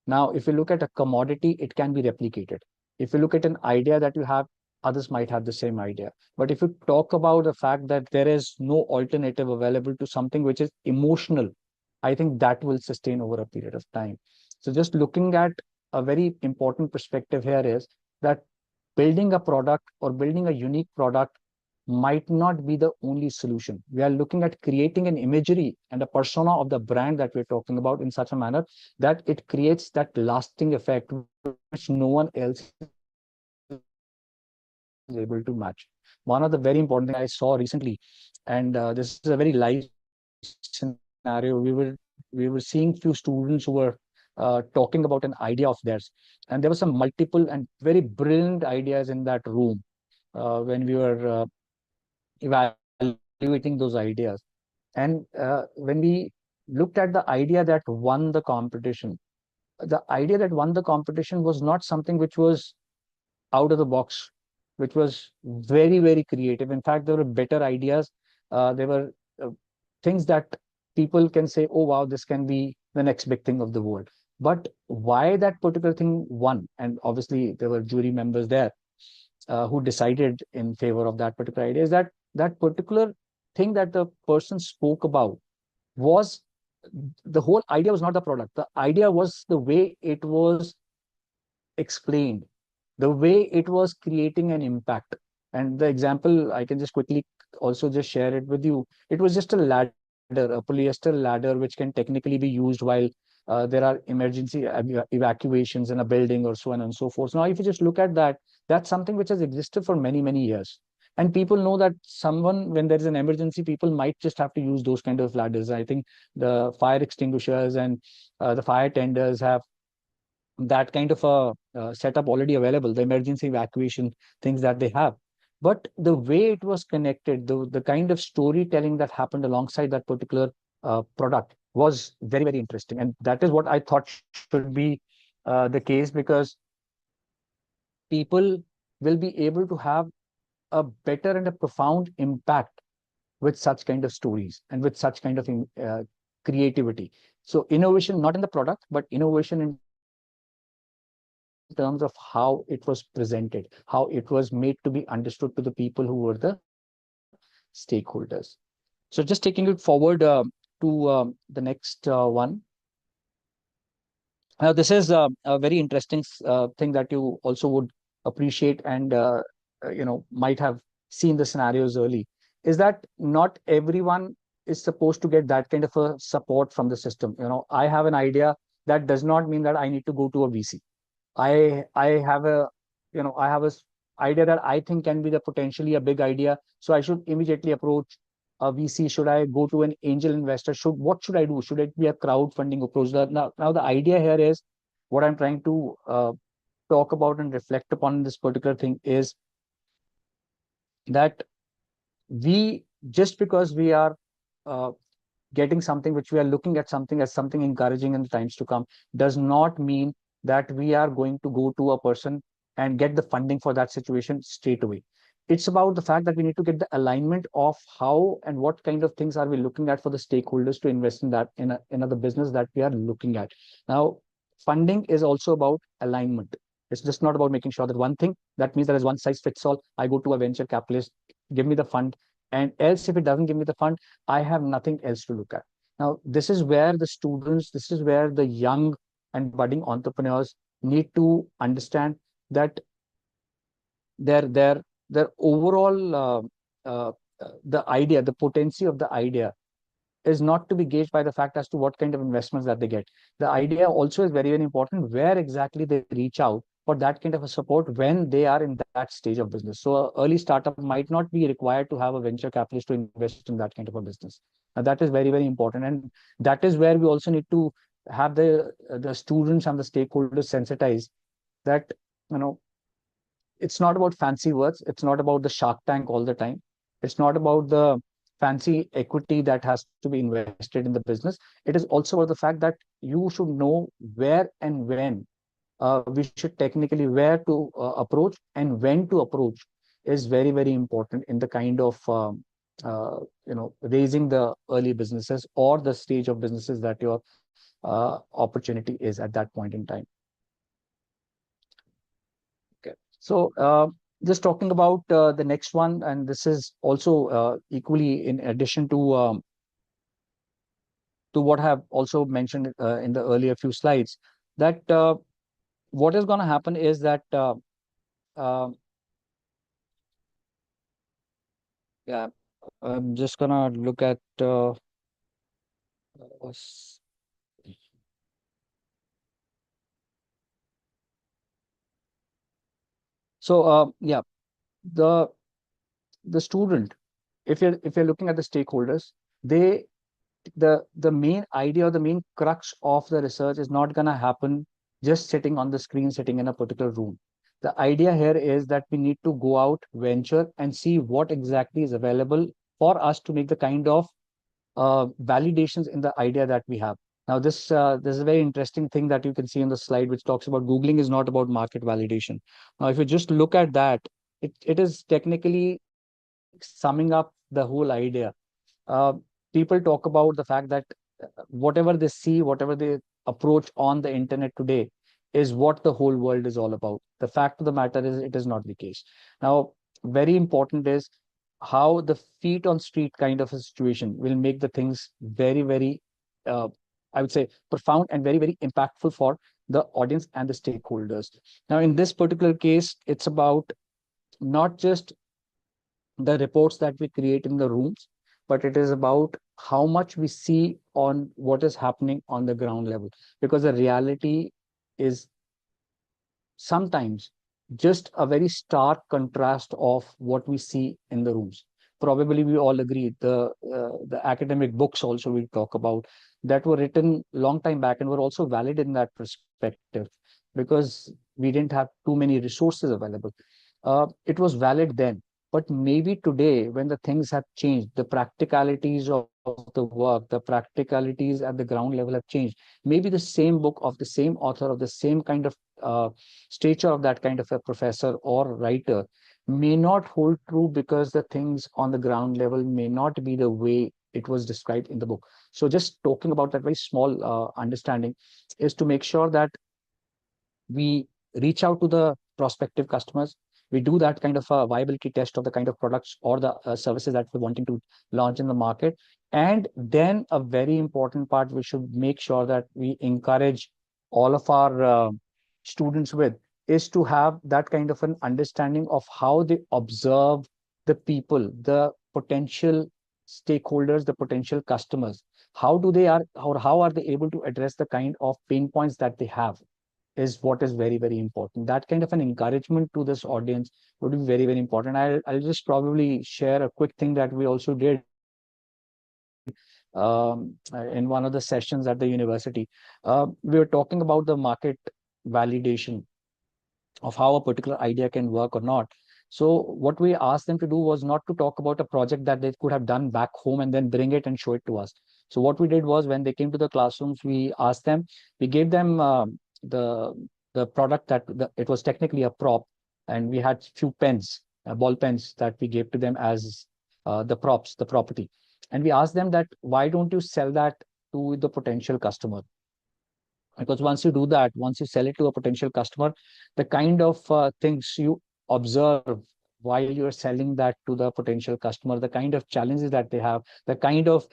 Now, if you look at a commodity, it can be replicated. If you look at an idea that you have, others might have the same idea. But if you talk about the fact that there is no alternative available to something which is emotional, I think that will sustain over a period of time. So just looking at a very important perspective here is that building a product or building a unique product might not be the only solution. We are looking at creating an imagery and a persona of the brand that we're talking about in such a manner that it creates that lasting effect which no one else is able to match. One of the very important thing I saw recently, and this is a very live scenario. We were seeing few students who were talking about an idea of theirs, and there were some multiple and very brilliant ideas in that room when we were evaluating those ideas. And when we looked at the idea that won the competition, the idea that won the competition was not something which was out of the box, which was very, very creative. In fact, there were better ideas. There were things that people can say, oh, wow, this can be the next big thing of the world. But why that particular thing won? And obviously, there were jury members there who decided in favor of that particular idea, is that that particular thing that the person spoke about was the whole idea was not the product. The idea was the way it was explained, the way it was creating an impact. And the example I can just quickly also just share it with you. It was just a ladder, a polyester ladder, which can technically be used while there are emergency evacuations in a building or so on and so forth. Now, if you just look at that, that's something which has existed for many, many years. And people know that someone, when there is an emergency, people might just have to use those kind of ladders. I think the fire extinguishers and the fire tenders have that kind of a setup already available, the emergency evacuation things that they have. But the way it was connected, the kind of storytelling that happened alongside that particular product was very, very interesting. And that is what I thought should be the case, because people will be able to have a better and a profound impact with such kind of stories and with such kind of creativity. So innovation, not in the product, but innovation in terms of how it was presented, how it was made to be understood to the people who were the stakeholders. So just taking it forward to the next one. Now, this is a very interesting thing that you also would appreciate and might have seen the scenarios early. Is that not everyone is supposed to get that kind of a support from the system? I have an idea. That does not mean that I need to go to a VC. I have a I have a idea that I think can be the potentially a big idea. So I should immediately approach a VC? Should I go to an angel investor? What should I do? Should it be a crowdfunding approach? Now the idea here is what I'm trying to talk about and reflect upon this particular thing is that we, just because we are uh, getting something, which we are looking at something as something encouraging in the times to come, does not mean that we are going to go to a person and get the funding for that situation straight away. It's about the fact that we need to get the alignment of how and what kind of things are we looking at for the stakeholders to invest in that in the business that we are looking at. Now, funding is also about alignment. It's just not about making sure that one thing, that means there is one size fits all. I go to a venture capitalist, give me the fund, and else if it doesn't give me the fund, I have nothing else to look at. Now, this is where the students, this is where the young and budding entrepreneurs need to understand that their their their overall the idea, the potency of the idea is not to be gauged by the fact as to what kind of investments that they get. The idea also is very, very important where exactly they reach out for that kind of a support when they are in that stage of business. So an early startup might not be required to have a venture capitalist to invest in that kind of a business. Now, that is very, very important. And that is where we also need to have the students and the stakeholders sensitized that, you know, it's not about fancy words. It's not about the Shark Tank all the time. It's not about the fancy equity that has to be invested in the business. It is also about the fact that you should know where and when we should technically where to approach and when to approach is very, very important in the kind of raising the early businesses or the stage of businesses that you're opportunity is at that point in time. Okay. So just talking about the next one, and this is also equally in addition to what I have also mentioned in the earlier few slides, that what is going to happen is that uh, yeah, I'm just gonna look at s- so yeah, the the student, if you're looking at the stakeholders, they the main idea or the main crux of the research is not going to happen just sitting on the screen, sitting in a particular room. The idea here is that we need to go out, venture, and see what exactly is available for us to make the kind of validations in the idea that we have. Now, this is a very interesting thing that you can see in the slide, which talks about Googling is not about market validation. Now, if you just look at that, it is technically summing up the whole idea. uh, People talk about the fact that whatever they see, whatever they approach on the internet today is what the whole world is all about. The fact of the matter is, it is not the case. Now, very important is how the feet on street kind of a situation will make the things very, very, uh, I would say, profound and very, very impactful for the audience and the stakeholders. Now, in this particular case, it's about not just the reports that we create in the rooms, but it is about how much we see on what is happening on the ground level. Because the reality is sometimes just a very stark contrast of what we see in the rooms. Probably we all agree the academic books also we talk about that were written long time back and were also valid in that perspective because we didn't have too many resources available. It was valid then, but maybe today when the things have changed, the practicalities of the work, the practicalities at the ground level have changed. Maybe the same book of the same author of the same kind of stature of that kind of a professor or writer may not hold true because the things on the ground level may not be the way it was described in the book. So just talking about that very small understanding is to make sure that we reach out to the prospective customers. We do that kind of a viability test of the kind of products or the services that we're wanting to launch in the market. And then a very important part, we should make sure that we encourage all of our students with is to have that kind of an understanding of how they observe the people, the potential stakeholders, the potential customers. How do they are, or how are they able to address the kind of pain points that they have is what is very, very important. That kind of an encouragement to this audience would be very, very important. I'll just probably share a quick thing that we also did in one of the sessions at the university. We were talking about the market validation of how a particular idea can work or not. So what we asked them to do was not to talk about a project that they could have done back home and then bring it and show it to us. So what we did was when they came to the classrooms, we asked them, we gave them the the product it was technically a prop, and we had few pens, ball pens that we gave to them as the props, the property, and we asked them that why don't you sell that to the potential customer? Because once you do that, once you sell it to a potential customer, the kind of things you observe while you're selling that to the potential customer, the kind of challenges that they have, the kind of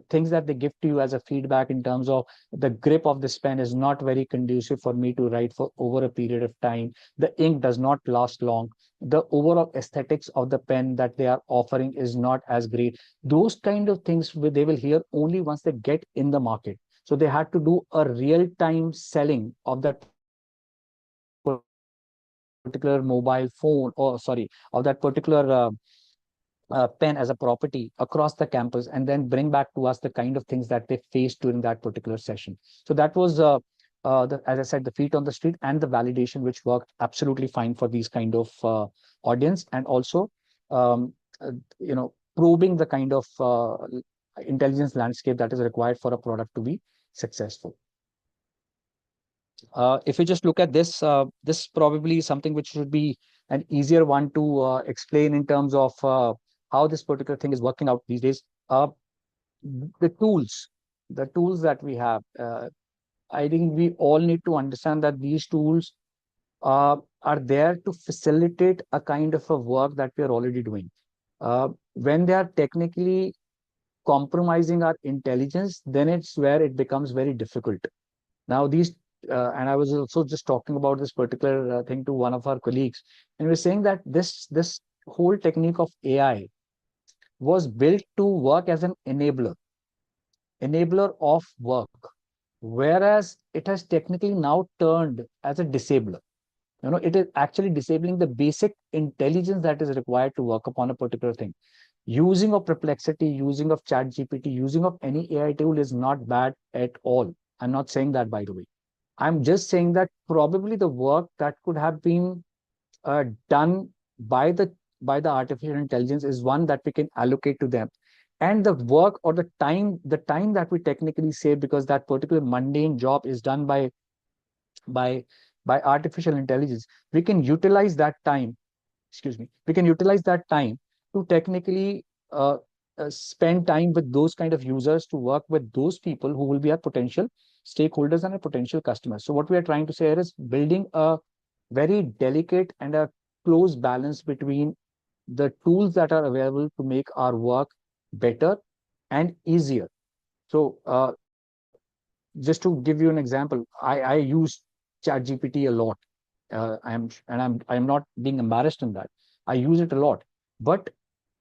things that they give to you as a feedback in terms of the grip of this pen is not very conducive for me to write for over a period of time. The ink does not last long. The overall aesthetics of the pen that they are offering is not as great. Those kind of things they will hear only once they get in the market. So they had to do a real-time selling of that particular mobile phone, or sorry, of that particular pen as a property across the campus, and then bring back to us the kind of things that they faced during that particular session. So that was, as I said, the feet on the street and the validation, which worked absolutely fine for these kind of audience, and also, um, probing the kind of intelligence landscape that is required for a product to be successful. If you just look at this, this probably something which should be an easier one to explain in terms of how this particular thing is working out these days. The tools. the tools that we have, I think we all need to understand that these tools are there to facilitate a kind of a work that we are already doing. When they are technically compromising our intelligence, then it's where it becomes very difficult. Now, and I was also just talking about this particular thing to one of our colleagues, and we're saying that this whole technique of AI was built to work as an enabler of work, whereas it has technically now turned as a disabler. It is actually disabling the basic intelligence that is required to work upon a particular thing. Using of Perplexity, using of Chat GPT, using of any AI tool is not bad at all. I'm not saying that, by the way. I'm just saying that probably the work that could have been done by the artificial intelligence is one that we can allocate to them, and the work or the time that we technically save, because that particular mundane job is done by by artificial intelligence, we can utilize that time, excuse me, we can utilize that time to technically spend time with those kind of users, to work with those people who will be our potential stakeholders and our potential customers. So what we are trying to say here is building a very delicate and a close balance between the tools that are available to make our work better and easier. So just to give you an example, I use chat gpt a lot. I'm not being embarrassed in that. I use it a lot. But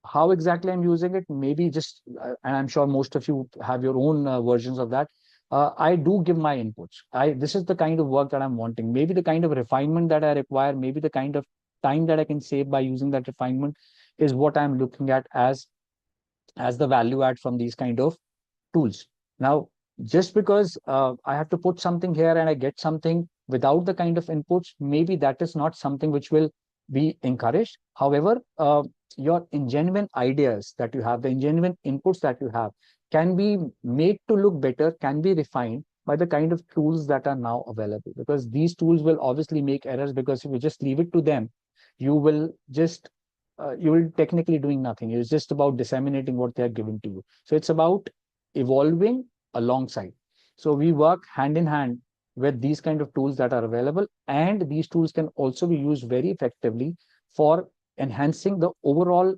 how exactly I'm using it, maybe just, and I'm sure most of you have your own versions of that. I do give my inputs. This is the kind of work that I'm wanting. Maybe the kind of refinement that I require, maybe the kind of time that I can save by using that refinement is what I'm looking at as the value add from these kind of tools. Now, just because I have to put something here and I get something without the kind of inputs, maybe that is not something which will be encouraged. However, your genuine ideas that you have, the genuine inputs that you have, can be made to look better, can be refined by the kind of tools that are now available. Because these tools will obviously make errors, because if you just leave it to them, you will just you will technically doing nothing. It's just about disseminating what they are giving to you. So it's about evolving alongside. So we work hand in hand with these kind of tools that are available, and these tools can also be used very effectively for enhancing the overall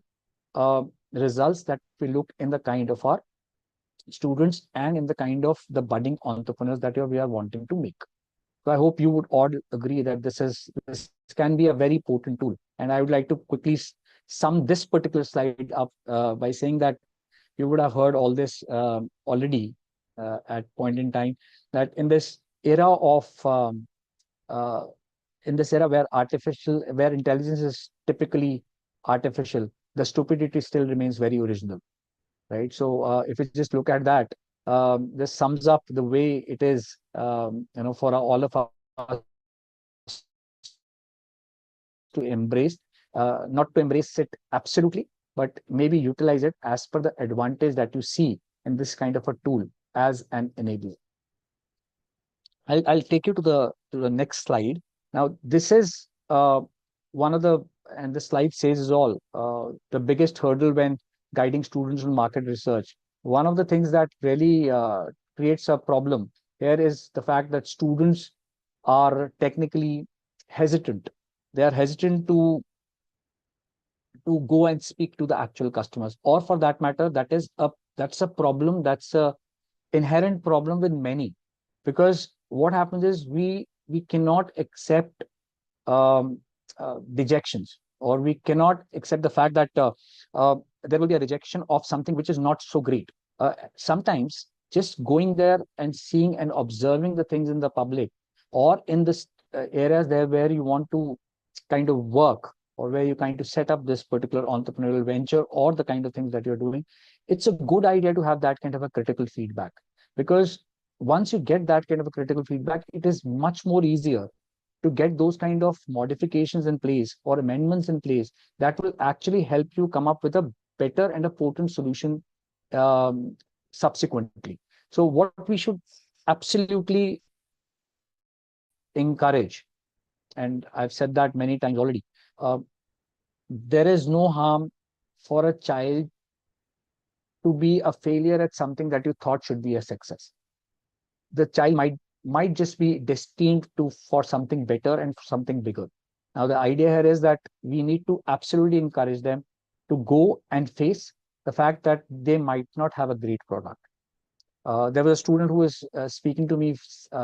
uh, results that we look in the kind of our students and in the kind of the budding entrepreneurs that we are wanting to make. So I hope you would all agree that this can be a very potent tool. And I would like to quickly sum this particular slide up by saying that you would have heard all this already at point in time, that in this era of uh, in this era where intelligence is typically artificial, the stupidity still remains very original, right? So if you just look at that, this sums up the way it is, for all of us to embrace, not to embrace it absolutely, but maybe utilize it as per the advantage that you see in this kind of a tool as an enabler. I'll take you to the next slide. Now, this is one of the, and the slide says is all, the biggest hurdle when guiding students in market research. One of the things that really creates a problem here is the fact that students are technically hesitant. They are hesitant to go and speak to the actual customers, or for that matter, that's a problem, that's a inherent problem with many. Because what happens is we cannot accept dejections, or we cannot accept the fact that there will be a rejection of something which is not so great. Sometimes just going there and seeing and observing the things in the public, or in the areas there where you want to kind of work, or where you kind of set up this particular entrepreneurial venture, or the kind of things that you're doing, it's a good idea to have that kind of a critical feedback. Because once you get that kind of a critical feedback, it is much more easier to get those kind of modifications in place or amendments in place that will actually help you come up with a better and a potent solution subsequently. So what we should absolutely encourage, and I've said that many times already, there is no harm for a child to be a failure at something that you thought should be a success. The child might just be destined to for something better and something bigger. Now the idea here is that we need to absolutely encourage them to go and face the fact that they might not have a great product. There was a student who was speaking to me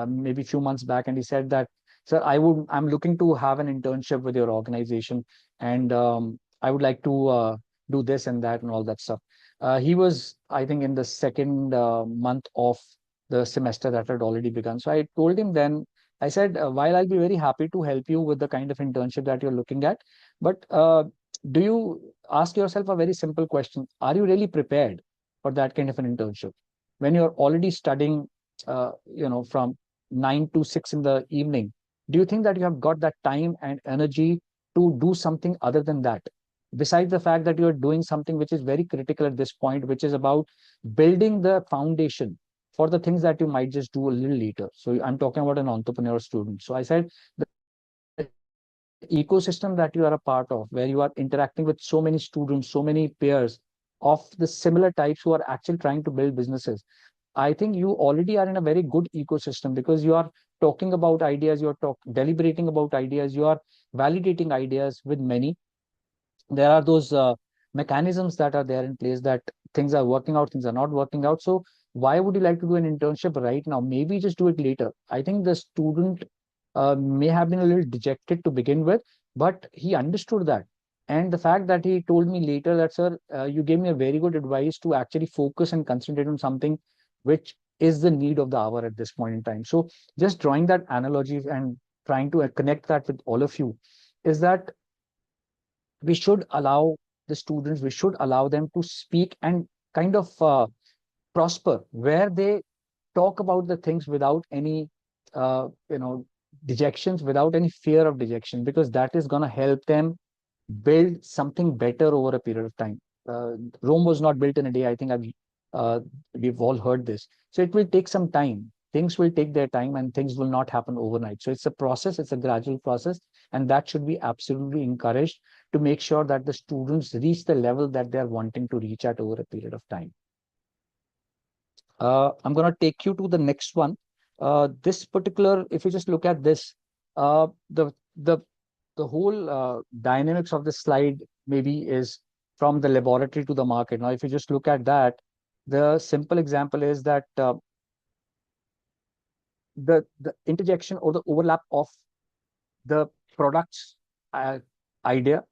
maybe a few months back, and he said that, "Sir, I'm looking to have an internship with your organization, and I would like to do this and that and all that stuff." He was, I think, in the second month of the semester that had already begun. So I told him then, I said, while I'll be very happy to help you with the kind of internship that you're looking at, but do you ask yourself a very simple question: Are you really prepared for that kind of an internship? When you're already studying, from 9 to 6 in the evening, do you think that you have got that time and energy to do something other than that? Besides the fact that you're doing something which is very critical at this point, which is about building the foundation for the things that you might just do a little later. So I'm talking about an entrepreneur student. So I said, the ecosystem that you are a part of, where you are interacting with so many students, so many peers of the similar types who are actually trying to build businesses, I think you already are in a very good ecosystem, because you are talking about ideas, you are deliberating about ideas, you are validating ideas with many. There are those mechanisms that are there in place, that things are working out, things are not working out. So why would you like to do an internship right now? Maybe just do it later. I think the student may have been a little dejected to begin with, but he understood that. And the fact that he told me later that, "Sir, you gave me a very good advice to actually focus and concentrate on something which is the need of the hour at this point in time." So just drawing that analogy and trying to connect that with all of you, is that we should allow the students, we should allow them to speak and kind of prosper, where they talk about the things without any dejections, without any fear of dejection, because that is going to help them build something better over a period of time. Rome was not built in a day. I think we've all heard this. So it will take some time. Things will take their time, and things will not happen overnight. So it's a process, it's a gradual process, and that should be absolutely encouraged, to make sure that the students reach the level that they're wanting to reach at over a period of time. I'm going to take you to the next one. This particular, if you just look at this, uh, the the the whole dynamics of the slide maybe is from the laboratory to the market. Now, if you just look at that, the simple example is that the interjection or the overlap of the product's uh, idea,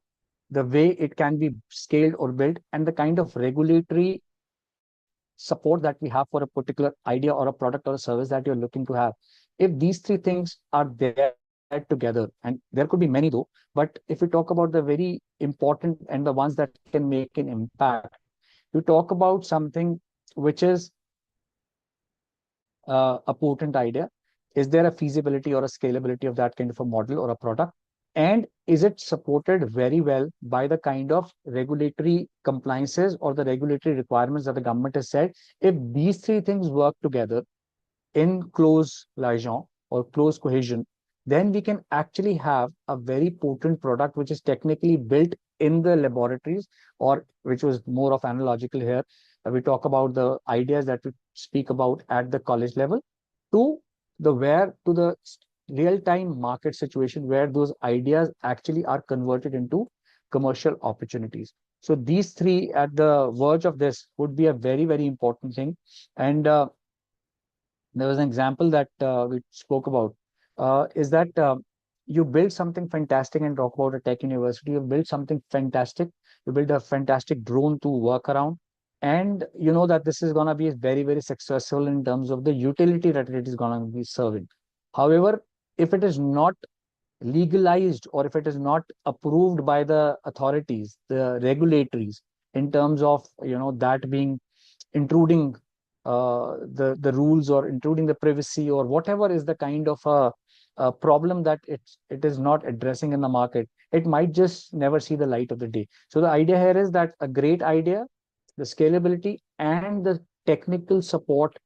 the way it can be scaled or built, and the kind of regulatory support that we have for a particular idea or a product or a service that you're looking to have. If these three things are there together, and there could be many though, but if we talk about the very important and the ones that can make an impact, you talk about something which is a potent idea. Is there a feasibility or a scalability of that kind of a model or a product? And is it supported very well by the kind of regulatory compliances or the regulatory requirements that the government has said? If these three things work together in close liaison or close cohesion, then we can actually have a very potent product which is technically built in the laboratories, or which was more of analogical here. We talk about the ideas that we speak about at the college level, to the real-time market situation, where those ideas actually are converted into commercial opportunities. So these three at the verge of this would be a very, very important thing. And there was an example that we spoke about, is that you build something fantastic, and talk about a tech university. You build something fantastic, you build a fantastic drone to work around, and you know that this is going to be very, very successful in terms of the utility that it is going to be serving. However, if it is not legalized, or if it is not approved by the authorities, the regulatories, in terms of that being intruding the rules, or intruding the privacy, or whatever is the kind of a problem that it is not addressing in the market, it might just never see the light of the day. So the idea here is that a great idea, the scalability and the technical support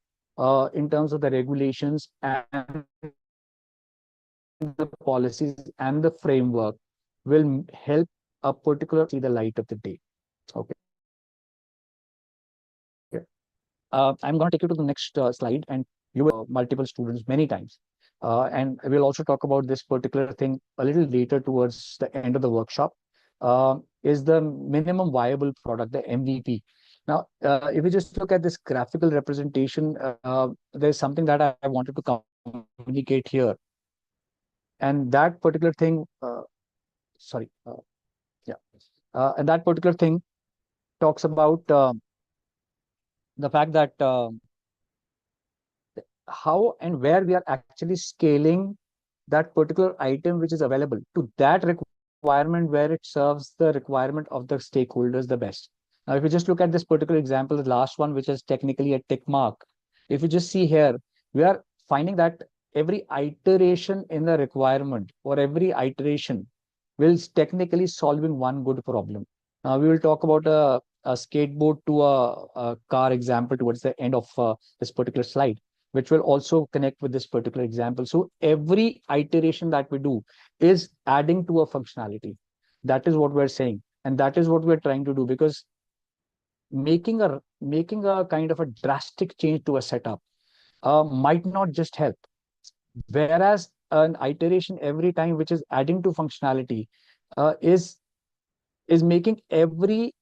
in terms of the regulations and the policies and the framework will help a particular see the light of the day. Okay. I'm going to take you to the next slide, and you will multiple students many times. And we'll also talk about this particular thing a little later towards the end of the workshop. Is the minimum viable product, the MVP. Now, if you just look at this graphical representation, there's something that I wanted to communicate here. And that particular thing, sorry, yeah, and that particular thing talks about the fact that how and where we are actually scaling that particular item which is available to that requirement where it serves the requirement of the stakeholders the best. Now, if you just look at this particular example, the last one, which is technically a tick mark, if you just see here, we are finding that every iteration in the requirement or every iteration will technically solving one good problem. Now, we will talk about a skateboard to a car example towards the end of this particular slide, which will also connect with this particular example. So every iteration that we do is adding to a functionality. That is what we're saying. And that is what we're trying to do, because making a kind of a drastic change to a setup might not just help. Whereas an iteration every time, which is adding to functionality, is making every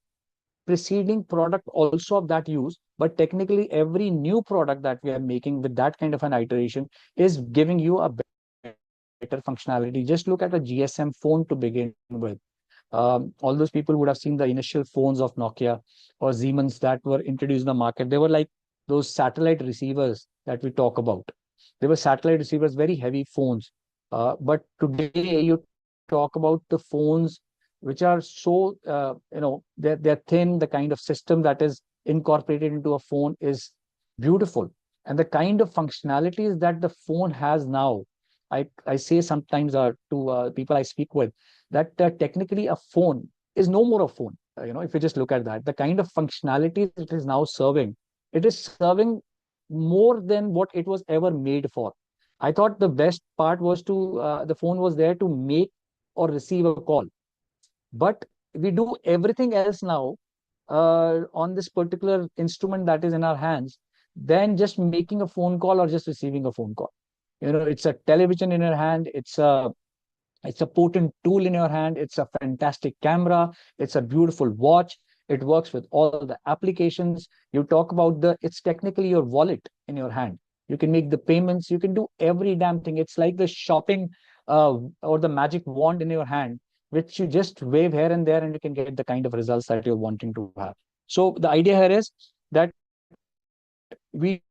preceding product also of that use, but technically every new product that we are making with that kind of an iteration is giving you a better functionality. Just look at a GSM phone to begin with. All those people would have seen the initial phones of Nokia or Siemens that were introduced in the market. They were like those satellite receivers that we talk about. They were satellite receivers, very heavy phones. But today you talk about the phones which are so, they're thin. The kind of system that is incorporated into a phone is beautiful. And the kind of functionalities that the phone has now, I say sometimes to people I speak with, that technically a phone is no more a phone. If you just look at that, the kind of functionalities it is now serving, it is serving more than what it was ever made for. I thought the best part was the phone was there to make or receive a call, but we do everything else now on this particular instrument that is in our hands than just making a phone call or just receiving a phone call. It's a television in your hand. It's a potent tool in your hand. It's a fantastic camera. It's a beautiful watch. It works with all the applications. You talk about it's technically your wallet in your hand. You can make the payments. You can do every damn thing. It's like the shopping or the magic wand in your hand, which you just wave here and there, and you can get the kind of results that you're wanting to have. So the idea here is that we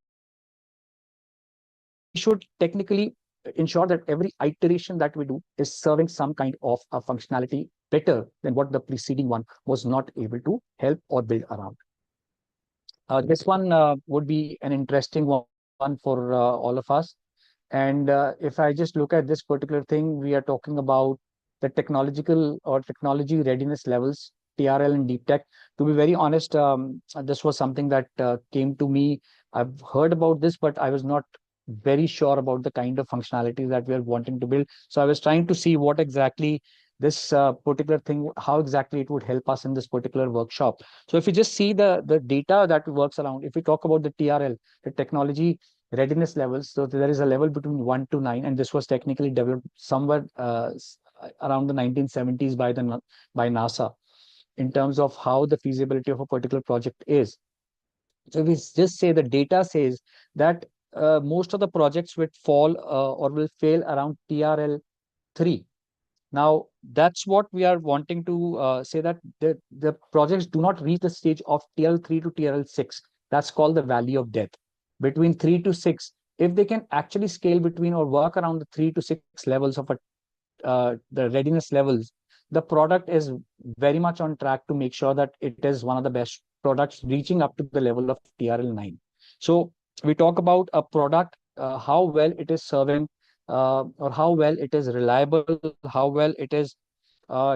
should technically ensure that every iteration that we do is serving some kind of a functionality better than what the preceding one was not able to help or build around. This one would be an interesting one for all of us. And if I just look at this particular thing, we are talking about the technological or technology readiness levels, TRL and deep tech. To be very honest, this was something that came to me. I've heard about this, but I was not very sure about the kind of functionalities that we are wanting to build. So I was trying to see what exactly this particular thing, how exactly it would help us in this particular workshop. So if you just see the data that works around, if we talk about the TRL, the technology readiness levels, so there is a level between 1 to 9, and this was technically developed somewhere around the 1970s by NASA, in terms of how the feasibility of a particular project is. So we just say the data says that most of the projects will fall or will fail around TRL 3. Now, that's what we are wanting to say, that the projects do not reach the stage of TRL 3 to TRL 6. That's called the valley of death. Between 3 to 6, if they can actually scale between or work around the 3 to 6 levels of the readiness levels, the product is very much on track to make sure that it is one of the best products reaching up to the level of TRL 9. So we talk about a product, how well it is serving, or how well it is reliable, how well it is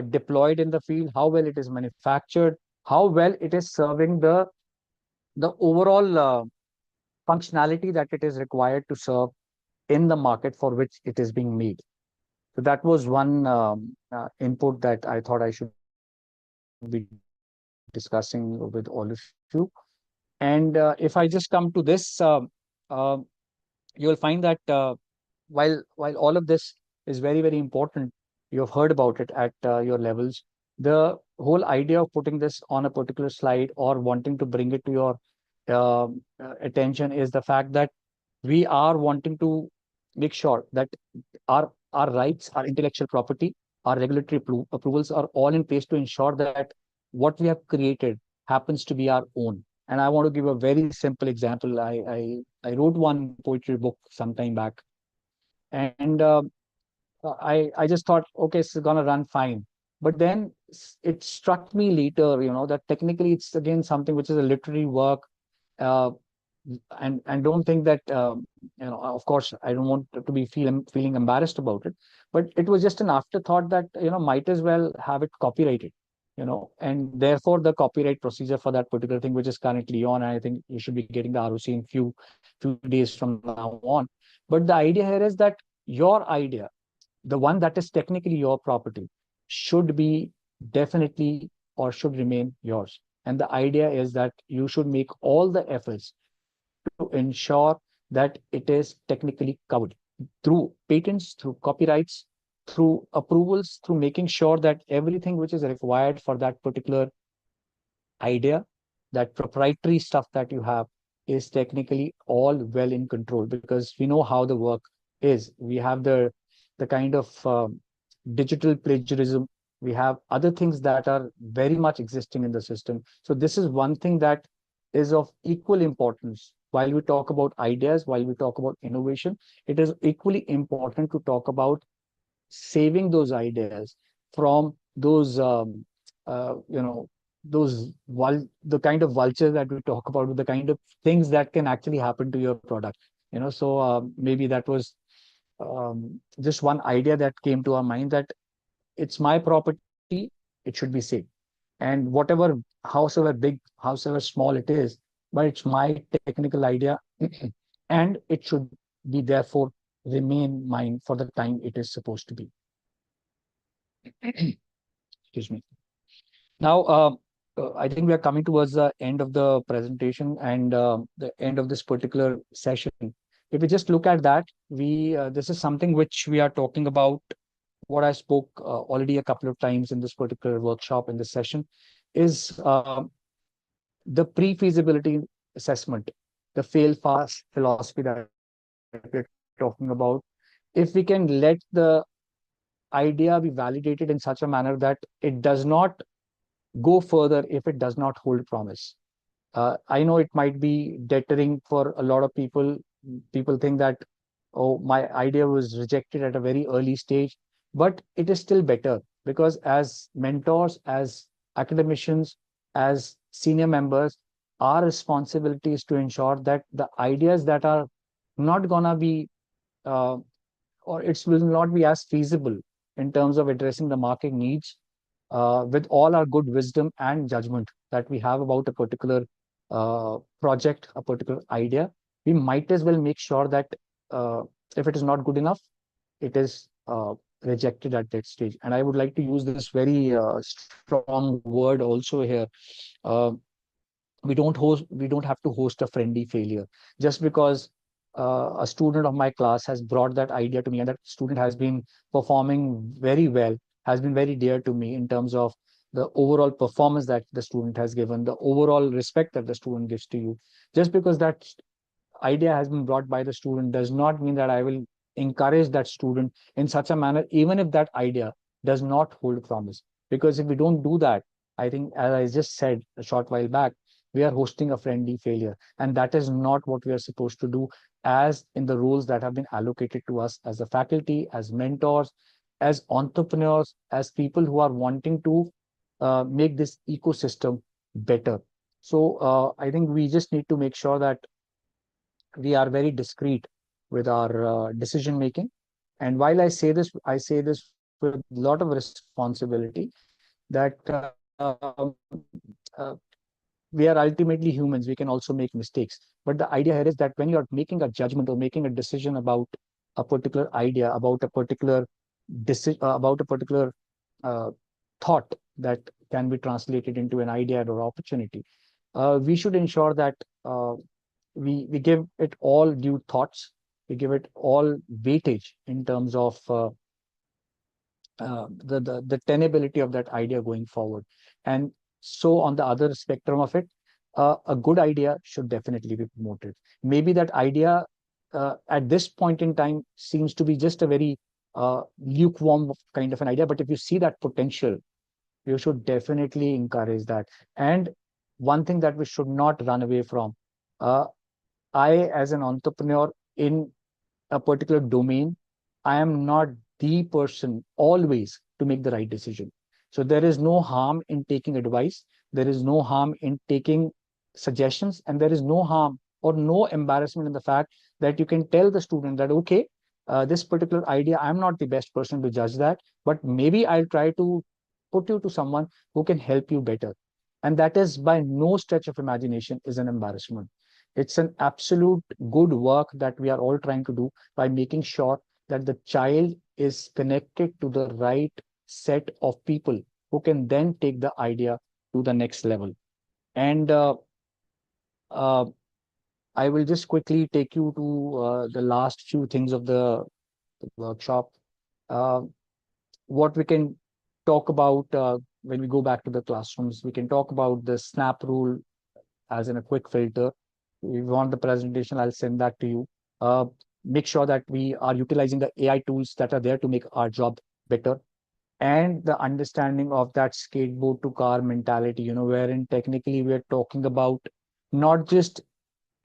deployed in the field, how well it is manufactured, how well it is serving the overall functionality that it is required to serve in the market for which it is being made. So that was one input that I thought I should be discussing with all of you. And if I just come to this, uh, you'll find that while all of this is very, very important, you have heard about it at your levels. The whole idea of putting this on a particular slide or wanting to bring it to your attention is the fact that we are wanting to make sure that our rights, our intellectual property, our regulatory approvals are all in place to ensure that what we have created happens to be our own. And I want to give a very simple example. I wrote one poetry book some time back, and I just thought, okay, it's gonna run fine. But then it struck me later, that technically it's again something which is a literary work, uh, and don't think that of course I don't want to be feeling embarrassed about it, but it was just an afterthought that might as well have it copyrighted, and therefore the copyright procedure for that particular thing, which is currently on, and I think you should be getting the ROC in few days from now on. But the idea here is that your idea, the one that is technically your property, should be definitely or should remain yours. And the idea is that you should make all the efforts to ensure that it is technically covered through patents, through copyrights, through approvals, through making sure that everything which is required for that particular idea, that proprietary stuff that you have, is technically all well in control, because we know how the work is. We have the kind of digital plagiarism. We have other things that are very much existing in the system. So this is one thing that is of equal importance. While we talk about ideas, while we talk about innovation, it is equally important to talk about saving those ideas from those the kind of vultures that we talk about, the kind of things that can actually happen to your product. So maybe that was just one idea that came to our mind, that it's my property, it should be safe. And whatever, howsoever big, howsoever small it is, but it's my technical idea, and it should be therefore remain mine for the time it is supposed to be. Excuse me. Now, I think we are coming towards the end of the presentation and the end of this particular session. If we just look at that, this is something which we are talking about. What I spoke already a couple of times in this particular workshop, in this session, is the pre-feasibility assessment, the fail-fast philosophy that we're talking about. If we can let the idea be validated in such a manner that it does not go further if it does not hold promise. I know it might be deterring for a lot of people. People think that, oh, my idea was rejected at a very early stage, but it is still better, because as mentors, as academicians, as senior members, our responsibility is to ensure that the ideas that are not gonna be uh, or it will not be as feasible in terms of addressing the market needs, with all our good wisdom and judgment that we have about a particular project, a particular idea, we might as well make sure that if it is not good enough, it is rejected at that stage. And I would like to use this very strong word also here. Uh, we don't have to host a friendly failure. Just because a student of my class has brought that idea to me, and that student has been performing very well, has been very dear to me in terms of the overall performance that the student has given, the overall respect that the student gives to you. Just because that idea has been brought by the student does not mean that I will encourage that student in such a manner, even if that idea does not hold promise. Because if we don't do that, I think, as I just said a short while back, we are hosting a friendly failure. And that is not what we are supposed to do, as in the roles that have been allocated to us as a faculty, as mentors, as entrepreneurs, as people who are wanting to make this ecosystem better. So I think we just need to make sure that we are very discreet with our decision making. And while I say this with a lot of responsibility, that uh, we are ultimately humans. We can also make mistakes. But the idea here is that when you are making a judgment or making a decision about a particular idea, about a particular decision, about a particular uh, thought that can be translated into an idea or opportunity, we should ensure that we give it all due thoughts, we give it all weightage in terms of the tenability of that idea going forward. And so on the other spectrum of it, a good idea should definitely be promoted. Maybe that idea at this point in time seems to be just a very lukewarm kind of an idea, but if you see that potential, you should definitely encourage that. And one thing that we should not run away from, uh, I, as an entrepreneur in a particular domain, I am not the person always to make the right decision. So there is no harm in taking advice. There is no harm in taking suggestions, and there is no harm or no embarrassment in the fact that you can tell the student that, okay, this particular idea, I'm not the best person to judge that, but maybe I'll try to put you to someone who can help you better. And that is by no stretch of imagination is an embarrassment. It's an absolute good work that we are all trying to do by making sure that the child is connected to the right set of people who can then take the idea to the next level. And uh, I will just quickly take you to the last few things of the workshop. Uh, what we can talk about when we go back to the classrooms, we can talk about the SNAP rule as in a quick filter. If you want the presentation, I'll send that to you. Make sure that we are utilizing the AI tools that are there to make our job better. And the understanding of that skateboard to car mentality, wherein technically we're talking about not just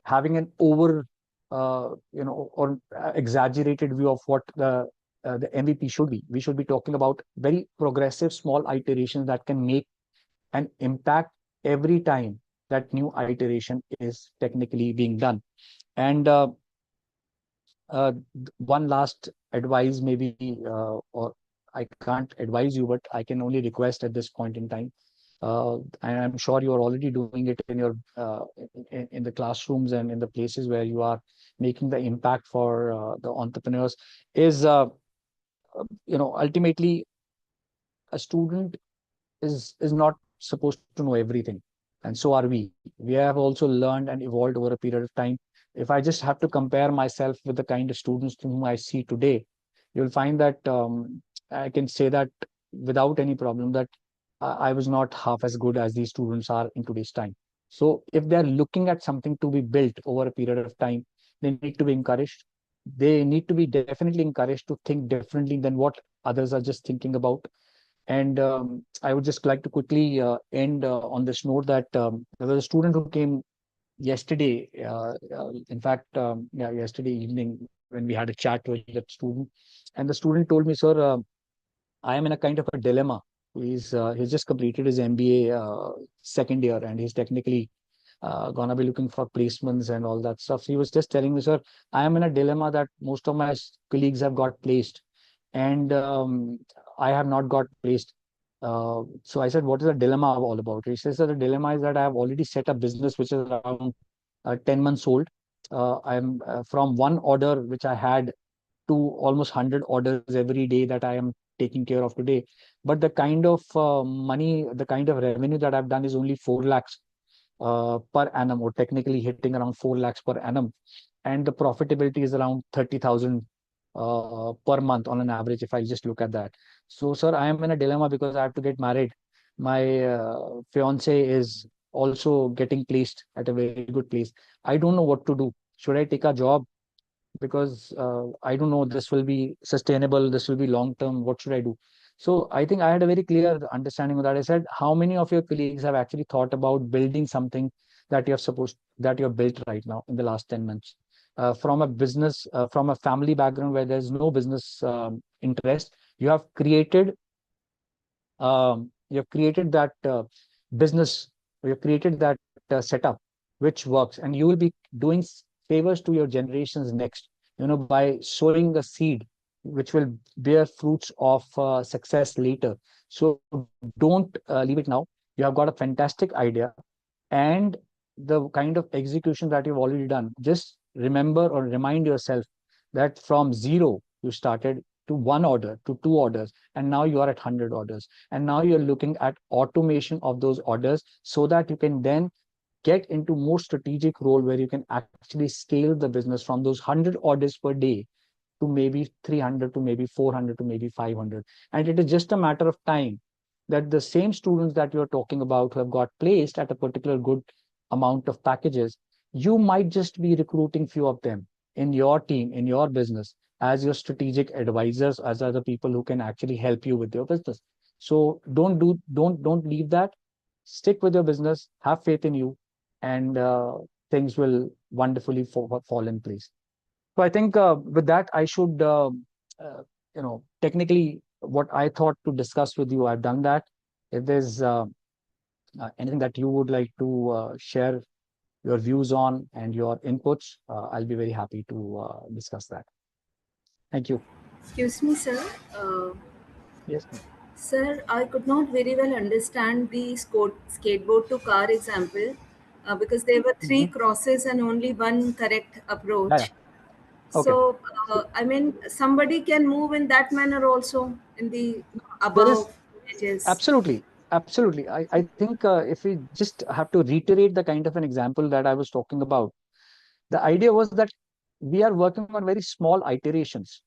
having an over, or exaggerated view of what the MVP should be. We should be talking about very progressive small iterations that can make an impact every time that new iteration is technically being done. And uh, one last advice, maybe, or I can't advise you, but I can only request at this point in time. And I'm sure you're already doing it in your in the classrooms and in the places where you are making the impact for the entrepreneurs. Is ultimately a student is not supposed to know everything, and so are we. We have also learned and evolved over a period of time. If I just have to compare myself with the kind of students whom I see today, you'll find that I can say that without any problem that I was not half as good as these students are in today's time. So if they're looking at something to be built over a period of time, they need to be encouraged. They need to be definitely encouraged to think differently than what others are just thinking about. And I would just like to quickly end on this note that there was a student who came yesterday, in fact, yeah, yesterday evening when we had a chat with that student. And the student told me, sir, I am in a kind of a dilemma. He's just completed his MBA second year, and he's technically gonna be looking for placements and all that stuff. So he was just telling me, sir, I am in a dilemma that most of my colleagues have got placed, and I have not got placed. So I said, what is the dilemma all about? He says that the dilemma is that I have already set a business which is around 10 months old. I'm from one order which I had to almost 100 orders every day that I am taking care of today. But the kind of money, the kind of revenue that I've done is only 4 lakhs per annum, or technically hitting around 4 lakhs per annum. And the profitability is around 30,000 per month on an average, if I just look at that. So, sir, I am in a dilemma because I have to get married. My fiance is also getting placed at a very good place. I don't know what to do. Should I take a job? Because I don't know this will be sustainable, this will be long term. What should I do? So I think I had a very clear understanding of that. I said, how many of your colleagues have actually thought about building something that you have built right now in the last 10 months? From a business, from a family background where there's no business interest, you have created that business, you have created that setup which works, and you will be doing favors to your generations next, by sowing a seed which will bear fruits of success later. So don't leave it now. You have got a fantastic idea, and the kind of execution that you've already done, just remember or remind yourself that from zero you started, to one order, to two orders, and now you are at 100 orders, and now you're looking at automation of those orders so that you can then get into more strategic role where you can actually scale the business from those 100 orders per day to maybe 300 to maybe 400 to maybe 500. And it is just a matter of time that the same students that you're talking about who have got placed at a particular good amount of packages, you might just be recruiting few of them in your team, in your business, as your strategic advisors, as other people who can actually help you with your business. So don't leave that. Stick with your business, have faith in you, and things will wonderfully fall in place. So I think with that, I should, technically what I thought to discuss with you, I've done that. If there's anything that you would like to share your views on and your inputs, I'll be very happy to discuss that. Thank you. Excuse me, sir. Yes, ma'am. Sir, I could not very well understand the skateboard to car example because there were three Mhm. crosses and only one correct Yeah, yeah. approach. Okay. So, So I mean, somebody can move in that manner also in the there is above edges. absolutely, absolutely. I think if we just have to reiterate the kind of an example that I was talking about, the idea was that we are working on very small iterations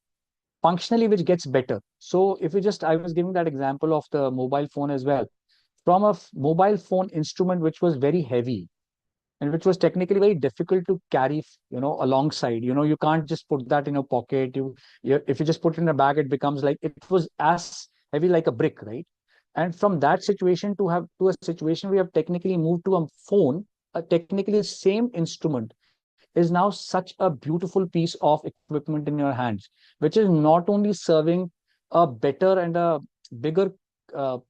functionally which gets better. So if you just, I was giving that example of the mobile phone as well, from a mobile phone instrument which was very heavy and which was technically very difficult to carry, alongside. You can't just put that in a pocket. If you just put it in a bag, it becomes like, it was as heavy like a brick, right? And from that situation to a situation we have technically moved to a phone, a technically same instrument is now such a beautiful piece of equipment in your hands, which is not only serving a better and a bigger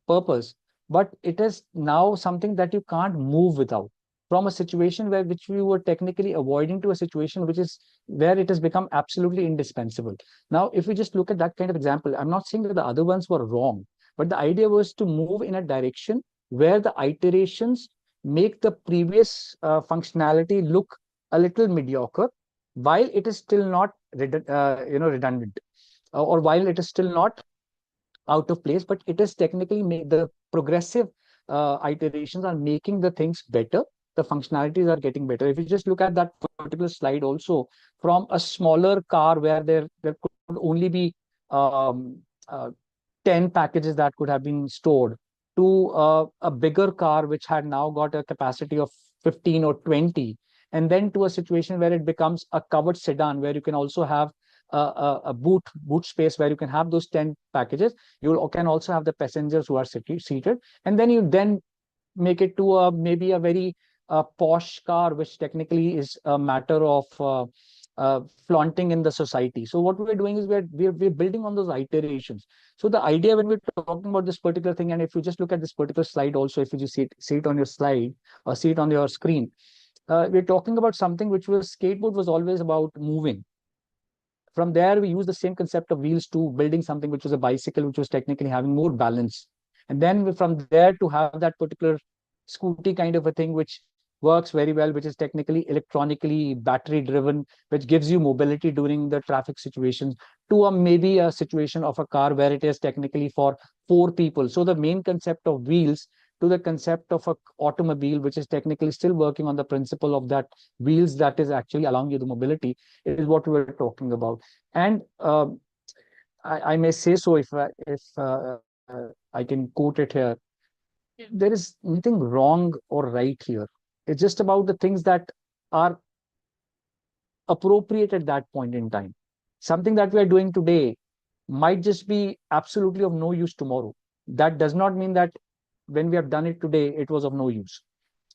purpose, but it is now something that you can't move without. From a situation where which we were technically avoiding to a situation which is where it has become absolutely indispensable. Now, if we just look at that kind of example, I'm not saying that the other ones were wrong, but the idea was to move in a direction where the iterations make the previous functionality look a little mediocre, while it is still not redundant, or while it is still not out of place, but it is technically the progressive iterations are making the things better. The functionalities are getting better. If you just look at that particular slide also, from a smaller car where there could only be um, uh, 10 packages that could have been stored, to a bigger car which had now got a capacity of 15 or 20, and then to a situation where it becomes a covered sedan where you can also have a boot space where you can have those 10 packages. You can also have the passengers who are seated, and then you then make it to a maybe a very posh car, which technically is a matter of flaunting in the society. So what we're doing is we're building on those iterations. So the idea when we're talking about this particular thing, and if you just look at this particular slide also, if you just see it on your slide or see it on your screen, we're talking about something which was skateboard was always about moving. From there, we use the same concept of wheels to building something which was a bicycle, which was technically having more balance. And then from there to have that particular scooty kind of a thing, which works very well, which is technically electronically battery driven, which gives you mobility during the traffic situations, to a maybe a situation of a car where it is technically for four people. So the main concept of wheels to the concept of a automobile, which is technically still working on the principle of that wheels that is actually allowing you the mobility, is what we're talking about. And I may say so, if I can quote it here, there is nothing wrong or right here. It's just about the things that are appropriate at that point in time. Something that we are doing today might just be absolutely of no use tomorrow. That does not mean that when we have done it today, it was of no use.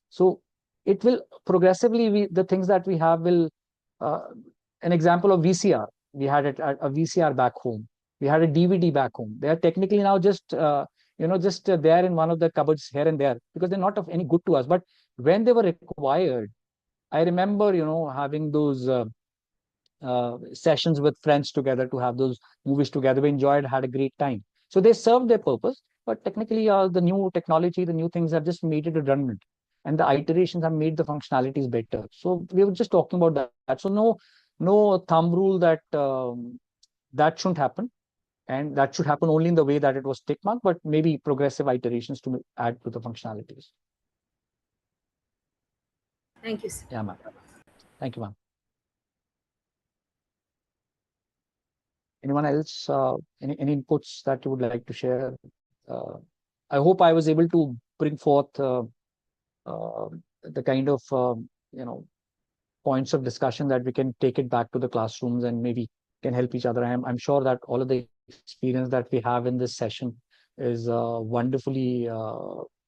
So it will progressively, the things that we have will, uh, an example of VCR, we had a VCR back home, we had a DVD back home. They are technically now just, just there in one of the cupboards here and there because they're not of any good to us. But when they were required, I remember, having those sessions with friends together to have those movies together. We enjoyed, had a great time. So they served their purpose, but technically, the new technology, the new things have just made it redundant, and the iterations have made the functionalities better. So we were just talking about that. So no thumb rule that that shouldn't happen, and that should happen only in the way that it was tick marked, but maybe progressive iterations to add to the functionalities. Thank you, sir. Yeah, ma'am. Thank you, ma'am. Anyone else? Any inputs that you would like to share? Uh, I hope I was able to bring forth uh, the kind of you know points of discussion that we can take it back to the classrooms and maybe can help each other. I'm sure that all of the experience that we have in this session is wonderfully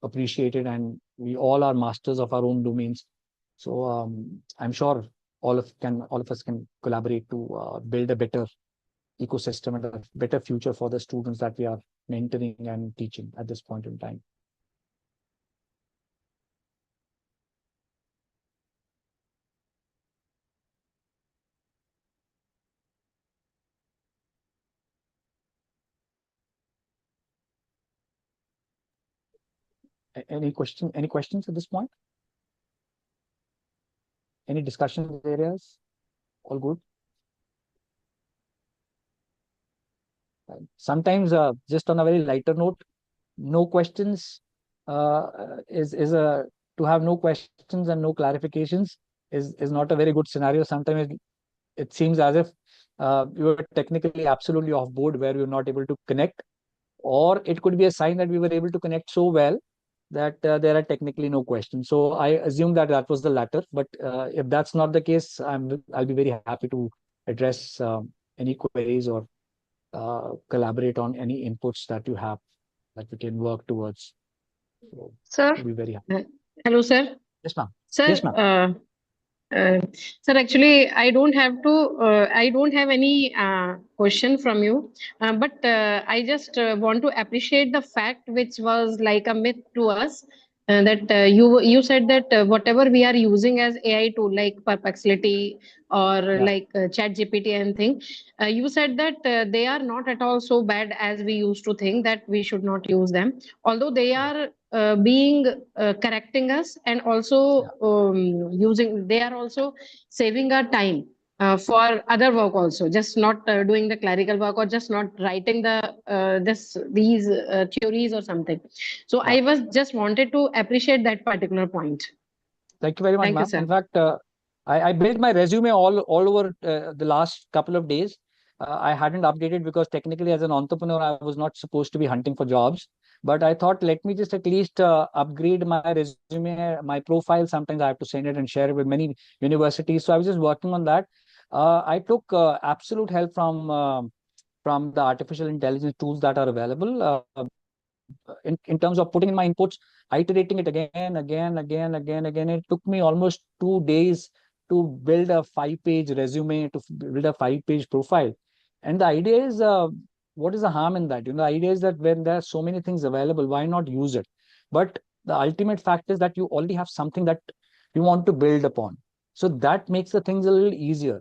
appreciated, and we all are masters of our own domains. So I'm sure all of us can collaborate to build a better ecosystem and a better future for the students that we are mentoring and teaching at this point in time. Any question? Any questions at this point? Any discussion areas? All good. Sometimes, just on a very lighter note, no questions is a to have no questions and no clarifications is not a very good scenario. Sometimes it seems as if we were technically absolutely off board, where we were not able to connect, or it could be a sign that we were able to connect so well that there are technically no questions. So I assume that that was the latter. But if that's not the case, I'll be very happy to address any queries or collaborate on any inputs that you have that we can work towards. So Sir, we'll be very happy. hello, sir. Yes, ma'am. Sir, Yes, ma'am. sir, actually, I don't have any question from you, but I just want to appreciate the fact which was like a myth to us. That you said that whatever we are using as AI tool like Perplexity or Yeah. like Chat GPT and thing, you said that they are not at all so bad as we used to think, that we should not use them, although they are being correcting us, and also using, they are also saving our time for other work also, just not doing the clerical work, or just not writing the these theories or something. So Yeah. I was just wanted to appreciate that particular point. Thank you very much, Thank you, ma'am. sir. In fact, I built my resume all over the last couple of days. I hadn't updated because technically, as an entrepreneur, I was not supposed to be hunting for jobs. But I thought, let me just at least upgrade my resume, my profile. Sometimes I have to send it and share it with many universities. So I was just working on that. I took absolute help from the artificial intelligence tools that are available. In terms of putting in my inputs, iterating it again. It took me almost 2 days to build a 5-page resume, to build a 5-page profile. And the idea is, what is the harm in that? The idea is that when there are so many things available, why not use it? But the ultimate fact is that you already have something that you want to build upon. So that makes the things a little easier.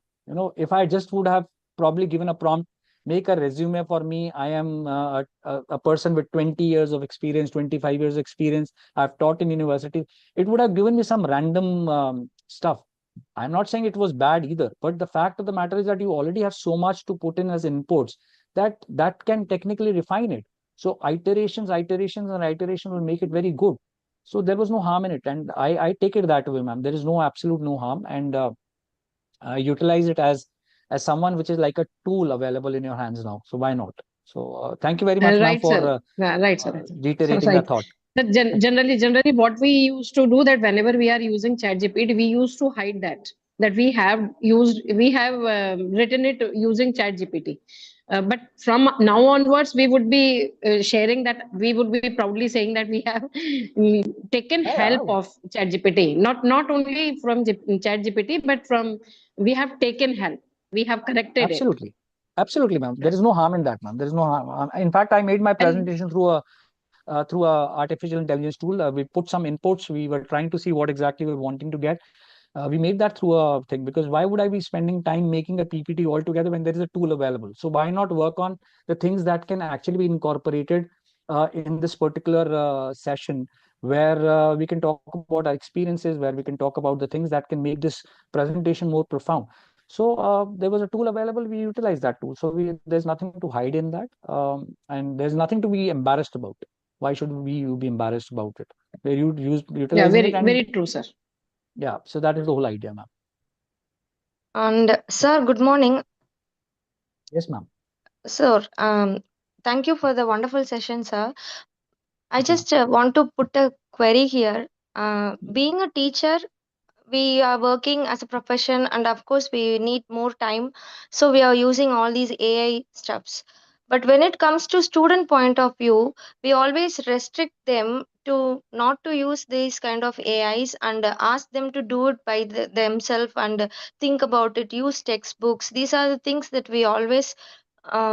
If I just would have probably given a prompt, make a resume for me. I am a person with 20 years of experience, 25 years experience. I've taught in university. It would have given me some random stuff. I'm not saying it was bad either, but the fact of the matter is that you already have so much to put in as inputs that can technically refine it. So iterations and iterations will make it very good. So there was no harm in it, and I take it that way, ma'am. There is no absolute no harm, and utilize it as someone which is like a tool available in your hands now. So why not? So thank you very much, ma'am, Right, for sir. Right, sir. So, reiterating the right. thought. That generally, what we used to do, that whenever we are using ChatGPT, we used to hide that we have written it using ChatGPT. But from now onwards, we would be sharing that, we would be proudly saying that we have taken Yeah, help of ChatGPT, not only from ChatGPT, but from, we have taken help, we have corrected it. absolutely. Absolutely, ma'am. There is no harm in that, ma'am. There is no harm. In fact, I made my And presentation through a artificial intelligence tool. We put some inputs. We were trying to see what exactly we were wanting to get. We made that through a thing, because why would I be spending time making a PPT altogether when there is a tool available? So why not work on the things that can actually be incorporated in this particular session, where we can talk about our experiences, where we can talk about the things that can make this presentation more profound. So there was a tool available. We utilized that tool. So there's nothing to hide in that, and there's nothing to be embarrassed about. Why should we be embarrassed about it? We're yeah, utilizing it, very, and very true, sir. Yeah, so that is the whole idea, ma'am. And sir, good morning. Yes, ma'am. Sir, thank you for the wonderful session, sir. I Thank you, ma'am. just want to put a query here. Being a teacher, we are working as a profession, and of course we need more time, so we are using all these AI stuffs. But when it comes to student point of view, we always restrict them to not to use these kind of AIs, and ask them to do it by themselves, and think about it, use textbooks. These are the things that we always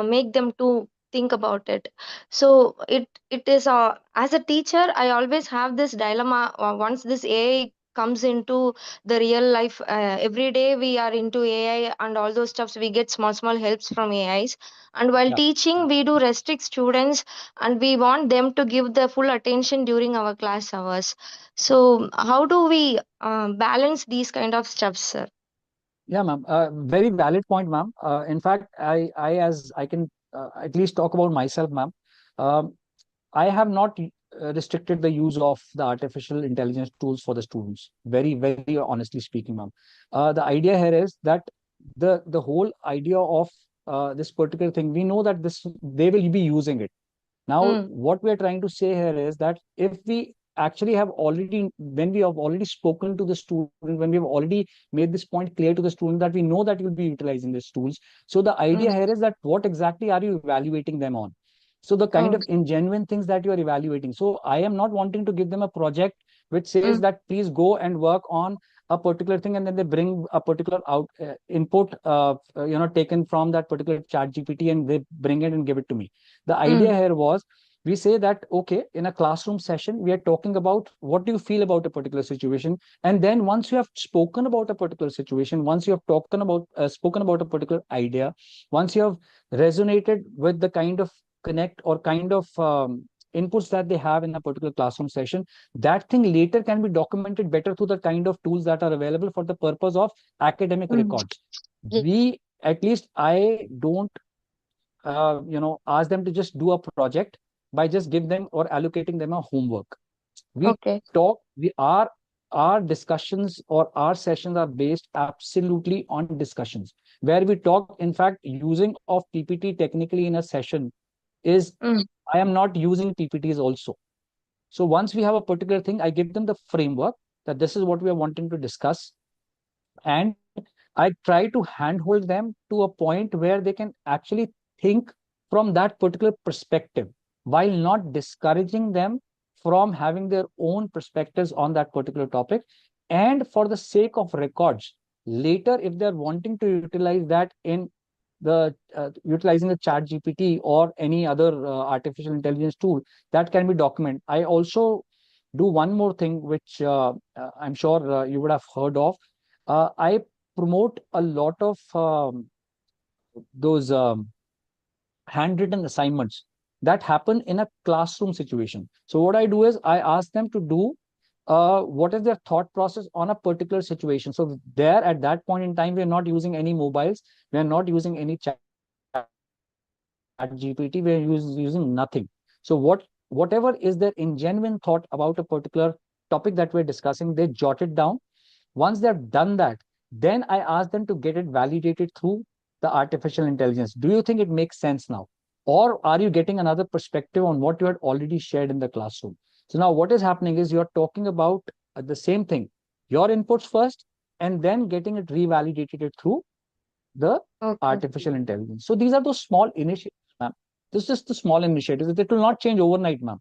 make them to think about it. So it is, as a teacher, I always have this dilemma. Once this AI comes into the real life, every day we are into AI and all those stuffs, we get small helps from AIs, and while Yeah. teaching we do restrict students, and we want them to give the full attention during our class hours. So how do we balance these kind of stuffs, sir? Yeah, ma'am. Very valid point, ma'am. In fact, as I can at least talk about myself, ma'am. Um, I have not restricted the use of the artificial intelligence tools for the students. Very honestly speaking, ma'am. The idea here is that the whole idea of this particular thing, we know that this they will be using it. Now, Mm, what we are trying to say here is that if we actually have already, when we have already spoken to the student, when we have already made this point clear to the student that we know that you'll be utilizing these tools. So the idea mm. here is that what exactly are you evaluating them on? So the kind Oh, of ingenuine things that you are evaluating. So I am not wanting to give them a project which says mm, that please go and work on a particular thing, and then they bring a particular input, taken from that particular chat GPT, and they bring it and give it to me. The mm, idea here was, we say that okay, in a classroom session we are talking about what do you feel about a particular situation, and then once you have spoken about a particular situation, once you have spoken about a particular idea, once you have resonated with the kind of connect or kind of inputs that they have in a particular classroom session, that thing later can be documented better through the kind of tools that are available for the purpose of academic mm. records. Ye- We, at least I don't ask them to just do a project by just give them or allocating them a homework. We Okay. talk, we are our discussions or our sessions are based absolutely on discussions where we talk. In fact, using of PPT technically in a session is, Mm, I am not using PPTs also. So once we have a particular thing, I give them the framework that this is what we are wanting to discuss, and I try to handhold them to a point where they can actually think from that particular perspective, while not discouraging them from having their own perspectives on that particular topic. And for the sake of records, later, if they're wanting to utilize that in the utilizing the chat GPT or any other artificial intelligence tool, that can be documented. I also do one more thing, which I'm sure you would have heard of. I promote a lot of those handwritten assignments that happen in a classroom situation. So what I do is I ask them to do what is their thought process on a particular situation. So there, at that point in time, we are not using any mobiles, we are not using any chat GPT, we are using nothing. So whatever is their ingenuine thought about a particular topic that we're discussing, they jot it down. Once they've done that, then I ask them to get it validated through the artificial intelligence. Do you think it makes sense now? Or are you getting another perspective on what you had already shared in the classroom? So now what is happening is you're talking about the same thing, your inputs first, and then getting it revalidated through the okay. artificial intelligence. So these are those small initiatives, ma'am. This is just the small initiatives. It will not change overnight, ma'am.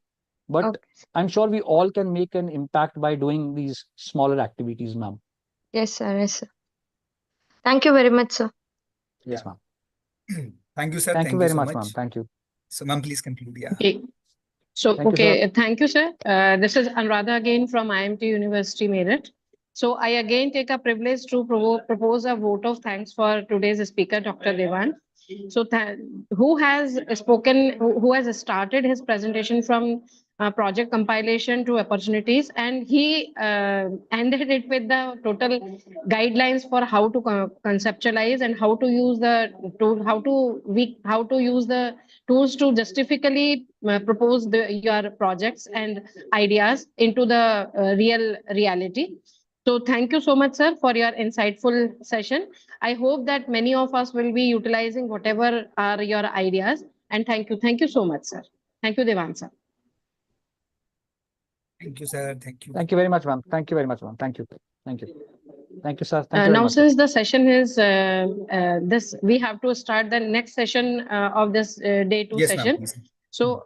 But Okay. I'm sure we all can make an impact by doing these smaller activities, ma'am. Yes, sir. Yes, sir. Thank you very much, sir. Yes, Yeah. ma'am. Thank you, sir. Thank you Thank you very so much, ma'am. much. Thank you. So, ma'am, please conclude. Yeah. Okay. So, Thank you, sir. okay, thank you, sir. This is Anuradha again from IMT University, Meerut. So, I again take a privilege to propose a vote of thanks for today's speaker, Dr. Devan. So, who has spoken, who has started his presentation from project compilation to opportunities, and he ended it with the total guidelines for how to conceptualize and how to use the tool, how to use the tools to justifically propose your projects and ideas into the real reality. So thank you so much, sir, for your insightful session. I hope that many of us will be utilizing whatever are your ideas. And thank you. Thank you so much, sir. Thank you, Devan sir. Thank you, sir. Thank you. Thank you very much, ma'am. Thank you very much, ma'am. Thank you. Thank you. Thank you, sir. Thank you very Now, much, sir. since the session is this, we have to start the next session of this day two Yes, ma'am. session. Please. So,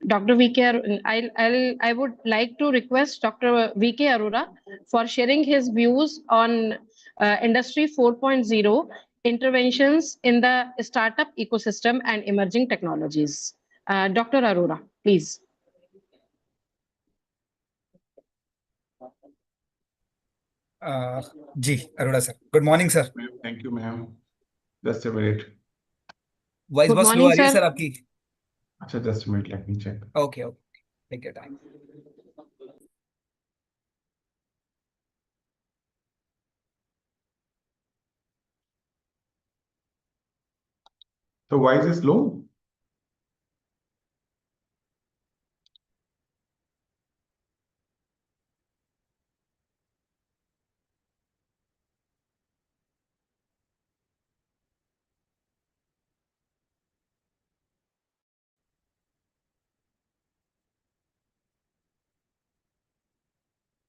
Dr. VK, I would like to request Dr. VK Arora for sharing his views on Industry 4.0 interventions in the startup ecosystem and emerging technologies. Dr. Arora, please. Ji, Arora sir. Good morning, sir. Thank you, ma'am. Just a minute. Voice Good बहुत slow morning, आ रही है sir. Sir आपकी. Acha, just a minute. Let me check. Okay, okay. Take your time. So why is it slow?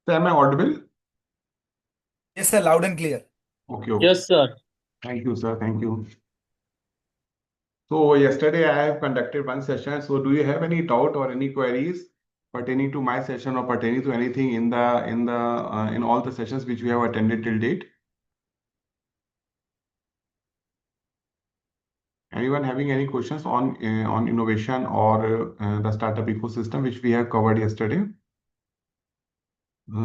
So am I audible? Yes, sir. Loud and clear. Okay, okay. Yes, sir. Thank you, sir. Thank you. So yesterday I have conducted one session. So do you have any doubt or any queries pertaining to my session or pertaining to anything in all the sessions which we have attended till date? Anyone having any questions on innovation or the startup ecosystem which we have covered yesterday?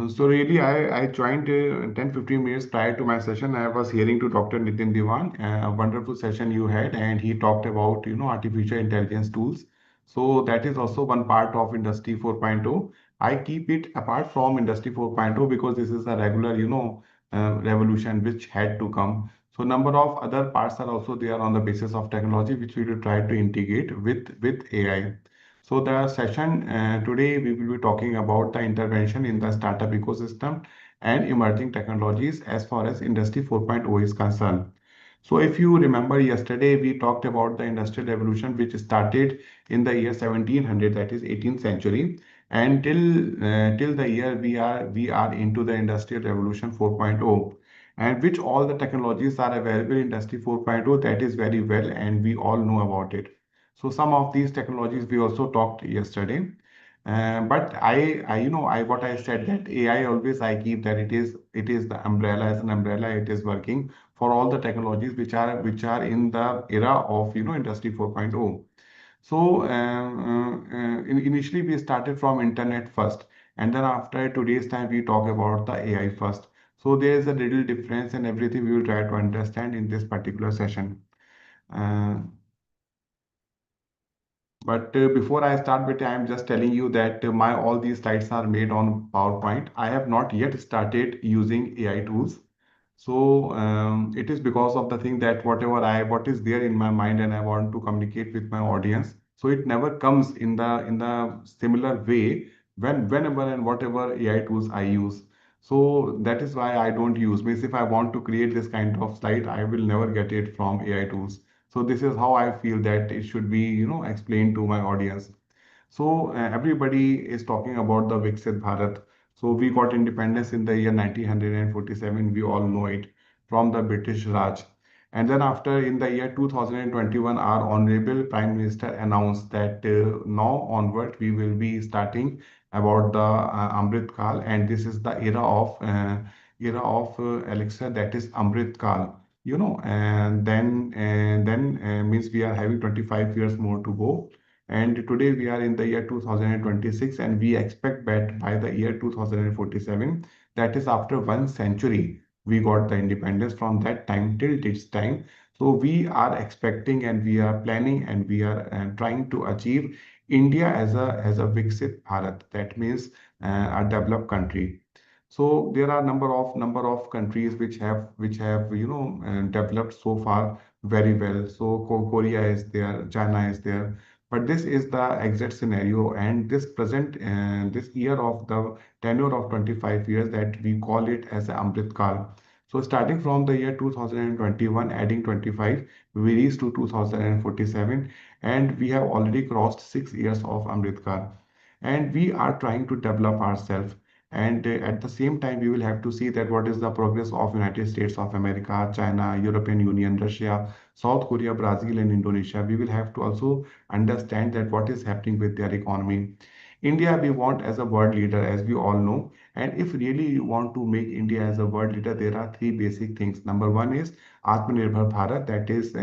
So really, I joined 10-15 minutes prior to my session. I was hearing to Dr. Nitin Diwan, a wonderful session you had, and he talked about, artificial intelligence tools. So that is also one part of Industry 4.0. I keep it apart from Industry 4.0 because this is a regular, revolution which had to come. So number of other parts are also there on the basis of technology, which we will try to integrate with AI. So the session today we will be talking about the intervention in the startup ecosystem and emerging technologies as far as Industry 4.0 is concerned. So if you remember yesterday we talked about the industrial revolution which started in the year 1700, that is 18th century, and till the year we are into the industrial revolution 4.0, and which all the technologies are available in Industry 4.0, that is very well and we all know about it. So some of these technologies we also talked yesterday. But what I said that AI always I keep that it is the umbrella, as an umbrella it is working for all the technologies which are in the era of Industry 4.0. So initially we started from internet first, and then after today's time we talk about the AI first. So there is a little difference and everything we will try to understand in this particular session. Uh, But before I start with, I am just telling you that my all these slides are made on PowerPoint. I have not yet started using AI tools. So it is because of the thing that what is there in my mind and I want to communicate with my audience. So it never comes in the similar way whenever and whatever AI tools I use. So that is why I don't use. Means if I want to create this kind of slide, I will never get it from AI tools. So this is how I feel that it should be, explained to my audience. So everybody is talking about the Viksit Bharat. So we got independence in the year 1947. We all know it from the British Raj. And then after in the year 2021, our Honorable Prime Minister announced that now onward we will be starting about the Amrit Kal, and this is the era of Alexa, that is Amrit Kal. And then means we are having 25 years more to go. And today we are in the year 2026, and we expect that by the year 2047, that is after 1 century, we got the independence. From that time till this time, so we are expecting and we are planning and we are trying to achieve India as a Viksit Bharat. That means a developed country. So there are number of countries which have developed so far very well. So Korea is there, China is there. But this is the exact scenario, and this year of the tenure of 25 years that we call it as a Amrit Kal. So starting from the year 2021, adding 25, we reached to 2047, and we have already crossed 6 years of Amrit Kal. And we are trying to develop ourselves. And at the same time, we will have to see that what is the progress of United States of America, China, European Union, Russia, South Korea, Brazil, and Indonesia. We will have to also understand that what is happening with their economy. India, we want as a world leader, as we all know. And if really you want to make India as a world leader, there are three basic things. Number one is Atmanirbhar Bharat, that is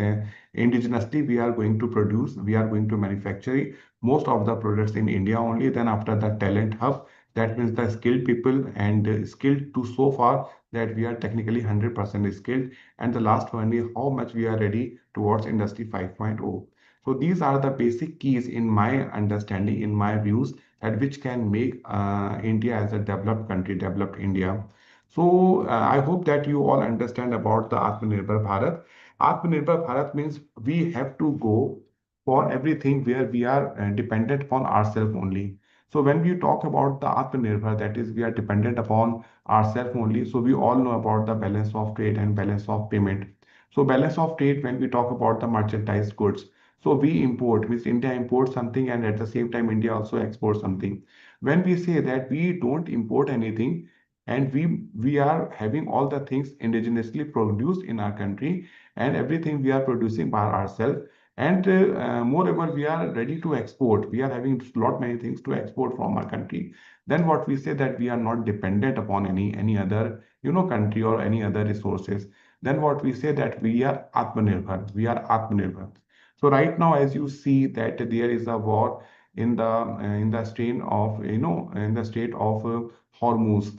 indigenously we are going to produce, we are going to manufacture most of the products in India only. Then after the talent hub, that means the skilled people and skilled to so far that we are technically 100% skilled. And the last one is how much we are ready towards Industry 5.0. So these are the basic keys in my understanding, in my views, that which can make India as a developed country, developed India. So I hope that you all understand about the Atmanirbhar Bharat. Atmanirbhar Bharat means we have to go for everything where we are dependent upon ourselves only. So when we talk about the Atmanirbhar, that is, we are dependent upon ourselves only. So we all know about the balance of trade and balance of payment. So balance of trade, when we talk about the merchandise goods, so we import, means India imports something and at the same time India also exports something. When we say that we don't import anything and we are having all the things indigenously produced in our country and everything we are producing by ourselves, and moreover we are ready to export, we are having lot many things to export from our country, then what we say that we are not dependent upon any other country or any other resources. Then what we say that we are Atmanirbhar, we are Atmanirbhar. So right now, as you see that there is a war in the strain of in the state of Hormuz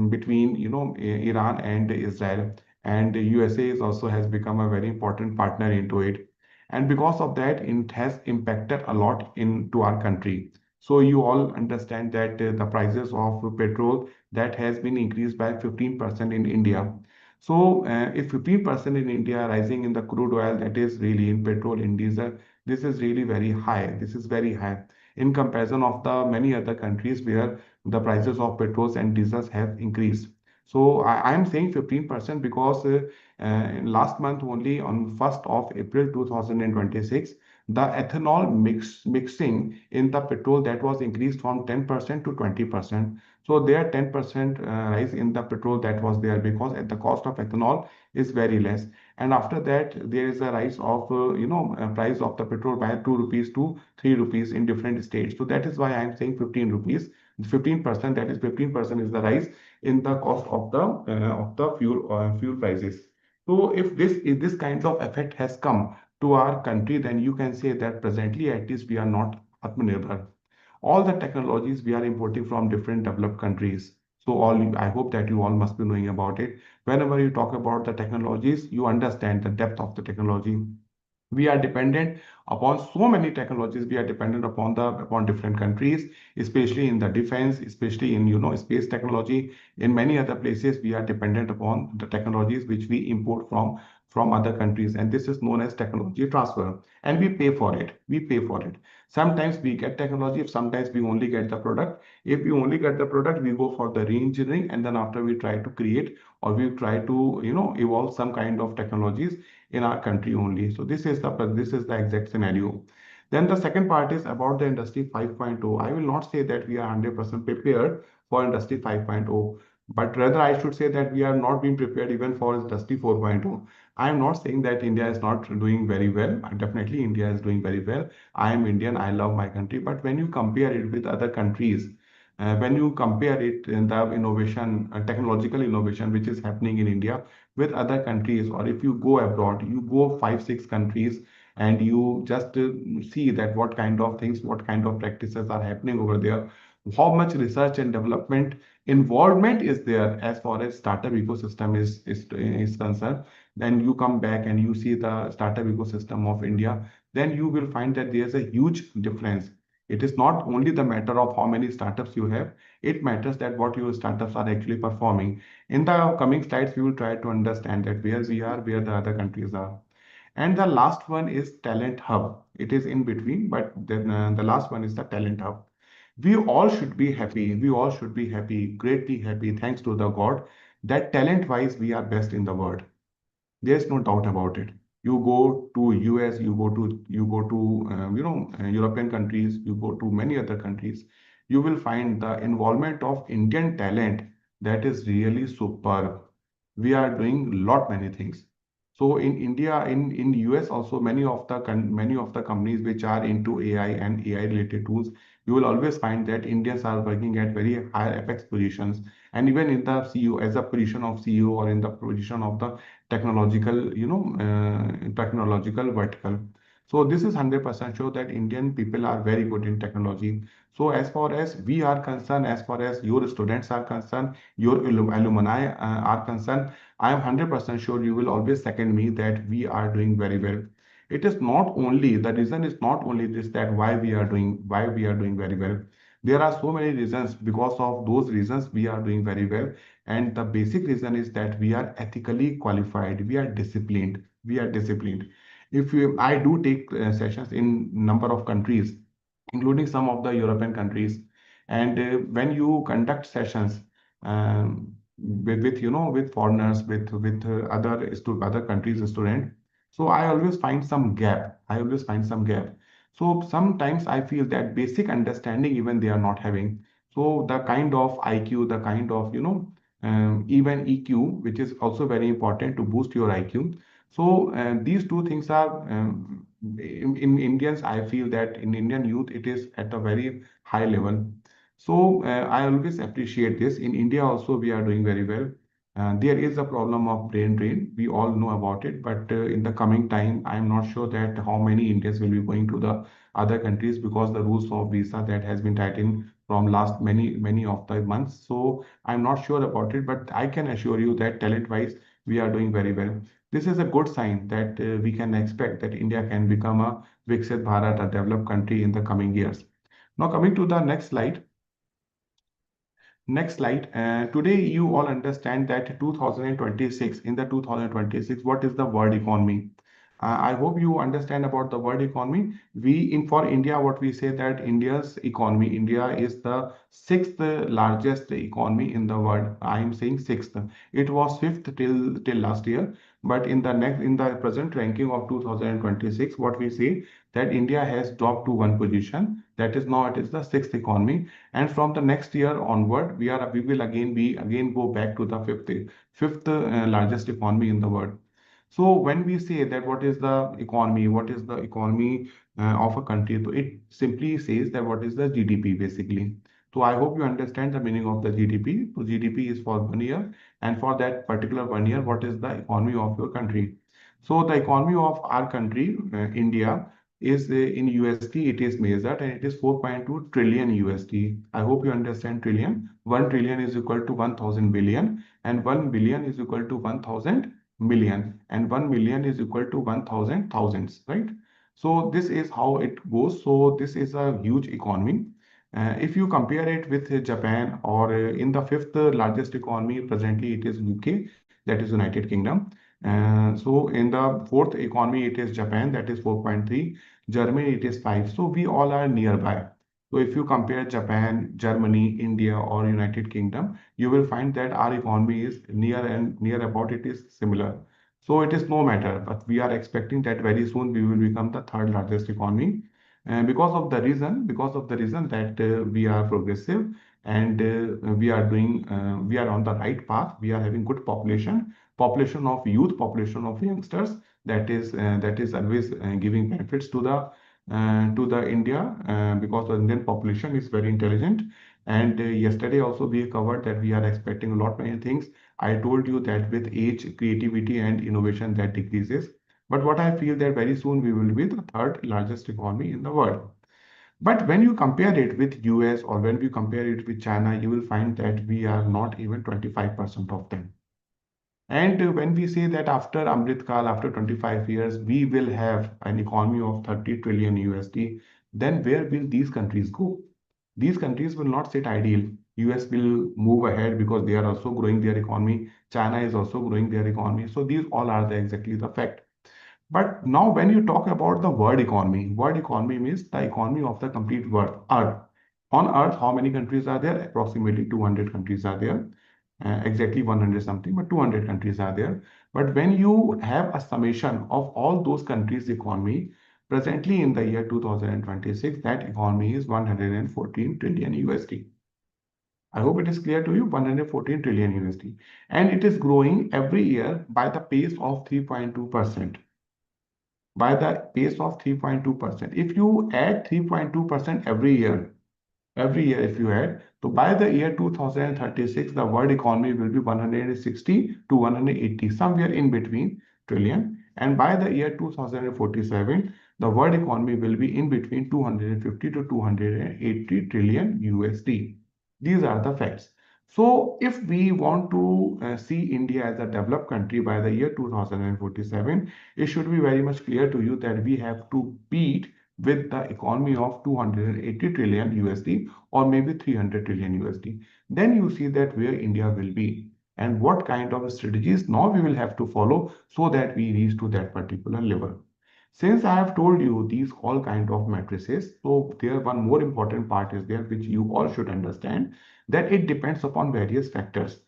between Iran and Israel, and USA is also has become a very important partner into it, and because of that, it has impacted a lot into our country. So you all understand that the prices of petrol that has been increased by 15% in India. So, if 15% in India rising in the crude oil, that is really in petrol, in diesel, this is really very high. This is very high in comparison of the many other countries where the prices of petrols and diesels have increased. So, I am saying 15% because last month only on 1st of April 2026, the ethanol mixing in the petrol that was increased from 10% to 20%. So there 10% rise in the petrol that was there because at the cost of ethanol is very less. And after that, there is a rise of price of the petrol by 2 rupees to 3 rupees in different states. So that is why I am saying 15 rupees. 15%, that is 15% is the rise in the cost of the fuel prices. So if this kind of effect has come to our country, then you can say that presently at least we are not Atmanirbhar. All the technologies we are importing from different developed countries. So I hope that you all must be knowing about it. Whenever you talk about the technologies, you understand the depth of the technology. We are dependent upon so many technologies. We are dependent upon different countries, especially in the defense, especially in space technology. In many other places, we are dependent upon the technologies which we import from other countries, and this is known as technology transfer. And we pay for it. We pay for it. Sometimes we get technology, sometimes we only get the product. If we only get the product, we go for the re-engineering, and then after we try to create or we try to evolve some kind of technologies in our country only. So this is the exact scenario. Then the second part is about the industry 5.0. I will not say that we are 100% prepared for industry 5.0, but rather I should say that we are not being prepared even for industry 4.0. I am not saying that India is not doing very well. Definitely India is doing very well. I am Indian, I love my country, but when you compare it with other countries, when you compare it in the innovation, technological innovation, which is happening in India with other countries, or if you go abroad, you go 5, 6 countries and you just see that what kind of things, what kind of practices are happening over there, how much research and development involvement is there as far as startup ecosystem is concerned. Then you come back and you see the startup ecosystem of India, then you will find that there's a huge difference. It is not only the matter of how many startups you have, it matters that what your startups are actually performing. In the coming slides, we will try to understand that where we are, where the other countries are. And the last one is talent hub. It is in between, but then the last one is the talent hub. We all should be happy. We all should be happy, greatly happy, thanks to the God that talent-wise we are best in the world. There's no doubt about it. You go to US, you go to European countries, you go to many other countries, you will find the involvement of Indian talent that is really superb. We are doing lot many things. So in India, in US also, many of the companies which are into AI and AI related tools, you will always find that Indians are working at very high apex positions, and even in the CEO, as a position of CEO, or in the position of the technological vertical. So this is 100% sure that Indian people are very good in technology. So as far as we are concerned, as far as your students are concerned, your alumni are concerned, I am 100% sure you will always second me that we are doing very well. It is not only, the reason is not only this, that why we are doing very well. There are so many reasons. Because of those reasons we are doing very well. And the basic reason is that we are ethically qualified, we are disciplined, if I do take sessions in number of countries, including some of the European countries, and when you conduct sessions with foreigners, with other countries student, so I always find some gap. So sometimes I feel that basic understanding even they are not having. So the kind of IQ, the kind of even EQ, which is also very important to boost your IQ. So these two things are in Indians. I feel that in Indian youth it is at a very high level. So I always appreciate this. In India also we are doing very well. There is a problem of brain drain. We all know about it, but in the coming time, I am not sure that how many Indians will be going to the other countries, because the rules of visa that has been tightened from last many of the months. So I'm not sure about it, but I can assure you that talent-wise we are doing very well. This is a good sign that we can expect that India can become a Viksit Bharat, a developed country in the coming years. Now coming to the next slide. Next slide. Today, you all understand that 2026, in the 2026, what is the world economy? I hope you understand about the world economy. For India, what we say that India is the sixth largest economy in the world. I am saying sixth. It was fifth till last year, but in the present ranking of 2026, what we say that India has dropped to one position. That is, now it is the sixth economy, and from the next year onward, we will again go back to the fifth largest economy in the world. So when we say that what is the economy, of a country, so it simply says that what is the GDP basically. So I hope you understand the meaning of the GDP. So GDP is for 1 year, and for that particular 1 year, what is the economy of your country. So the economy of our country, India, is in USD, it is measured, and it is 4.2 trillion USD. I hope you understand trillion. 1 trillion is equal to 1000 billion, and 1 billion is equal to 1000 million, and 1 million is equal to 1000 thousands, right? So this is how it goes. So this is a huge economy. If you compare it with Japan, or in the fifth largest economy presently, it is UK, that is United Kingdom. So in the fourth economy, it is Japan, that is 4.3. Germany, it is 5. So we all are nearby. So if you compare Japan, Germany, India, or United Kingdom, you will find that our economy is near about it is similar. So it is no matter, but we are expecting that very soon we will become the third largest economy. Because of the reason that we are progressive, and we are on the right path. We are having good population of youth, population of youngsters, that is always giving benefits to the India, because the Indian population is very intelligent. And yesterday also we covered that we are expecting a lot many things. I told you that with age, creativity and innovation that decreases. But what I feel that very soon we will be the third largest economy in the world. But when you compare it with US, or when we compare it with China, you will find that we are not even 25% of them. And when we say that after Amrit Kal, after 25 years, we will have an economy of 30 trillion USD, then where will these countries go? These countries will not sit idle. US will move ahead because they are also growing their economy. China is also growing their economy. So these all are exactly the fact. But now when you talk about the world economy means the economy of the complete world, Earth. On Earth, how many countries are there? Approximately 200 countries are there. Exactly 100 something, but 200 countries are there. But when you have a summation of all those countries' economy, presently in the year 2026, that economy is 114 trillion USD. I hope it is clear to you, 114 trillion USD. And it is growing every year by the pace of 3.2%. By the pace of 3.2%. If you add 3.2% every year if you add, so by the year 2036, the world economy will be 160 to 180, somewhere in between trillion. And by the year 2047, the world economy will be in between 250 to 280 trillion USD. These are the facts. So if we want to see India as a developed country by the year 2047, it should be very much clear to you that we have to beat with the economy of 280 trillion USD or maybe 300 trillion USD. Then you see that where India will be and what kind of strategies now we will have to follow so that we reach to that particular level. Since I have told you these all kind of matrices, so there one more important part is there which you all should understand, that it depends upon various factors.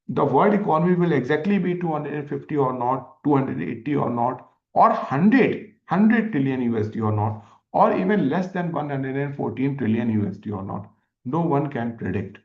The world economy will exactly be 250 or not, 280 or not, or 100 trillion USD or not, or even less than 114 trillion USD or not. No one can predict.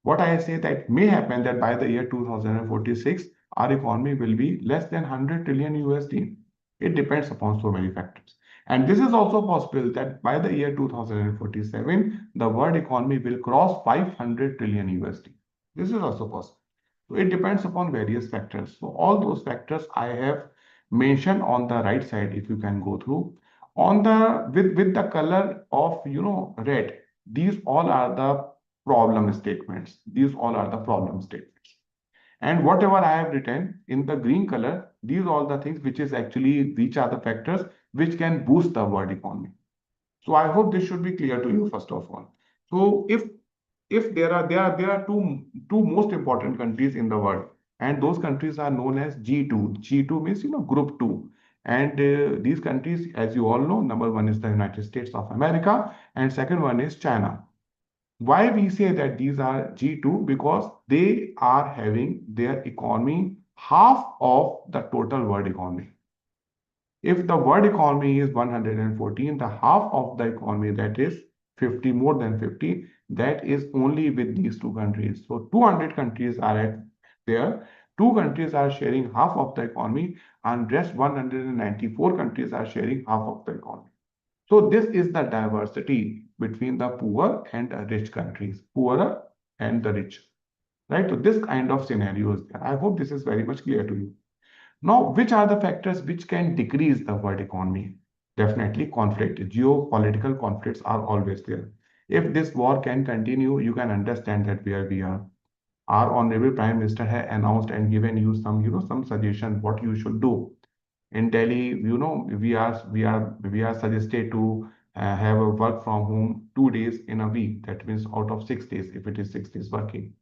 What I say that may happen that by the year 2046, our economy will be less than 100 trillion USD. It depends upon so many factors. And this is also possible that by the year 2047, the world economy will cross 500 trillion USD. This is also possible. So it depends upon various factors. So all those factors I have mentioned on the right side, if you can go through. On the with the color of red, these all are the problem statements. These all are the problem statements. And whatever I have written in the green color, these all the things which are the factors which can boost the world economy. So I hope this should be clear to you first of all. So if there are two most important countries in the world, and those countries are known as G2. G2 means group 2. And these countries, as you all know, number one is the United States of America, and second one is China. Why we say that these are G2? Because they are having their economy half of the total world economy. If the world economy is 114, the half of the economy, that is 50, more than 50, that is only with these two countries. So 200 countries are there. Two countries are sharing half of the economy, and rest 194 countries are sharing half of the economy. So this is the diversity between the poor and rich countries, poorer and the rich, right? So this kind of scenario is there. I hope this is very much clear to you. Now, which are the factors which can decrease the world economy? Definitely conflict. Geopolitical conflicts are always there. If this war can continue, you can understand that where we are. Our honorable Prime Minister has announced and given you some suggestion what you should do. In Delhi, we are suggested to have a work from home 2 days in a week. That means out of 6 days, if it is 6 days working.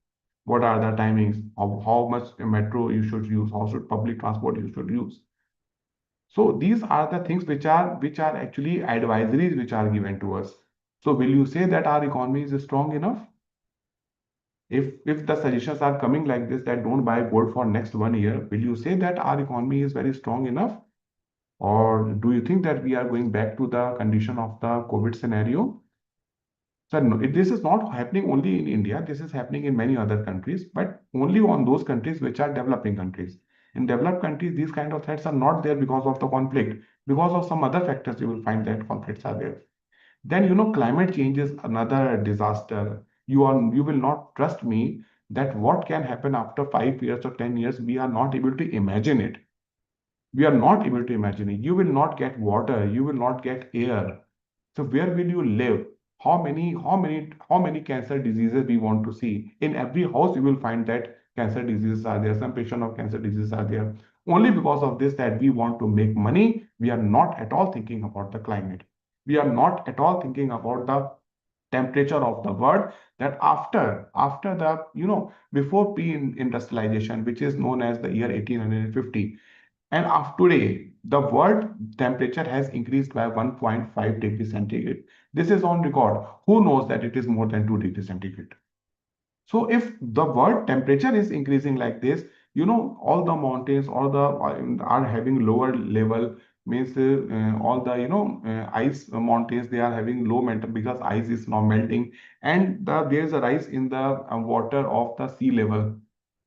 What are the timings of how much metro you should use, how should public transport you should use. So these are the things which are actually advisories which are given to us. So will you say that our economy is strong enough? If the suggestions are coming like this, that don't buy gold for next 1 year, will you say that our economy is very strong enough? Or do you think that we are going back to the condition of the COVID scenario? So no, this is not happening only in India. This is happening in many other countries, but only on those countries which are developing countries. In developed countries, these kind of threats are not there because of the conflict. Because of some other factors, you will find that conflicts are there. Then climate change is another disaster. You will not trust me that what can happen after 5 years or 10 years, we are not able to imagine it. We are not able to imagine it. You will not get water, you will not get air. So where will you live? How many cancer diseases we want to see? In every house, you will find that cancer diseases are there. Some patient of cancer diseases are there. Only because of this that we want to make money, we are not at all thinking about the climate. We are not at all thinking about the temperature of the world, that after the before pre-industrialization, which is known as the year 1850, And after today, the world temperature has increased by 1.5 degrees centigrade. This is on record. Who knows that it is more than 2 degrees centigrade? So if the world temperature is increasing like this, all the mountains, all the are having lower level, means all the ice mountains, they are having low metal because ice is now melting, and there is a rise in the water of the sea level.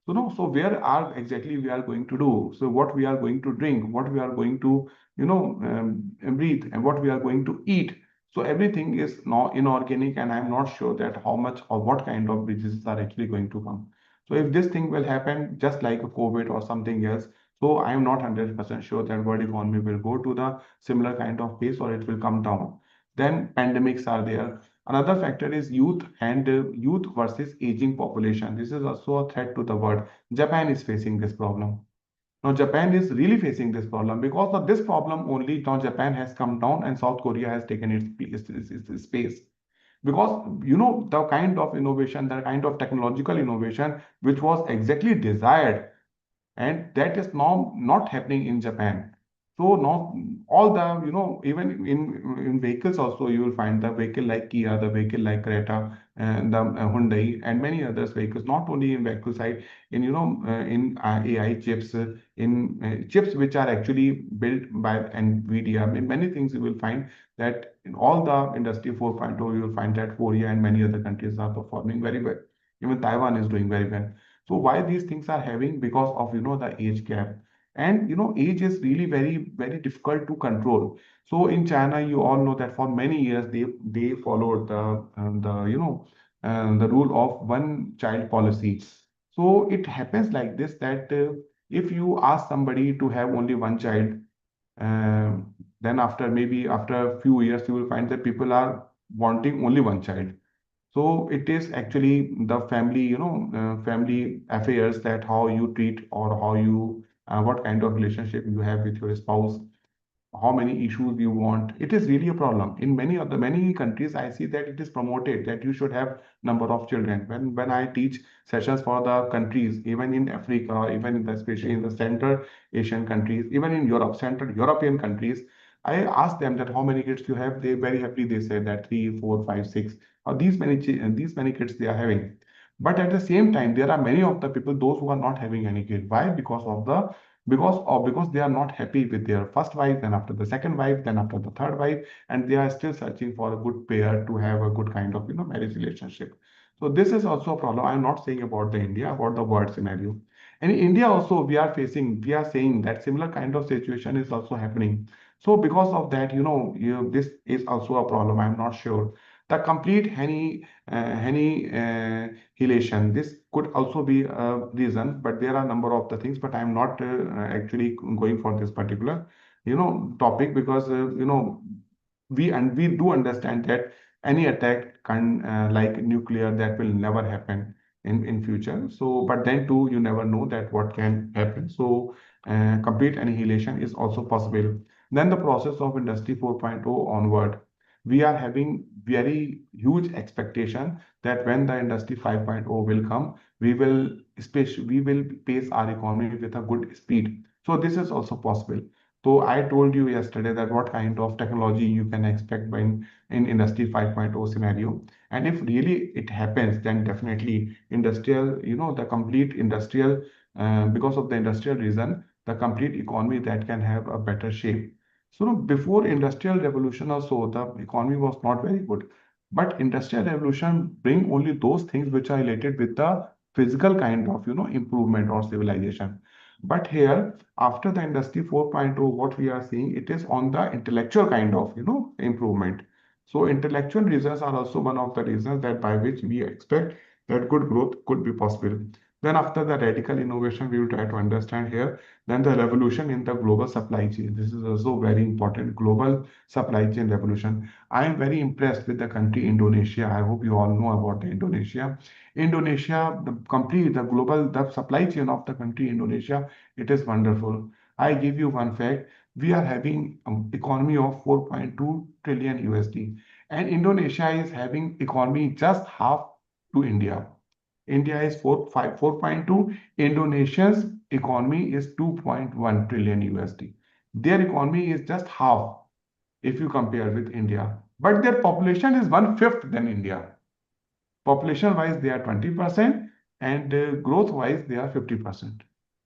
So no, so where are exactly we are going to do? So what we are going to drink, what we are going to, breathe, and what we are going to eat. So everything is now inorganic, and I'm not sure that how much or what kind of diseases are actually going to come. So if this thing will happen just like a COVID or something else, so I am not 100% sure that world economy will go to the similar kind of pace or it will come down. Then pandemics are there. Another factor is youth and youth versus aging population. This is also a threat to the world. Japan is facing this problem. Now, Japan is really facing this problem. Because of this problem only, now Japan has come down and South Korea has taken its space. Because, the kind of innovation, the kind of technological innovation which was exactly desired, and that is now not happening in Japan. So now all the, even in vehicles also, you will find the vehicle like Kia, the vehicle like Creta, and the Hyundai, and many others vehicles, not only in vehicle side, in in AI chips, in chips which are actually built by NVIDIA. I mean, many things you will find that in all the industry 4.0, you will find that Korea and many other countries are performing very well. Even Taiwan is doing very well. So why these things are having? Because of the age gap. And age is really very, very difficult to control. So in China, you all know that for many years they followed the rule of one child policy. So it happens like this, that if you ask somebody to have only one child, then after a few years, you will find that people are wanting only one child. So it is actually the family, family affairs, that how you treat or how you, what kind of relationship you have with your spouse, how many issues you want. It is really a problem. In many countries, I see that it is promoted that you should have number of children. When I teach sessions for the countries, even in Africa, even especially in the Central Asian countries, even in Europe, Central European countries, I ask them that how many kids you have. They very happily they say that three, four, five, six, or these many kids they are having. But at the same time, there are many of the people, those who are not having any kid. Why? Because they are not happy with their first wife, then after the second wife, then after the third wife, and they are still searching for a good pair to have a good kind of marriage relationship. So this is also a problem. I'm not saying about the India, about the world scenario. And in India also we are saying that similar kind of situation is also happening. So because of that, this is also a problem. I'm not sure. The complete annihilation. This could also be a reason, but there are a number of the things. But I'm not actually going for this particular, topic, because we do understand that any attack can like nuclear, that will never happen in future. So, but then too, you never know that what can happen. So, complete annihilation is also possible. Then the process of Industry 4.0 onward, we are having very huge expectation that when the Industry 5.0 will come, we will pace our economy with a good speed. So this is also possible. So I told you yesterday that what kind of technology you can expect in Industry 5.0 scenario. And if really it happens, then definitely industrial, the complete industrial, because of the industrial reason, the complete economy that can have a better shape. So before industrial revolution also, the economy was not very good. But industrial revolution bring only those things which are related with the physical kind of, improvement or civilization. But here, after the Industry 4.0, what we are seeing, it is on the intellectual kind of, improvement. So intellectual reasons are also one of the reasons that by which we expect that good growth could be possible. Then after the radical innovation, we will try to understand here. Then the revolution in the global supply chain. This is also very important, global supply chain revolution. I am very impressed with the country Indonesia. I hope you all know about the Indonesia. Indonesia, the global, the supply chain of the country Indonesia, it is wonderful. I give you one fact. We are having economy of 4.2 trillion USD, and Indonesia is having economy just half to India. India is 4.2. Indonesia's economy is 2.1 trillion USD. Their economy is just half if you compare with India. But their population is 1/5 than India. Population wise, they are 20%, and growth wise, they are 50%.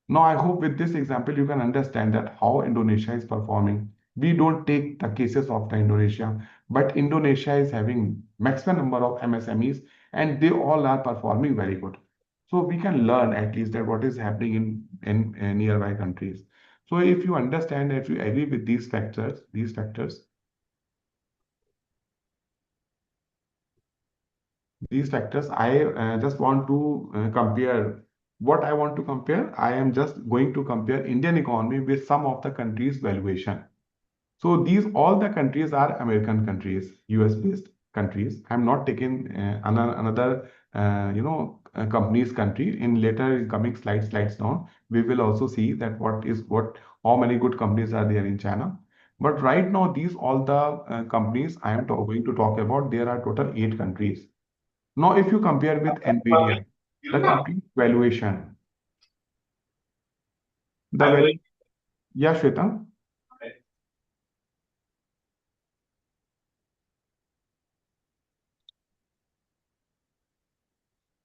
Now, I hope with this example, you can understand that how Indonesia is performing. We don't take the cases of the Indonesia, but Indonesia is having maximum number of MSMEs, and they all are performing very good. So we can learn at least that what is happening in nearby countries. So if you understand, if you agree with these factors, I just want to compare. What I want to compare, I am just going to compare Indian economy with some of the countries' valuation. So these all the countries are American countries, US based countries. I'm not taking another company's country. In later coming slides down, we will also see that how many good companies are there in China. But right now, these all the companies I am going to talk about, there are total 8 countries. Now, if you compare with NVIDIA, the complete valuation, yeah, Shweta.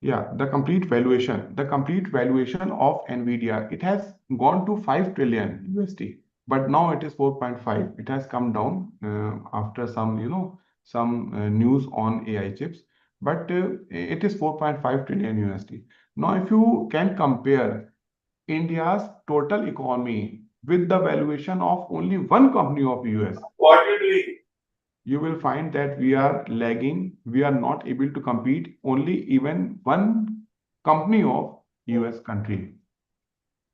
Yeah, the complete valuation of NVIDIA, it has gone to 5 trillion USD, but now it is 4.5. It has come down after some, news on AI chips, but it is 4.5 trillion USD. Now, if you can compare India's total economy with the valuation of only one company of US, you will find that we are lagging. We are not able to compete only even one company of US country.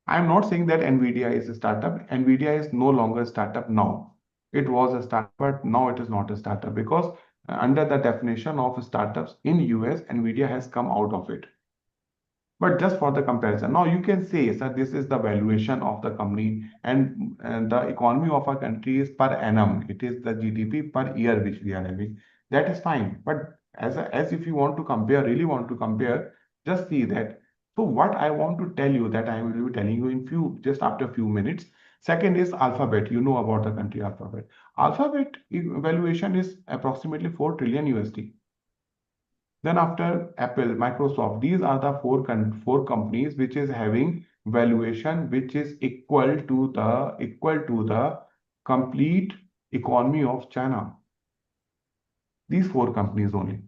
I'm not saying that NVIDIA is a startup. NVIDIA is no longer a startup now. It was a startup, but now it is not a startup because under the definition of startups in US, NVIDIA has come out of it. But just for the comparison, now you can say, sir, this is the valuation of the company, and the economy of a country is per annum. It is the GDP per year which we are having. That is fine. But as if you want to compare, really want to compare, just see that. So what I want to tell you that I will be telling you in just after a few minutes. Second is Alphabet. You know about the country Alphabet. Alphabet valuation is approximately 4 trillion USD. Then after Apple, Microsoft, these are the four companies which is having valuation which is equal to the complete economy of China. These four companies only.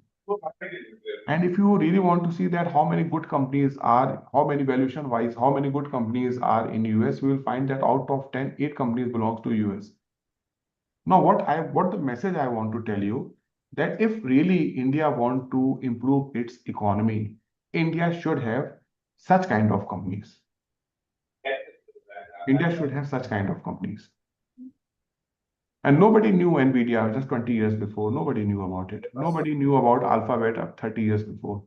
And if you really want to see that how many good companies are, how many valuation wise, how many good companies are in US, you will find that out of 10, 8 companies belongs to US. Now, what the message I want to tell you, that if really India want to improve its economy, India should have such kind of companies. India should have such kind of companies. And nobody knew NVIDIA just 20 years before. Nobody knew about it. Nobody knew about Alphabet 30 years before.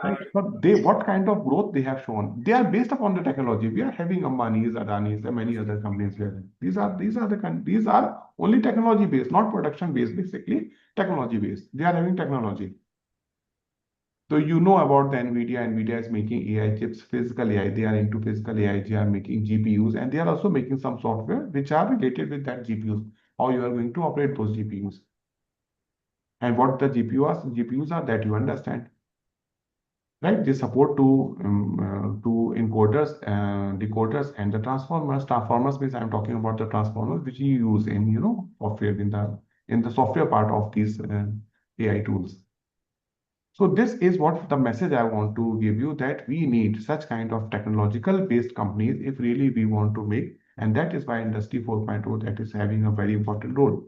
Right? But what kind of growth they have shown? They are based upon the technology. We are having Ambani's, Adani's, and many other companies here. These are only technology based, not production based. Basically, technology based. They are having technology. So you know about the NVIDIA. NVIDIA is making AI chips, physical AI. They are into physical AI. They are making GPUs, and they are also making some software which are related with that GPUs. How you are going to operate those GPUs, and what the GPUs are that you understand. Right, they support to encoders, decoders, and the transformers. Transformers means I'm talking about the transformers which you use in software in the software part of these AI tools. So this is what the message I want to give you, that we need such kind of technological based companies if really we want to make, and that is why Industry 4.0 that is having a very important role.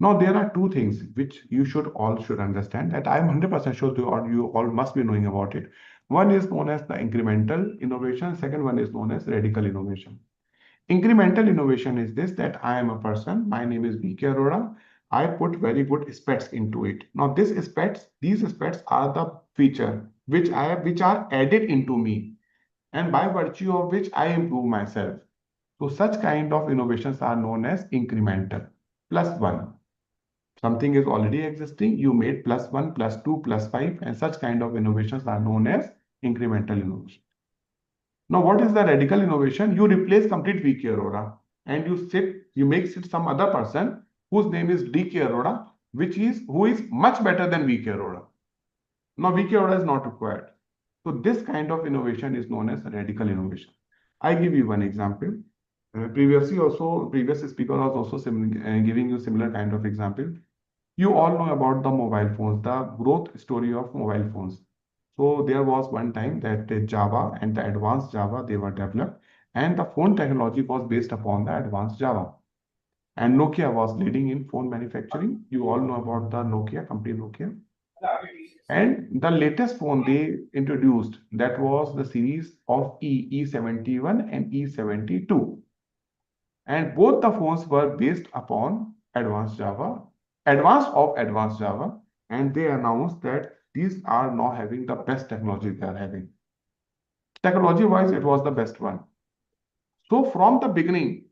Now, there are two things which you all should understand, that I am 100% sure you all must be knowing about it. One is known as the incremental innovation. Second one is known as radical innovation. Incremental innovation is this, that I am a person, my name is VK Arora. I put very good specs into it. Now, these specs are the feature which are added into me, and by virtue of which I improve myself. So such kind of innovations are known as incremental. Plus one. Something is already existing, you made plus 1, plus 2, plus 5, and such kind of innovations are known as incremental innovation. Now, what is the radical innovation? You replace complete VK Arora and you make it some other person whose name is DK Arora, who is much better than VK Arora. Now, VK Arora is not required. So this kind of innovation is known as radical innovation. I give you one example. Previous speaker was also giving you similar kind of example. You all know about the mobile phones, the growth story of mobile phones. So there was one time that Java and the advanced Java, they were developed, and the phone technology was based upon the advanced Java. And Nokia was leading in phone manufacturing. You all know about the Nokia, company Nokia. And the latest phone they introduced, that was the series of E71 and E72. And both the phones were based upon advanced Java, advanced Java, and they announced that these are now having the best technology they are having. Technology-wise, it was the best one. So from the beginning,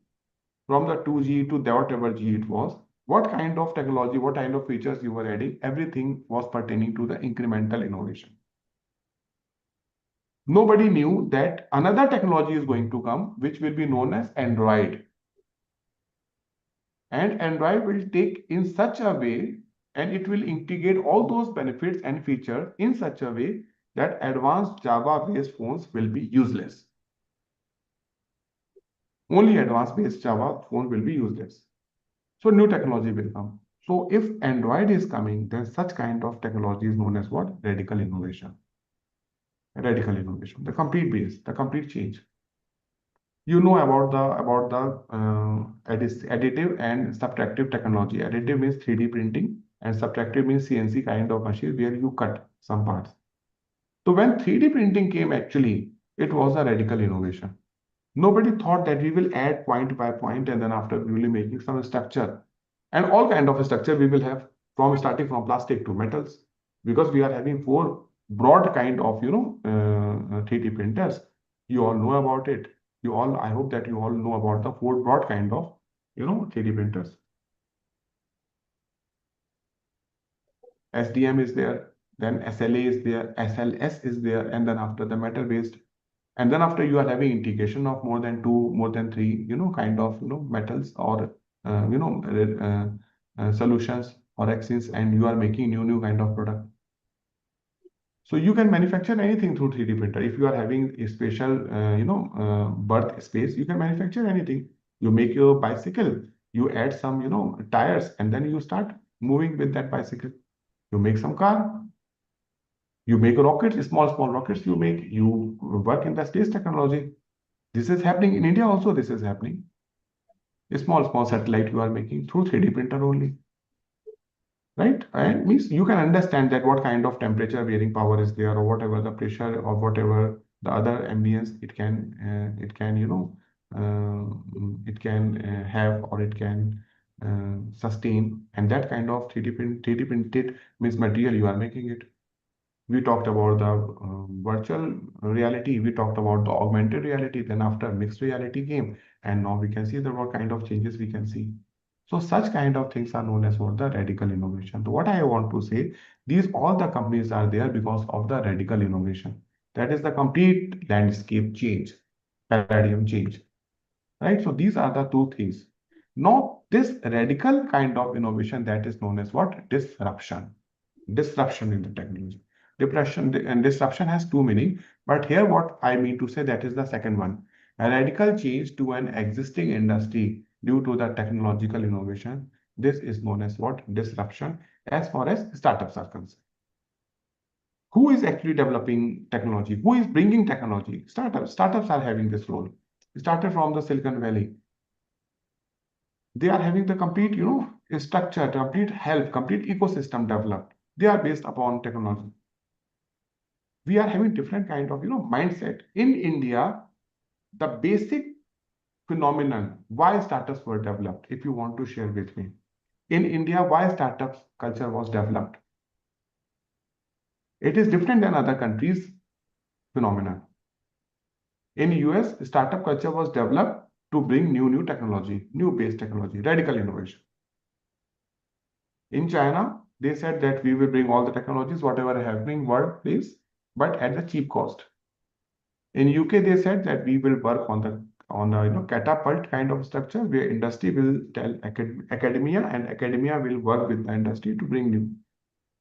from the 2G to whatever G it was, what kind of technology, what kind of features you were adding, everything was pertaining to the incremental innovation. Nobody knew that another technology is going to come, which will be known as Android. And Android will take in such a way, and it will integrate all those benefits and features in such a way that advanced Java-based phones will be useless. Only advanced-based Java phone will be useless. So new technology will come. So if Android is coming, then such kind of technology is known as what? Radical innovation. Radical innovation, the complete base, the complete change. You know about the additive and subtractive technology. Additive means 3D printing, and subtractive means CNC kind of machine where you cut some parts. So when 3D printing came, actually, it was a radical innovation. Nobody thought that we will add point by point, and then after we will be making some structure. And all kind of structure we will have starting from plastic to metals, because we are having 4 broad kind of 3D printers. You all know about it. I hope that you all know about the 4 broad kind of 3D printers. SDM is there, then SLA is there, SLS is there, and then after the metal based. And then after you are having integration of more than 2, more than 3, kind of metals or solutions or axes, and you are making new kind of product. So you can manufacture anything through 3D printer. If you are having a special berth space, you can manufacture anything. You make your bicycle, you add some tires, and then you start moving with that bicycle. You make some car, you make rockets, small rockets you work in the space technology. This is happening in India also. This is happening. A small satellite you are making through 3D printer only, right? And means you can understand that what kind of temperature bearing power is there, or whatever the pressure, or whatever the other ambience it can have, or it can sustain, and that kind of 3D printed means material you are making it. We talked about the virtual reality, we talked about the augmented reality, then after mixed reality came, and now we can see that what kind of changes we can see. So such kind of things are known as what the radical innovation. So what I want to say, all the companies are there because of the radical innovation. That is the complete landscape change, paradigm change, right? So these are the 2 things. Now this radical kind of innovation, that is known as what? Disruption. Disruption in the technology. Disruption has 2 meaning, but here what I mean to say, that is the second one. A radical change to an existing industry due to the technological innovation. This is known as what? Disruption, as far as startups are concerned. Who is actually developing technology? Who is bringing technology? Startups. Startups are having this role. Started from the Silicon Valley. They are having the complete, structure, complete help, complete ecosystem developed. They are based upon technology. We are having different kind of mindset in India. The basic phenomenon why startups were developed, if you want to share with me, in India, why startups culture was developed, it is different than other countries phenomenon. In US, startup culture was developed to bring new technology, new base technology, radical innovation. In China, they said that we will bring all the technologies, whatever happening world, please, but at the cheap cost. In UK, they said that we will work on the catapult kind of structure where industry will tell academia and academia will work with the industry to bring new.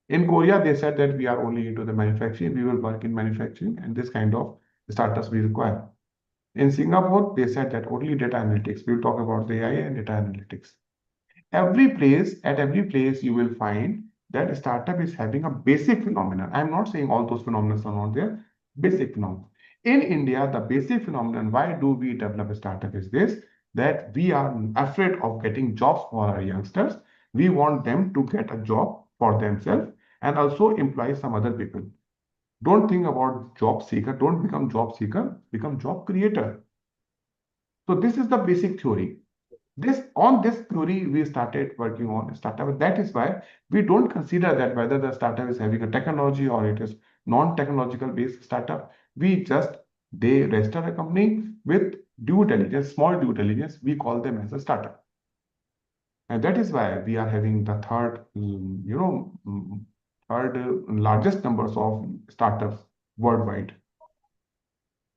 In Korea, they said that we are only into the manufacturing, we will work in manufacturing, and this kind of startups we require. In Singapore, they said that only data analytics. We'll talk about the AI and data analytics. At every place, you will find that a startup is having a basic phenomenon. I'm not saying all those phenomena are not there. Basic phenomenon. In India, the basic phenomenon, why do we develop a startup is this, that we are afraid of getting jobs for our youngsters. We want them to get a job for themselves and also employ some other people. Don't think about job seeker. Don't become job seeker. Become job creator. So this is the basic theory. On this theory, we started working on a startup. That is why we don't consider that whether the startup is having a technology or it is non-technological based startup. They register a company with due diligence, small due diligence. We call them as a startup. And that is why we are having the third largest numbers of startups worldwide.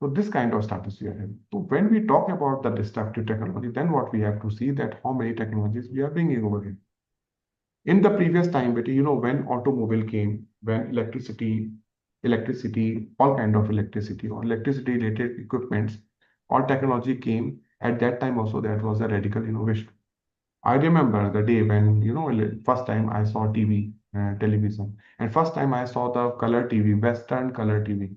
So this kind of startups we are having. So when we talk about the disruptive technology, then what we have to see that how many technologies we are bringing over here. In the previous time, but when automobile came, when electricity, all kind of electricity or electricity related equipments, all technology came at that time also that was a radical innovation. I remember the day when, first time I saw TV, television, and first time I saw the color TV, Western color TV.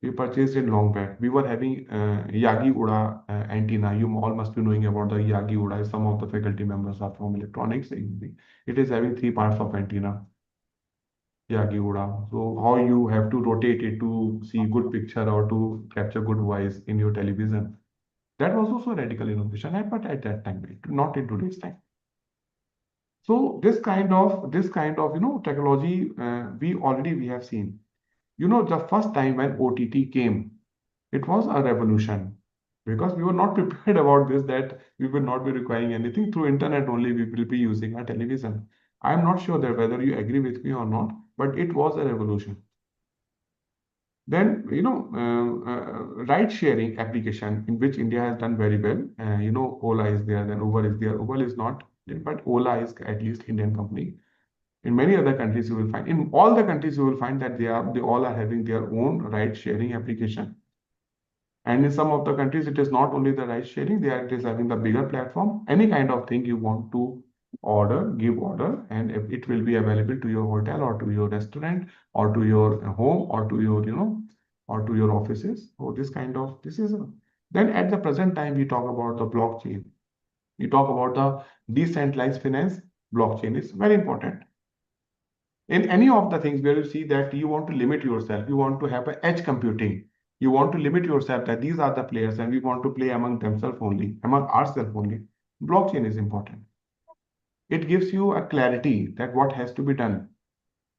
We purchased it long back. We were having Yagi Uda antenna. You all must be knowing about the Yagi Uda. Some of the faculty members are from electronics. It is having 3 parts of antenna. Yagi Uda. So how you have to rotate it to see good picture or to capture good voice in your television. That was also a radical innovation, but at that time, not in today's time. So this kind of technology we have seen. The first time when OTT came, it was a revolution because we were not prepared about this, that we will not be requiring anything through internet only. We will be using our television. I'm not sure that whether you agree with me or not, but it was a revolution. Then, ride sharing application in which India has done very well. Ola is there, then Uber is there. Uber is not, but Ola is at least Indian company. In many other countries, you will find, in all the countries, you will find that they all are having their own ride sharing application. And in some of the countries, it is not only the ride sharing, it is having the bigger platform. Any kind of thing you want to order, give order, and it will be available to your hotel or to your restaurant or to your home or to your, or to your offices. So then at the present time, we talk about the blockchain. We talk about the decentralized finance. Blockchain is very important. In any of the things where you see that you want to limit yourself, you want to have an edge computing, you want to limit yourself that these are the players and we want to play among themselves only, among ourselves only. Blockchain is important. It gives you a clarity that what has to be done.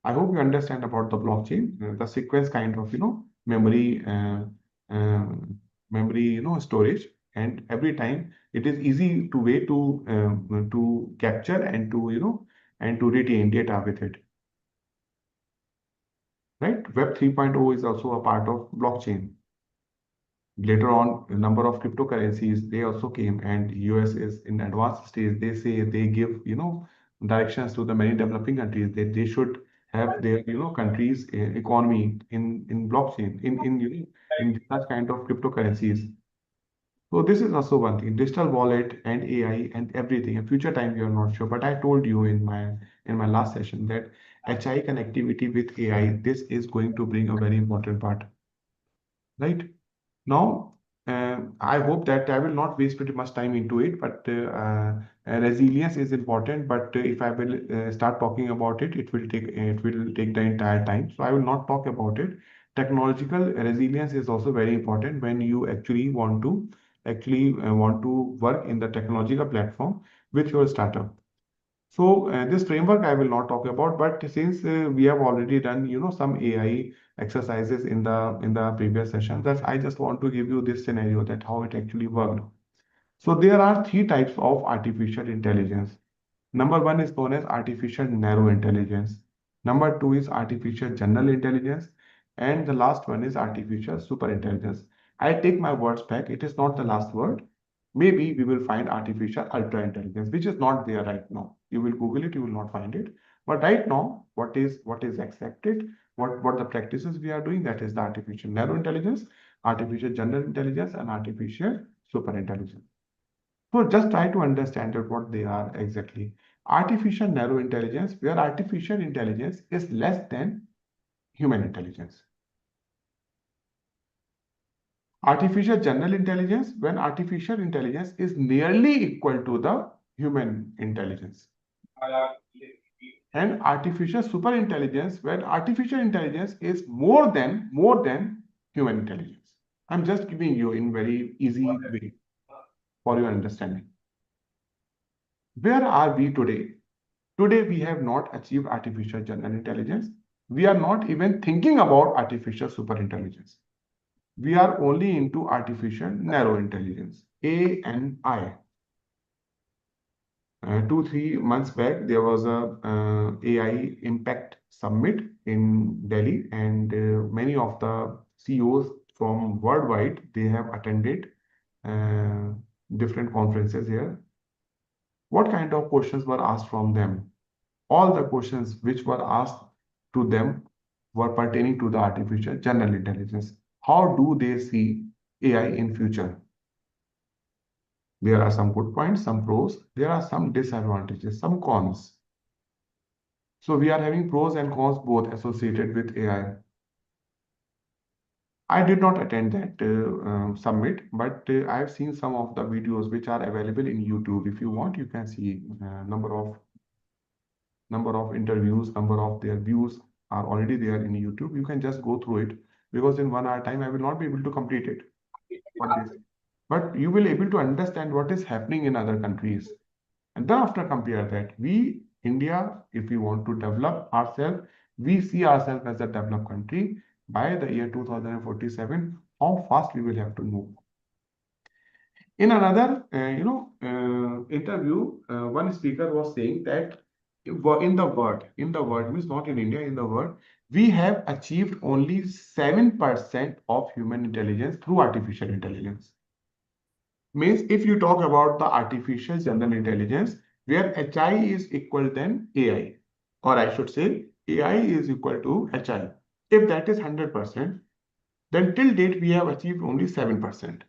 I hope you understand about the blockchain, the sequence kind of, memory, storage. And every time it is easy to capture and to retain data with it. Right? Web 3.0 is also a part of blockchain. Later on, a number of cryptocurrencies, they also came, and US is in advanced stage. They say they give, directions to the many developing countries that they should have their, countries' economy in blockchain, in such kind of cryptocurrencies. So this is also one thing, digital wallet and AI and everything. In future time, we are not sure, but I told you in my last session that HI connectivity with AI, this is going to bring a very important part. Right? Now, I hope that I will not waste pretty much time into it, but resilience is important. But if I will start talking about it, it will take the entire time. So I will not talk about it. Technological resilience is also very important when you actually want to work in the technological platform with your startup. So this framework I will not talk about, but since we have already done, some AI exercises in the previous session, that I just want to give you this scenario that how it actually worked. So there are 3 types of artificial intelligence. Number 1 is known as artificial narrow intelligence. Number 2 is artificial general intelligence, And the last one is artificial superintelligence. I take my words back. It is not the last word. Maybe we will find artificial ultra intelligence, which is not there right now. You will Google it, you will not find it. But right now, what is accepted, what the practices we are doing, that is the artificial narrow intelligence, artificial general intelligence, and artificial superintelligence. So just try to understand that what they are exactly. Artificial narrow intelligence, where artificial intelligence is less than human intelligence. Artificial general intelligence, when artificial intelligence is nearly equal to the human intelligence. And artificial superintelligence, when artificial intelligence is more than human intelligence. I'm just giving you in very easy way for your understanding. Where are we today? Today, we have not achieved artificial general intelligence. We are not even thinking about artificial superintelligence. We are only into artificial narrow intelligence, ANI. 2-3 months back, there was a AI Impact Summit in Delhi, and many of the CEOs from worldwide, they have attended different conferences here. What kind of questions were asked from them? All the questions which were asked to them were pertaining to the artificial general intelligence. How do they see AI in future? There are some good points, some pros. There are some disadvantages, some cons. So we are having pros and cons both associated with AI. I did not attend that summit, but I've seen some of the videos which are available in YouTube. If you want, you can see number of interviews, number of their views are already there in YouTube. You can just go through it, because in 1 hour time I will not be able to complete it. But you will able to understand what is happening in other countries. And then after compare that, we, India, if we want to develop ourselves, we see ourselves as a developed country by the year 2047, how fast we will have to move. In another, interview, one speaker was saying that in the world means not in India, in the world, we have achieved only 7% of human intelligence through artificial intelligence. Means if you talk about the artificial general intelligence, where HI is equal than AI, or I should say AI is equal to HI. If that is 100%, then till date we have achieved only 7%.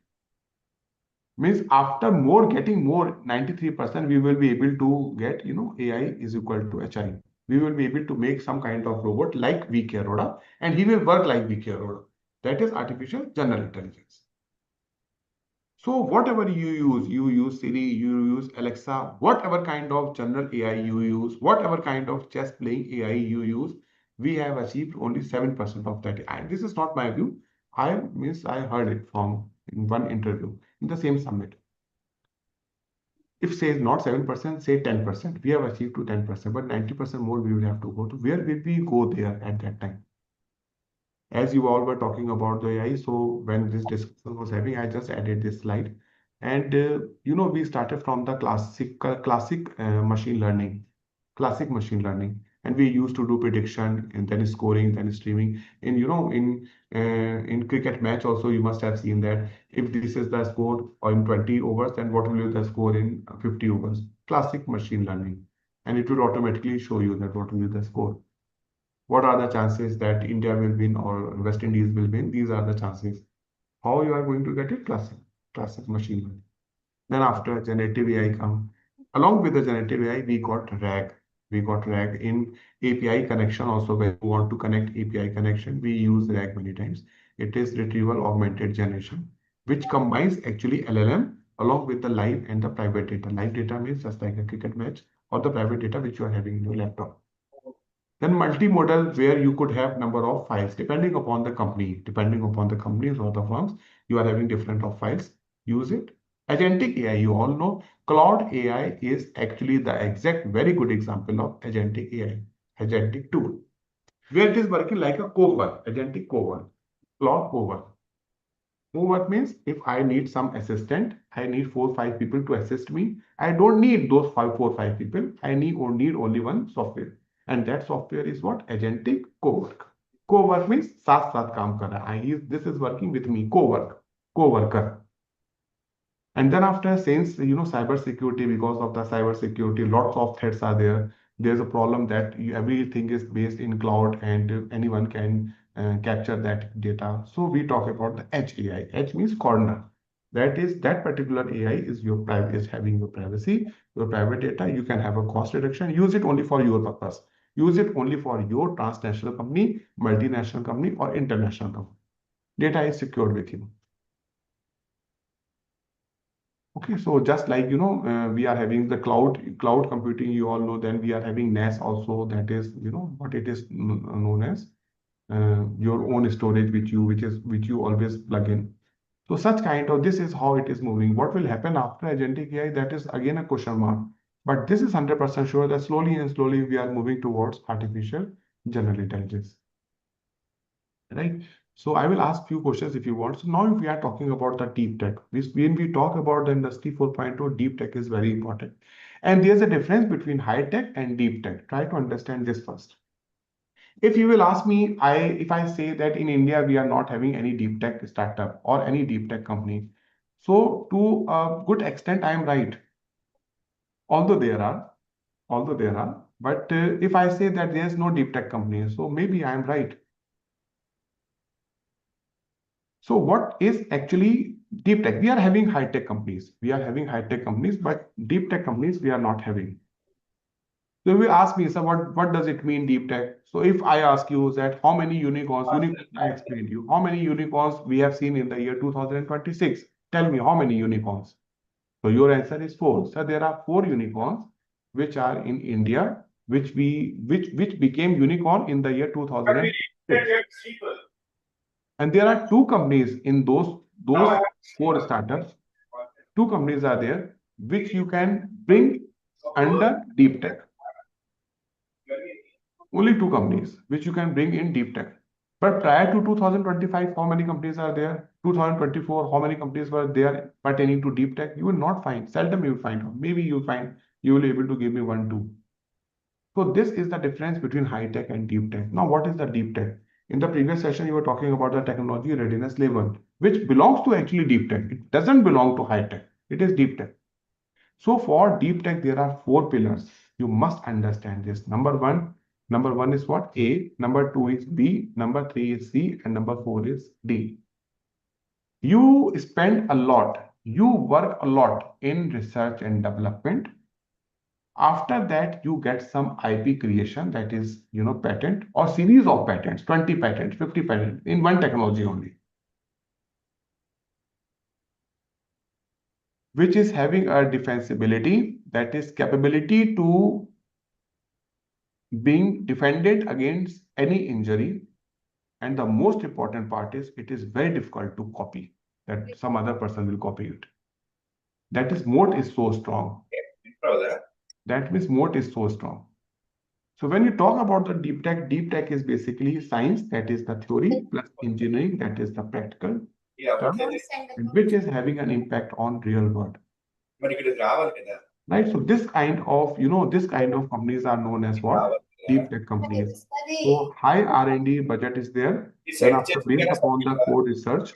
Means after getting more 93%, we will be able to get, AI is equal to HI. We will be able to make some kind of robot like VK Arora, and he will work like VK Arora. That is artificial general intelligence. So whatever you use Siri, you use Alexa, whatever kind of general AI you use, whatever kind of chess playing AI you use, we have achieved only 7% of that. And this is not my view. I heard it from in one interview in the same summit. If say not 7%, say 10%, we have achieved to 10%, but 90% more we will have to go to. Where will we go there at that time? As you all were talking about the AI, so when this discussion was having, I just added this slide. And we started from the classic machine learning, and we used to do prediction and then scoring, then streaming. And in cricket match also, you must have seen that if this is the score in 20 overs, then what will be the score in 50 overs? Classic machine learning, and it will automatically show you that what will be the score. What are the chances that India will win or West Indies will win? These are the chances. How you are going to get it? Classic machine learning. Then after generative AI come, along with the generative AI, we got RAG. We got RAG in API connection also. When you want to connect API connection, we use RAG many times. It is retrieval augmented generation, which combines actually LLM along with the live and the private data. Live data means just like a cricket match, or the private data which you are having in your laptop. Then multimodal, where you could have number of files depending upon the companies or the firms, you are having different of files. Use it. Agentic AI, you all know Cloud AI is actually the exact very good example of agentic AI, agentic tool, where it is working like a co-work, agentic co-work, Cloud co-work. Co-work means if I need some assistant, I need 4-5 people to assist me. I don't need those 4-5 people. I need only one software. And that software is what? Agentic co-work. Co-work means साथ साथ काम कर रहा है. This is working with me. Co-work, co-worker. And then after, since cyber security, because of the cyber security, lots of threats are there. There's a problem that everything is based in cloud and anyone can capture that data. So we talk about the Edge AI. Edge means corner. That is, that particular AI is having your privacy, your private data. You can have a cost reduction. Use it only for your purpose. Use it only for your transnational company, multinational company, or international company. Data is secured with you. Okay, so just like we are having the cloud computing, you all know. Then we are having NAS also. That is, what it is known as your own storage, which you always plug in. So such kind of, this is how it is moving. What will happen after agentic AI? That is again a question mark. But this is 100% sure that slowly and slowly we are moving towards artificial general intelligence. Right? So I will ask few questions if you want. So now if we are talking about the deep tech, when we talk about the industry 4.0, deep tech is very important. And there's a difference between high tech and deep tech. Try to understand this first. If you will ask me, if I say that in India we are not having any deep tech startup or any deep tech company, so to a good extent I am right. Although there are, but if I say that there is no deep tech company, so maybe I am right. So what is actually deep tech? We are having high tech companies. But deep tech companies we are not having. So if you ask me, so what does it mean deep tech? So if I ask you that how many unicorns, I explained you, how many unicorns we have seen in the year 2026? Tell me how many unicorns. So your answer is 4. So there are 4 unicorns which are in India, which became unicorn in the year 2006. And there are 2 companies in those 4 startups. 2 companies are there which you can bring under deep tech. Only 2 companies which you can bring in deep tech. But prior to 2025, how many companies are there? 2024, how many companies were there pertaining to deep tech? You will not find. Seldom you will find. Maybe you will be able to give me 1, 2. So this is the difference between high tech and deep tech. Now, what is the deep tech? In the previous session, you were talking about the technology readiness level, which belongs to actually deep tech. It doesn't belong to high tech. It is deep tech. So for deep tech, there are 4 pillars. You must understand this. Number one is what? A. Number 2 is B. Number 3 is C. And number 4 is D. You spend a lot. You work a lot in research and development. After that, you get some IP creation, that is, patent or series of patents, 20 patents, 50 patents in one technology only, which is having a defensibility, that is capability to being defended against any injury. And the most important part is it is very difficult to copy, that some other person will copy it. That is, moat is so strong. That means moat is so strong. So when you talk about the deep tech is basically science, that is the theory, plus engineering, that is the practical, and which is having an impact on real world. Right. So this kind of companies are known as what? Deep tech companies. So high R&D budget is there. Then after, based upon the core research.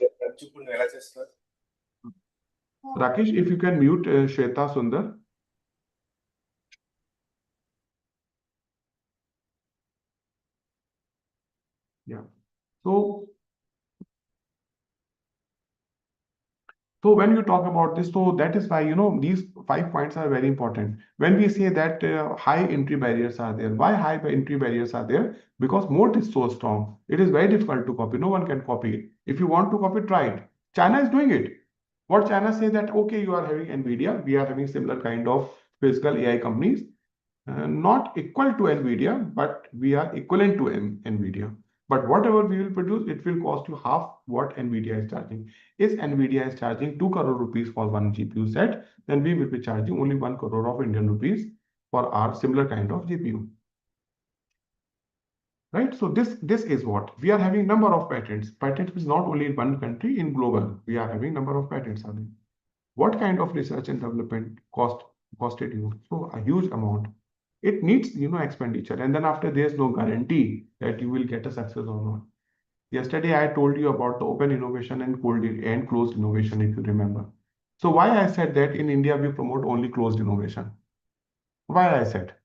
Rakesh, if you can mute Shweta Sundar. Yeah. So when you talk about this, so that is why, these 5 points are very important. When we say that high entry barriers are there, why high entry barriers are there? Because moat is so strong. It is very difficult to copy. No one can copy it. If you want to copy, try it. China is doing it. What China say that, okay, you are having NVIDIA, we are having similar kind of physical AI companies, not equal to NVIDIA, but we are equivalent to NVIDIA. But whatever we will produce, it will cost you half what NVIDIA is charging. If NVIDIA is charging 2 crore rupees for one GPU set, then we will be charging only 1 crore of Indian rupees for our similar kind of GPU. Right? So this is what we are having number of patents. Patents is not only in one country, in global. We are having number of patents. What kind of research and development costed you? So a huge amount. It needs, expenditure. And then after, there's no guarantee that you will get a success or not. Yesterday, I told you about the open innovation and closed innovation, if you remember. So why I said that in India, we promote only closed innovation? Why I said?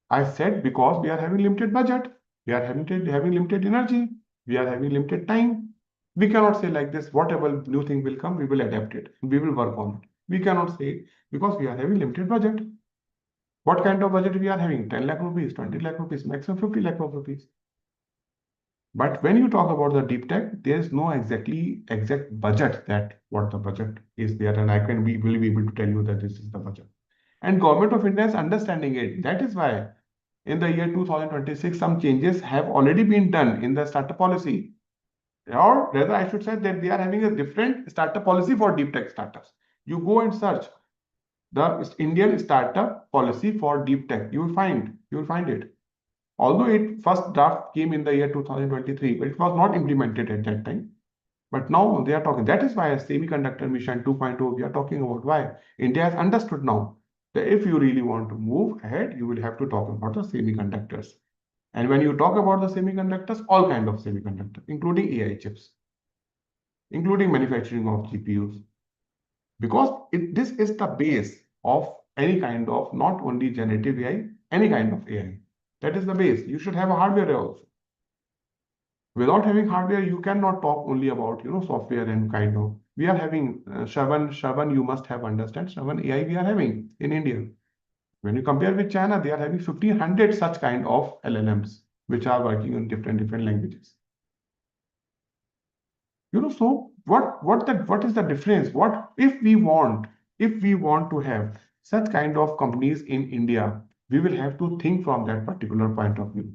I said because we are having limited budget, we are having limited energy, we are having limited time. We cannot say like this, whatever new thing will come, we will adapt it, we will work on it. We cannot say because we are having limited budget. What kind of budget we are having? 10 lakh rupees, 20 lakh rupees, maximum 50 lakh rupees. But when you talk about the deep tech, there is no exact budget that what the budget is there, and will be able to tell you that this is the budget. And Government of India is understanding it. That is why in the year 2026, some changes have already been done in the startup policy. Or rather, I should say that they are having a different startup policy for deep tech startups. You go and search the Indian startup policy for deep tech. You will find it. Although it first draft came in the year 2023, but it was not implemented at that time. But now they are talking. That is why a semiconductor mission 2.0 we are talking about. Why? India has understood now that if you really want to move ahead, you will have to talk about the semiconductors. And when you talk about the semiconductors, all kind of semiconductors, including AI chips, including manufacturing of GPUs, because this is the base of any kind of, not only generative AI, any kind of AI. That is the base. You should have a hardware also. Without having hardware, you cannot talk only about software and kind of. We are having Shravan, you must have understand Shravan AI we are having in India. When you compare with China, they are having 1,500 such kind of LLMs which are working on different languages. So what is the difference? What if we want to have such kind of companies in India, we will have to think from that particular point of view.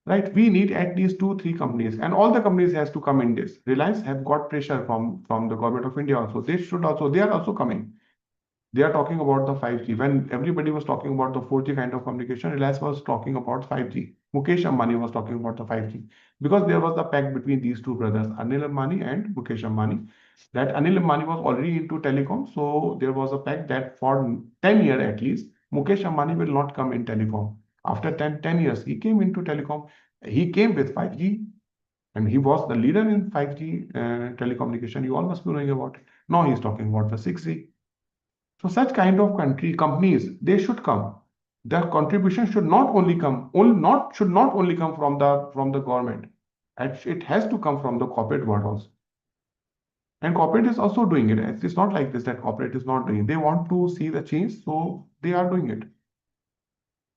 Right, we need at least 2-3 companies, and all the companies has to come in this. Reliance have got pressure from the Government of India also. They are also coming. They are talking about the 5G. When everybody was talking about the 4G kind of communication, Reliance was talking about 5G. Mukesh Ambani was talking about the 5G because there was a pact between these two brothers, Anil Ambani and Mukesh Ambani, that Anil Ambani was already into telecom. So there was a pact that for 10 years at least, Mukesh Ambani will not come in telecom. After 10 years, he came into telecom. He came with 5G, and he was the leader in 5G telecommunication. You all must be knowing about it. Now he's talking about the 6G. So such kind of companies, they should come. Their contribution should not only come from the government. It has to come from the corporate world also. And corporate is also doing it. It's not like this that corporate is not doing it. They want to see the change, so they are doing it.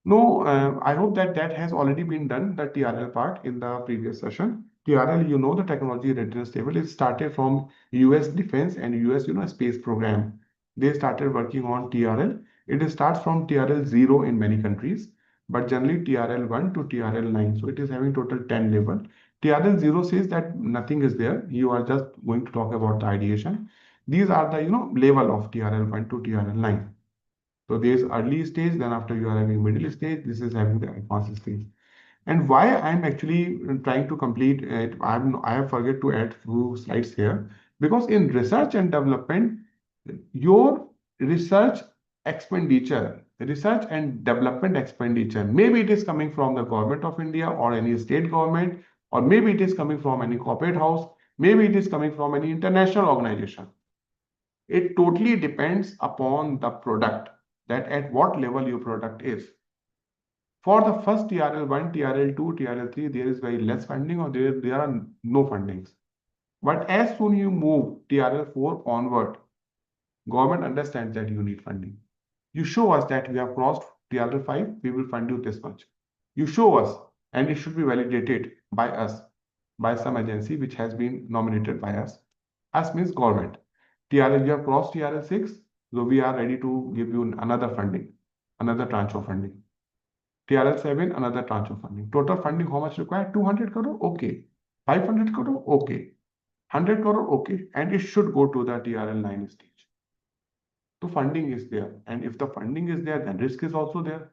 No, I hope that has already been done, the TRL part in the previous session. TRL, the technology readiness table, it started from US defense and US, space program. They started working on TRL. It starts from TRL 0 in many countries, but generally TRL 1 to TRL 9. So it is having total 10 level. TRL 0 says that nothing is there. You are just going to talk about the ideation. These are the, level of TRL 1 to TRL 9. So there is early stage, then after you are having middle stage, this is having the advanced stage. And why I'm actually trying to complete it, I have forget to add few slides here, because in research and development, your research and development expenditure, maybe it is coming from the Government of India or any state government, or maybe it is coming from any corporate house, maybe it is coming from any international organization. It totally depends upon the product, that at what level your product is. For the first TRL1, TRL2, TRL3, there is very less funding, or there are no fundings. But as soon you move TRL4 onward, government understands that you need funding. You show us that we have crossed TRL5, we will fund you this much. You show us, and it should be validated by us, by some agency which has been nominated by us. Us means government. TRL, you have crossed TRL6, so we are ready to give you another funding, another tranche of funding. TRL7, another tranche of funding. Total funding, how much required? 200 crore? Okay. 500 crore? Okay. 100 crore? Okay. And it should go to the TRL9 stage. So funding is there. And if the funding is there, then risk is also there.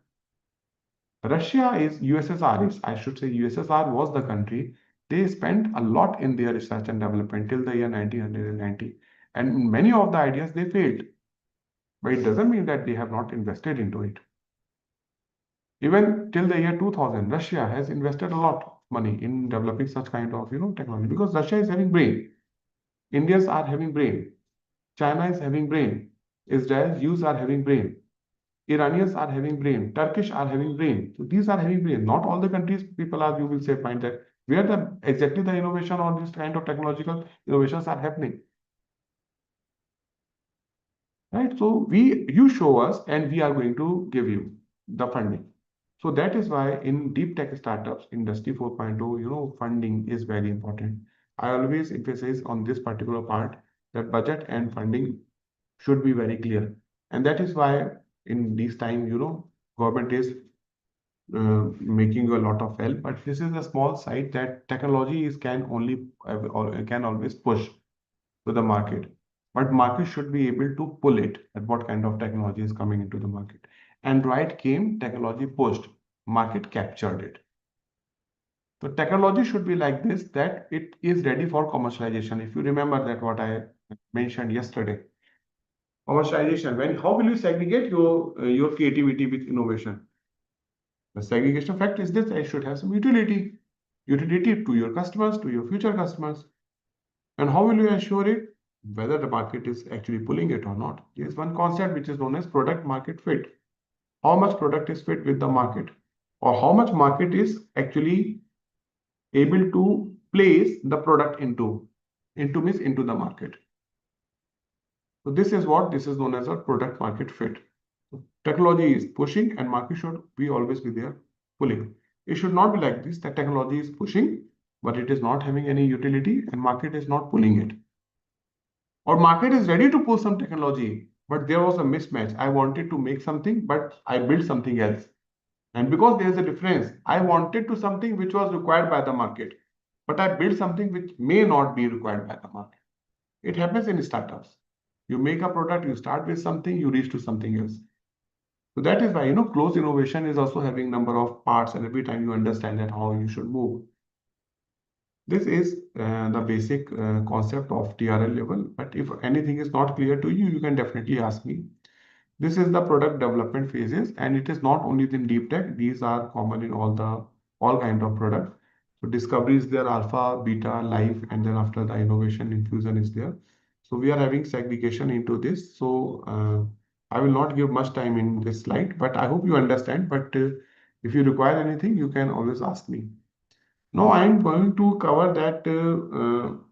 Russia is, USSR is, I should say USSR was the country. They spent a lot in their research and development till the year 1990. And many of the ideas they failed. But it doesn't mean that they have not invested into it. Even till the year 2000, Russia has invested a lot of money in developing such kind of technology, because Russia is having brain, Indians are having brain, China is having brain, Israel, Jews are having brain, Iranians are having brain, Turkish are having brain. So these are having brain. Not all the countries people are, you will say, find that where the exactly the innovation or this kind of technological innovations are happening. Right? So you show us and we are going to give you the funding. So that is why in deep tech startups, Industry 4.0, funding is very important. I always emphasize on this particular part that budget and funding should be very clear. And that is why in this time, government is making a lot of help. But this is a small site that technology can only or can always push to the market. But market should be able to pull it at what kind of technology is coming into the market. Android came, technology pushed, market captured it. So technology should be like this, that it is ready for commercialization. If you remember that what I mentioned yesterday, commercialization. How will you segregate your creativity with innovation? The segregation fact is this: I should have some utility to your customers, to your future customers. And how will you ensure it? Whether the market is actually pulling it or not. There is one concept which is known as product market fit. How much product is fit with the market, or how much market is actually able to place the product into the market. So this is known as a product market fit. So technology is pushing and market should be always be there pulling. It should not be like this, that technology is pushing, but it is not having any utility and market is not pulling it. Or market is ready to pull some technology, but there was a mismatch. I wanted to make something, but I built something else. And because there is a difference, I wanted to something which was required by the market, but I built something which may not be required by the market. It happens in startups. You make a product, you start with something, you reach to something else. So that is why, closed innovation is also having number of parts, and every time you understand that how you should move. This is the basic concept of TRL level. But if anything is not clear to you, you can definitely ask me. This is the product development phases, and it is not only in deep tech. These are common in all kind of products. So discovery is there, alpha, beta, life, and then after the innovation infusion is there. So we are having segregation into this. So I will not give much time in this slide, but I hope you understand. But if you require anything, you can always ask me. Now I am going to cover that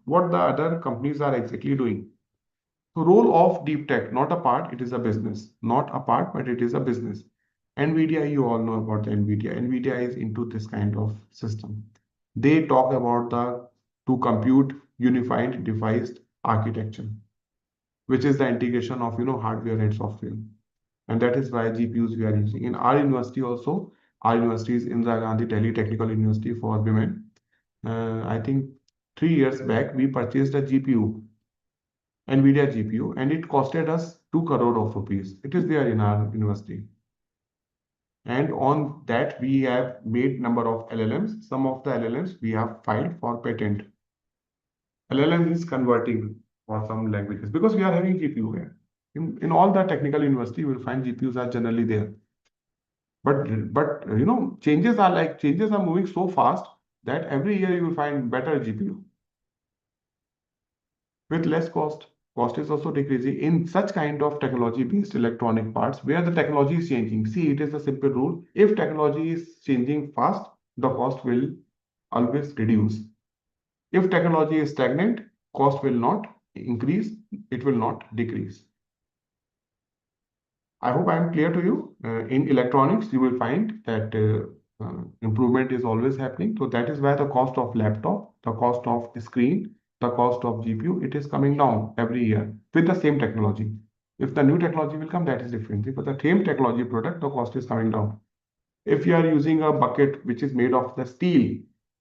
what the other companies are exactly doing. So role of deep tech, not a part, it is a business. Not a part, but it is a business. NVIDIA, you all know about the NVIDIA. NVIDIA is into this kind of system. They talk about the to compute unified device architecture, which is the integration of hardware and software. And that is why GPUs we are using. In our university also, our university is Indira Gandhi Delhi Technical University for Women. I think 3 years back, we purchased a GPU, NVIDIA GPU, and it costed us 2 crore of rupees. It is there in our university. And on that, we have made number of LLMs. Some of the LLMs we have filed for patent. LLM is converting for some languages because we are having GPU here. In all the technical university, you will find GPUs are generally there. But changes are moving so fast that every year you will find better GPU with less cost. Cost is also decreasing in such kind of technology-based electronic parts where the technology is changing. See, it is a simple rule. If technology is changing fast, the cost will always reduce. If technology is stagnant, cost will not increase, it will not decrease. I hope I am clear to you. In electronics, you will find that improvement is always happening. So that is why the cost of laptop, the cost of screen, the cost of GPU, it is coming down every year with the same technology. If the new technology will come, that is different. But the same technology product, the cost is coming down. If you are using a bucket which is made of the steel,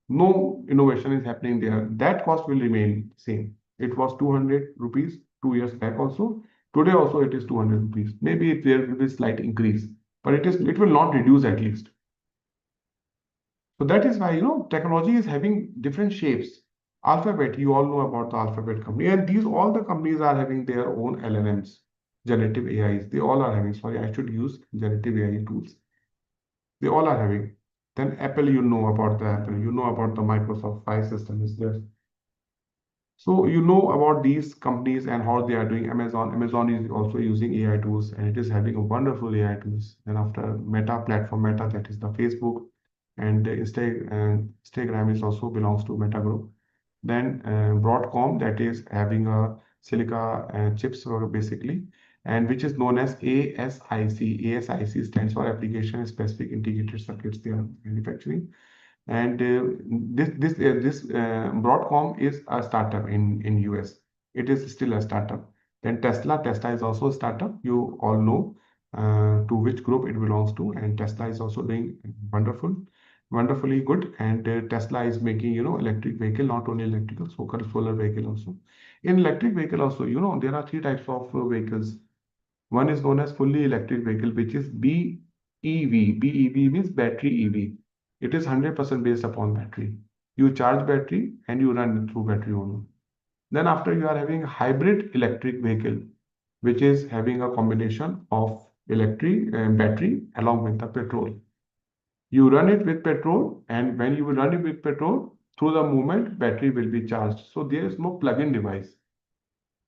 no innovation is happening there. That cost will remain same. It was 200 rupees 2 years back also. Today also it is 200 rupees. Maybe there will be a slight increase, but it will not reduce at least. So that is why technology is having different shapes. Alphabet, you all know about the Alphabet company, and all the companies are having their own LLMs, generative AIs. They all are having. Sorry, I should use generative AI tools. They all are having. Then Apple, you know about the Apple, you know about the Microsoft Fire system is there. So you know about these companies and how they are doing. Amazon is also using AI tools and it is having a wonderful AI tools. And after Meta platform, Meta, that is the Facebook, and Instagram is also belongs to Meta group. Then Broadcom, that is having a silica chips basically, and which is known as ASIC. ASIC stands for Application Specific Integrated Circuits they are manufacturing. And this Broadcom is a startup in US. It is still a startup. Then Tesla is also a startup. You all know to which group it belongs to, and Tesla is also doing wonderfully good. And Tesla is making electric vehicle, not only electrical, solar vehicle also. In electric vehicle also, there are three types of vehicles. One is known as fully electric vehicle, which is BEV. BEV means battery EV. It is 100% based upon battery. You charge battery and you run it through battery only. Then after you are having hybrid electric vehicle, which is having a combination of electric battery along with the petrol. You run it with petrol, and when you run it with petrol, through the movement, battery will be charged. So there is no plug-in device.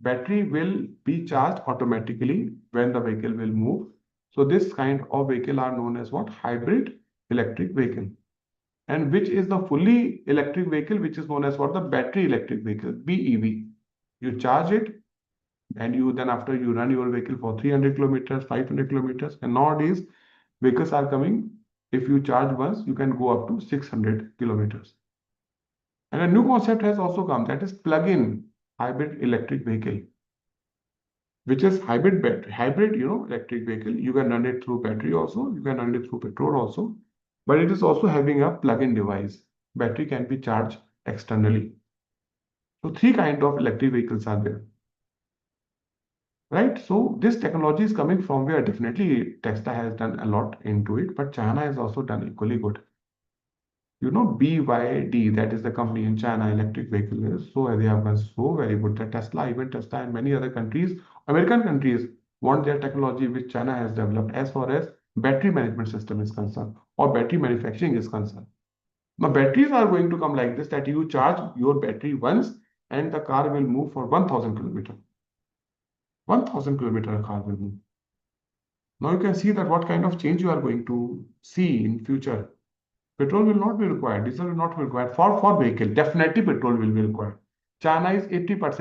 Battery will be charged automatically when the vehicle will move. So this kind of vehicle are known as what? Hybrid electric vehicle. And which is the fully electric vehicle, which is known as what? The battery electric vehicle, BEV. You charge it and you then after you run your vehicle for 300 kilometers, 500 kilometers. And nowadays vehicles are coming. If you charge once, you can go up to 600 kilometers. And a new concept has also come, that is plug-in hybrid electric vehicle, which is hybrid electric vehicle. You can run it through battery also, you can run it through petrol also, but it is also having a plug-in device. Battery can be charged externally. So three kind of electric vehicles are there, right? So this technology is coming from where? Definitely Tesla has done a lot into it, but China has also done equally good. BYD, that is the company in China, electric vehicles. So they have done so very good that even Tesla and many other countries, American countries, want their technology which China has developed as far as battery management system is concerned or battery manufacturing is concerned. Now batteries are going to come like this, that you charge your battery once and the car will move for 1000 kilometers. 1000 kilometer a car will move. Now you can see that what kind of change you are going to see in future. Petrol will not be required. Diesel will not be required for vehicle. Definitely petrol will be required. China is 80%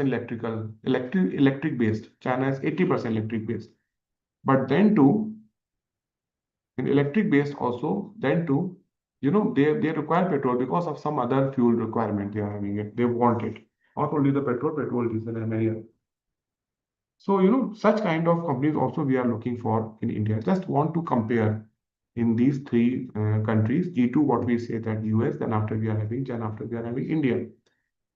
electric based. China is 80% electric based. But then too, in electric based also, then too, they require petrol because of some other fuel requirement they are having it. They want it. Not only the petrol, diesel, and many other. So, such kind of companies also we are looking for in India. Just want to compare in these three countries, G2, what we say that US, then after we are having, then after we are having India.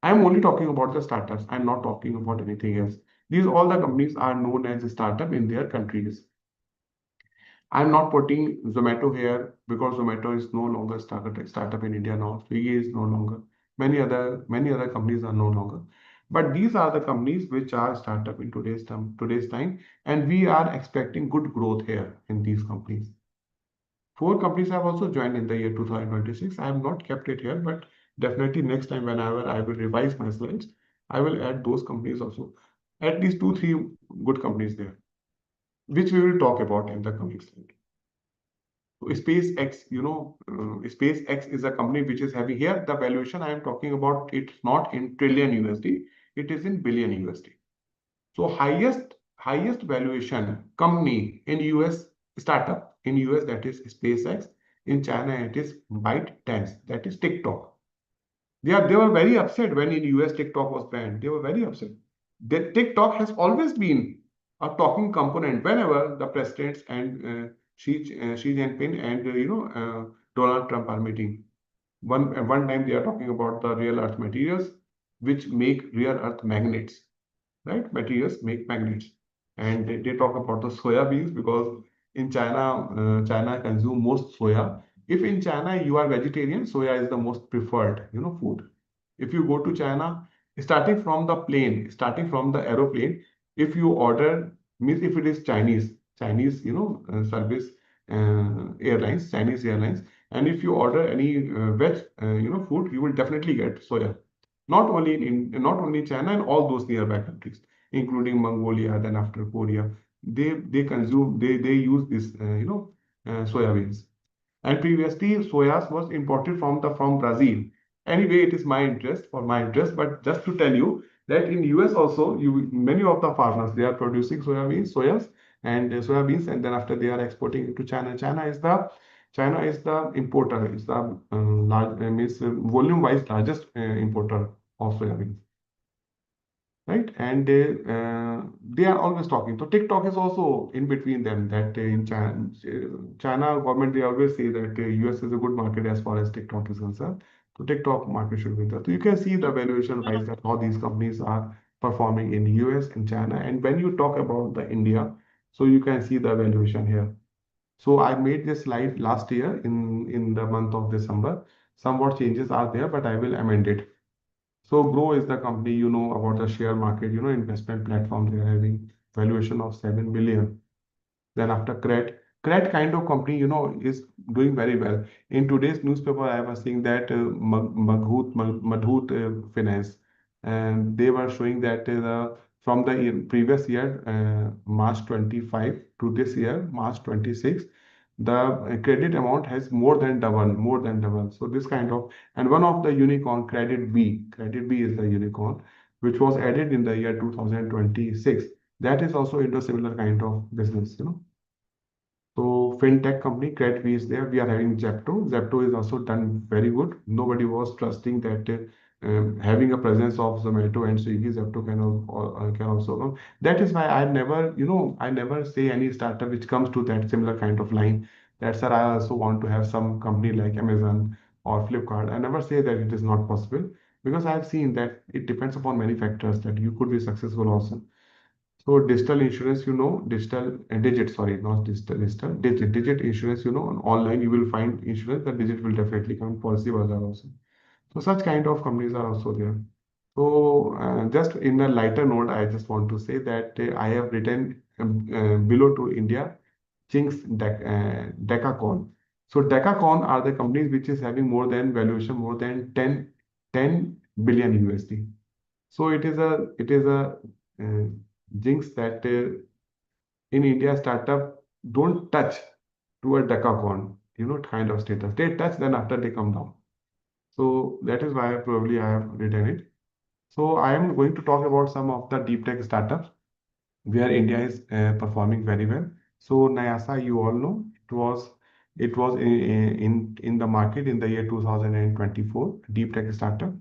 I'm only talking about the startups. I'm not talking about anything else. All the companies are known as a startup in their countries. I'm not putting Zomato here because Zomato is no longer startup in India now. Swiggy is no longer. Many other companies are no longer. But these are the companies which are startup in today's time, and we are expecting good growth here in these companies. 4 companies have also joined in the year 2026. I have not kept it here, but definitely next time whenever I will revise my slides, I will add those companies also. At least 2-3 good companies there, which we will talk about in the coming slide. So SpaceX, SpaceX is a company which is having here the valuation I am talking about. It's not in trillion USD, it is in billion USD. So highest valuation company in US, startup in US, that is SpaceX. In China it is ByteDance, that is TikTok. They were very upset when in US TikTok was banned. They were very upset. TikTok has always been a talking component whenever the presidents and Xi Jinping and Donald Trump are meeting. One time they are talking about the rare earth materials which make rare earth magnets. Right? Materials make magnets. And they talk about the soya beans because in China, China consume most soya. If in China you are vegetarian, soya is the most preferred, food. If you go to China, starting from the aeroplane, if you order, means if it is Chinese, service, airlines, Chinese airlines. And if you order any veg, food, you will definitely get soya. Not only not only China and all those nearby countries, including Mongolia, then after Korea, they use this soya beans. And previously, soyas was imported from Brazil. Anyway, it is my interest. But just to tell you that in US also, many of the farmers they are producing soyas and soybeans, and then after they are exporting it to China. China is the importer, is the means volume-wise largest importer of soybeans, right? And they are always talking. So TikTok is also in between them. That in China government they always say that US is a good market as far as TikTok is concerned. So TikTok market should be there. So you can see the valuation wise that how these companies are performing in US and China. And when you talk about the India, so you can see the valuation here. So I made this slide last year in the month of December. Somewhat changes are there, but I will amend it. So Grow is the company, about the share market, investment platform. They are having valuation of 7 billion. Then after CRED kind of company, is doing very well. In today's newspaper, I was seeing that Madhut Finance, and they were showing that from the previous year, March 25 to this year, March 26, the credit amount has more than double. So this kind of, and one of the unicorn, Credit B is the unicorn, which was added in the year 2026. That is also into similar kind of business. So fintech company, CreditB is there. We are having Zepto. Zepto is also done very good. Nobody was trusting that having a presence of Zomato and Swiggy, Zepto can also come. That is why I never say any startup which comes to that similar kind of line. That's why I also want to have some company like Amazon or Flipkart. I never say that it is not possible because I have seen that it depends upon many factors that you could be successful also. So digital insurance, digit, sorry, not digit insurance, on online you will find insurance, the digit will definitely come, Policy Bazaar also. So such kind of companies are also there. So just in a lighter note, I just want to say that I have written below to India, Chinks Decacorn. So Decacorn are the companies which is having valuation more than 10 billion USD. So it is a uh, jinx that in India startup don't touch to a decacorn, kind of status. They touch, then after they come down. So that is why probably I have written it. So I am going to talk about some of the deep tech startups where India is performing very well. So Nyasa, you all know, it was in the market in the year 2024, deep tech startup.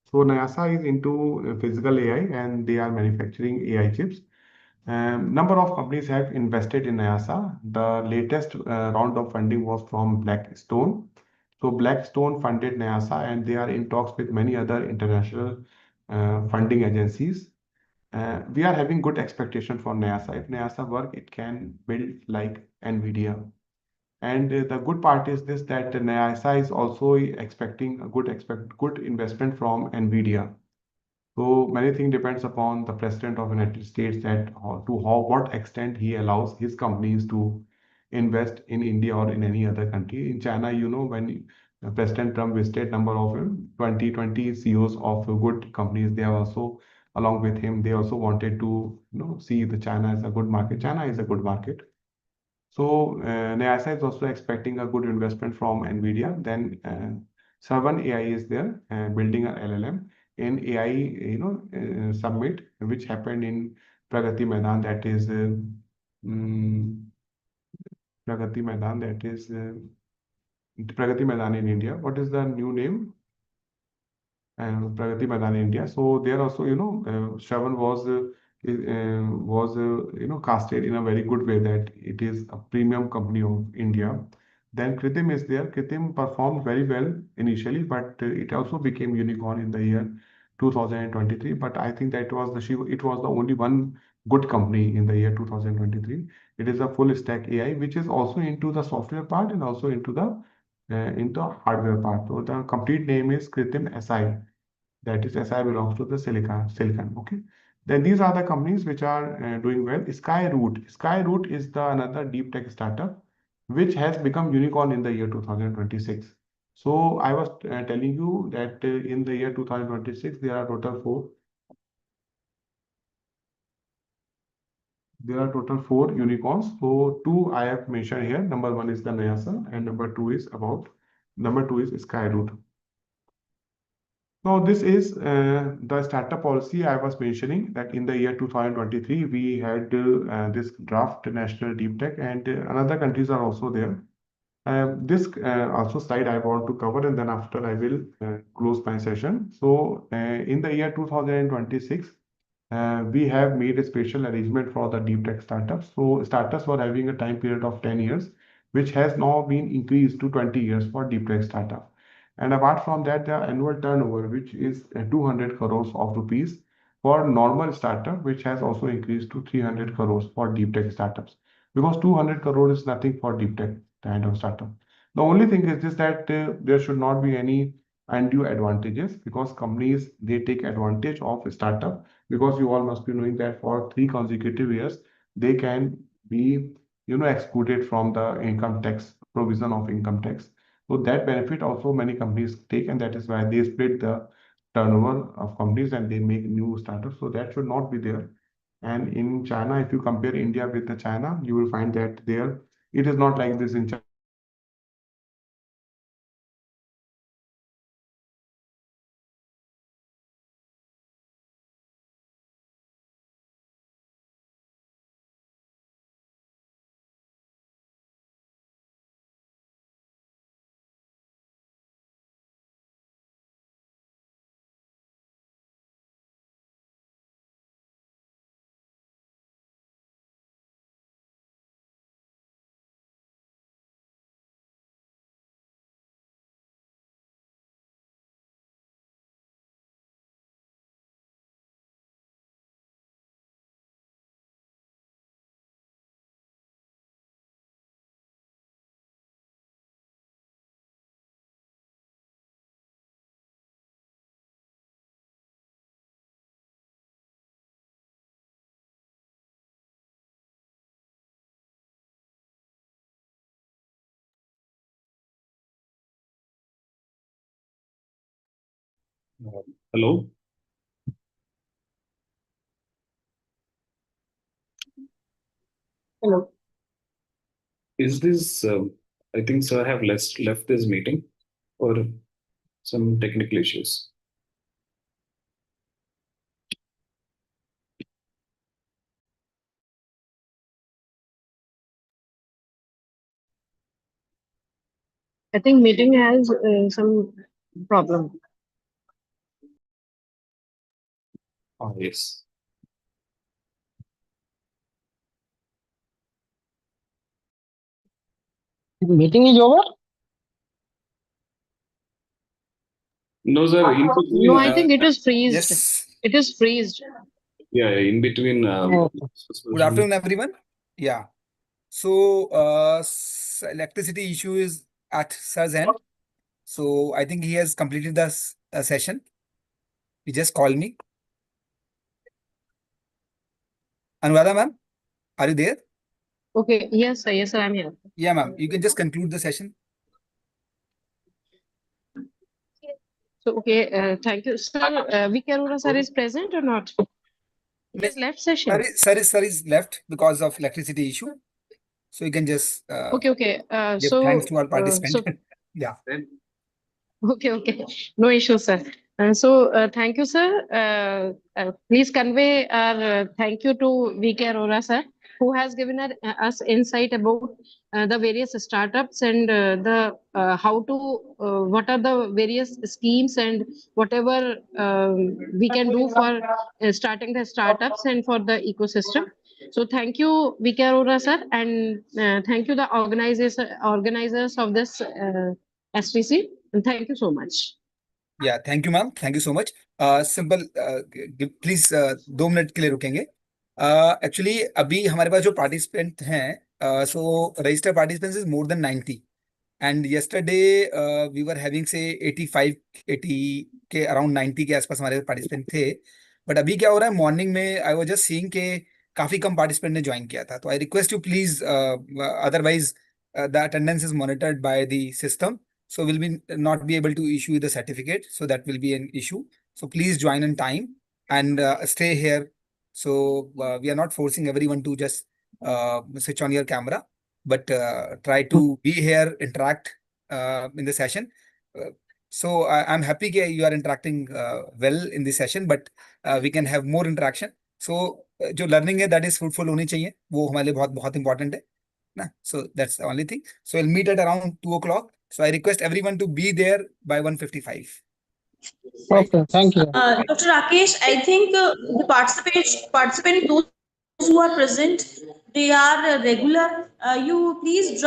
So Nyasa is into physical AI and they are manufacturing AI chips. Number of companies have invested in Nyasa. The latest round of funding was from Blackstone. So Blackstone funded Nyasa and they are in talks with many other international funding agencies. We are having good expectation for Nyasa. If Nyasa work, it can build like NVIDIA. And the good part is this that Nyasa is also expecting a good investment from NVIDIA. So many things depends upon the president of the United States that what extent he allows his companies to invest in India or in any other country. In China, when President Trump visited number of 20 CEOs of good companies, they are also along with him. They also wanted to see the China as a good market. China is a good market. So NASA is also expecting a good investment from NVIDIA. Then Servan AI is there building an LLM in AI, summit which happened in Pragati Maidan. That is mm, Pragati Maidan. That is Pragati Maidan in India. What is the new name? Pragati Maidan in India. So there also, Shravan was casted in a very good way that it is a premium company of India. Then Kritim is there. Kritim performed very well initially, but it also became unicorn in the year 2023. But I think that it was the only one good company in the year 2023. It is a full stack AI, which is also into the software part and also into the hardware part. So the complete name is Kritim SI. That is SI belongs to the silicon. Okay. Then these are the companies which are doing well. Skyroot is the another deep tech startup. which has become unicorn in the year 2026. So I was telling you that in the year 2026, there are total four unicorns. So two I have mentioned here. Number one is the Nayasa, and number two is Skyroot. Now, this is the startup policy I was mentioning, that in the year 2023, we had this draft national deep tech, and another countries are also there. This also slide I want to cover, and then after I will close my session. So in the year 2026, we have made a special arrangement for the deep tech startups. So startups were having a time period of 10 years, which has now been increased to 20 years for deep tech startup. And apart from that, the annual turnover, which is 200 crores of rupees for normal startup, which has also increased to 300 crores for deep tech startups. Because 200 crores is nothing for deep tech kind of startup. The only thing is just that there should not be any undue advantages, because companies, they take advantage of a startup, because you all must be knowing that for 3 consecutive years they can be excluded from the income tax provision of income tax. So that benefit also many companies take, and that is why they split the turnover of companies and they make new startups. So that should not be there. And in China, if you compare India with the China, you will find that there it is not like this in China. Hello. Hello. Is this, I think sir have left this meeting or some technical issues. I think meeting has some problem. Yes. Meeting is over? No, sir. In between, No, I think it is freezed. Yes. It is freezed. yeah, in between. Good afternoon, everyone. Yeah. So, electricity issue is at Sir's end. So, I think he has completed the session. He just called me. Anuradha, ma'am, are you there? Okay. Yes, sir. Yes, sir. I'm here. Yeah, ma'am. You can just conclude the session. So, okay. Thank you, sir. VK Arora sir is present or not? He has left session. Sir is left because of electricity issue. So you can just Okay. Okay. give thanks to our participant. Yeah. Okay. No issue, sir. Thank you, sir. Please convey our thank you to VK Arora, sir, who has given us insight about the various startups and what are the various schemes and whatever we can do for starting the startups and for the ecosystem. So thank you, VK Arora, sir, and thank you the organizers of this STC. And thank you so much. Yeah, thank you, ma'am. Thank you so much. Simple, please 2 minute के लिए रुकेंगे. Actually, अभी हमारे पास जो participant हैं, so registered participants is more than 90. And yesterday we were having say 85, 80 के around 90 के आसपास हमारे participant थे. But अभी क्या हो रहा है morning में I was just seeing के काफी कम participant ने join किया था. तो I request you please, otherwise the attendance is monitored by the system. So we'll be not be able to issue the certificate. So that will be an issue. So please join in time and stay here. So we are not forcing everyone to just switch on your camera, but try to be here, interact in the session. So I'm happy that you are interacting well in this session, but we can have more interaction. So जो learning है that is fruitful होनी चाहिए, वो हमारे लिए बहुत बहुत important है ना. So that's the only thing. So we'll meet at around 2 o'clock. So I request everyone to be there by 1:55. Right. Okay, thank you. Dr. Rakesh, I think the participant, those who are present, they are regular. You please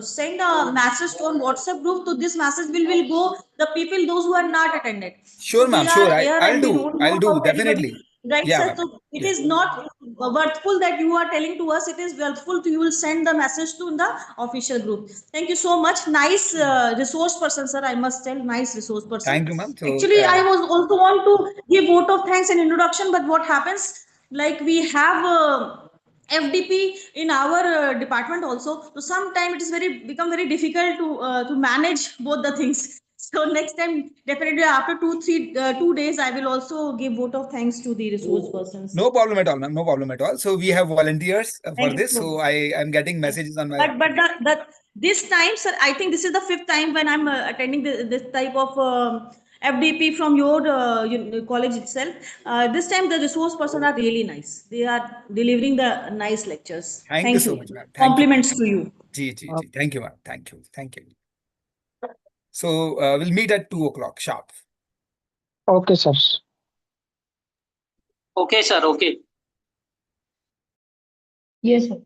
send a message to on WhatsApp group. So this message will go the people those who are not attended. Sure, So ma'am. we Sure. are here I'll and we do. don't I'll know do. about anybody. Definitely. Right, Yeah, sir. ma'am. So it Yeah. is not worthful that you are telling to us. It is worthful to you will send the message to the official group. Thank you so much. Nice resource person, sir. I must tell, nice resource person. Thank you, ma'am. So Actually, I was also want to give vote of thanks and introduction, but what happens? Like we have FDP in our department also. So sometimes it is become very difficult to manage both the things. So next time, definitely after 2 days, I will also give vote of thanks to the resource persons. no problem at all, ma'am. No problem at all. So we have volunteers for Thank you this. so So much. I'm getting messages on my. But this time, sir, I think this is the 5th time when I'm attending this type of FDP from your college itself. This time the resource person are really nice. They are delivering the nice lectures. Thank you Thank so you. much, ma'am. Thank you. Compliments to you. Ji. Thank you, ma'am. Thank you. Thank you. So we'll meet at 2 o'clock sharp. Okay, sir. Okay, sir. Okay. Yes, sir.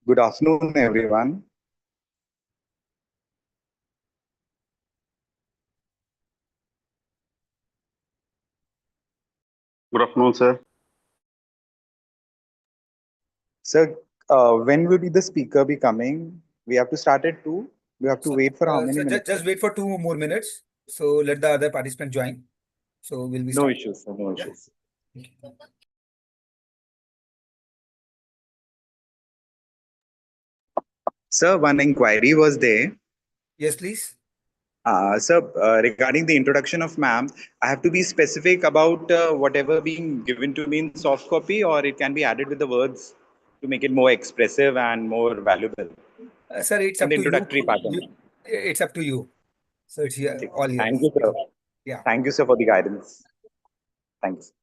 Good afternoon, everyone. Good afternoon, sir. Sir, when will be the speaker be coming? We have to start at 2. We have to wait for how many minutes? Just wait for 2 more minutes. So let the other participant join. So we'll be No starting. issues, sir. No Yeah. issues. Sir, one inquiry was there. Yes, please. Sir, regarding the introduction of ma'am, I have to be specific about whatever being given to me in soft copy, or it can be added with the words to make it more expressive and more valuable Sir, it's in up the to you. introductory part. It's up to you. So it's here, Okay. all here. Thank you, sir. Yeah. Thank you, sir, for the guidance. Thanks.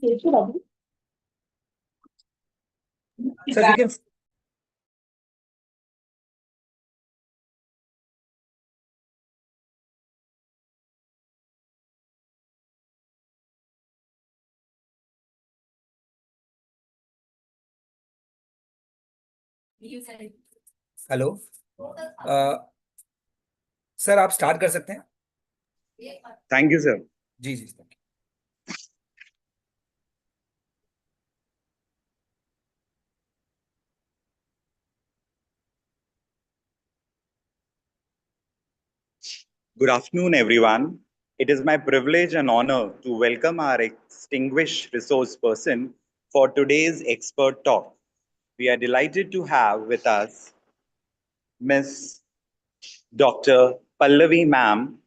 Sir, we can. Hello sir, आप start कर सकते हैं. Thank you, sir. Ji ji. Thank you. Good afternoon, everyone. It is my privilege and honor to welcome our distinguished resource person for today's expert talk. We are delighted to have with us Ms. Dr. Pallavi Ma'am,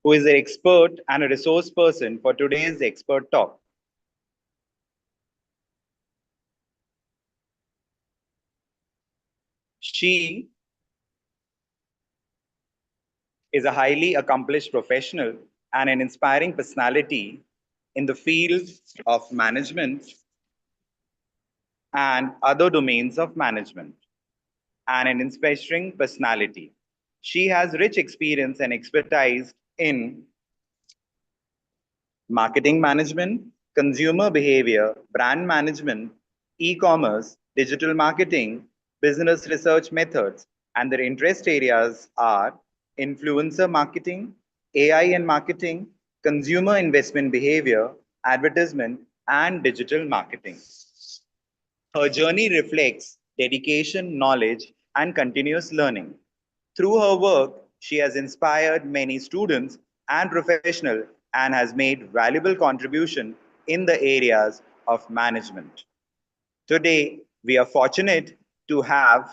who is an expert and a resource person for today's expert talk. She is a highly accomplished professional and an inspiring personality in the field of management and other domains of management, and an inspiring personality. She has rich experience and expertise in marketing management, consumer behavior, brand management, e-commerce, digital marketing, business research methods, and their interest areas are influencer marketing, AI and marketing, consumer investment behavior, advertisement, and digital marketing. Her journey reflects dedication, knowledge, and continuous learning. Through her work, she has inspired many students and professionals and has made valuable contribution in the areas of management. Today, we are fortunate to have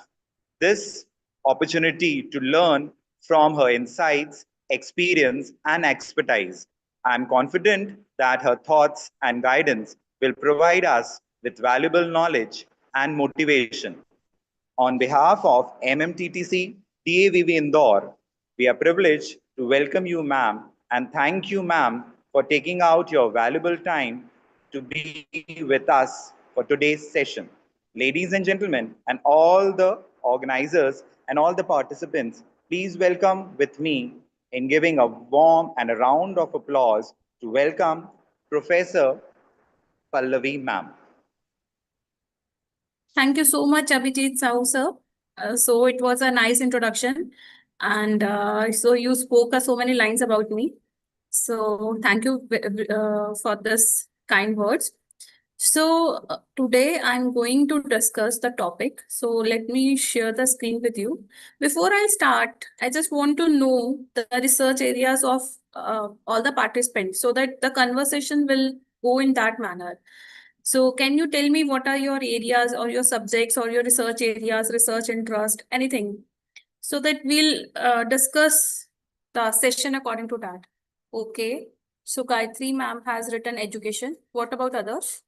this opportunity to learn from her insights, experience, and expertise. I'm confident that her thoughts and guidance will provide us with valuable knowledge and motivation. On behalf of MMTTC DAVV Indore, we are privileged to welcome you, ma'am, and thank you, ma'am, for taking out your valuable time to be with us for today's session. Ladies and gentlemen, and all the organizers and all the participants, please welcome with me in giving a warm and a round of applause to welcome Professor Pallavi, ma'am. Thank you so much, Abhijit Sahu, sir. So it was a nice introduction. And so you spoke so many lines about me. So thank you for this kind words. So today I'm going to discuss the topic. So let me share the screen with you. Before I start, I just want to know the research areas of all the participants so that the conversation will go in that manner. So can you tell me what are your areas or your subjects or your research areas, research interest, anything, so that we'll discuss the session according to that. Okay. So Gayatri ma'am has written education. What about others?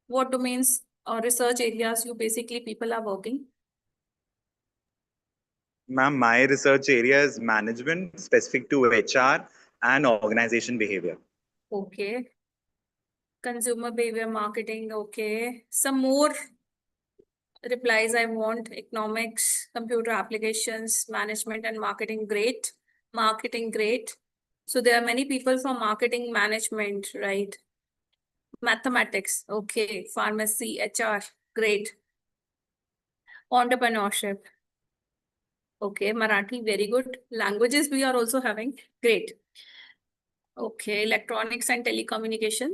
What domains or research areas you basically people are working? Ma'am, my research area is management specific to HR and organization behavior. Okay. Consumer behavior marketing. Okay. Some more replies I want. Economics, computer applications, management and marketing. Great. Marketing. Great. So there are many people from marketing management, right? Mathematics. Okay. Pharmacy, HR. Great. Entrepreneurship. Okay. Marathi. Very good. Languages we are also having. Great. Okay. Electronics and telecommunication.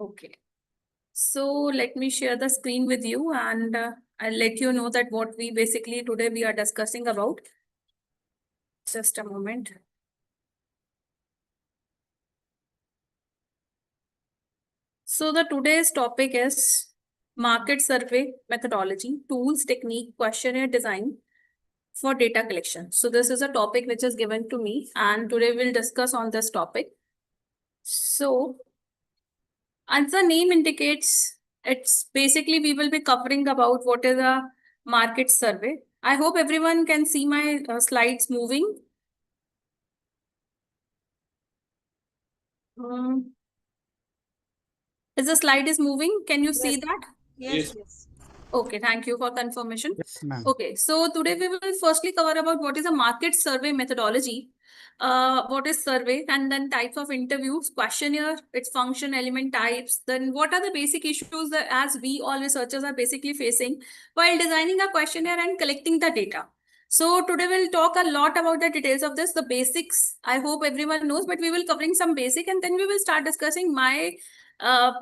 Okay. So let me share the screen with you and I'll let you know that what we basically today we are discussing about. Just a moment. So the today's topic is market survey methodology, tools, technique, questionnaire design for data collection. So this is a topic which is given to me and today we'll discuss on this topic. So as the name indicates, it's basically we will be covering about what is a market survey. I hope everyone can see my slides moving. Is the slide is moving? Can you see that? Yes, yes. Okay, thank you for confirmation. Yes, ma'am. Okay, so today we will firstly cover about what is a market survey methodology, what is survey, and then types of interviews, questionnaire, its function, element types, then what are the basic issues that as we all researchers are basically facing while designing a questionnaire and collecting the data. So today we'll talk a lot about the details of this, the basics. I hope everyone knows, but we will covering some basic and then we will start discussing my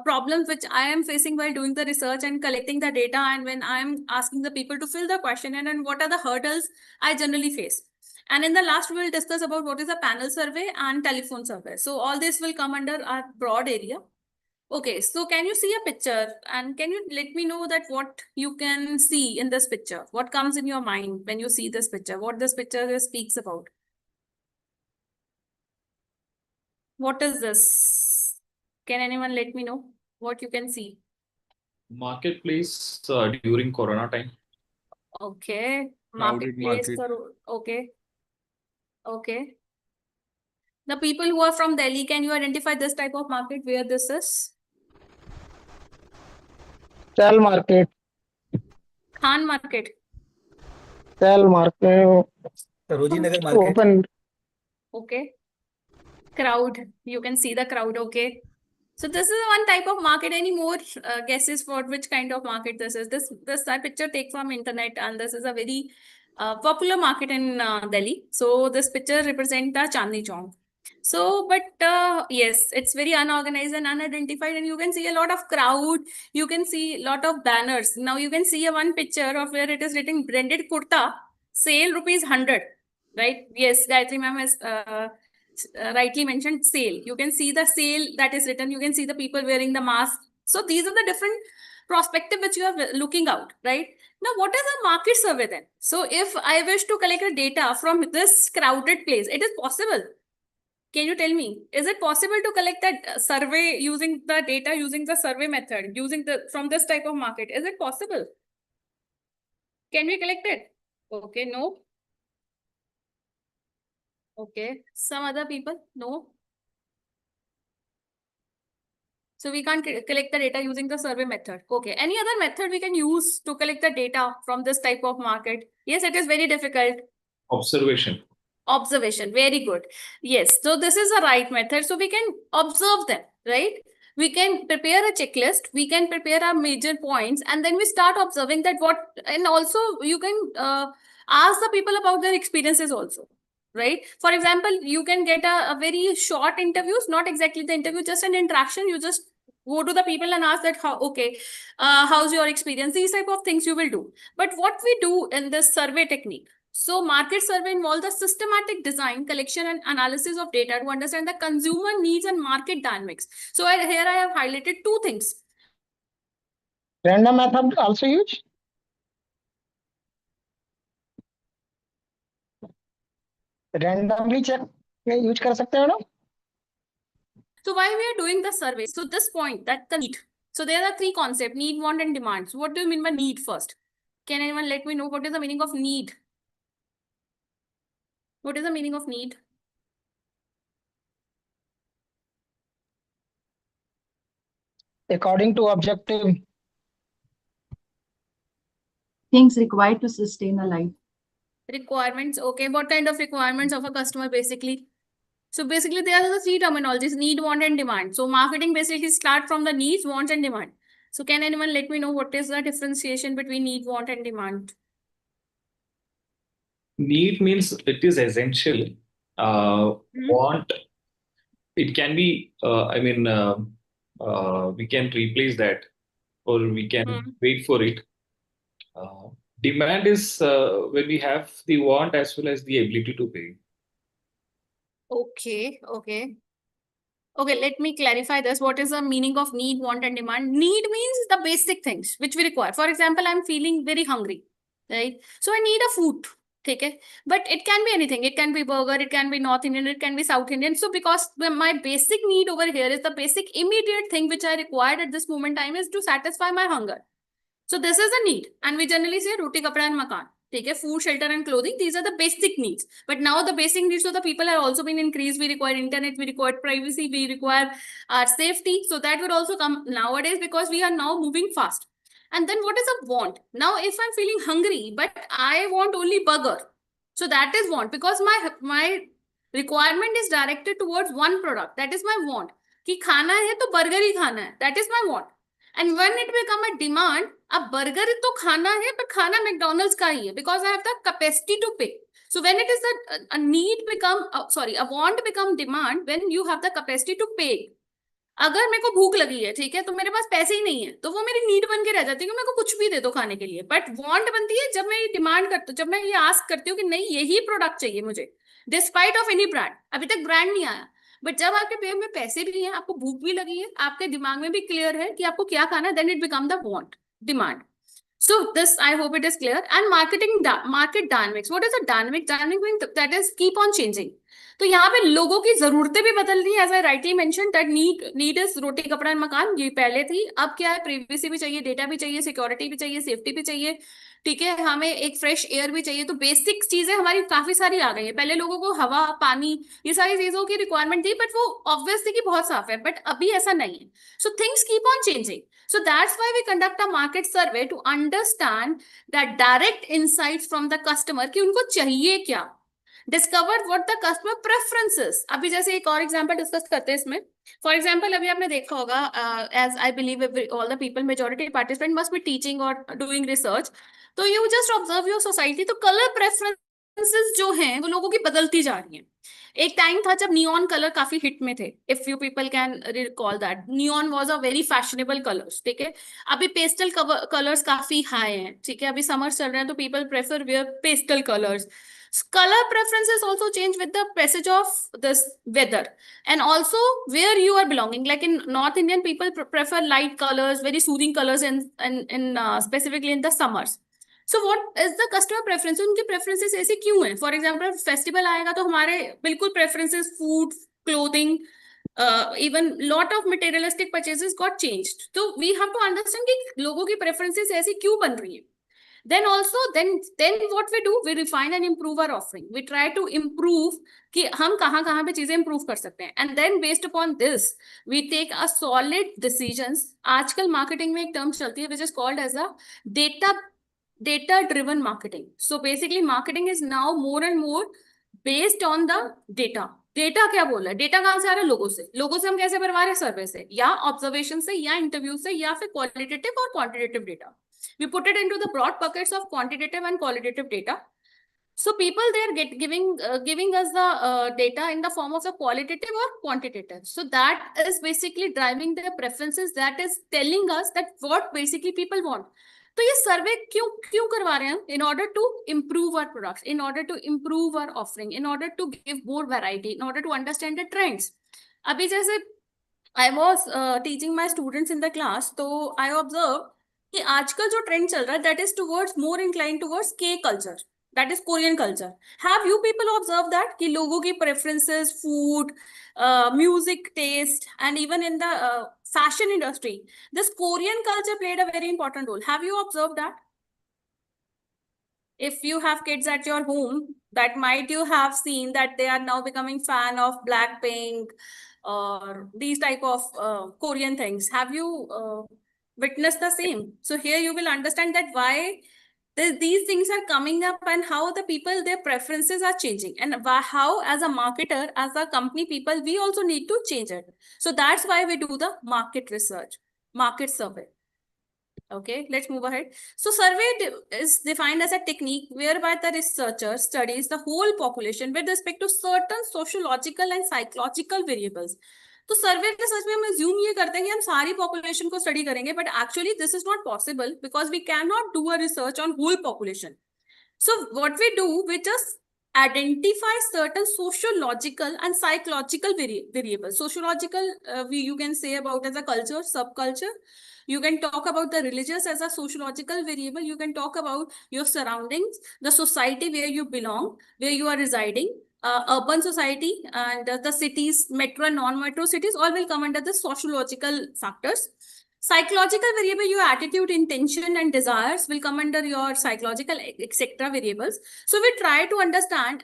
problems which I am facing while doing the research and collecting the data and when I am asking the people to fill the questionnaire and what are the hurdles I generally face. And in the last, we will discuss about what is a panel survey and telephone survey. So all this will come under our broad area. Okay, so can you see a picture and can you let me know that what you can see in this picture? What comes in your mind when you see this picture? What this picture speaks about? What is this? Can anyone let me know what you can see? Marketplace during Corona time. Okay. Crowded Marketplace. market. Okay. Okay. The people who are from Delhi, can you identify this type of market where this is? Sell market. Khan market. Sell market. Sarojini Nagar market. Open. Okay. Crowd. You can see the crowd. Okay. So this is one type of market. Any more guesses for which kind of market this is? This picture take from internet and this is a very popular market in Delhi. So this picture represents the Chandni Chowk. So, but yes, it's very unorganized and unidentified, and you can see a lot of crowd. You can see a lot of banners. Now you can see a one picture of where it is written branded kurta, sale ₹100, right? Yes, Gayatri ma'am has rightly mentioned sale. You can see the sale that is written. You can see the people wearing the mask. So these are the different perspective which you are looking out, right? Now, what is a market survey then? So if I wish to collect the data from this crowded place, it is possible. Can you tell me, is it possible to collect that survey using the data, using the survey method, using the from this type of market? Is it possible? Can we collect it? Okay, no. Okay, some other people, no. So we can't collect the data using the survey method. Okay, any other method we can use to collect the data from this type of market? Yes, it is very difficult. Observation. Observation, very good. Yes, so this is the right method. So we can observe them, right? We can prepare a checklist, we can prepare our major points, and then we start observing that what, and also you can ask the people about their experiences also, right? For example, you can get a very short interviews, not exactly the interview, just an interaction. You just go to the people and ask that how, okay, how's your experience? These type of things you will do. But what we do in this survey technique, so market survey involves the systematic design, collection and analysis of data to understand the consumer needs and market dynamics. So here I have highlighted two things. Random method also used? Randomly check use कर सकते हैं ना? So why we are doing the survey? So this point, that the need. So there are three concepts: need, want, and demand. So what do you mean by need first? Can anyone let me know what is the meaning of need? What is the meaning of need? According to objective. Things required to sustain a life. Requirements. Okay, what kind of requirements of a customer basically? So basically there are the three terminologies: need, want, and demand. So marketing basically start from the needs, wants, and demand. So can anyone let me know what is the differentiation between need, want, and demand? Need means it is essential. Want, it can be, we can replace that, or we can wait for it. Demand is when we have the want as well as the ability to pay. Okay, okay. Okay, let me clarify this. What is the meaning of need, want, and demand? Need means the basic things which we require. For example, I'm feeling very hungry, right? So I need a food. Okay, but it can be anything. It can be burger, it can be North Indian, it can be South Indian. So because my basic need over here is the basic immediate thing which I required at this moment time is to satisfy my hunger. So this is a need, and we generally say roti, kapda, and makan. Take food, shelter, and clothing. These are the basic needs. But now the basic needs of the people have also been increased. We require internet, we require privacy, we require our safety. So that would also come nowadays because we are now moving fast. And then what is a want? Now, if I'm feeling hungry, but I want only burger. So that is want, because my requirement is directed towards one product. That is my want. कि खाना है तो burger ही खाना है. That is my want. And when it become a demand, अब burger तो खाना है, but खाना McDonald's का ही है, because I have the capacity to pay. So when it is a need become, a want become demand when you have the capacity to pay. अगर मेरे को भूख लगी है, ठीक है, तो मेरे पास पैसे ही नहीं है, तो वो मेरी नीड बन के रह जाती है कि मेरे को कुछ भी दे दो खाने के लिए. बट वांट बनती है जब मैं ये डिमांड करती हूँ, जब मैं ये आस्क करती हूँ कि नहीं यही प्रोडक्ट चाहिए मुझे, डिस्पाइट ऑफ एनी ब्रांड. अभी तक ब्रांड नहीं आया, बट जब आपके पेट में पैसे भी हैं, आपको भूख भी लगी है, आपके दिमाग में भी क्लियर है कि आपको क्या खाना है, then it become the want, demand. So this, I hope it is clear. And market dynamics. What is a dynamic? Dynamic means that is keep on changing. तो यहाँ पे लोगों की जरूरतें भी बदल रही है. As I rightly mentioned that need is रोटी कपड़ा मकान, ये पहले थी. अब क्या है, प्रिवेसी भी चाहिए, डेटा भी चाहिए, सिक्योरिटी भी चाहिए, सेफ्टी भी चाहिए, ठीक है, हमें एक फ्रेश एयर भी चाहिए. तो बेसिक चीजें हमारी काफी सारी आ गई है. पहले लोगों को हवा, पानी, ये सारी चीजों की रिक्वायरमेंट थी, बट वो ऑब्वियसली कि बहुत साफ है, बट अभी ऐसा नहीं है. So things keep on changing. So that's why we conduct a market survey to understand that direct insights from the customer कि उनको चाहिए क्या. Discover what the customer preferences. अभी जैसे एक और एग्जांपल डिस्कस करते हैं इसमें. For example, अभी आपने देखा होगा, as I believe all the people, majority participant must be teaching or doing research. तो you just observe your society. तो color preferences जो हैं वो लोगों की बदलती जा रही हैं. एक टाइम था जब नियॉन कलर काफी हिट में थे. If you people can recall that, neon was a very fashionable colours. ठीक है, अभी पेस्टल कलर्स काफी हाई हैं. ठीक है, अभी समर चल रहे हैं तो people prefer wear pastel colours. Color preferences also change with the passage of this weather, and also where you are belonging. Like in North Indian, people prefer light colors, very soothing colors in specifically in the summers. So what is the customer preference? उनके preferences ऐसे क्यों हैं? For example, festival आएगा तो हमारे बिल्कुल preferences, food, clothing, even lot of materialistic purchases got changed. So we have to understand कि लोगों की preferences ऐसी क्यों बन रही है. Then also, then what we do, we refine and improve our offering. We try to improve कि हम कहाँ पे चीजें improve कर सकते हैं. And then based upon this, we take a solid decisions. आजकल marketing में एक term चलती है which is called as a data driven marketing. So basically marketing is now more and more based on the data. Data क्या बोल रहा है? Data कहाँ से आ रहा है? लोगों से. लोगों से हम कैसे भरवा रहे हैं? सर्वे से, या ऑब्जर्वेशन से, या इंटरव्यू से, या फिर क्वालिटेटिव और quantitative data. We put it into the broad buckets of quantitative and qualitative data. So people, they are giving us the data in the form of the qualitative or quantitative. So that is basically driving their preferences. That is telling us that what basically people want. तो ये सर्वे क्यों करवा रहे हैं? In order to improve our products, in order to improve our offering, in order to give more variety, in order to understand the trends. अभी जैसे I was teaching my students in the class, तो I observed कि आजकल जो trend चल रहा है, that is towards more inclined towards K culture, that is Korean culture. Have you people observed that कि लोगों की preferences, food, music taste, and even in the fashion industry, this Korean culture played a very important role. Have you observed that? If you have kids at your home, that might you have seen that they are now becoming fan of Blackpink or these type of Korean things. Have you witnessed the same? So here you will understand that why these things are coming up and how the people, their preferences are changing, and how as a marketer, as a company people, we also need to change it. So that's why we do the market research, market survey. Okay, let's move ahead. So survey is defined as a technique whereby the researcher studies the whole population with respect to certain sociological and psychological variables. तो सर्वे के सच में हम assume ये करते हैं कि हम सारी population को study करेंगे, but actually this is not possible because we cannot do a research on whole population. So what we do, we just identify certain sociological and psychological variables. Sociological, you can say about as a culture, subculture. You can talk about the religious as a sociological variable. You can talk about your surroundings, the society where you belong, where you are residing, urban society, and the cities, metro and non-metro cities, all will come under the sociological factors. Psychological variable, your attitude, intention, and desires will come under your psychological, etc. variables. So we try to understand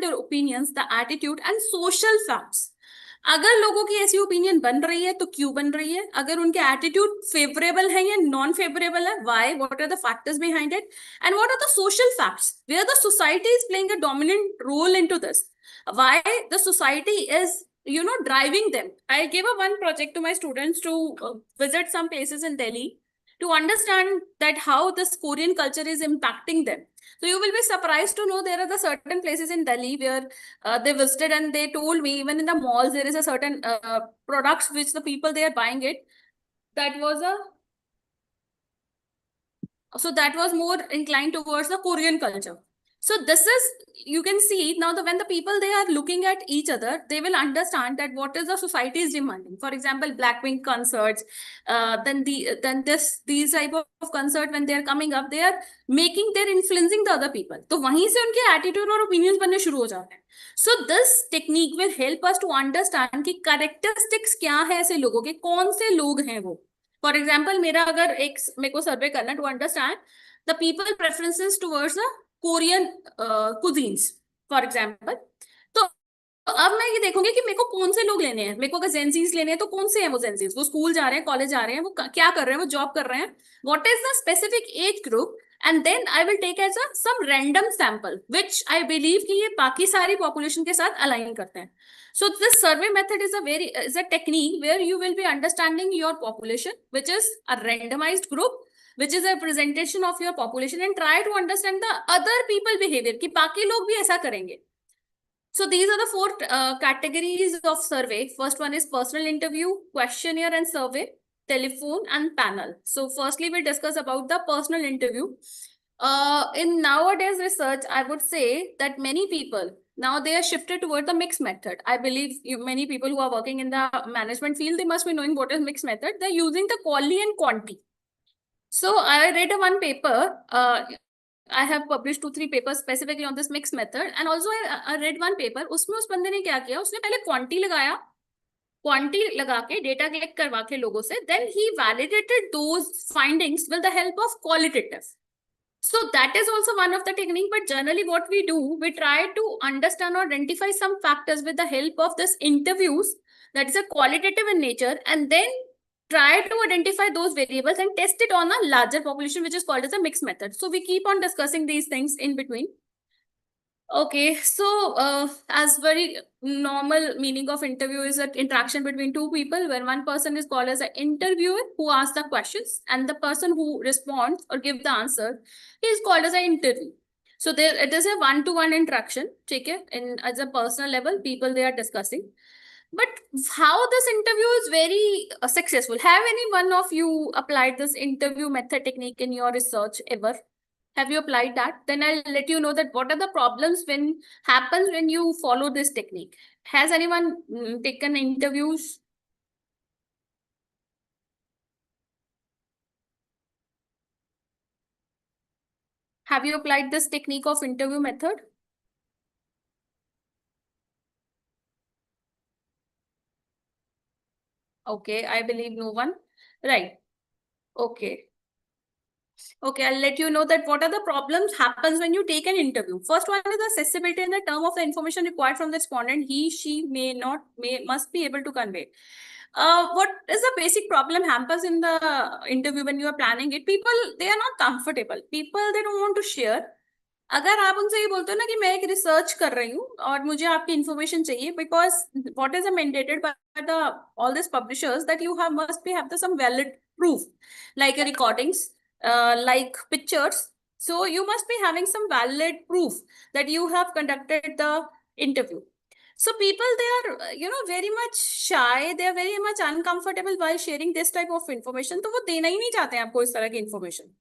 their opinions, the attitude, and social facts. अगर लोगों की ऐसी opinion बन रही है तो क्यों बन रही है? अगर उनके एटीट्यूड फेवरेबल है या नॉन फेवरेबल है, why, what are the factors behind it, and what are the social facts where the society is playing a dominant role into this, why the society is driving them. I gave one project to my students to visit some places in Delhi to understand that how this Korean culture is impacting them. So you will be surprised to know there are the certain places in Delhi where they visited and they told me even in the malls there is a certain products which the people they are buying it. That was more inclined towards the Korean culture. So this is, you can see now when the people they are looking at each other, they will understand that what is the society is demanding. For example, Blackpink concerts, these type of concert when they are coming up, they are influencing the other people. तो वहीं से उनके attitude और opinions बनने शुरू हो जाते हैं. So this technique will help us to understand कि characteristics क्या है ऐसे लोगों के, कौन से लोग हैं वो. For example, मेरे को सर्वे करना to understand the people preferences towards the Korean cuisines, for example. तो अब मैं ये देखूंगी कि मेरे को कौन से लोग लेने हैं. मेरे को अगर जेंजीज लेने हैं तो कौन से हैं वो जेंजीज? वो स्कूल जा रहे हैं, कॉलेज जा रहे हैं, वो क्या कर रहे हैं, वो जॉब कर रहे हैं. What is the specific age group and then I will take as some random sample, which I believe कि ये बाकी सारी population के साथ align करते हैं. So this survey method is a technique where you will be understanding your population, which is a randomized group, which is a representation of your population, and try to understand the other people behavior कि बाकी लोग भी ऐसा करेंगे. So these are the four categories of survey. First one is personal interview, questionnaire and survey, telephone and panel. So firstly, we'll discuss about the personal interview. In nowadays research, I would say that many people, now they are shifted toward the mixed method. I believe many people who are working in the management field, they must be knowing what is mixed method. They're using the quali and quanti. So I read one paper, I have published 2-3 papers specifically on this mixed method, and also I read one paper. उसमें उस बंदे ने क्या किया, उसने पहले क्वांटी लगाया, क्वांटी लगा के डेटा कलेक्ट करवा के लोगों से, then he validated those findings with the help of qualitative. So that is also one of the technique, but generally what we do, we try to understand or identify some factors with the help of this interviews that is a qualitative in nature, and then try to identify those variables and test it on a larger population, which is called as a mixed method. So we keep on discussing these things in between. Okay, so as very normal meaning of interview is an interaction between two people, where one person is called as an interviewer who asks the questions, and the person who responds or gives the answer is called as an interview. So there it is a one-to-one interaction, take it, in as a personal level, people they are discussing. But how this interview is very successful? Have any one of you applied this interview method technique in your research ever? Have you applied that? Then I'll let you know that what are the problems when happens when you follow this technique. Has anyone taken interviews? Have you applied this technique of interview method? Okay, I believe no one. Right. Okay. Okay, I'll let you know that what are the problems happens when you take an interview. First one is accessibility in the term of the information required from the respondent. He, she must be able to convey. What is the basic problem happens in the interview when you are planning it? People, they are not comfortable. People, they don't want to share. अगर आप उनसे ये बोलते हो ना कि मैं एक रिसर्च कर रही हूँ और मुझे आपकी इंफॉर्मेशन चाहिए, because what is mandated by the all these publishers that you must have some valid proof, like recordings, like pictures. So you must be having some valid proof that you have conducted the interview. So people, they are very much shy, they are very much uncomfortable while sharing this type of information. तो वो देना ही नहीं चाहते हैं आपको इस तरह की information.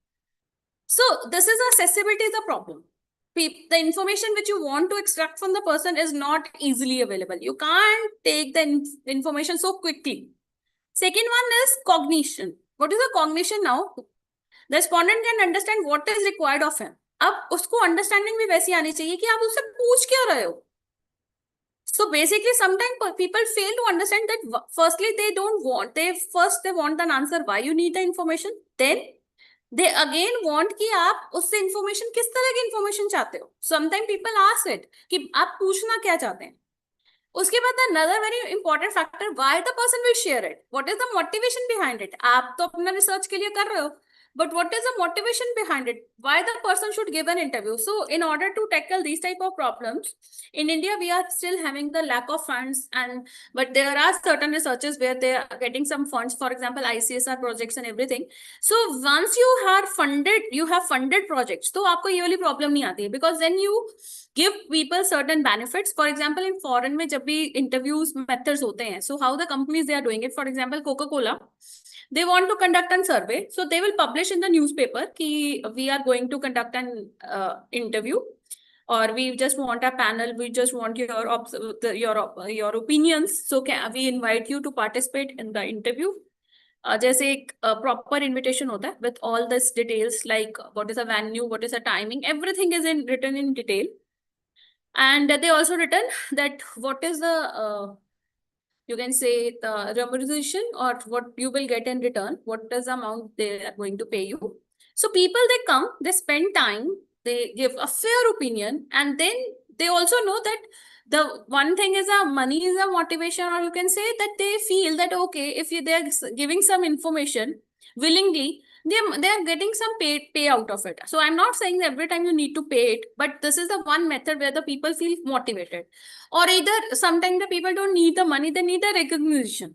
So this is accessibility is a problem. The information which you want to extract from the person is not easily available. You can't take the information so quickly. Second one is cognition. What is the cognition now? The respondent can understand what is required of him. अब उसको understanding भी वैसी आनी चाहिए कि आप उससे पूछ क्या रहे हो. So basically, sometimes people fail to understand that firstly, they want an answer why you need the information. Then they again want कि आप उससे information किस तरह की information चाहते हो. Sometimes people ask it कि आप पूछना क्या चाहते हैं. उसके बाद another very important factor, why the person will share it. What is the motivation behind it? आप तो अपना research के लिए कर रहे हो, but what is the motivation behind it? Why the person should give an interview? So in order to tackle these type of problems, in India we are still having the lack of funds, but there are certain researchers where they are getting some funds, for example ICSR projects and everything. So once you have funded projects, तो आपको ये वाली problem नहीं आती है, because then you give people certain benefits. For example, in foreign में जब भी interviews methods होते हैं, so how the companies they are doing it, for example Coca-Cola, they want to conduct a survey, so they will publish in the newspaper ki we are going to conduct an interview, or we just want a panel, we just want your opinions, so we invite you to participate in the interview. जैसे एक proper invitation होता है with all this details, like what is the venue, what is the timing, everything is written in detail. And they also written that what is the you can say the remuneration or what you will get in return, what is the amount they are going to pay you. So people, they come, they spend time, they give a fair opinion, and then they also know that the one thing is money is a motivation, or you can say that they feel that okay, if they are giving some information willingly, they are getting some pay out of it. So I'm not saying that every time you need to pay it, but this is the one method where the people feel motivated. Or either sometimes the people don't need the money, they need the recognition.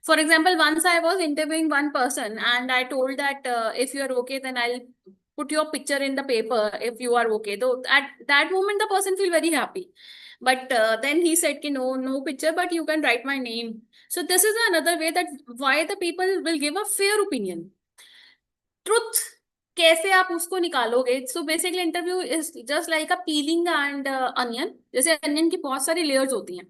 For example, once I was interviewing one person and I told that if you are okay, then I'll put your picture in the paper if you are okay. Though at that moment the person feel very happy, but then he said ki no picture, but you can write my name. So this is another way that why the people will give a fair opinion. Truth कैसे आप उसको निकालोगे? So basically interview is just like a piling and onion. जैसे onion की बहुत सारी layers होती हैं,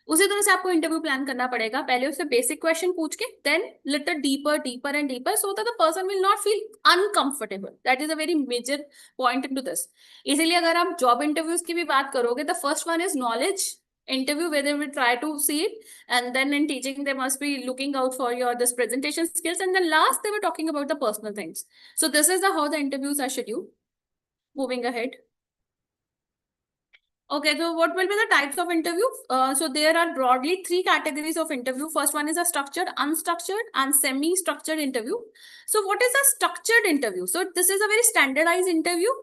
उसी तरह से आपको इंटरव्यू प्लान करना पड़ेगा. पहले उससे बेसिक क्वेश्चन पूछ के then little deeper and deeper so that the person will not feel uncomfortable. That is a very major point into this. इसीलिए अगर आप जॉब इंटरव्यूज की भी बात करोगे, the first one is knowledge interview where they will try to see it, and then in teaching they must be looking out for your this presentation skills, and then last they were talking about the personal things. So this is how the interviews are scheduled. Moving ahead. Okay, so what will be the types of interview? So there are broadly 3 categories of interview. First one is a structured, unstructured, and semi-structured interview. So what is a structured interview? So this is a very standardized interview.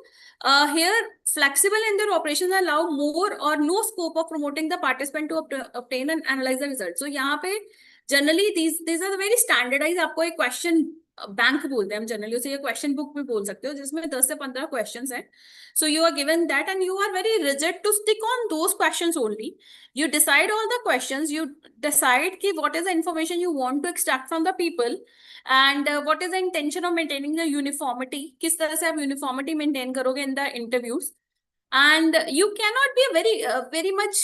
Here, flexible in their operations allow more or no scope of promoting the participant to obtain and analyze the result. So यहाँ पे generally these are the very standardized. आपको एक question bank बोलते हैं हम generally, उसे ये question book भी बोल सकते हो, जिसमें 10 से 15 क्वेश्चंस हैं. So you are given that and you are very rigid to stick on those questions only. You decide all the questions, you decide कि what is the information you want to extract from the people and what is the intention of maintaining the uniformity. किस तरह से आप uniformity maintain करोगे in the interviews. And you cannot be very much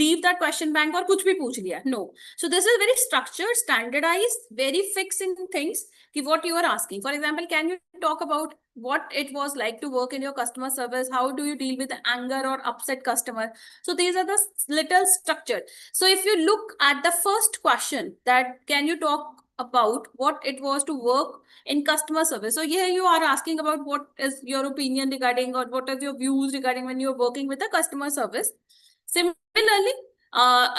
leave that question bank और कुछ भी पूछ लिया. No. So this is very structured, standardized, very fixed in things कि what you are asking. For example, can you talk about what it was like to work in your customer service? How do you deal with the anger or upset customer? So these are the little structured. So if you look at the first question, that can you talk about what it was to work in customer service. So here you are asking about what is your opinion regarding or what are your views regarding when you're working with the customer service. Similarly,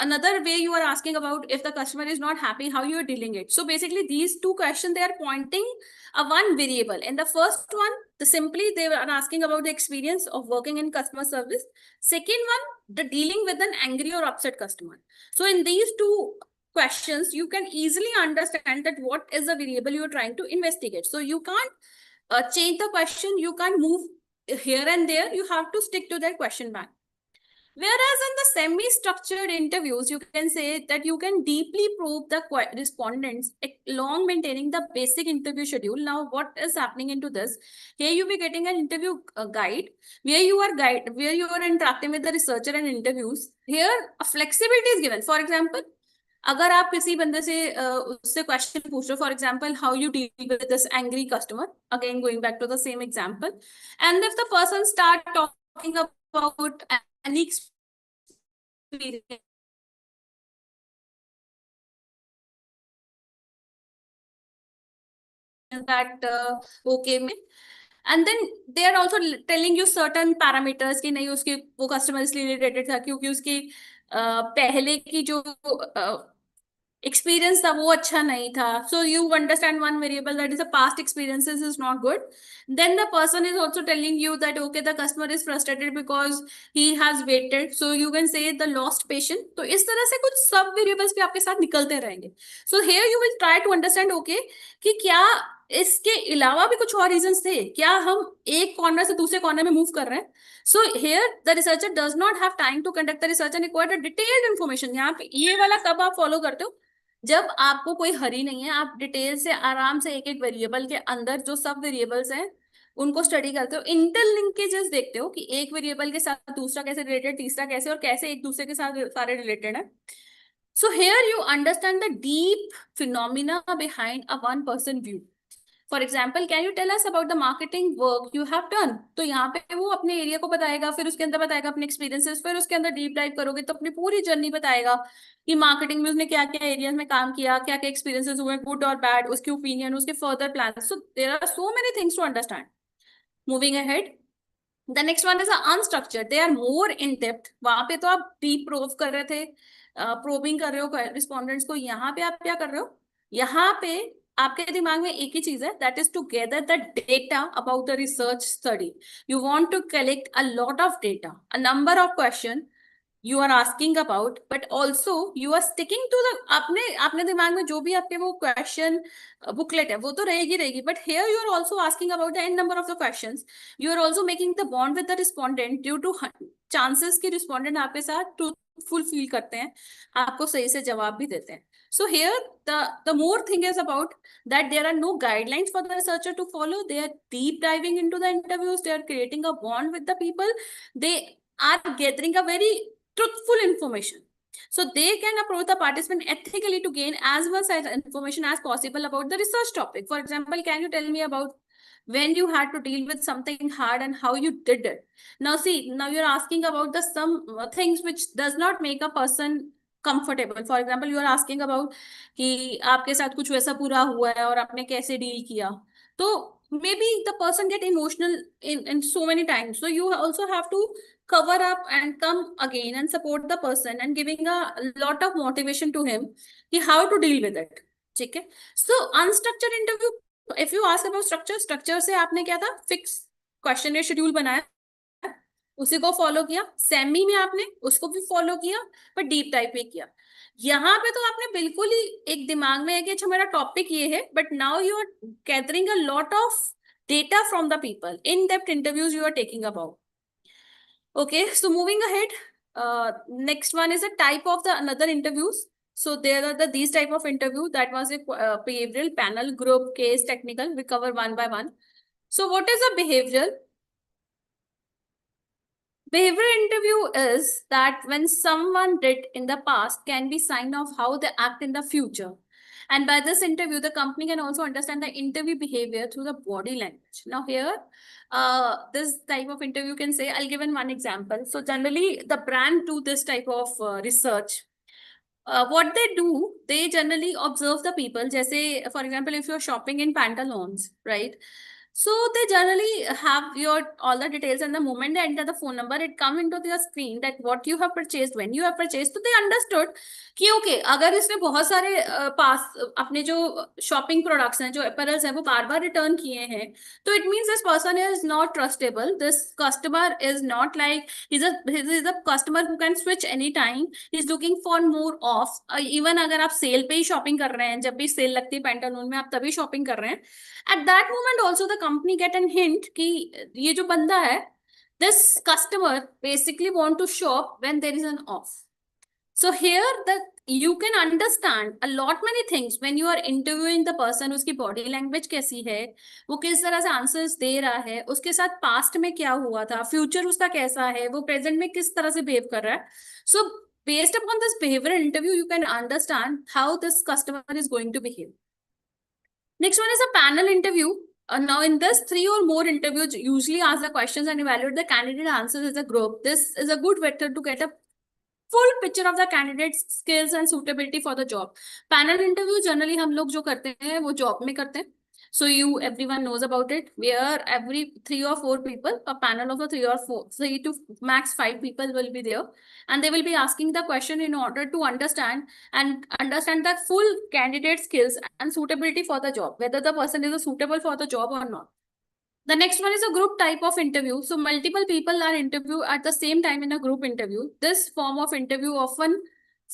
another way you are asking about if the customer is not happy, how you are dealing it. So basically these 2 questions, they are pointing a one variable. In the first one, simply they are asking about the experience of working in customer service. Second one, the dealing with an angry or upset customer. So in these 2 questions, you can easily understand that what is the variable you are trying to investigate. So you can't change the question, you can't move here and there, you have to stick to that question bank. Whereas in the semi-structured interviews, you can say that you can deeply probe the respondents along maintaining the basic interview schedule. Now, what is happening into this? Here you be getting an interview guide where you are interacting with the researcher and interviews. Here, a flexibility is given. For example, अगर आप किसी बंदे से उससे question पूछ रहे हो, for example how you deal with this angry customer, again going back to the same example, and if the person start talking about any experience that okay में, and then they are also telling you certain parameters कि नहीं उसके वो customer इसलिए related था क्योंकि उसकी पहले की जो experience था वो अच्छा नहीं था. So you understand one variable, that is the past experiences is not good. Then the person is also telling you that okay, the customer is frustrated because he has waited. So you can say the lost patient. तो इस तरह से कुछ सब variables भी आपके साथ निकलते रहेंगे. So here you will try to understand okay कि क्या इसके अलावा भी कुछ और रीजंस थे, क्या हम एक कॉर्नर से दूसरे कॉर्नर में मूव कर रहे हैं. So here the researcher does not have time to conduct the research and required a detailed information. यहाँ पे ये वाला कब आप फॉलो करते हो, जब आपको कोई हरी नहीं है, आप डिटेल से आराम से एक एक वेरिएबल के अंदर जो सब वेरिएबल्स हैं उनको स्टडी करते हो, इंटरलिंकेजेस देखते हो कि एक वेरिएबल के साथ दूसरा कैसे रिलेटेड, तीसरा कैसे, और कैसे एक दूसरे के साथ सारे रिलेटेड है. So here you understand the deep phenomena behind a one person view. For example, can you tell us about the marketing work you have done? तो यहाँ पे वो अपने एरिया को बताएगा, फिर उसके अंदर बताएगा अपने एक्सपीरियंसेस, फिर उसके अंदर डीप डाइव करोगे तो अपनी पूरी जर्नी बताएगा कि मार्केटिंग में उसने क्या क्या एरियाज में काम किया, क्या क्या एक्सपीरियंसेस हुए, गुड और बैड, उसके ओपिनियन, उसके further plan. So there are so many things to understand. Moving ahead, the next one is unstructured. They are more in depth. वहां पे तो आप डीप प्रोव कर रहे थे, प्रोबिंग कर रहे हो रिस्पॉन्डेंट्स को. यहाँ पे आप क्या कर रहे हो, यहाँ पे आपके दिमाग में एक ही चीज है, that is to gather the data about the research study. You want to collect a lot of data, a number of question you are asking about, but also you are sticking to the अपने दिमाग में जो भी आपके वो question booklet है वो तो रहेगी, but here you are also asking about the n number of the questions. You are also making the bond with the respondent due to chances कि respondent आपके साथ truthful feel करते हैं, आपको सही से जवाब भी देते हैं. So here the more thing is about that there are no guidelines for the researcher to follow. They are deep diving into the interviews. They are creating a bond with the people. They are gathering a very truthful information. So they can approach the participant ethically to gain as much information as possible about the research topic. For example, can you tell me about when you had to deal with something hard and how you did it? Now see, now you're asking about the some things which does not make a person comfortable. For example, you are asking about कि आपके साथ कुछ वैसा पूरा हुआ है और आपने कैसे डील किया. तो maybe the person get emotional in so many times. So you also have to cover up and come again and support the person and giving a lot of motivation to him how to deal with it. ठीक है. So unstructured interview, if you ask about structure से आपने क्या था, fix question schedule बनाया, उसी को follow किया. सेमी में आपने उसको भी फॉलो किया, पर डीप टाइप में किया. यहाँ पे तो आपने बिल्कुल ही एक दिमाग में है कि अच्छा मेरा टॉपिक ये है, but now you are gathering a lot of data from the people. In-depth interviews you are taking about. Okay, so moving ahead, next one is a type of the another interviews. So there are these type of interview. That was a behavioral, panel, group, case, technical. We cover one by one. So what is a behavioral? Behavioral interview is that when someone did in the past can be sign of how they act in the future. And by this interview, the company can also understand the interview behavior through the body language. Now here, this type of interview can say, I'll give in one example. So generally the brand do this type of research. What they do, they generally observe the people. Jesse, for example, if you're shopping in pantaloons, right? So they generally have your all the details, and the moment they enter the phone number, it come into their screen that what you have purchased, when you have purchased. So they understood कि okay, अगर इसने बहुत सारे पास अपने जो shopping products हैं, जो apparels हैं, वो बार-बार return किए हैं, तो it means this person is not trustable. This customer is not like he's a customer who can switch anytime. He's looking for more off. Even अगर आप sale पे ही shopping कर रहे हैं, जब भी sale लगती है पैंटालून में, आप तभी shopping कर रहे हैं. At that moment also the company get an hint कि ये जो बंदा है, this customer basically want to shop when there is an off. So here that you can understand a lot many things when you are interviewing the person. उसकी body language कैसी है, वो किस तरह से answers दे रहा है, उसके साथ past में क्या हुआ था, future उसका कैसा है, वो present में किस तरह से behave कर रहा है. So based upon this behavioral interview, you can understand how this customer is going to behave. Next one is a panel interview. Now in this, 3 or more interviews usually ask the questions and evaluate the candidate answers as a group. This is a good vector to get a full picture of the candidate's skills and suitability for the job. Panel interview generally हम लोग जो करते हैं वो job में करते हैं. So everyone knows about it, where every 3 or 4 people, a panel of 3 to max 5 people will be there, and they will be asking the question in order to understand the full candidate skills and suitability for the job, whether the person is suitable for the job or not. The next one is a group type of interview. So multiple people are interviewed at the same time in a group interview. This form of interview often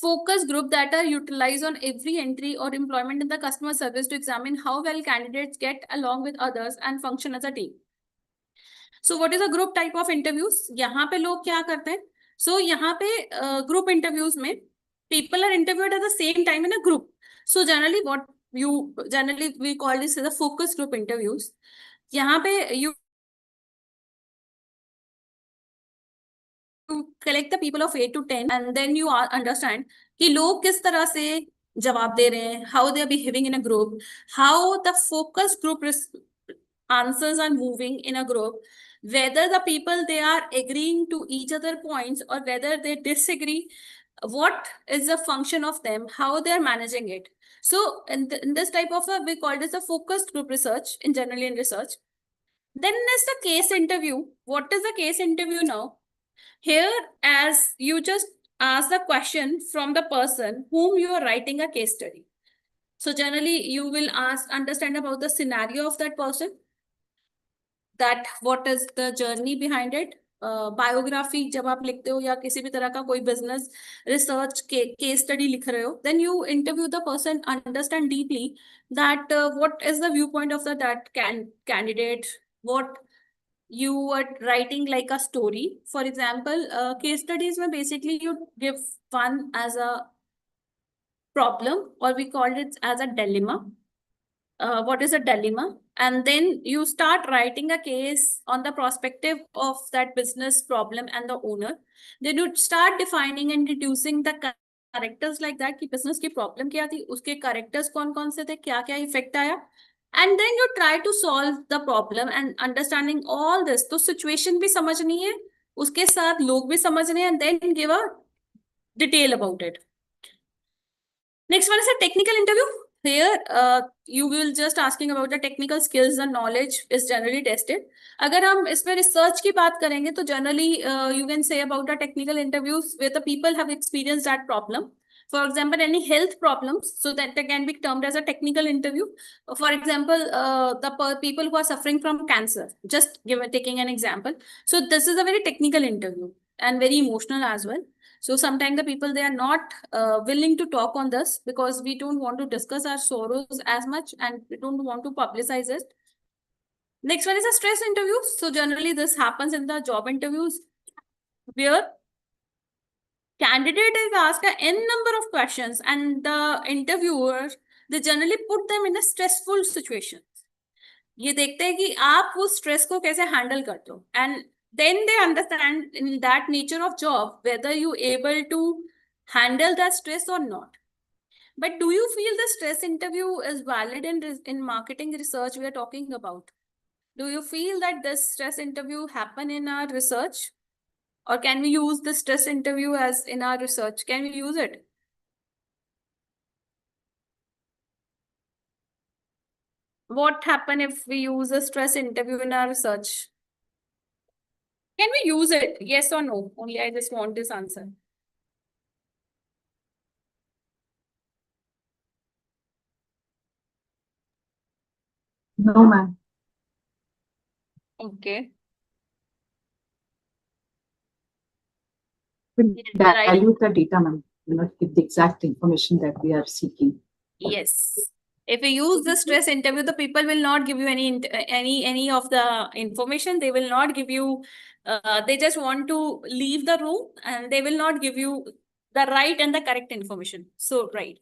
focus group that are utilized on every entry or employment in the customer service to examine how well candidates get along with others and function as a team. So what is a group type of interviews? यहाँ पे लोग क्या करते हैं? So यहाँ पे group interviews में people are interviewed at the same time in a group. So generally we call this as a focus group interviews. यहाँ पे you collect the people of 8 to 10 and then you understand कि लोग किस तरह से जवाब दे रहे हैं, how they are behaving in a group, how the focus group answers are moving in a group, whether the people they are agreeing to each other points or whether they disagree, what is the function of them, how they are managing it. So in this type of we call this a focused group research in generally in research. Then is the case interview. What is the case interview now? Here, as you just ask the question from the person whom you are writing a case study. So generally you will understand about the scenario of that person, that what is the journey behind it. Biography जब आप लिखते हो या किसी भी तरह का कोई बिजनेस रिसर्च केस स्टडी लिख रहे हो, then you interview the person, understand deeply that what is the viewpoint of that candidate, what you are writing like a story. For example, case studies में basically you give one as a problem, or we call it as a dilemma. What is a dilemma, and then you start writing a case on the perspective of that business problem and the owner. Then you start defining and reducing the characters like that कि business की problem क्या थी, उसके characters कौन कौन से थे, क्या क्या effect आया, and then you try to solve the problem and understanding all this. तो situation भी समझनी है, उसके साथ लोग भी समझने हैं, and then give a detail about it. Next one is a technical interview. Here, you will just asking about the technical skills, the knowledge is generally tested. अगर हम इसमें research की बात करेंगे तो generally you can say about the technical interviews where the people have experienced that problem. For example, any health problems, so that they can be termed as a technical interview. For example, the people who are suffering from cancer, just taking an example. So this is a very technical interview and very emotional as well. So sometimes the people, they are not willing to talk on this because we don't want to discuss our sorrows as much and we don't want to publicize it. Next one is a stress interview. So generally this happens in the job interviews where candidate is asked an n number of questions and the interviewer, they generally put them in a stressful situation. ये देखते हैं कि आप वो stress को कैसे handle करते हो, and then they understand in that nature of job whether you able to handle that stress or not. But do you feel the stress interview is valid in marketing research we are talking about? Do you feel that this stress interview happen in our research, or can we use the stress interview as in our research? Can we use it? What happen if we use a stress interview in our research? Can we use it? Yes or no? Only I just want this answer. No, ma'am. Okay. We dilute the data, ma'am. We not give the exact information that we are seeking. Yes. If we use the stress interview, the people will not give you any of the information. They will not give you. They just want to leave the room, and they will not give you the right and the correct information. So right.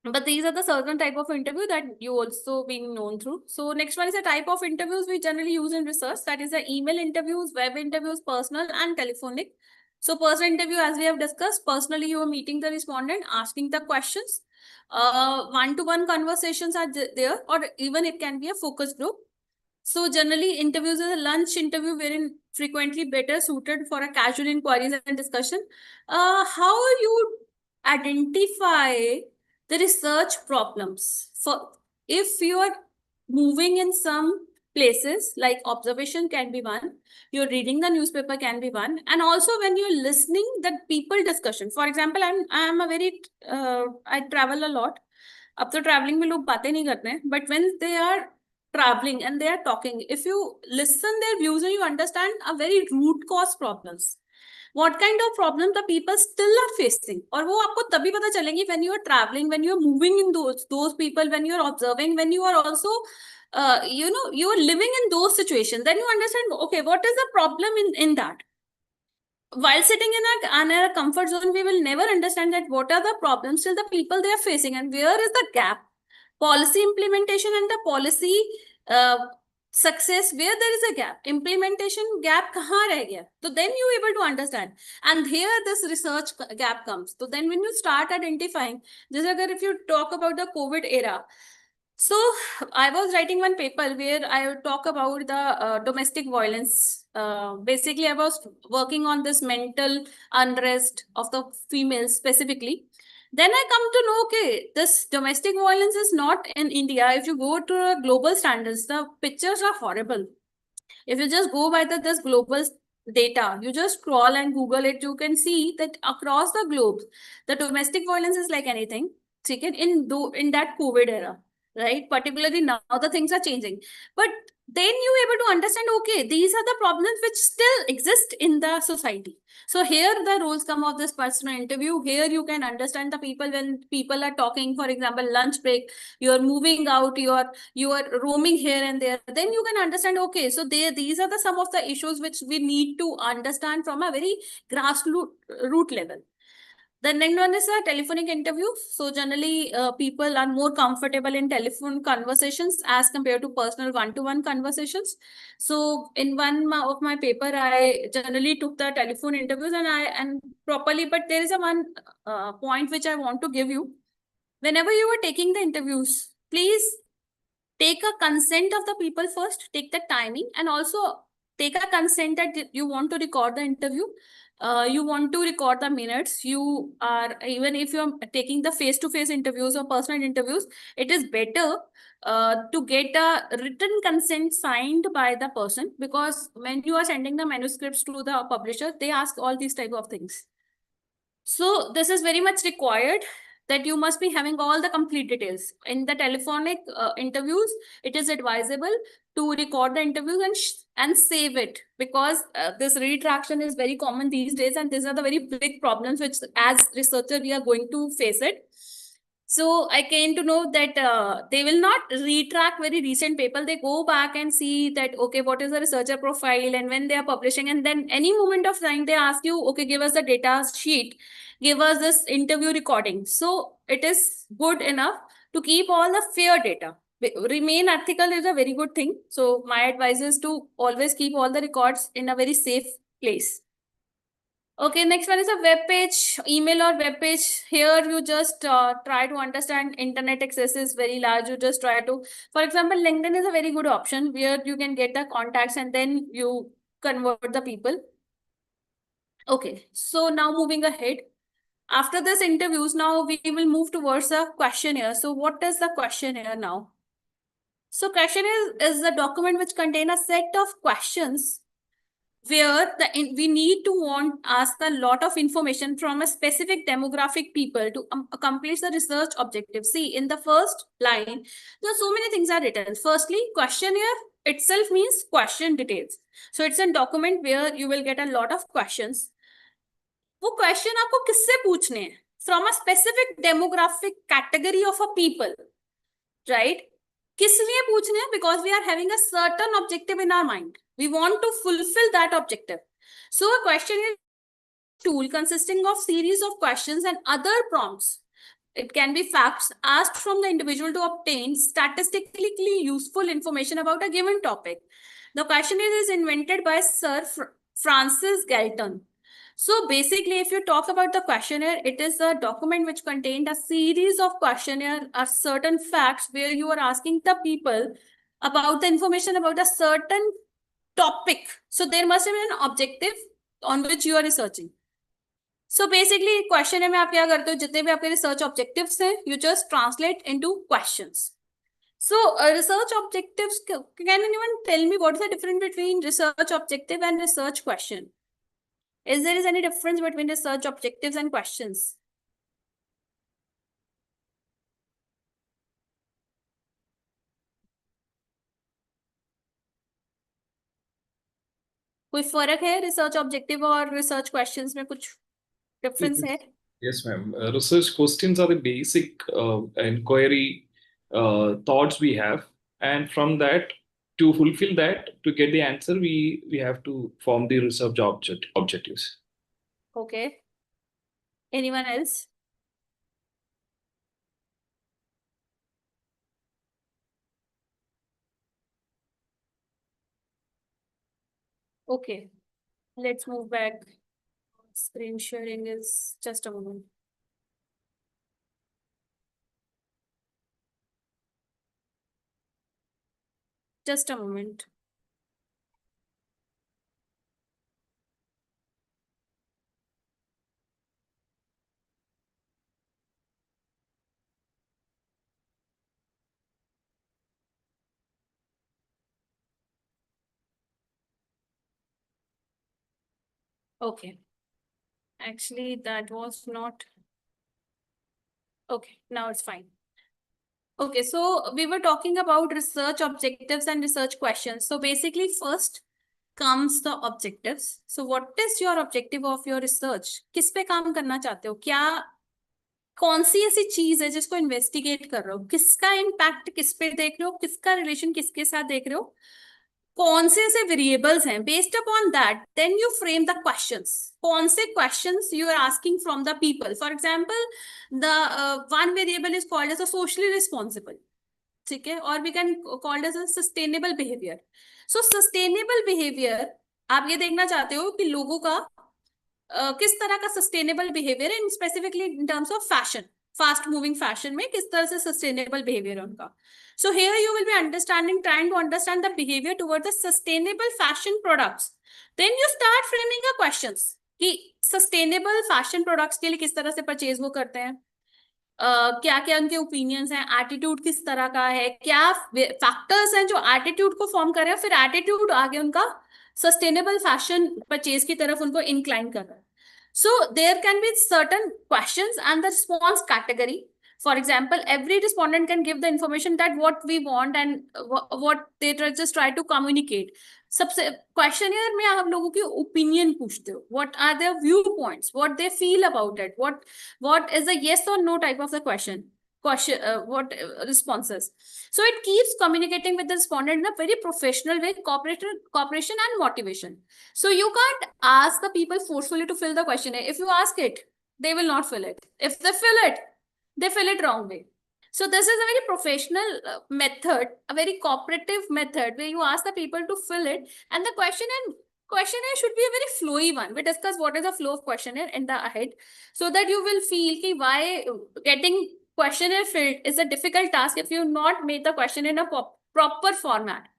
But these are the certain type of interview that you also being known through. So next one is a type of interviews we generally use in research. That is the email interviews, web interviews, personal and telephonic. So personal interview, as we have discussed, personally you are meeting the respondent, asking the questions. One-to-one conversations are there, or even it can be a focus group. So generally interviews is a lunch interview wherein frequently better suited for a casual inquiries and discussion. How you identify the research problems? For if you are moving in some places, like observation can be one, you're reading the newspaper can be one, and also when you're listening that people discussion. For example, I'm a very I travel a lot. अब तो traveling में लोग बातें नहीं करते हैं, but when they are traveling and they are talking, if you listen their views and you understand a very root cause problems, what kind of problem the people still are facing, और वो आपको तभी पता चलेंगी when you are traveling, when you are moving in those people, when you are observing, when you are also you are living in those situations, then you understand, okay, what is the problem in that. While sitting in a comfort zone, we will never understand that what are the problems still the people they are facing and where is the gap. Policy implementation and the policy success, where there is a gap, implementation gap kahan reh gaya, so then you able to understand, and here this research gap comes. So then when you start identifying this, if you talk about the COVID era, so I was writing one paper where I talk about the domestic violence. Basically, I was working on this mental unrest of the females specifically. Then I come to know, okay, this domestic violence is not in India. If you go to global standards, the pictures are horrible. If you just go by this global data, you just scroll and Google it, you can see that across the globe, the domestic violence is like anything. Chicken in that COVID era, right? Particularly now the things are changing. But then you able to understand, okay, these are the problems which still exist in the society. So here the rules come of this personal interview. Here you can understand the people when people are talking, for example, lunch break, you're moving out, you are roaming here and there. Then you can understand, okay, so these are the some of the issues which we need to understand from a very grassroots root level. The next one is a telephonic interview. So generally, people are more comfortable in telephone conversations as compared to personal one-to-one conversations. So in one of my paper, I generally took the telephone interviews and properly. But there is a one point which I want to give you. Whenever you are taking the interviews, please take a consent of the people first. Take the timing and also take a consent that you want to record the interview. You want to record the minutes. You are, even if you're taking the face-to-face interviews or personal interviews, it is better to get a written consent signed by the person, because when you are sending the manuscripts to the publisher, they ask all these type of things. So this is very much required, that you must be having all the complete details. In the telephonic interviews, it is advisable to record the interviews and save it, because this retraction is very common these days, and these are the very big problems which as researcher we are going to face it. So I came to know that they will not retract very recent paper. They go back and see that, okay, what is the researcher profile, and when they are publishing, and then any moment of time they ask you, okay, give us the data sheet, give us this interview recording. So it is good enough to keep all the fair data. Remain ethical is a very good thing. So my advice is to always keep all the records in a very safe place. Okay, next one is a web page, email or web page. Here you just try to understand internet access is very large. You just try to, for example, LinkedIn is a very good option where you can get the contacts and then you convert the people. Okay, so now moving ahead. After this interviews, now we will move towards a questionnaire. So what is the questionnaire now? So questionnaire is a document which contains a set of questions where we need to ask a lot of information from a specific demographic people to accomplish the research objective. See, in the first line, there are so many things are written. Firstly, questionnaire itself means question details. So it's a document where you will get a lot of questions. वो question आपको किससे पूछने हैं? From a specific demographic category of a people, right? किस लिए पूछने हैं? Because we are having a certain objective in our mind. We want to fulfill that objective. So a questionnaire tool consisting of series of questions and other prompts. It can be facts asked from the individual to obtain statistically useful information about a given topic. The questionnaire is invented by Sir Francis Galton. So basically, if you talk about the questionnaire, it is a document which contained a series of questionnaire or certain facts where you are asking the people about the information about a certain topic. So there must be an objective on which you are researching. So basically, questionnaire में आप क्या करते हो? जितने भी आपके research objectives हैं, you just translate into questions. So research objectives, can anyone tell me what is the difference between research objective and research question? Is there any difference between research objectives and questions? कोई फर्क है research objective और research questions में? कुछ difference है? Yes, ma'am. Research questions are the basic inquiry thoughts we have, and from that, to fulfill that, to get the answer, we have to form the research objectives. Okay. Anyone else? Okay. Let's move back. Screen sharing is just a moment. Just a moment. Okay. Actually, that was not. Okay, now it's fine. Okay, so we were talking about research objectives and research questions. So basically, first comes the objectives. So what is your objective of your research? किस पे काम करना चाहते हो? क्या कौन सी ऐसी चीज है जिसको इन्वेस्टिगेट कर रहे हो? किसका इम्पैक्ट किस पे देख रहे हो? किसका रिलेशन किसके साथ देख रहे हो? कौन से ऐसे वेरिएबल्स हैं? Based upon that then you frame the questions. कौन से questions you are asking from the people? For example, the one variable is called as a socially responsible. ठीक है, और we can called as a sustainable behaviour. So sustainable behaviour, आप ये देखना चाहते हो कि लोगों का किस तरह का सस्टेनेबल बिहेवियर है, in specifically in terms of fashion, fast moving fashion में किस तरह से सस्टेनेबल बिहेवियर है उनका. So here you will be trying to understand the behavior towards the sustainable fashion products. Then you start framing your questions कि sustainable fashion products के लिए किस तरह से परचेज वो करते हैं, क्या क्या उनके ओपिनियंस हैं, एटीट्यूड किस तरह का है, क्या फैक्टर्स हैं जो एटीट्यूड को फॉर्म कर रहे हैं, फिर एटीट्यूड आगे उनका सस्टेनेबल फैशन परचेज की तरफ उनको इंक्लाइन कर रहा है. So there can be certain questions and the response category. For example, every respondent can give the information that what we want and what they just try to communicate. सबसे questionnaire में आप लोगों की opinion पूछते हो, what are their viewpoints, what they feel about it, what is the yes or no type of the question what responses. So it keeps communicating with the respondent in a very professional way, cooperation and motivation. So you can't ask the people forcefully to fill the questionnaire. If you ask it, they will not fill it. If they fill it, they fill it wrong way. So this is a very professional method, a very cooperative method where you ask the people to fill it, and the questionnaire should be a very flowy one. We discuss what is the flow of questionnaire in the ahead, so that you will feel ki why getting questionnaire filled is a difficult task if you not made the question in a proper format.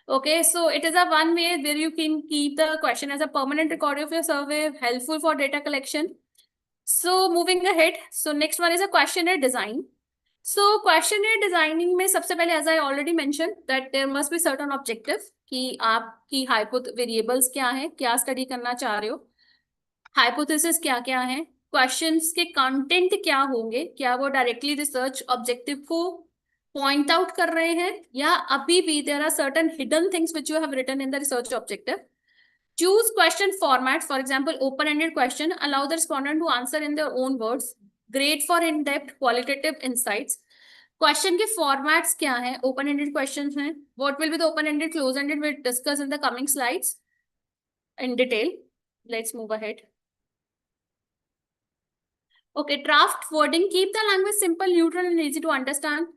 Okay, so it is a one way where you can keep the question as a permanent record of your survey, helpful for data collection. So moving ahead, so next one is a questionnaire design. So questionnaire designing में सबसे पहले, as I already mentioned, that there must be certain objective कि आपकी variables क्या है, क्या study करना चाह रहे हो, hypothesis क्या क्या है, questions के content क्या होंगे, क्या वो directly research objective को point out कर रहे हैं, या अभी भी there are certain hidden things which you have written in the research objective. Choose question format. For example, open-ended question, allow the respondent to answer in their own words. Great for in-depth qualitative insights. Question के formats क्या हैं? Open-ended questions हैं. What will be the open-ended, close-ended? We'll discuss in the coming slides in detail. Let's move ahead. Okay, draft wording. Keep the language simple, neutral, and easy to understand.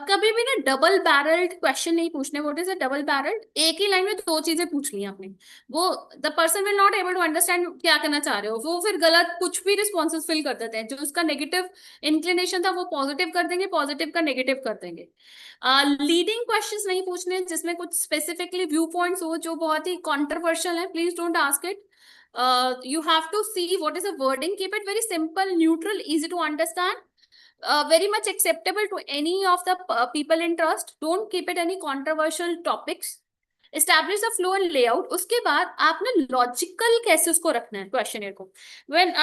कभी भी ना double barrelled question नहीं पूछने. What is a double barrelled? एक ही line में दो चीजें पूछ ली आपने, वो the person will not able to understand क्या करना चाह रहे हो, वो फिर गलत कुछ भी रिस्पॉन्सेस फिल कर देते हैं. जो उसका नेगेटिव इंक्लिनेशन था वो पॉजिटिव कर देंगे, पॉजिटिव का नेगेटिव कर देंगे. लीडिंग क्वेश्चंस नहीं पूछने जिसमें कुछ स्पेसिफिकली व्यू पॉइंट्स हो जो बहुत ही कॉन्ट्रोवर्शियल है. Please don't ask it. You have to see what is the wording. Keep it very simple, neutral, easy to understand. Very much acceptable to any of the people in trust. Don't keep it any controversial topics. Establish the flow and layout. उसके बाद आपने logical कैसे उसको रखना है questionnaire को. When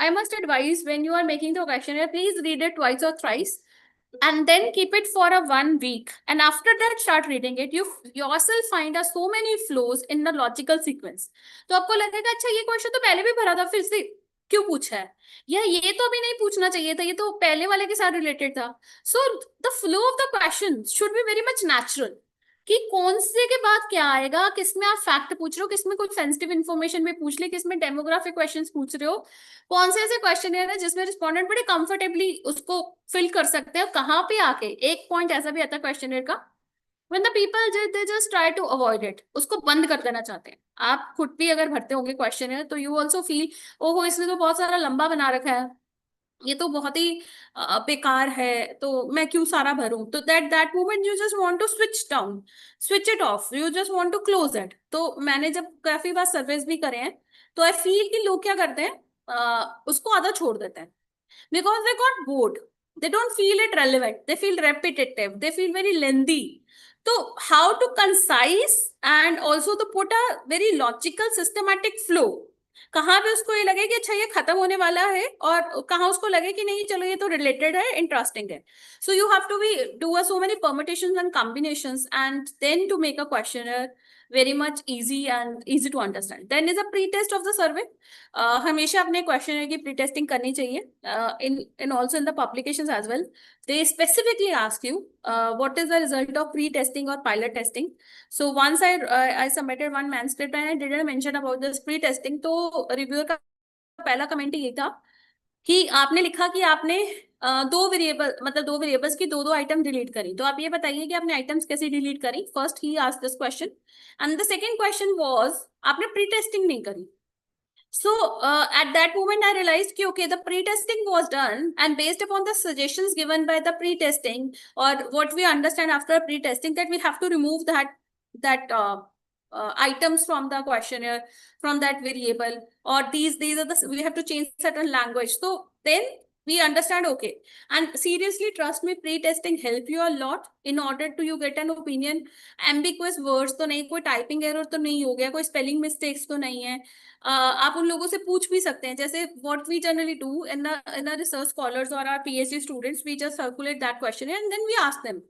I must advise, when you are making the questionnaire, please read it twice or thrice, and then keep it for a 1 week. And after that, start reading it. You yourself find so many flows in the logical sequence. तो आपको लगेगा अच्छा ये question तो पहले भी भरा था, फिर से क्यों पूछा है, या ये तो अभी नहीं पूछना चाहिए था, ये तो पहले वाले के साथ रिलेटेड था. So the flow of the question should be very much natural, कि कौन से के बाद क्या आएगा, किसमें आप फैक्ट पूछ रहे हो, किसमें कुछ सेंसिटिव इन्फॉर्मेशन में पूछ ले, किसमें डेमोग्राफिक क्वेश्चंस पूछ रहे हो, कौन से ऐसे क्वेश्चन है जिसमें रिस्पोंडेंट बड़े कंफर्टेबली उसको फिल कर सकते हैं. कहाँ पे आके एक पॉइंट ऐसा भी आता है क्वेश्चन का, when the people they just try to avoid it, उसको बंद कर देना चाहते हैं. आप खुद भी अगर भरते होंगे क्वेश्चन तो यू ऑल्सो फील ओहो इसने तो बहुत सारा लंबा बना रखा है, ये तो बहुत ही बेकार है, तो मैं क्यों सारा भरूं. तो that moment you just want to switch down, switch it off, you just want to close it. तो मैंने जब काफी बार सर्वेस भी करे हैं तो आई फील कि लोग क्या करते हैं, उसको आधा छोड़ देते हैं, because they got bored, they don't feel it relevant, they feel repetitive, they feel very lengthy. So how to concise and also to put a very logical systematic flow कहाँ पे उसको ये लगे कि अच्छा ये खत्म होने वाला है, और कहाँ उसको लगे कि नहीं चलो ये तो रिलेटेड है, इंटरेस्टिंग है. So you have to be do so many permutations and combinations and then to make a questionnaire very much easy and easy to understand. Then is a pre-test of the survey. हमेशा अपने questionnaire की pre-testing करनी चाहिए. In also in the publications as well, they specifically ask you what is the result of pre-testing or pilot testing. So once I submitted one manuscript and I didn't mention about this pre-testing, तो reviewer का पहला comment ये था कि आपने लिखा कि आपने दो वेरिएबल, मतलब दो वेरिएबल्स की दो दो आइटम डिलीट करी, तो आप ये बताइए कि आपने आइटम्स कैसे डिलीट करी. First he asked this question and the second question was आपने प्री टेस्टिंग नहीं करी. So at that moment, I realized कि okay, the pre-testing was done, and based upon the suggestions given by the pre-testing or what we understand after pre-testing, that we have to remove that items from the questionnaire, from that variable, or these are the, we have to change certain language. So then we understand, okay, and seriously trust me, pre-testing help you a lot in order to you get an opinion. Ambiguous words तो नहीं, कोई typing error तो नहीं हो गया, कोई spelling mistakes तो नहीं है. आप उन लोगों से पूछ भी सकते हैं, जैसे what we generally do in the research scholars or our PhD students, we just circulate that question and then we ask them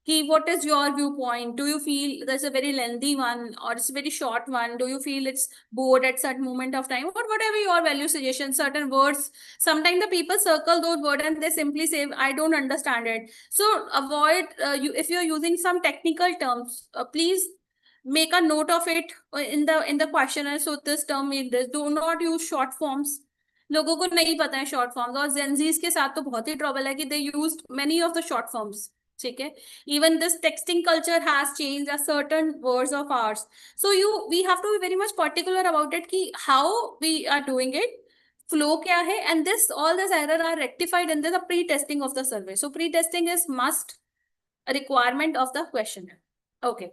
कि what is your viewpoint, do you feel there's a very lengthy one or it's a very short one, do you feel it's bored at certain moment of time, or whatever your value suggestion. Certain words, sometimes the people circle those words and they simply say I don't understand it. So avoid if you're using some technical terms, please make a note of it in the questionnaire. So this term means this. Do not use short forms. लोगों को नहीं पता है short forms, और Gen Zs के साथ तो बहुत ही ट्रबल है कि they used many of the short forms. ठीक है, even this texting culture has changed a certain words of ours. So we have to be very much particular about it कि how we are doing it, flow क्या है, and all this error are rectified in the pre-testing of the survey. So pre-testing is must a requirement of the questionnaire. Okay.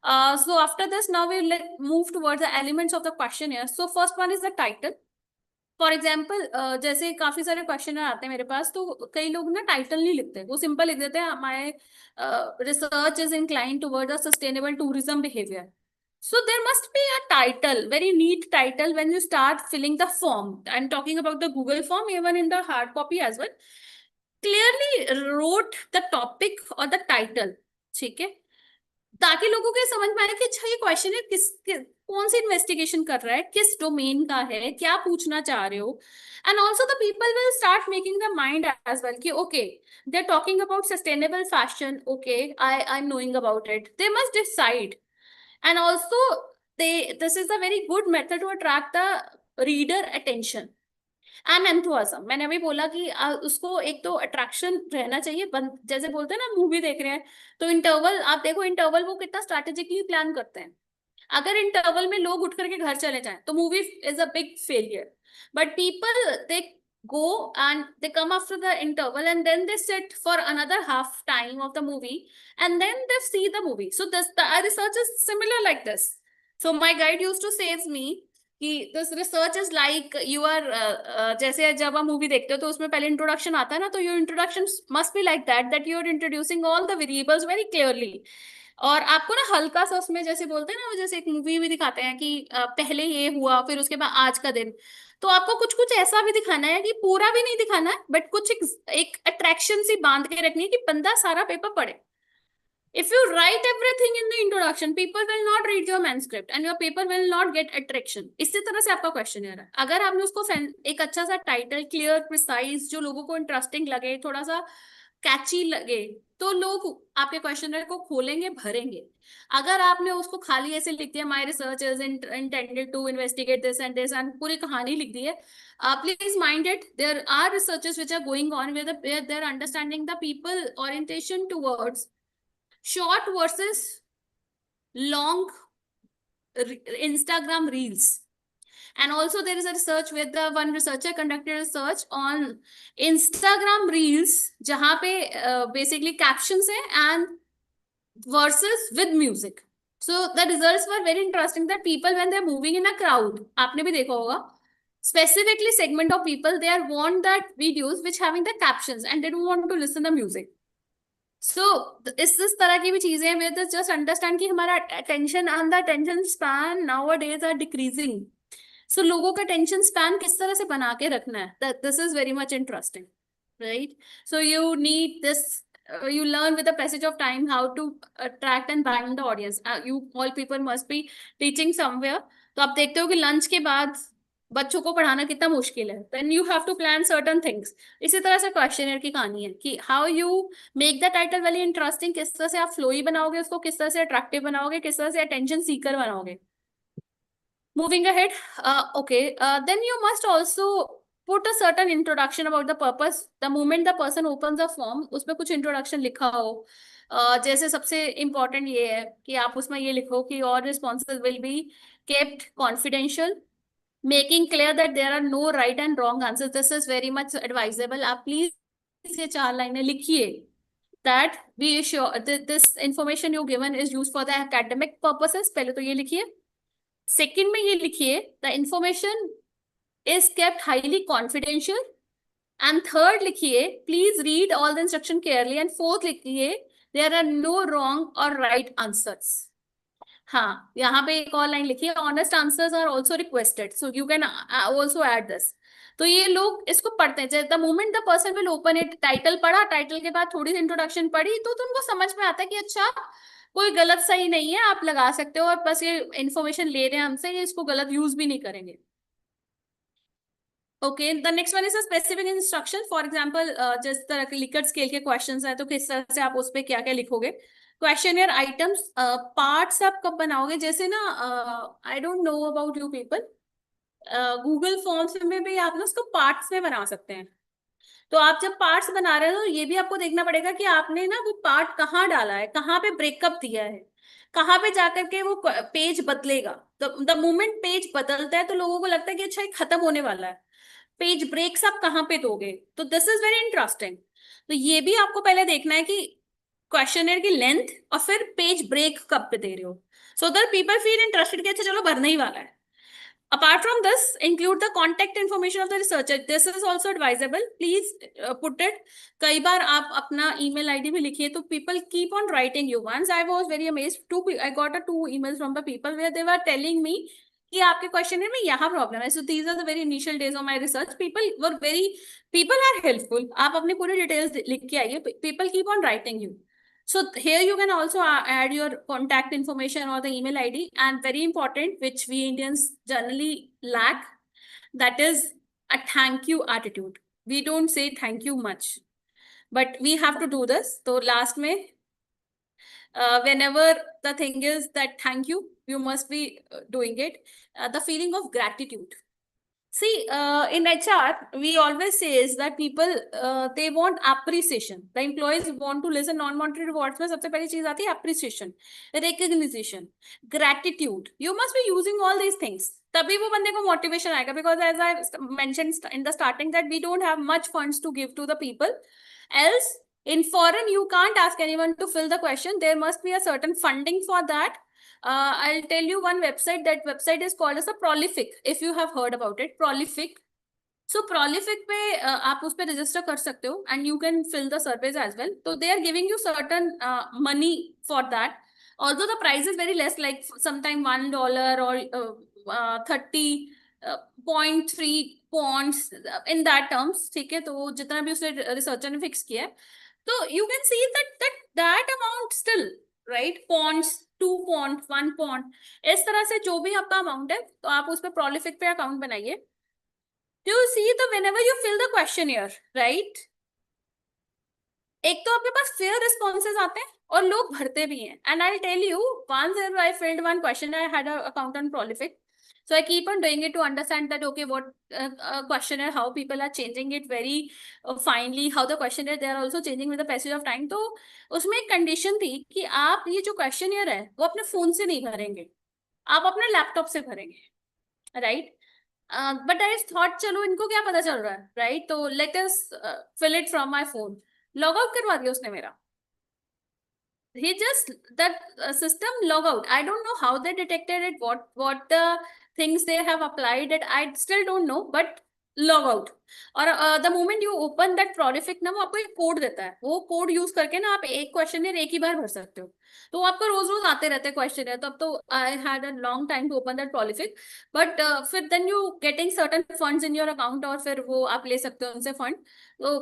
So after this, now we move towards the elements of the questionnaire. So first one is the title. For example जैसे काफी सारे question आते हैं मेरे पास, तो कई लोग ना टाइटल नहीं लिखते, वो सिंपल लिख देते हैं my research is inclined toward a sustainable tourism behaviour. So there must be a title, very neat title when you start filling the form. I'm talking about the Google form, even in the hard copy as well. Clearly wrote the topic or the title, ठीक है, ताकि लोगों को समझ में आए कि अच्छा ये क्वेश्चन है कौन सी इन्वेस्टिगेशन कर रहा है, किस डोमेन का है, क्या पूछना चाह रहे हो. And also the people will start making the mind as well कि okay they are talking about sustainable fashion, okay I am knowing about it, they must decide. And also this is a very good method to attract the reader attention and enthusiasm. मैंने अभी बोला कि उसको एक तो attraction रहना चाहिए. जैसे बोलते हैं ना मूवी देख रहे हैं तो इंटरवल, आप देखो इंटरवल वो कितना स्ट्रैटेजिकली प्लान करते हैं. अगर इंटरवल में लोग उठ करके घर चले जाएं तो movie is a big failure. But people they go and they come after the interval and then they sit for another half time of the movie and then they see the movie. So the research is similar like this. So my guide used to say me कि this research is like you are जैसे जब आप movie देखते हो तो उसमें पहले introduction आता है ना, तो your introduction must be like that you are introducing all the variables very clearly. और आपको ना हल्का सा उसमें जैसे बोलते हैं ना, वो जैसे एक मूवी भी दिखाते हैं कि पहले ये हुआ फिर उसके बाद आज का दिन, तो आपको कुछ कुछ ऐसा भी दिखाना है कि पूरा भी नहीं दिखाना है बट कुछ एक अट्रैक्शन सी बांध के रखनी है कि बंदा सारा पेपर पढ़े. If you write everything in the introduction, people will not read your manuscript and your paper will not get attraction. इसी तरह से आपका क्वेश्चन है. अगर आपने उसको एक अच्छा सा टाइटल, क्लियर, प्रिसाइज, जो लोगों को इंटरेस्टिंग लगे, थोड़ा सा कैची लगे, तो लोग आपके क्वेश्चनर को खोलेंगे, भरेंगे. अगर आपने उसको खाली ऐसे लिख दिया my research is intended to investigate this and पूरी कहानी लिख दी है, please mind it, there are researches which are going on where they're understanding the people orientation towards short versus long Instagram reels. And also there is a research where the one researcher conducted research on Instagram reels जहाँ पे basically captions है and versus with music. So the results were very interesting that people when they're moving in a crowd, आपने भी देखा होगा, specifically segment of people, they are want that videos which having the captions and they don't want to listen the music. So इस तरह की भी चीजें हैं where just understand कि हमारा attention and the attention span nowadays are decreasing. सो लोगों का टेंशन स्पैन किस तरह से बना के रखना है, this is very much interesting, right? So you need this, you learn with the passage of time how to attract and bind the audience. You all people must be teaching somewhere. तो आप देखते हो कि lunch के बाद बच्चों को पढ़ाना कितना मुश्किल है. Then you have to plan certain things. इसी तरह से क्वेश्चनर की कहानी है कि how you make the title very interesting, किस तरह से आप फ्लोई बनाओगे उसको, किस तरह से अट्रैक्टिव बनाओगे, किस तरह से अटेंशन सीकर बनाओगे. Moving ahead, okay, then you must also put a certain introduction about the purpose. The moment the person opens the form, उसमें कुछ introduction लिखा हो. जैसे सबसे important ये है कि आप उसमें ये लिखो कि all responses will be kept confidential, making clear that there are no right and wrong answers. This is very much advisable. आप please ये 4 लाइनें लिखिए. That be sure this information you given is used for the academic purposes. पहले तो ये लिखिए. Second में ये लिखिए the information is kept highly confidential. And third लिखिए please read all the instruction carefully. And fourth लिखिए देयर आर नो रॉन्ग और राइट आंसर्स. हाँ, यहाँ पे एक और लाइन लिखिए honest answers are also requested, so you can also add this. तो ये लोग इसको पढ़ते हैं. The moment the person will open it, title पढ़ा, टाइटल के बाद थोड़ी सी इंट्रोडक्शन पढ़ी, तो तुमको समझ में आता है कि अच्छा कोई गलत सही नहीं है, आप लगा सकते हो और बस ये इंफॉर्मेशन ले रहे हैं हमसे, ये इसको गलत यूज भी नहीं करेंगे. Okay, the next one is a specific instruction. For example जिस तरह के लिकर्ट स्केल के क्वेश्चंस है तो किस तरह से आप उस पर क्या क्या लिखोगे. क्वेश्चनियर आइटम्स पार्ट्स आप कब बनाओगे, जैसे ना I don't know about you people, Google forms में भी आप ना उसको पार्ट्स में बना सकते हैं. तो आप जब पार्ट्स बना रहे हो तो ये भी आपको देखना पड़ेगा कि आपने ना वो पार्ट कहाँ डाला है, कहाँ पे ब्रेकअप दिया है, कहाँ पे जाकर के वो पेज बदलेगा. द मोमेंट पेज बदलता है तो लोगों को लगता है कि अच्छा ये खत्म होने वाला है. पेज ब्रेक्स आप कहाँ पे दोगे, तो दिस इज वेरी इंटरेस्टिंग. तो ये भी आपको पहले देखना है कि क्वेश्चनर की लेंथ और फिर पेज ब्रेक कब पे दे रहे हो, so that people feel interested कि अच्छा चलो भरने ही वाला है. Apart from this, include the contact information of the researcher. This is also advisable. Please put it. कई बार आप अपना email ID भी लिखिए तो people keep on writing you. Once I was very amazed. I got 2 emails from the people where they were telling me कि आपके questionnaire में यहाँ प्रॉब्लम है. So these are the very initial days of my research. People are helpful. आप अपनी पूरी details लिख के आइए. People keep on writing you. So here you can also add your contact information or the email ID, and very important, which we Indians generally lack, that is a thank you attitude. We don't say thank you much, but we have to do this. So last mein, whenever the thing is that thank you, you must be doing it. The feeling of gratitude. See, in HR, we always say is that people, they want appreciation. The employees want to listen non-monetary rewards. में सबसे पहली चीज आती है appreciation, recognition, gratitude. You must be using all these things. तभी वो बंदे को motivation आएगा. Because as I mentioned in the starting that we don't have much funds to give to the people. Else, in foreign, you can't ask anyone to fill the question. There must be a certain funding for that. I'll tell you one website. That website is called as a Prolific. If you have heard about it, Prolific. So Prolific पे आप उस पे register कर सकते हो and you can fill the surveys as well. So they are giving you certain money for that. Although the price is very less, like sometime $1 or 30.3 pounds in that terms. ठीक है, तो जितना भी उसने researcher ने fix किया है, तो you can see that amount still, right? Pounds, 2 pounds, 1 pound, इस तरह से जो भी आपका अमाउंट है तो आप उस पर Prolific पे अकाउंट बनाइए. Do you see the whenever you fill the questionnaire, right? एक तो आपके पास fair responses आते हैं और लोग भरते भी हैं. And I'll tell you, once I filled one question, I had an account on Prolific. So I keep on doing it to understand that, okay, what questionnaire, how people are changing it very finely, how the questionnaire, they are also changing with the passage of time. तो उसमें एक condition थी कि आप ये जो questionnaire है वो अपने phone से नहीं भरेंगे, आप अपने laptop से भरेंगे, right? But I thought चलो इनको क्या पता चल रहा है, right? तो let us fill it from my phone. Log out करवा दिया उसने मेरा. He just that system log out. I don't know how they detected it, what the things they have applied it. I still don't know, but log out. और the moment you open that prolific ना, वो आपको एक code देता है, वो code use करके ना आप एक क्वेश्चन एक ही बार भर सकते हो। तो आपको रोज रोज आते रहते हैं क्वेश्चन है, तो अब तो I had a long time to open that prolific, but फिर then you getting certain funds in your account, और फिर वो आप ले सकते हो उनसे फंड। तो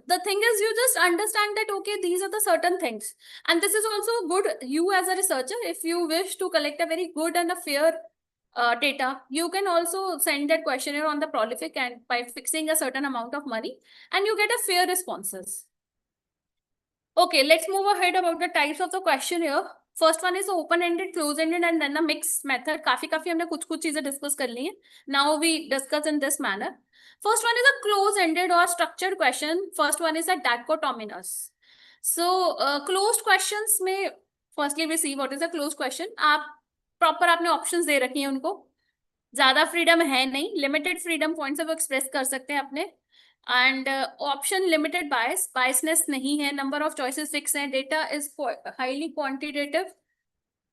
the thing is you just understand that okay these are the certain things, and this is also good you as a researcher if you wish to collect a very good and a fair data. You can also send that questionnaire on the prolific and by fixing a certain amount of money, and you get a fair responses. Okay, let's move ahead about the types of the questionnaire. First one is open-ended, close-ended, and then a mixed method. काफी हमने कुछ चीजें discuss कर ली हैं. Now we discuss in this manner. First one is a close-ended or structured question. First one is a dichotomous. So closed questions में firstly we see what is a closed question. आप proper आपने options दे रखी हैं उनको, ज्यादा freedom है नहीं, limited freedom point से वो एक्सप्रेस कर सकते हैं अपने, एंड ऑप्शन लिमिटेड बायसनेस नहीं है, नंबर ऑफ चॉइसेस फिक्स है, data is highly quantitative,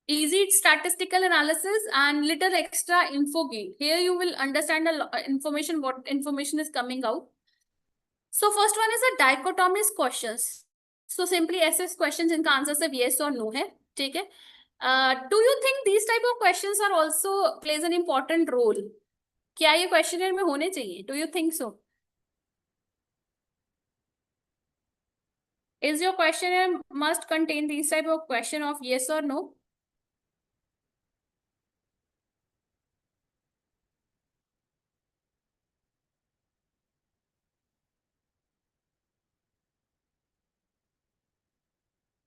easy statistical analysis and little extra info gain. Here you will understand information, what information is coming out. So first one is a dichotomous questions. So simply assess questions, इनका answer सिर्फ yes or no है, ठीक है. Do you think these type of questions are also plays an important role? क्या ये questionnaire में होने चाहिए? Do you think so? Is your questionnaire must contain these type of question of yes or no?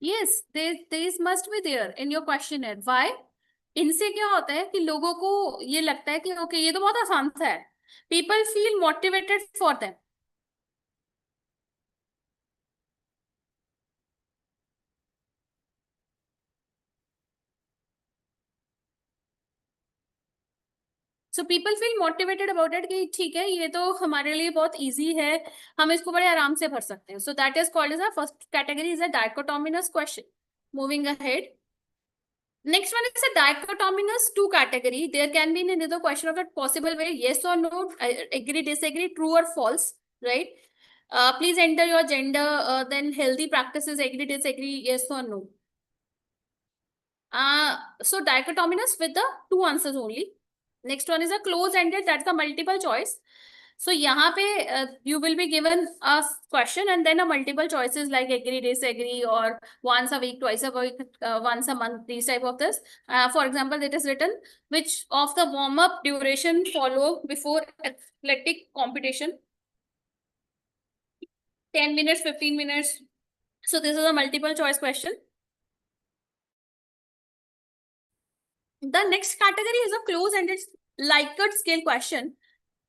Yes, these must be there in your questionnaire. Why? इनसे क्या होता है कि लोगों को ये लगता है कि ओके ये तो बहुत आसान सा है, people feel motivated for them. So people feel motivated about it कि ठीक है ये तो हमारे लिए बहुत easy है, हम इसको बड़े आराम से भर सकते हैं. So that is called as a first category is a dichotomous question. Moving ahead. Next one is a dichotomous two category. There can be another question of a possible way, yes or no, agree, disagree, true or false, right? Please enter your gender, then healthy practices, agree, disagree, yes or no. So dichotomous with the two answers only. Next one is a close-ended, that's the multiple choice. So यहाँ पे you will be given a question and then a multiple choices like agree, disagree, or once a week, twice a week, once a month, these type of this. For example, it is written which of the warm-up duration follow before athletic competition? 10 minutes, 15 minutes. So this is a multiple choice question. The next category is a close-ended Likert scale question.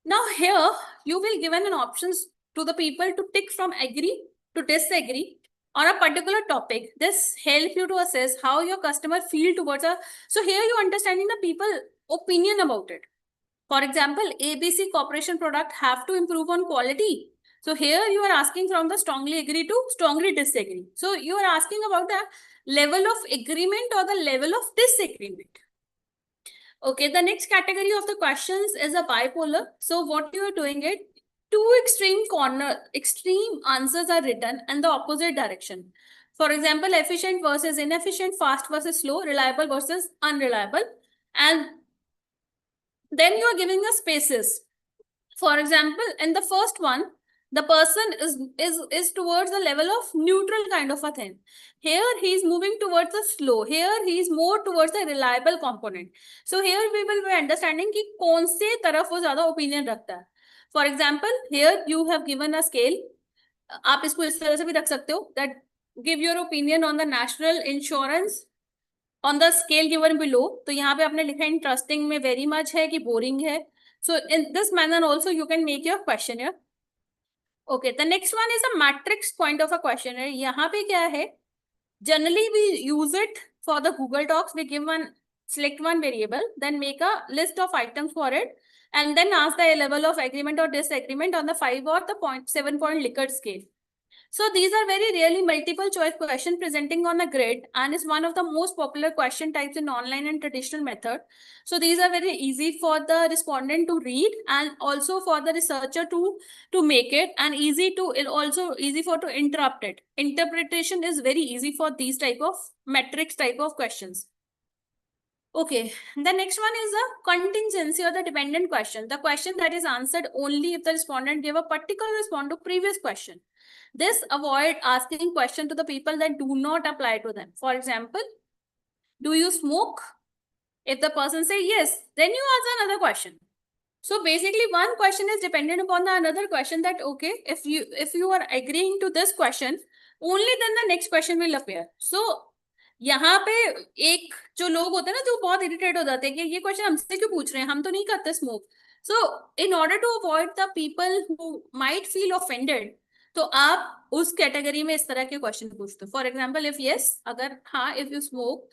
Now here you will given an options to the people to tick from agree to disagree on a particular topic. This help you to assess how your customer feel towards a. So here you understanding the people opinion about it. For example, ABC corporation product have to improve on quality. So here you are asking from the strongly agree to strongly disagree. So you are asking about the level of agreement or the level of disagreement. Okay, the next category of the questions is a bipolar. So what you are doing it, two extreme answers are written in the opposite direction. For example, efficient versus inefficient, fast versus slow, reliable versus unreliable. And then you are giving the spaces. For example, in the first one, the person is towards the level of neutral kind of a thing. Here he is moving towards the slow. Here he is more towards the reliable component. So here we will be understanding कि कौन से तरफ वो ज़्यादा opinion रखता है. For example, here you have given a scale. आप इसको इस तरह से भी रख सकते हो that give your opinion on the national insurance on the scale given below. तो यहाँ पे आपने लिखा interesting में very much है कि boring है. So in this manner also you can make your questionnaire. Okay, the next one is a matrix point of a questionnaire. यहाँ पे क्या है? Generally we use it for the Google Docs. We give select one variable, then make a list of items for it, and then ask the level of agreement or disagreement on the 5 or the 7 point Likert scale. So these are very rarely multiple choice question presenting on a grid and is one of the most popular question types in online and traditional method. So these are very easy for the respondent to read and also for the researcher to make it, and also easy for to interrupt it. Interpretation is very easy for these type of metrics type of questions. Okay, the next one is a contingency or the dependent question. The question that is answered only if the respondent gave a particular response to previous question. This avoid asking question to the people that do not apply to them. For example, do you smoke? If the person say yes, then you ask another question. So basically one question is dependent upon the another question, that okay, if you are agreeing to this question, only then the next question will appear. So यहाँ पे एक जो लोग होते हैं ना, जो बहुत इरिटेट हो जाते हैं कि ये क्वेश्चन हमसे क्यों पूछ रहे हैं, हम तो नहीं करते smoke. So in order to avoid the people who might feel offended, तो आप उस कैटेगरी में इस तरह के क्वेश्चन पूछते हो. फॉर एग्जाम्पल, इफ यस, अगर हाँ, if you smoke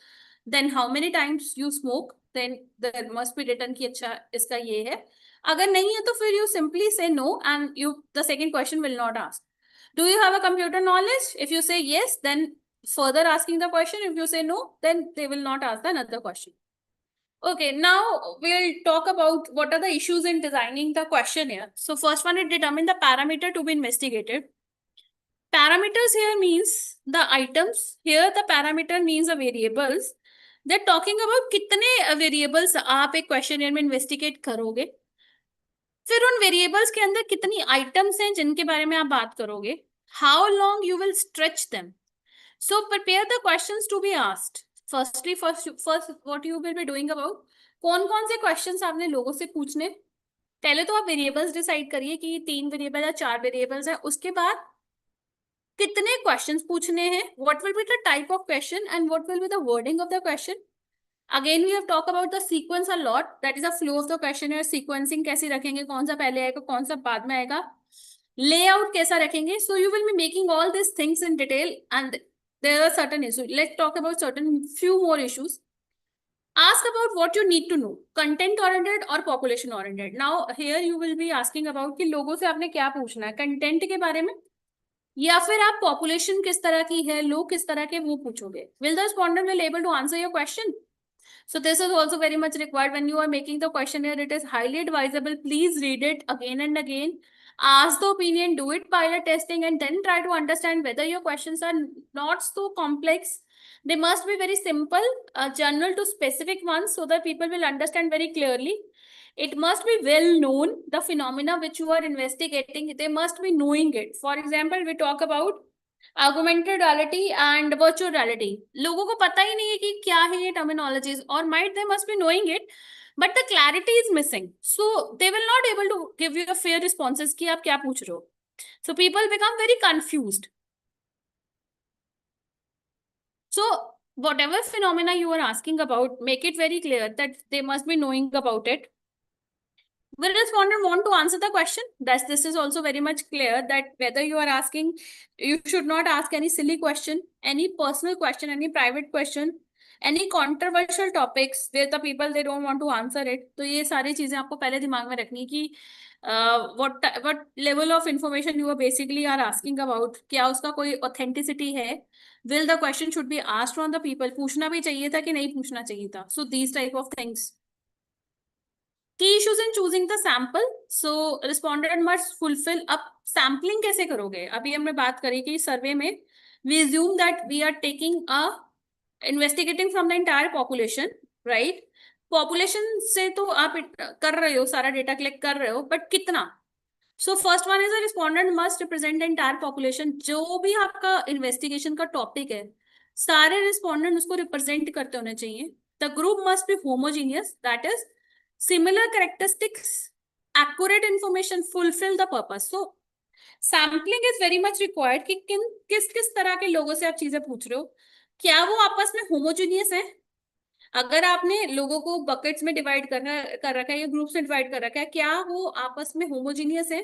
then how many times you smoke, then there must be written कि अच्छा इसका ये है. अगर नहीं है तो फिर you simply say no and you the second question will not ask, do you have a computer knowledge? If you say yes, then further asking the question. If you say no, then they will not ask another question. Okay, now we'll talk about what are the issues in designing the questionnaire. So first one is determine the parameter to be investigated. Parameters here means the items. Here the parameter means the variables. They're talking about कितने variables आप एक questionnaire में investigate करोगे. फिर उन variables के अंदर कितनी आइटम्स हैं जिनके बारे में आप बात करोगे. How long you will stretch them. So prepare the questions to be asked. First what you will be doing about, कौन कौन से क्वेश्चंस आपने लोगों से पूछने. पहले तो आप वेरिएबल्स डिसाइड करिए कि 3 वेरिएबल या 4 वेरिएबल्स है. उसके बाद कितने क्वेश्चंस पूछने हैं, what will be the type of question and what will be the wording of the question. Again, we have talked about the sequence a lot. That is a flow of the questionnaire. Sequencing कैसे रखेंगे, कौन सा पहले आएगा, कौन सा बाद में आएगा, layout कैसा रखेंगे. So you will be making all these things in detail, and there are certain issues. Let's talk about few more issues. Ask about what you need to know, content oriented or population oriented. Now here you will be asking about कि लोगों से आपने क्या पूछना है, content के बारे में या फिर आप पॉपुलेशन किस तरह की है, लोग किस तरह के, वो पूछोगे. Will the respondent will able to answer your question? So this is also very much required when you are making the questionnaire. It is highly advisable. Please read it again and again. Ask the opinion, do it pilot testing, and then try to understand whether your questions are not so complex. They must be very simple, general to specific ones, so that people will understand very clearly. It must be well known, the phenomena which you are investigating. They must be knowing it. For example, we talk about augmented reality and virtual reality. लोगों को पता ही नहीं है कि क्या है ये terminologies, or might they must be knowing it, but the clarity is missing. So they will not able to give you a fair responses कि आप क्या पूछ रहे हो. So people become very confused. So whatever phenomena you are asking about, make it very clear that they must be knowing about it. Will respondent want to answer the question? This is also very much clear that whether you are asking, you should not ask any silly question, any personal question, any private question, any controversial topics where the people they don't want to answer it. तो ये सारी चीजें आपको पहले दिमाग में रखनी कि what level of information you are basically are asking about. क्या उसका कोई authenticity है? Will the question should be asked from the people? पूछना भी चाहिए था कि नहीं पूछना चाहिए था. So these type of things. Key issues in choosing the sample. So respondent must fulfill. अब sampling कैसे करोगे? अभी हमने बात करी कि सर्वे में we assume that we are taking a investigating from the entire population, right? Population से तो आप कर रहे हो, सारा डेटा कलेक्ट कर रहे हो, but कितना? So first one is a respondent must represent the entire population. जो भी आपका investigation का topic है, सारे respondent उसको represent करते होने चाहिए. The group must be homogeneous, that is similar characteristics, accurate information, fulfill the purpose. So sampling is very much required कि किस तरह के लोगों से आप चीजें पूछ रहे हो, क्या वो आपस में homogeneous है. अगर आपने लोगों को buckets में divide कर रखा है या groups में divide कर रखा है, क्या वो आपस में homogeneous है,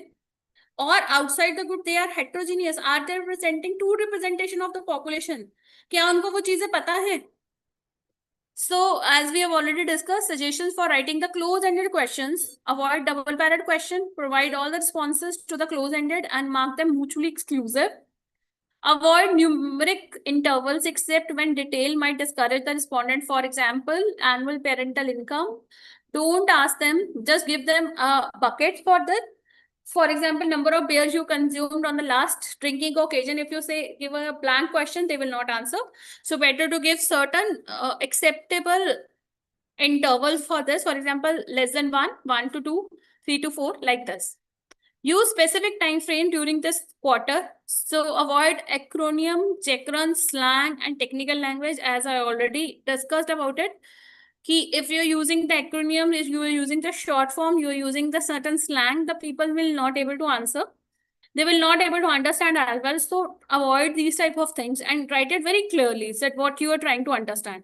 or outside the group they are heterogeneous, are they representing true representation of the population, क्या उनको वो चीजें पता है. So as we have already discussed, suggestions for writing the close-ended questions: avoid double-barreled question, provide all the responses to the close-ended and mark them mutually exclusive. Avoid numeric intervals except when detail might discourage the respondent. For example, annual parental income. Don't ask them, just give them a bucket for that. For example, number of beers you consumed on the last drinking occasion. If you say give a blank question, they will not answer. So better to give certain acceptable intervals for this. For example, less than 1, 1 to 2, 3 to 4, like this. Use specific time frame during this quarter. So avoid acronym, checkruns, slang, and technical language, as I already discussed about it. If you're using the acronym, if you are using the short form, you are using the certain slang, the people will not able to answer. They will not able to understand as well. So avoid these type of things and write it very clearly, that what you are trying to understand.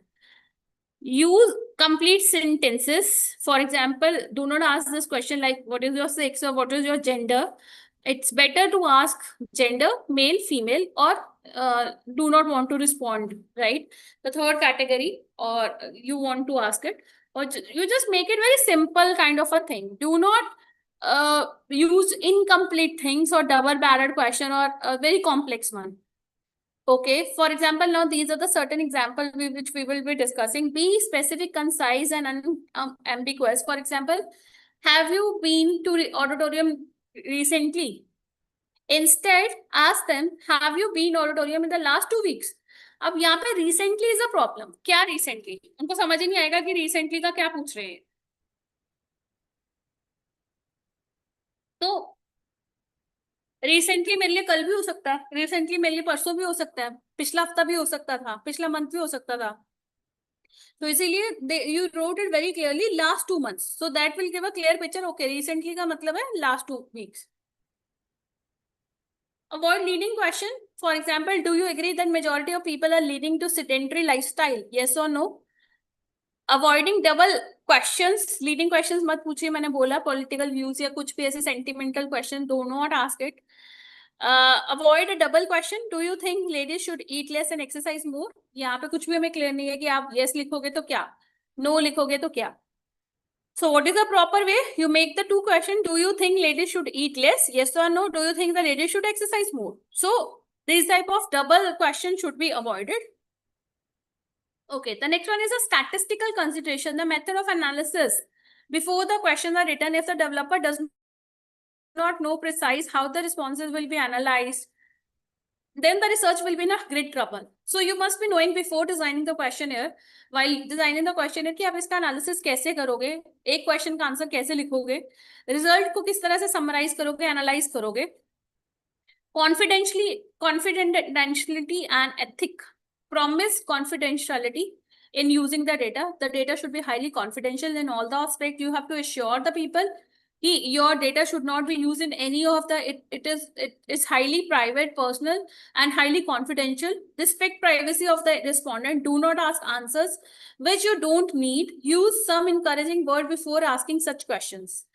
Use complete sentences. For example, do not ask this question like what is your sex or what is your gender. It's better to ask gender, male, female, or do not want to respond, right? The third category, or you want to ask it, or you just make it very simple kind of a thing. Do not use incomplete things or double-barreled question or a very complex one. Okay, for example, now these are the certain examples which we will be discussing. Be specific, concise, and unambiguous. For example, have you been to auditorium recently? Instead, ask them, have you been auditorium in the last 2 weeks? अब यहाँ पे recently is a problem. क्या recently? उनको समझ ही नहीं आएगा कि recently का क्या पूछ रहे हैं. तो रिसेंटली मेरे लिए कल भी हो सकता है, रिसेंटली मेरे लिए परसों भी हो सकता है, पिछला हफ्ता भी हो सकता था, पिछला मंथ भी हो सकता था. तो इसीलिए you wrote it very clearly last 2 months, so that will give a clear picture. Okay, recently का मतलब है last 2 weeks. Avoid leading question. For example, do you agree that majority of people are leading to sedentary lifestyle? Yes or no? Avoiding double questions. Leading questions मत पूछिए, मैंने बोला political views या कुछ भी ऐसे sentimental question, do not ask it. Avoid a double question. Do you think ladies should eat less and exercise more? यहाँ पे कुछ भी हमें clear नहीं है कि आप yes लिखोगे तो क्या, no लिखोगे तो क्या. So what is the proper way? You make the two questions. Do you think ladies should eat less? Yes or no? Do you think the ladies should exercise more? So this type of double question should be avoided. Okay, the next one is a statistical consideration, the method of analysis. Before the questions are written, if the developer does not know precise how the responses will be analyzed, then the research will be in a great trouble. So you must be knowing before designing the questionnaire, while designing the questionnaire, कि आप इसका analysis कैसे करोगे, एक question का answer कैसे लिखोगे, result को किस तरह से summarize करोगे, analyze करोगे. Confidentiality and ethic. Promise confidentiality in using the data. The data should be highly confidential in all the aspects. You have to assure the people your data should not be used in any of the, it is highly private, personal, and highly confidential. Respect privacy of the respondent. Do not ask answers which you don't need. Use some encouraging word before asking such questions.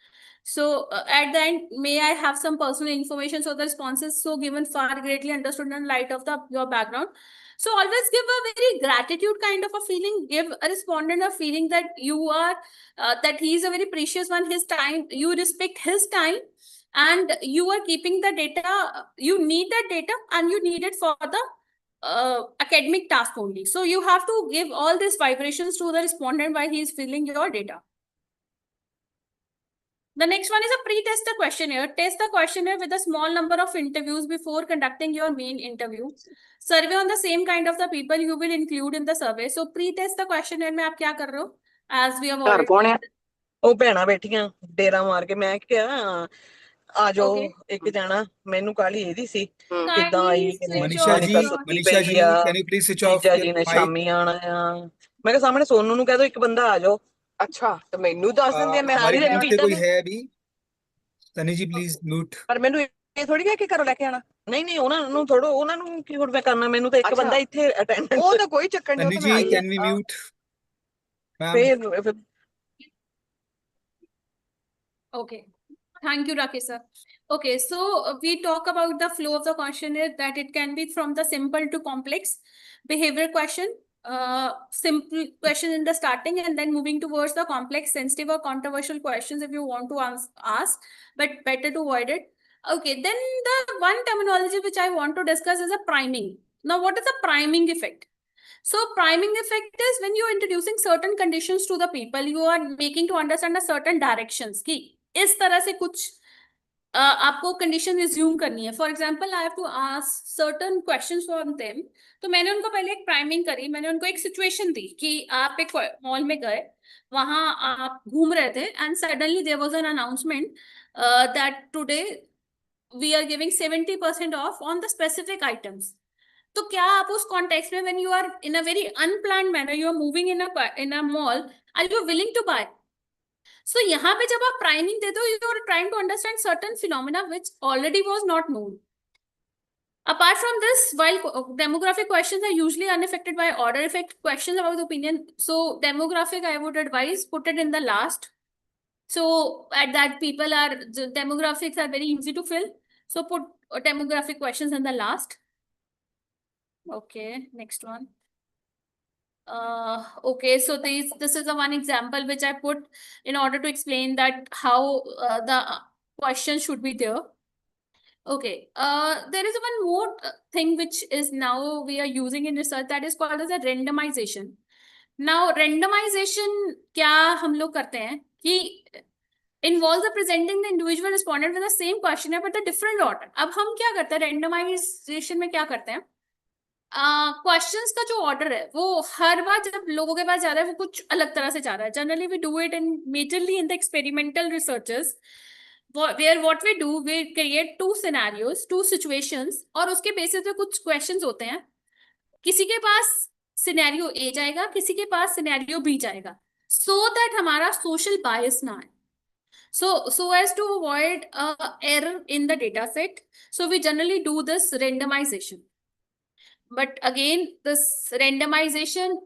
So at the end, may I have some personal information so the responses so given far greatly understood in light of your background. So always give a very gratitude kind of a feeling. Give a respondent a feeling that you are, that he is a very precious one. His time, you respect his time, and you are keeping the data. You need that data, and you need it for the academic task only. So you have to give all these vibrations to the respondent while he is filling your data. The next one is a pre-tester questionnaire. Test the questionnaire with a small number of interviews before conducting your main interview. Survey on the same kind of the people you will include in the survey. So pre-test the questionnaire में आप क्या कर रहे हो? As we have already. कौन है? ਉਹ ਭੈਣਾ ਬੈਠੀਆਂ ਡੇਰਾ ਮਾਰ ਕੇ ਮੈਂ ਕਿਹਾ ਆ ਜਾਓ ਇੱਕ ਜਾਣਾ ਮੈਨੂੰ ਕਾਲੀ ਇਹਦੀ ਸੀ ਕਿੱਦਾਂ ਆਈ ਮਨੀਸ਼ਾ ਜੀ can you please switch off ਜੀ ਨੇ ਸ਼ਾਮੀ ਆਣਾ ਆ ਮੈਂ ਕਿਹਾ ਸਾਹਮਣੇ ਸੋਨੂ ਨੂੰ ਕਹਿ ਦੋ ਇੱਕ ਬੰਦਾ ਆ ਜਾਓ ਅੱਛਾ ਤੇ ਮੈਨੂੰ ਦੱਸ ਦਿੰਦੇ ਮੈਂ ਸਾਰੀ ਦਿਨ ਕੋਈ ਹੈ ਵੀ ਸਨੀ ਜੀ ਪਲੀਜ਼ ਮਿਊਟ ਪਰ ਮੈਨੂੰ ਇਹ ਥੋੜੀ ਕਿ ਘਰੋਂ ਲੈ ਕੇ ਆਣਾ ਨਹੀਂ ਉਹਨਾਂ ਨੂੰ ਥੋੜੋ ਉਹਨਾਂ ਨੂੰ ਕੀ ਹੁਣ ਮੈਂ ਕਰਨਾ ਮੈਨੂੰ ਤਾਂ ਇੱਕ ਬੰਦਾ ਇੱਥੇ ਅਟੈਂਡੈਂਸ ਉਹ ਤਾਂ ਕੋਈ ਚੱਕਰ ਨਹੀਂ ਸਨੀ ਜੀ can we mute ਫਿਰ Okay, thank you, Rakesh sir. Okay, so we talk about the flow of the questionnaire, that it can be from the simple to complex behavior question, simple question in the starting, and then moving towards the complex, sensitive, or controversial questions if you want to ask, but better to avoid it. Okay, then the one terminology which I want to discuss is a priming. Now, what is a priming effect? So priming effect is when you're introducing certain conditions to the people, you are making to understand a certain directions कि इस तरह से कुछ आपको condition resume करनी है. For example I have to ask certain questions from them. तो मैंने उनको पहले एक प्राइमिंग करी, मैंने उनको एक सिचुएशन दी कि आप एक मॉल में गए, वहां आप घूम रहे थे and suddenly there was an announcement that today we are giving 70% off on the specific items. तो क्या आप उस कॉन्टेक्स्ट में when you are in a very unplanned manner, you are moving in a mall, are you willing to buy? So यहाँ पे जब आप priming देते हो, you are trying to understand certain phenomena which already was not known. Apart from this, while demographic questions are usually unaffected by order effect, questions about the opinion, so demographic I would advise put it in the last. So at that demographics are very easy to fill. So put demographic questions in the last. Okay, next one. Okay, so this is the one example which I put in order to explain that how the question should be there. Okay, there is one more thing which is now we are using in research, that is called as a randomization. Now randomization क्या हम लोग करते हैं कि involves the presenting the individual respondent with the same questionnaire but the different order. अब हम क्या करते हैं randomization में, क्या करते हैं, क्वेश्चंस का जो ऑर्डर है वो हर बार जब लोगों के पास जा रहा है वो कुछ अलग तरह से जा रहा है. Generally we do it in majorly in the experimental researches where what we do, we create two scenarios, two situations, और उसके बेसिस पे कुछ क्वेश्चंस होते हैं. किसी के पास सिनेरियो ए जाएगा, किसी के पास सिनेरियो बी जाएगा, so that हमारा सोशल बायस ना आए. So as to avoid error in the data set, so we generally do this randomization. But again, this randomization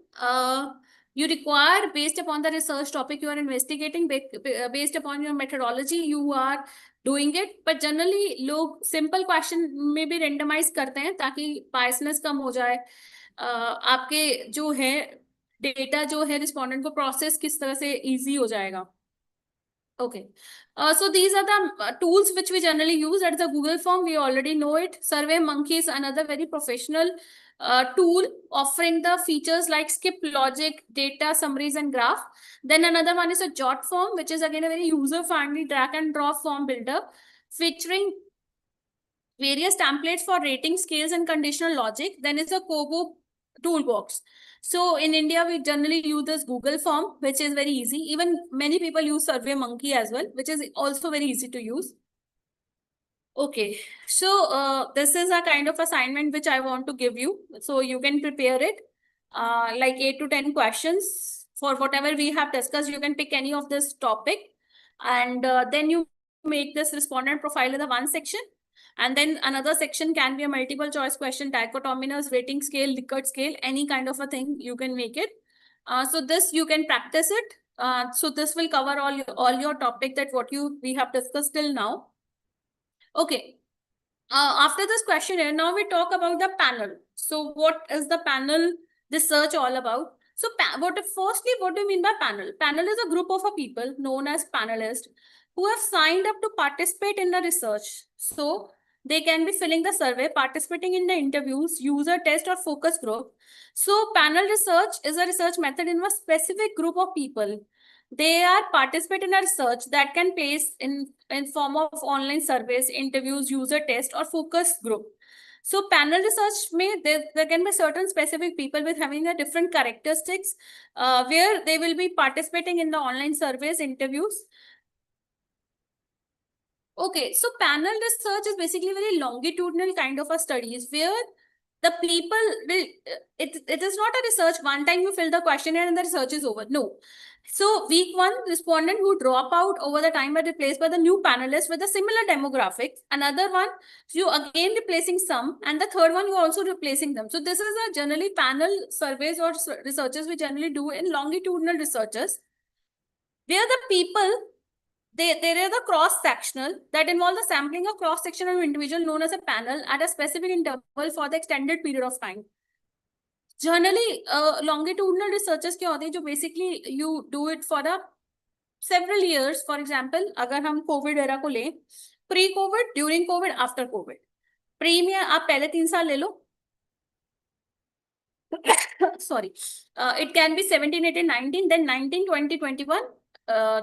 you require based upon the research topic you are investigating, based upon your methodology you are doing it. But generally लोग simple question में भी randomize करते हैं ताकि biasness कम हो जाए. आपके जो है data जो है respondent को process किस तरह से easy हो जाएगा. Okay, so these are the tools which we generally use. That's the Google form, we already know it. Survey Monkey is another very professional tool offering the features like skip logic, data summaries and graph. Then another one is a Jot form, which is again a very user friendly drag and drop form builder featuring various templates for rating, scales and conditional logic. Then is a Kobo toolbox. So in India, we generally use this Google form, which is very easy. Even many people use Survey Monkey as well, which is also very easy to use. Okay, so this is a kind of assignment which I want to give you. So you can prepare it like 8 to 10 questions for whatever we have discussed. You can pick any of this topic and then you make this respondent profile in the one section. And then another section can be a multiple choice question, dichotomous, rating scale, Likert scale, any kind of a thing you can make it. So this you can practice it. So this will cover all your topic that what we have discussed till now. Okay. After this questionnaire, now we talk about the panel. So what is the panel research all about? So firstly, what do you mean by panel? Panel is a group of people known as panelists who have signed up to participate in the research. So they can be filling the survey, participating in the interviews, user test or focus group. So panel research is a research method in a specific group of people. They are participate in a research that can place in form of online surveys, interviews, user test or focus group. So panel research may there can be certain specific people with having a different characteristics where they will be participating in the online surveys, interviews. Okay, so panel research is basically very longitudinal kind of a studies where the people will, it is not a research one time you fill the questionnaire and the research is over. No. So week 1 respondent who drop out over the time are replaced by the new panelists with a similar demographics. Another one, you again replacing some, and the third one you also replacing them. So this is a generally panel surveys or researches we generally do in longitudinal researches where the people there is a cross-sectional that involves the sampling of cross-section of individual known as a panel at a specific interval for the extended period of time. Generally, longitudinal researches क्या होते हैं जो basically you do it for several years. For example, अगर हम COVID era को लें, pre Covid, during Covid, after Covid. Pre में आप पहले 3 साल ले लो, sorry, it can be 17, 18, 19, then 19, 20, 21,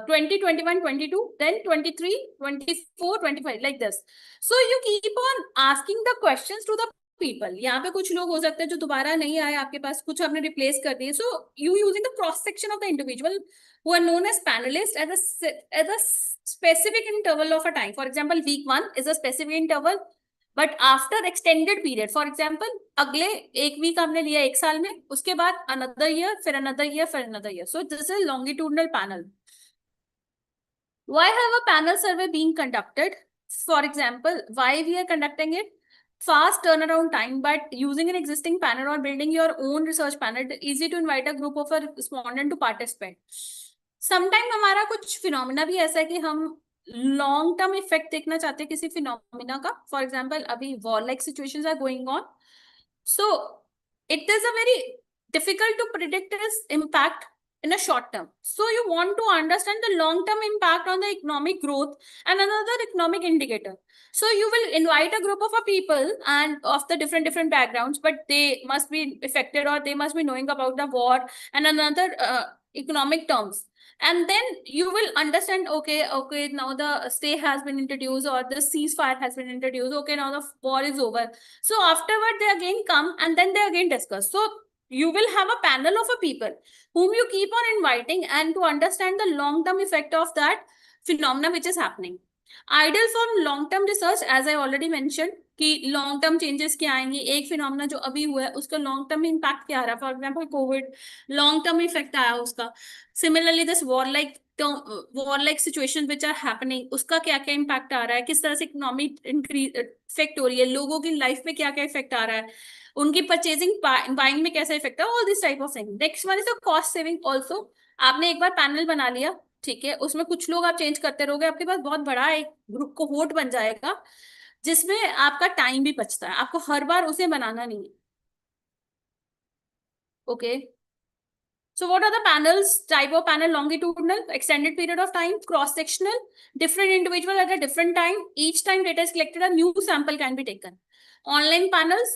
20, 21, 22, then 23, 24, 25, like this. So you keep on asking the questions to the people. यहाँ पे कुछ लोग हो सकते हैं जो दोबारा नहीं आए आपके पास, कुछ आपने रिप्लेस कर दिए. So you using the cross section of the individual who are known as panelists as a specific interval of a time. For example, week 1 is a specific interval. But after extended period, for example अगले 1 week हमने लिया 1 साल में, उसके बाद another year, फिर another year, फिर another year. So this is longitudinal panel. Why have a panel survey being conducted? For example, why we are conducting it? Fast turnaround time, but using an existing panel or building your own research panel, it's easy to invite a group of a respondent to participate. Sometime हमारा कुछ phenomena भी ऐसा है कि हम long term effect देखना चाहते हैं किसी फिनोमिना का. फॉर एग्जाम्पल अभी war like situations are going on, so it is a very difficult to predict its impact in a short term. So you want to understand the long term impact on the economic growth and another economic indicator. So you will invite a group of people and of the different backgrounds, but they must be affected or they must be knowing about the war and another economic terms. And then you will understand, okay, now the stay has been introduced or the ceasefire has been introduced. Okay, now the war is over. So afterward, they again come and then they again discuss. So you will have a panel of a people whom you keep on inviting and to understand the long-term effect of that phenomena which is happening. Ideal for long-term research, as I already mentioned, कि long-term changes क्या आएंगे, एक phenomena जो अभी हुआ है उसका long-term impact क्या आ रहा है. For example, COVID, long-term effect आया उसका. Similarly, this war-like situations which are happening, उसका क्या क्या impact आ रहा है, किस तरह से economic effect हो रही है, लोगों की life में क्या क्या effect आ रहा है, उनकी परचेजिंग बाइंग में कैसा इफेक्ट है, all this type of thing. Next one is the cost saving also. आपने एक बार पैनल बना लिया, ठीक है, उसमें कुछ लोग आप चेंज करते रहोगे, आपके पास बहुत बड़ा एक ग्रुप कोहोर्ट बन जाएगा जिसमें आपका टाइम भी बचता है, आपको हर बार उसे बनाना नहीं है. Okay, so what are the panels? Type of panel: longitudinal, extended period of time; cross-sectional, different individual at a different time. Each time data is collected, a new sample can be taken. Online panels,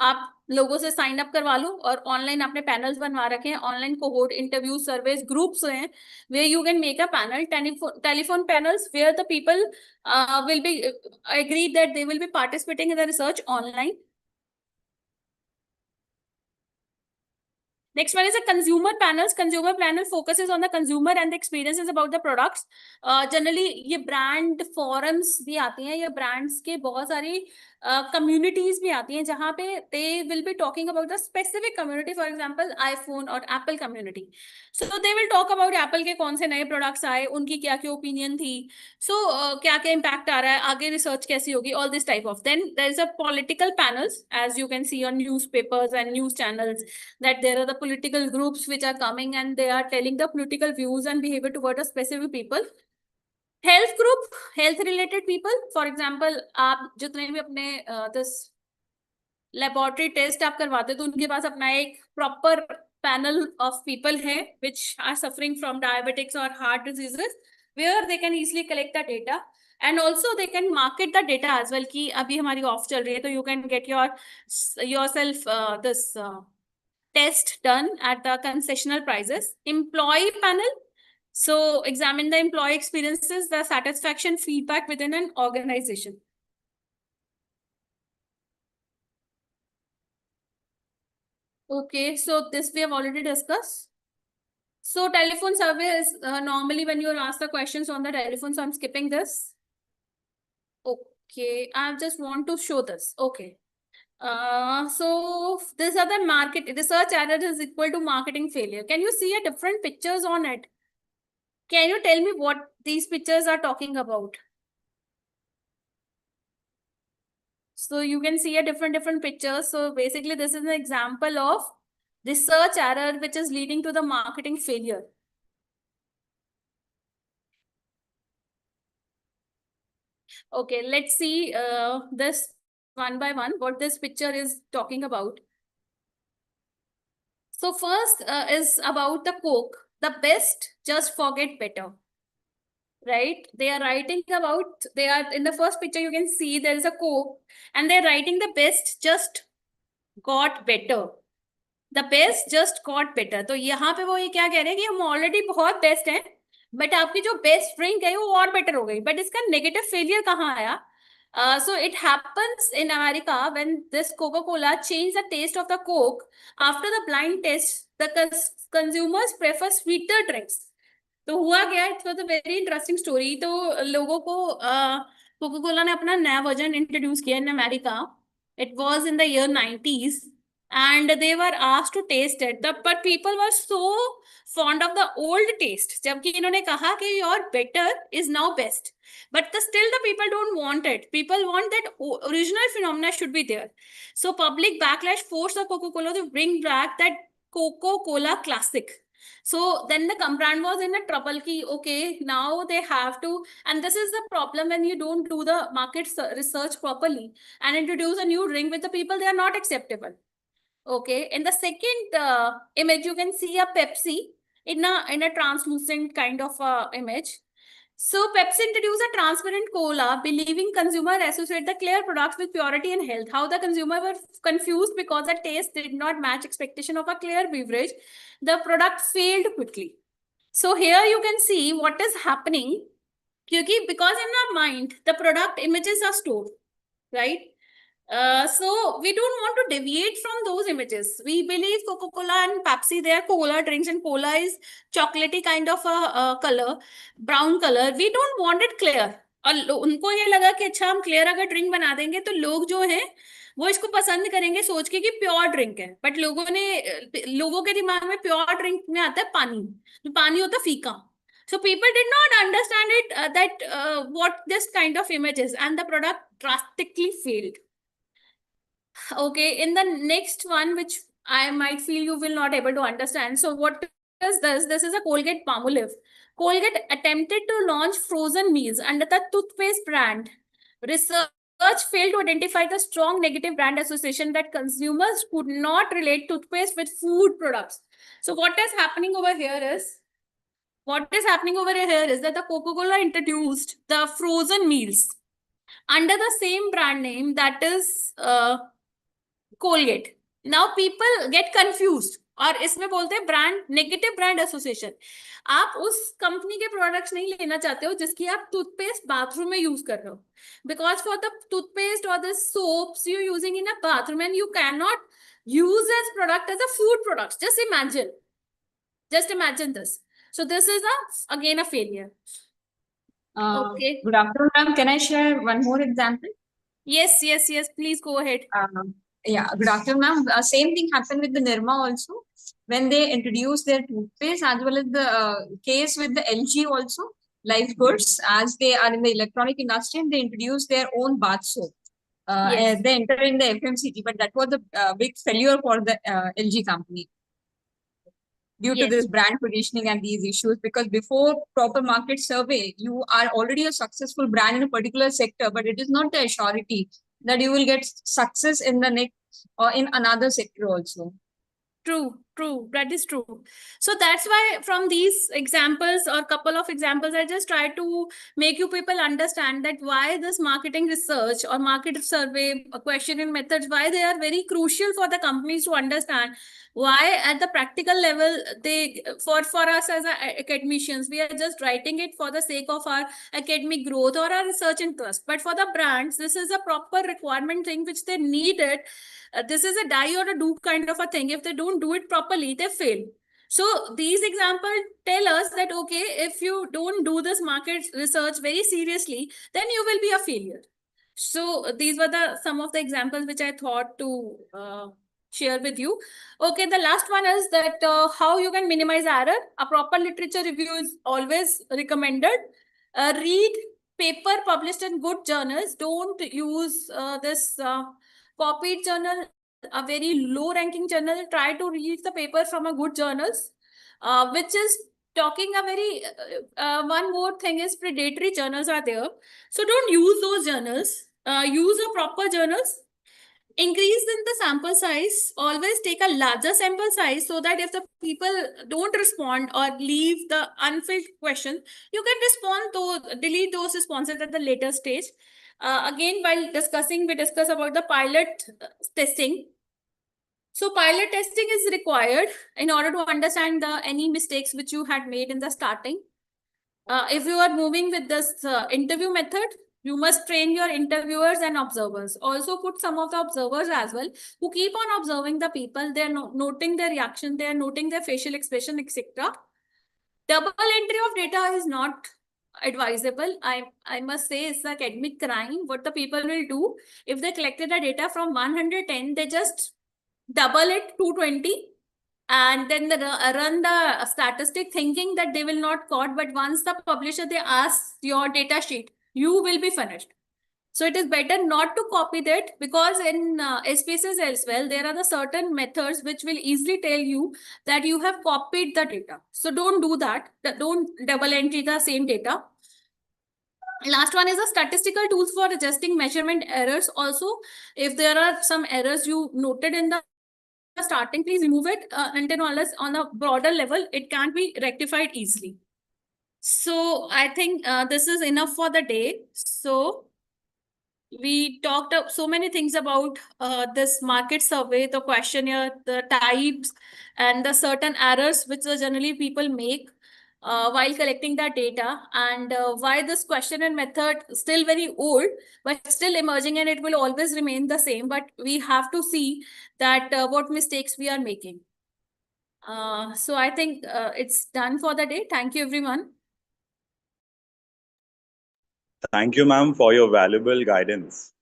आप लोगों से sign up करवा लो और online आपने panels बनवा रखे हैं. Online cohort, interview, surveys, groups हैं where you can make a panel. Telephone panels where the people will be agreed that they will be participating in the research online. Next one is a consumer panels. Consumer panel focuses on the consumer and the experiences about the products. Generally ये brand forums भी आती हैं, ये brands के बहुत सारी communities भी आती हैं जहाँ पे they will be talking about the specific community. For example, iPhone और Apple community. So they will talk about Apple के कौन से नए products आए, उनकी क्या क्या opinion थी, so क्या क्या impact आ रहा है, आगे research कैसी होगी, all this type of. Then there is a political panels, as you can see on newspapers and news channels, that there are the political groups which are coming and they are telling the political views and behavior toward a specific people. Health group, health related people. For example, आप जितने भी अपने this laboratory test आप करवाते तो उनके पास अपना एक proper panel of people है which are suffering from diabetics or heart diseases, where they can easily collect the data and also they can market the data as well. कि अभी हमारी off चल रही है तो you can get yourself this test done at the concessional prices. Employee panel, so examine the employee experiences, the satisfaction feedback within an organization. Okay, so this we have already discussed. So telephone survey is normally when you are asked the questions on the telephone, so I'm skipping this. Okay, I just want to show this. Okay. So these are the market research error is equal to marketing failure. Can you see a different pictures on it? Can you tell me what these pictures are talking about? So you can see a different pictures. So basically this is an example of research error which is leading to the marketing failure. Okay, let's see this one by one, what this picture is talking about. So first is about the Coke, the best, just forget better. right? They are writing about, they are in the first picture, you can see there is a Coke, and they're writing the best just got better. The best just got better. तो यहाँ पे वो ये क्या कह रहे हैं कि हम ऑलरेडी बहुत बेस्ट हैं, बट आपकी जो बेस्ट ड्रिंक है वो और बेटर हो गई. बट इसका नेगेटिव फेलियर कहाँ आया? So it happens in America when this Coca-Cola changed the taste of the Coke. After the blind test, the consumers prefer sweeter drinks. तो हुआ क्या? It was a very interesting story. तो लोगों को Coca Cola ने अपना नया वर्जन इंट्रोड्यूस किया in America. It was in the year 90s. And they were asked to taste it, but people were so fond of the old taste. जबकि इन्होंने कहा कि your better is now best, but still the people don't want it. People want that original phenomena should be there. So public backlash forced the Coca-Cola to bring back that Coca-Cola classic. So then the brand was in a trouble ki okay, now they have to, and this is the problem when you don't do the market research properly and introduce a new drink with the people, they are not acceptable. Okay, in the second image, you can see a Pepsi in a translucent kind of image. So Pepsi introduced a transparent cola, believing consumer associate the clear products with purity and health. How the consumer were confused because the taste did not match expectation of a clear beverage. The product failed quickly. So here you can see what is happening. Because in our mind, the product images are stored, right? So we don't want to deviate from those images. We believe Coca-Cola and Pepsi, they are cola drinks, and cola is chocolatey kind of a color, brown color. We don't want it clear. और उनको ये लगा कि अच्छा हम clear अगर drink बना देंगे तो लोग जो हैं वो इसको पसंद करेंगे सोच के कि प्योर ड्रिंक है. बट लोगों के दिमाग में प्योर ड्रिंक में आता है पानी, तो पानी होता है फीका. So people did not understand it that what this kind of image is, and the product drastically failed. Okay, in the next one, which I might feel you will not able to understand. So what is this? This is a Colgate Palmolive. Colgate attempted to launch frozen meals under the toothpaste brand. Research failed to identify the strong negative brand association that consumers could not relate toothpaste with food products. So what is happening over here is that the Coca-Cola introduced the frozen meals under the same brand name, that is Colgate. Now people get confused और इसमें बोलते हैं brand, negative brand association. आप उस company के products नहीं लेना चाहते हो जिसकी आप टूथपेस्ट बाथरूम में यूज कर रहे हो. बिकॉज फॉर द टूथपेस्ट और the soaps you using in a bathroom and you can not use as product as a food product. Just imagine this. So this is again a failure. Okay. Good afternoon, ma'am. Can I share one more example? Yes, please go ahead. Yeah, good afternoon, ma'am. Same thing happened with the Nirma also. When they introduced their toothpaste, as well as the case with the LG also, Life Goods, as they are in the electronic industry, and they introduced their own bath soap. Yes. They entered in the FMCG, but that was a big failure for the LG company due to this brand positioning and these issues. Because before proper market survey, you are already a successful brand in a particular sector, but it is not the surety that you will get success in the next or in another sector also. True. That is true. So that's why from these examples or couple of examples, I just try to make you people understand that why this marketing research or market survey questioning methods, why they are very crucial for the companies to understand. Why at the practical level, for us as academicians, we are just writing it for the sake of our academic growth or our research interest. But for the brands, this is a proper requirement thing which they need it. This is a die or a do kind of a thing. If they don't do it properly, they fail. So these examples tell us that, okay, if you don't do this market research very seriously, then you will be a failure. So these were some of the examples which I thought to share with you. Okay, the last one is that how you can minimize error. A proper literature review is always recommended. Read paper published in good journals. Don't use this copied journal, a very low ranking journal. Try to read the paper from a good journals, which is talking a very one more thing is predatory journals are there. So don't use those journals. Use a proper journals. increase in the sample size, always take a larger sample size so that if the people don't respond or leave the unfilled question, you can respond to delete those responses at the later stage. Again, while discussing, we discuss about the pilot testing. So pilot testing is required in order to understand any mistakes which you had made in the starting. If you are moving with this interview method, you must train your interviewers and observers. Also put some of the observers as well who keep on observing the people. They're noting their reaction, they're noting their facial expression, etc. Double entry of data is not advisable. I must say it's academic crime. What the people will do, if they collected the data from 110, they just double it 220 and then they run the statistic thinking that they will not caught, but once the publisher they ask your data sheet, you will be finished. So it is better not to copy that, because in SPSS as well, there are the certain methods which will easily tell you that you have copied the data. So don't do that. Don't double entry the same data. Last one is the statistical tools for adjusting measurement errors. Also, if there are some errors you noted in the starting, please remove it until unless on a broader level it can't be rectified easily. So I think this is enough for the day. So we talked so many things about this market survey, the questionnaire, the types, and the certain errors which generally people make while collecting that data, and why this questionnaire method still very old but still emerging, and it will always remain the same, but we have to see that what mistakes we are making. So I think it's done for the day. Thank you, everyone. Thank you, ma'am, for your valuable guidance.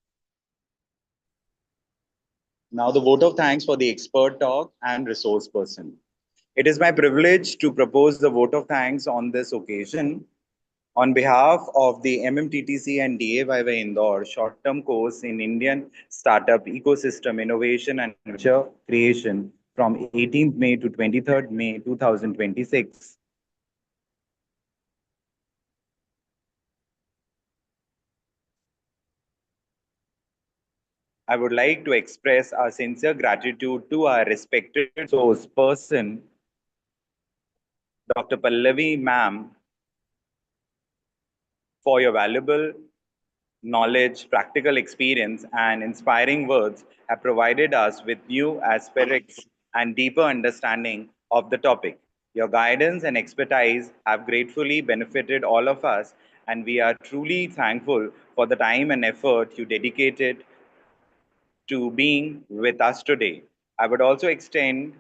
Now the vote of thanks for the expert talk and resource person. It is my privilege to propose the vote of thanks on this occasion. On behalf of the MMTTC and DAVV Indore short-term course in Indian startup ecosystem innovation and venture creation from 18th May to 23rd May 2026, I would like to express our sincere gratitude to our respected resource person, Dr. Pallavi ma'am, for your valuable knowledge, practical experience, and inspiring words have provided us with new aspects and deeper understanding of the topic. Your guidance and expertise have gratefully benefited all of us, and we are truly thankful for the time and effort you dedicated to being with us today. I would also extend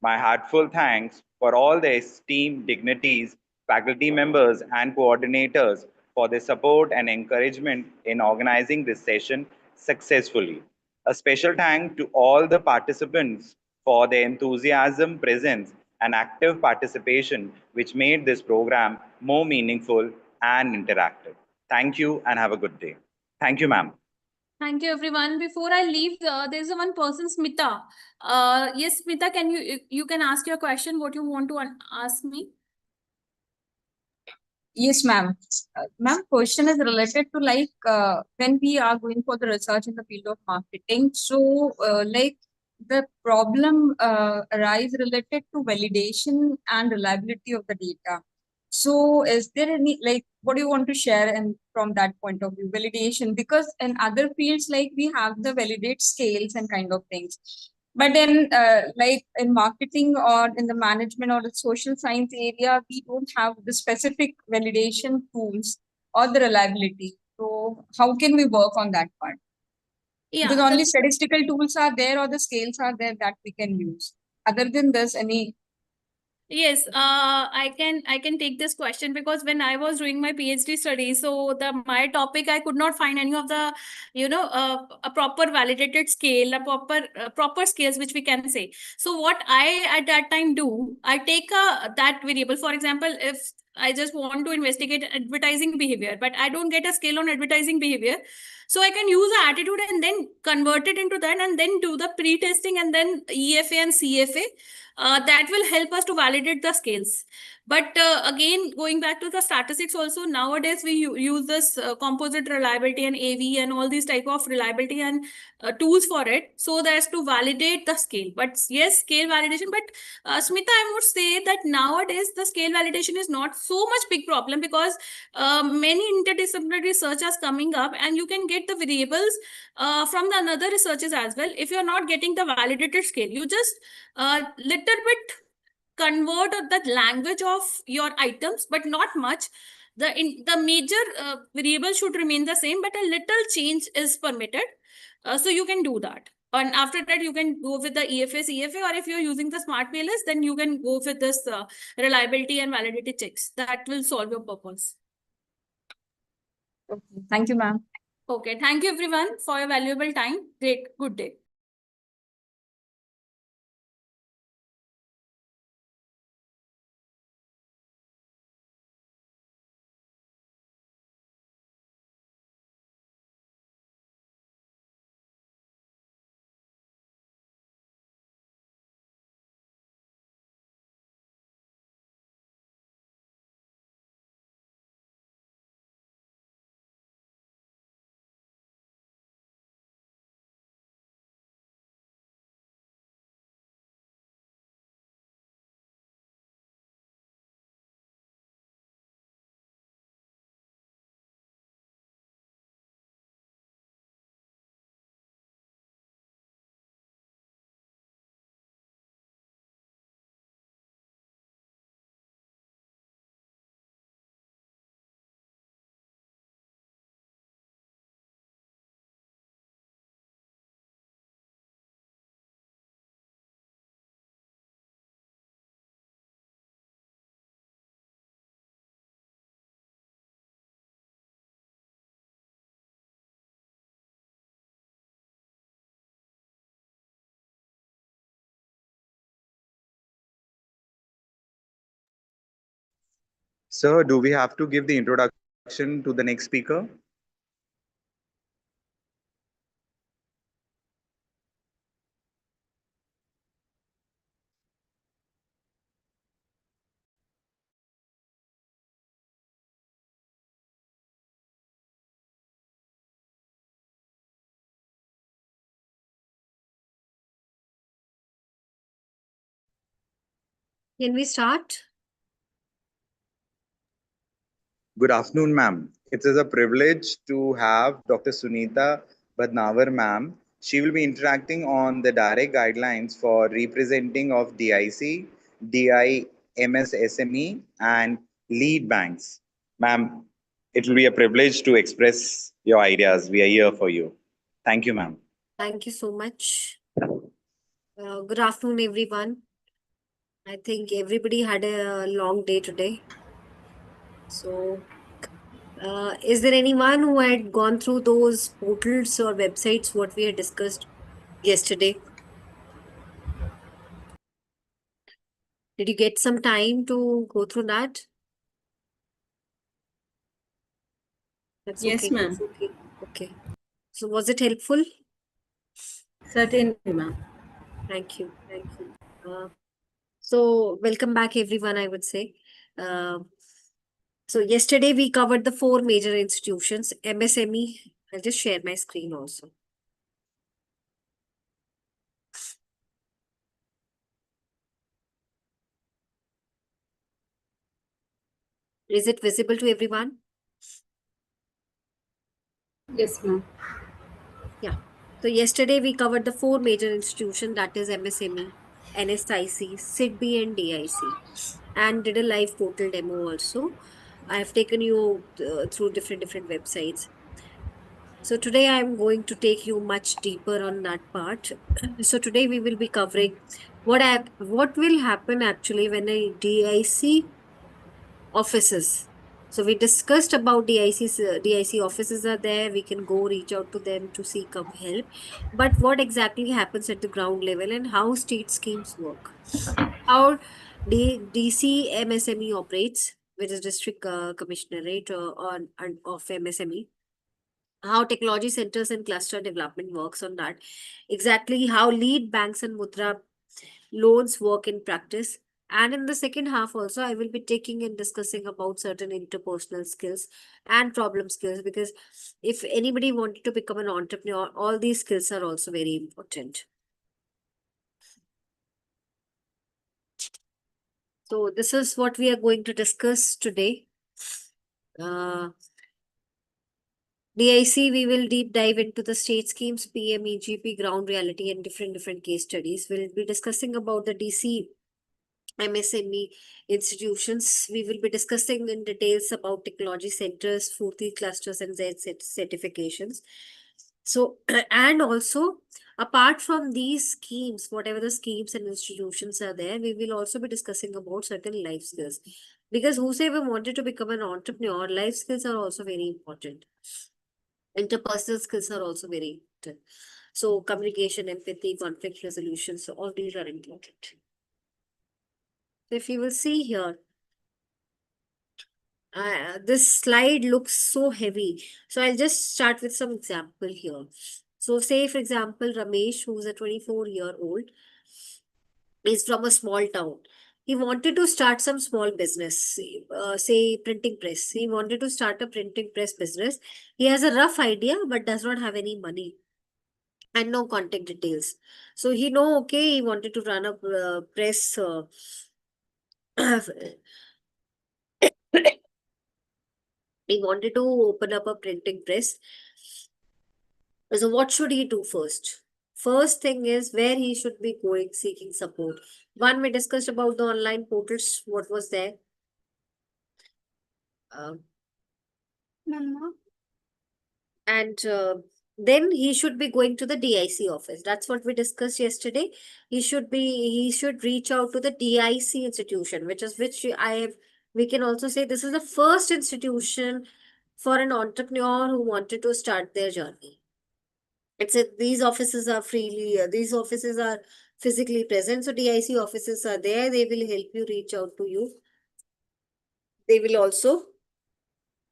my heartfelt thanks for all the esteemed dignitaries, faculty members, and coordinators for their support and encouragement in organizing this session successfully. A special thank to all the participants for their enthusiasm, presence, and active participation, which made this program more meaningful and interactive. Thank you and have a good day. Thank you, ma'am. Thank you, everyone. Before I leave, there's one person, Smita. Yes, Smita, can you can ask your question, what you want to ask me? Yes, ma'am. Ma'am, question is related to like when we are going for the research in the field of marketing. So like the problem arise related to validation and reliability of the data. So is there any, like, what do you want to share and from that point of view, validation? Because in other fields, like we have the validate scales and kind of things. But in like in marketing or in the management or the social science area, we don't have the specific validation tools or the reliability. So how can we work on that part? Yeah, Because only statistical tools are there or the scales are there that we can use. Other than this, any yes, I can take this question, because when I was doing my PhD study, so my topic, I could not find any of the a proper validated scale, a proper scales which we can say. So what I at that time do, I take that variable. For example, if I just want to investigate advertising behavior, but I don't get a scale on advertising behavior, so I can use the attitude and then convert it into that, and then do the pre-testing and then EFA and CFA. That will help us to validate the scales. But again, going back to the statistics also, nowadays we use this composite reliability and AV and all these type of reliability and tools for it, so as to validate the scale. But yes, scale validation. But Smita, I would say that nowadays the scale validation is not so much big problem, because many interdisciplinary research is coming up, and you can get the variables from the another researchers as well. If you are not getting the validated scale, you just little bit convert the language of your items, but not much. The major variable should remain the same, but a little change is permitted. So you can do that. And after that, you can go with the EFS, EFA, or if you're using the smart PLS, then you can go with this reliability and validity checks. That will solve your purpose. Okay. Thank you, ma'am. Okay, thank you everyone for your valuable time. Great, good day. Sir, do we have to give the introduction to the next speaker? Can we start? Good afternoon, ma'am. It is a privilege to have Dr. Sunita Badnavar, ma'am. She will be interacting on the direct guidelines for representing of DIC, DI, MSSME, and lead banks. Ma'am, it will be a privilege to express your ideas. We are here for you. Thank you, ma'am. Thank you so much. Good afternoon, everyone. I think everybody had a long day today. So, is there anyone who had gone through those portals or websites what we had discussed yesterday? Did you get some time to go through that? That's Yes, okay. ma'am. That's okay. Okay. So, was it helpful? Certainly, ma'am. Thank you. Thank you. So, welcome back, everyone, I would say. So, yesterday we covered the 4 major institutions, MSME. I'll just share my screen also. Is it visible to everyone? Yes, ma'am. Yeah. So, yesterday we covered the 4 major institutions, that is MSME, NSIC, SIDBI, and DIC, and did a live portal demo also. I have taken you through different websites. So today I'm going to take you much deeper on that part. So today we will be covering what will happen actually when a DIC offices. So we discussed about DIC offices are there. We can go reach out to them to seek help. But what exactly happens at the ground level and how state schemes work? How DC MSME operates, which is District Commissionerate of MSME. How technology centers and cluster development works on that. Exactly how lead banks and Mudra loans work in practice, And in the second half also, I will be taking and discussing about certain interpersonal skills and problem skills, because if anybody wanted to become an entrepreneur, all these skills are also very important. So this is what we are going to discuss today. DIC, we will deep dive into the state schemes, PM, EGP, ground reality, and different case studies. We'll be discussing about the DC MSME institutions. We will be discussing in details about technology centers, 40 clusters, and Z certifications. So, and also, apart from these schemes, whatever the schemes and institutions are there, we will also be discussing about certain life skills. Because whosoever wanted to become an entrepreneur, life skills are also very important. Interpersonal skills are also very important. So, communication, empathy, conflict resolution, so all these are important. So if you will see here, this slide looks so heavy. So I'll just start with some example here. So say, for example, Ramesh, who's a 24-year-old, is from a small town. He wanted to start some small business, say printing press. He wanted to start a printing press business. He has a rough idea, but does not have any money and no contact details. So he know, okay, he wanted to run a press. He wanted to open up a printing press. So what should he do first? First thing is where he should be going seeking support. One, we discussed about the online portals, what was there. And then he should be going to the DIC office. That's what we discussed yesterday. He should reach out to the DIC institution, we can also say this is the first institution for an entrepreneur who wanted to start their journey. These offices are physically present. So DIC offices are there. They will help you reach out to you. They will also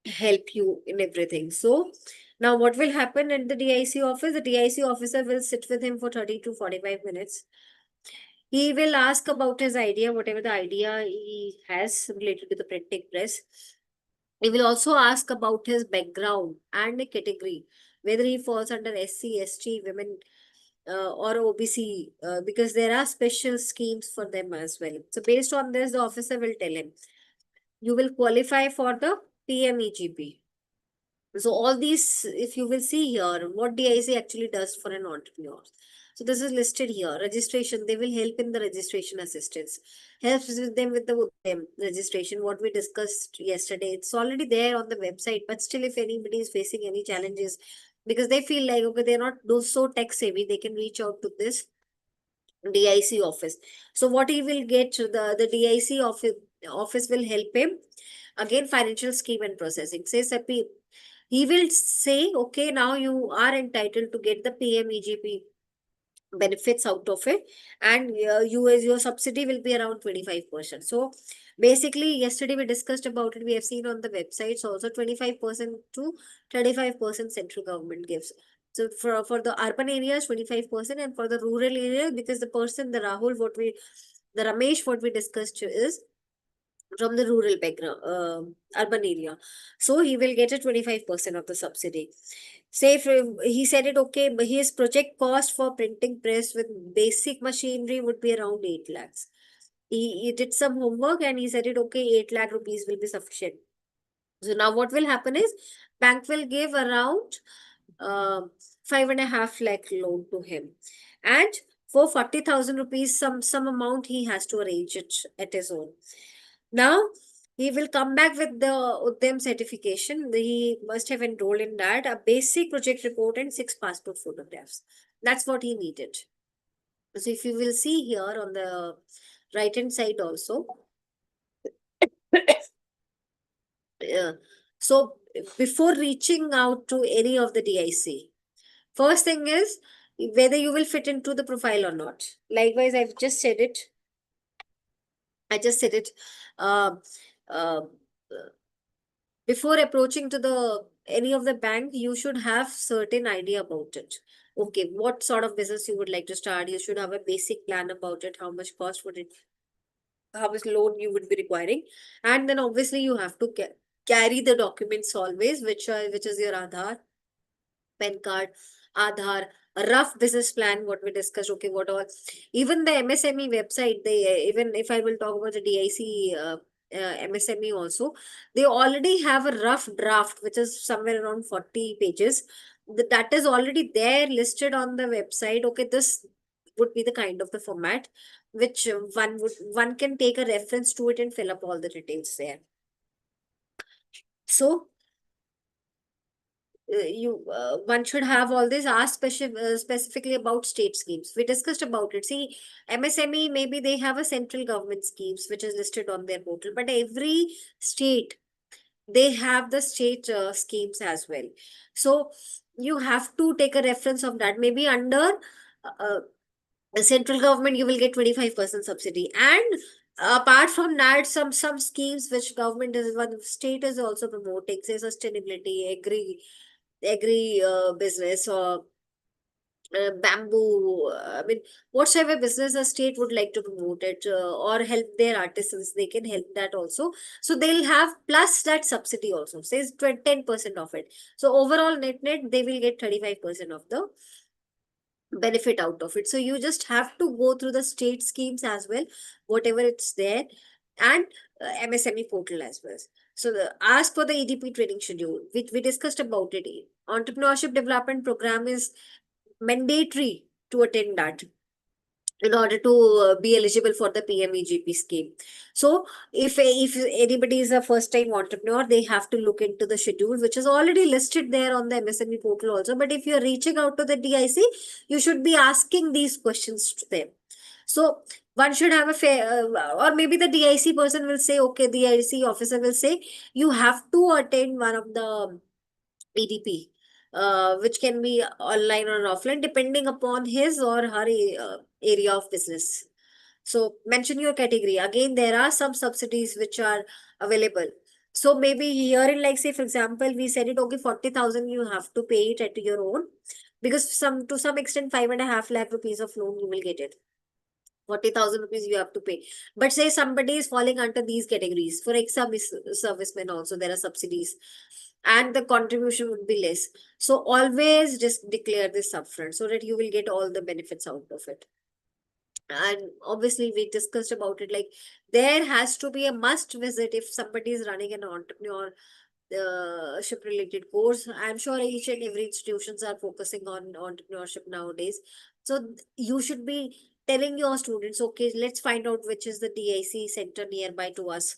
help you in everything. So now what will happen at the DIC office? The DIC officer will sit with him for 30 to 45 minutes. He will ask about his idea, whatever the idea he has related to the printing press. He will also ask about his background and a category, whether he falls under SC, ST, women, or OBC, because there are special schemes for them as well. So based on this, the officer will tell him, you will qualify for the PMEGP. So all these, if you will see here, what DIC actually does for an entrepreneur. So this is listed here. Registration, they will help in the registration assistance. Helps with them with the registration, what we discussed yesterday. It's already there on the website, but still if anybody is facing any challenges, because they feel like, okay, they're not so tech savvy, they can reach out to this DIC office. So what he will get, the DIC office will help him. Again, financial scheme and processing. Say, he will say, okay, now you are entitled to get the PMEGP benefits out of it, and your subsidy will be around 25%. So basically, yesterday we discussed about it. We have seen on the websites also 25% to 35% central government gives. So for the urban areas, 25%, and for the rural area, because the Ramesh, what we discussed is from the rural background, urban area. So he will get a 25% of the subsidy. Say if he said it, okay, but his project cost for printing press with basic machinery would be around 8 lakhs. He did some homework and he said it, okay, 8 lakh rupees will be sufficient. So now what will happen is bank will give around 5.5 lakh loan to him. And for 40,000 rupees, some amount he has to arrange it at his own. Now, he will come back with the Udyam certification. He must have enrolled in that, a basic project report and 6 passport photographs. That's what he needed. So if you will see here on the right hand side also. So before reaching out to any of the DIC, first thing is whether you will fit into the profile or not. Likewise, I've just said it. Before approaching to any of the bank, you should have certain idea about it. Okay, what sort of business you would like to start? You should have a basic plan about it. How much cost would it how much loan you would be requiring, and then obviously you have to carry the documents always, which is your Aadhaar, PAN card, Aadhaar, a rough business plan, what we discussed. Okay, what all, even the MSME website, they, even if I will talk about the DIC MSME also, they already have a rough draft, which is somewhere around 40 pages. That is already there listed on the website. Okay, this would be the kind of the format which one can take a reference to it and fill up all the details there. So one should have all this. Ask specifically about state schemes. We discussed about it. See, MSME, maybe they have a central government schemes which is listed on their portal, but every state, they have the state schemes as well. So you have to take a reference of that. Maybe under the central government, you will get 25% subsidy, and apart from that, some schemes which government is, one state is also promoting, say sustainability, agri business, or bamboo. I mean, whatsoever business a state would like to promote it, or help their artisans, they can help that also. So they'll have plus that subsidy also, says 10% of it. So overall net they will get 35% of the benefit out of it. So you just have to go through the state schemes as well, whatever it's there, and MSME portal as well. So ask for the EDP training schedule, which we discussed about it. Entrepreneurship development program is mandatory to attend that in order to be eligible for the PMEGP scheme. So if anybody is a first time entrepreneur, they have to look into the schedule, which is already listed there on the MSME portal also. But if you're reaching out to the DIC, you should be asking these questions to them. So one should have a fair, or maybe the DIC person will say, okay, the DIC officer will say, you have to attend one of the EDP, which can be online or offline, depending upon his or her area of business. So mention your category. Again, there are some subsidies which are available. So maybe here in, like, say, for example, we said it, okay, 40,000 you have to pay it at your own, because to some extent 5.5 lakh rupees of loan you will get it. 40,000 rupees you have to pay. But say somebody is falling under these categories, for ex-servicemen also, there are subsidies, and the contribution would be less. So always just declare this upfront so that you will get all the benefits out of it. And obviously we discussed about it, like there has to be a must visit if somebody is running an entrepreneurship related course. I'm sure each and every institutions are focusing on entrepreneurship nowadays. So you should be telling your students, okay, let's find out which is the DIC center nearby to us.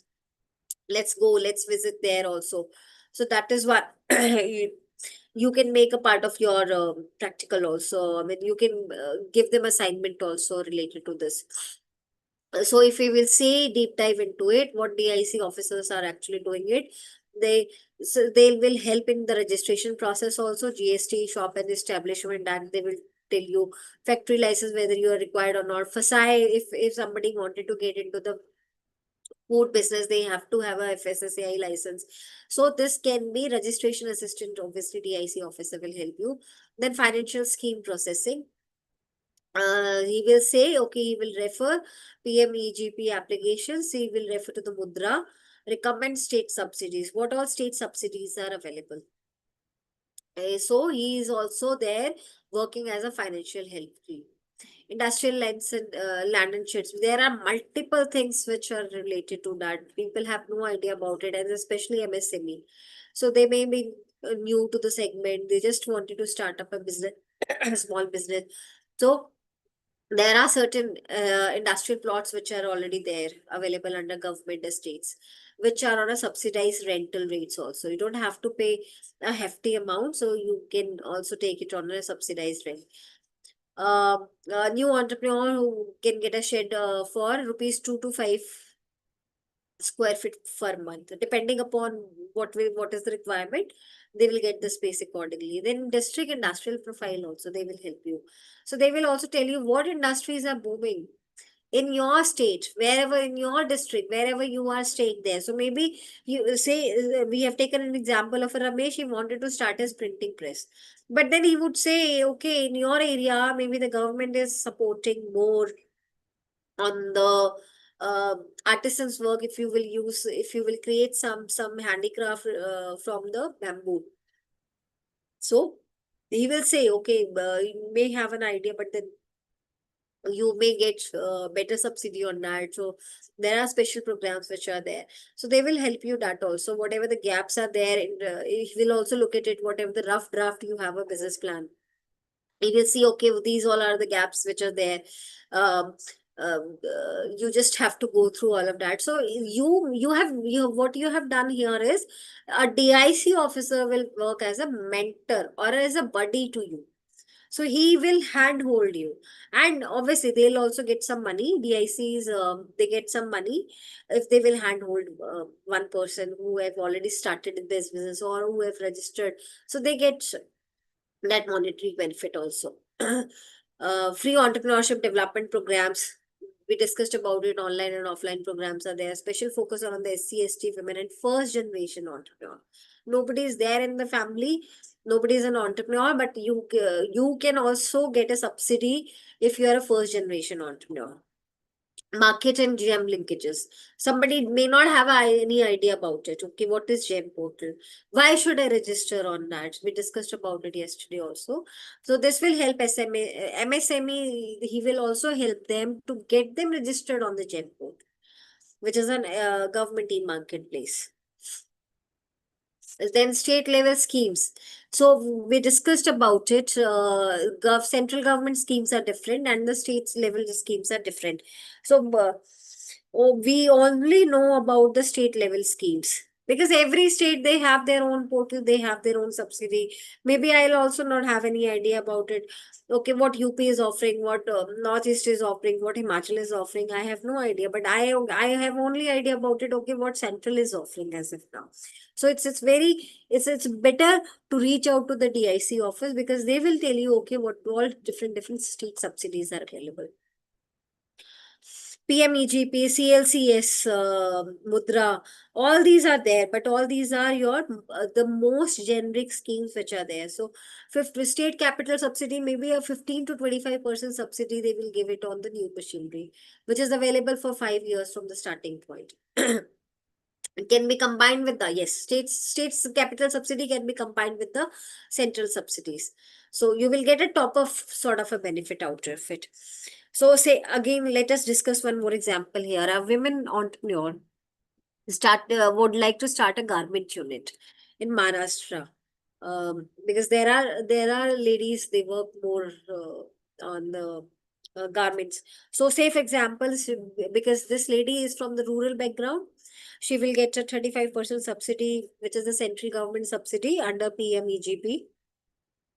Let's go, let's visit there also. So that is what you can make a part of your practical also. I mean, you can give them assignment also related to this. So if we will say deep dive into it, what DIC officers are actually doing it, they will help in the registration process also, GST, shop and establishment, and they will tell you factory license whether you are required or not. FSI, if somebody wanted to get into the food business, they have to have a FSSAI license. So this can be registration assistant, obviously DIC officer will help you. Then financial scheme processing. He will say, okay, he will refer PMEGP applications, he will refer to the Mudra, recommend state subsidies. What all state subsidies are available? So he is also there working as a financial help team. Industrial lands and land and sheds. There are multiple things which are related to that. People have no idea about it, and especially MSME. So they may be new to the segment. They just wanted to start up a business, a small business. So there are certain industrial plots which are already there, available under government estates, which are on a subsidized rental rates also. You don't have to pay a hefty amount, so you can also take it on a subsidized rent. A new entrepreneur who can get a shed for rupees 2 to 5 square feet per month, depending upon what is the requirement, they will get the space accordingly. Then district industrial profile also, they will help you. So they will also tell you what industries are booming in your state, wherever in your district, wherever you are staying there. So maybe you say, we have taken an example of a Ramesh, he wanted to start his printing press. But then he would say, okay, in your area, maybe the government is supporting more on the artisans work, if you will create some handicraft from the bamboo. So he will say, okay, you may have an idea, but then you may get better subsidy on that. So there are special programs which are there. So they will help you that also. Whatever the gaps are there, it will also look at it, whatever the rough draft you have a business plan. You will see, okay, these all are the gaps which are there. You just have to go through all of that. So what you have done here is a DIC officer will work as a mentor or as a buddy to you. So he will handhold you, and obviously they'll also get some money. DICs, they get some money if they will handhold one person who have already started in this business or who have registered. So they get that monetary benefit also. Free entrepreneurship development programs. We discussed about it. Online and offline programs are there. Special focus on the SC/ST women and first generation entrepreneur. Nobody is there in the family. Nobody is an entrepreneur, but you can also get a subsidy if you are a first generation entrepreneur. Market and GEM linkages. Somebody may not have any idea about it. Okay, what is GEM portal? Why should I register on that? We discussed about it yesterday also. So this will help MSME. He will also help them to get them registered on the GEM portal, which is a government e-marketplace. Then state level schemes. So we discussed about it. Central government schemes are different and the state level schemes are different. So we only know about the state level schemes because every state, they have their own portal, they have their own subsidy. Maybe I'll also not have any idea about it. Okay, what UP is offering, what Northeast is offering, what Himachal is offering, I have no idea. But I have only idea about it. Okay, what Central is offering as of now. So it's better to reach out to the DIC office because they will tell you, okay, what all different state subsidies are available. PMEGP, CLCS, Mudra, all these are there, but all these are the most generic schemes which are there. So, state capital subsidy, maybe a 15 to 25% subsidy they will give it on the new machinery, which is available for 5 years from the starting point. It can be combined with the states capital subsidy can be combined with the central subsidies. So you will get a top of sort of a benefit out of it. So say again, let us discuss one more example here. A women entrepreneur would like to start a garment unit in Maharashtra, because there are ladies, they work more on the garments. So say for example, because this lady is from the rural background, she will get a 35% subsidy, which is the central government subsidy under PMEGP.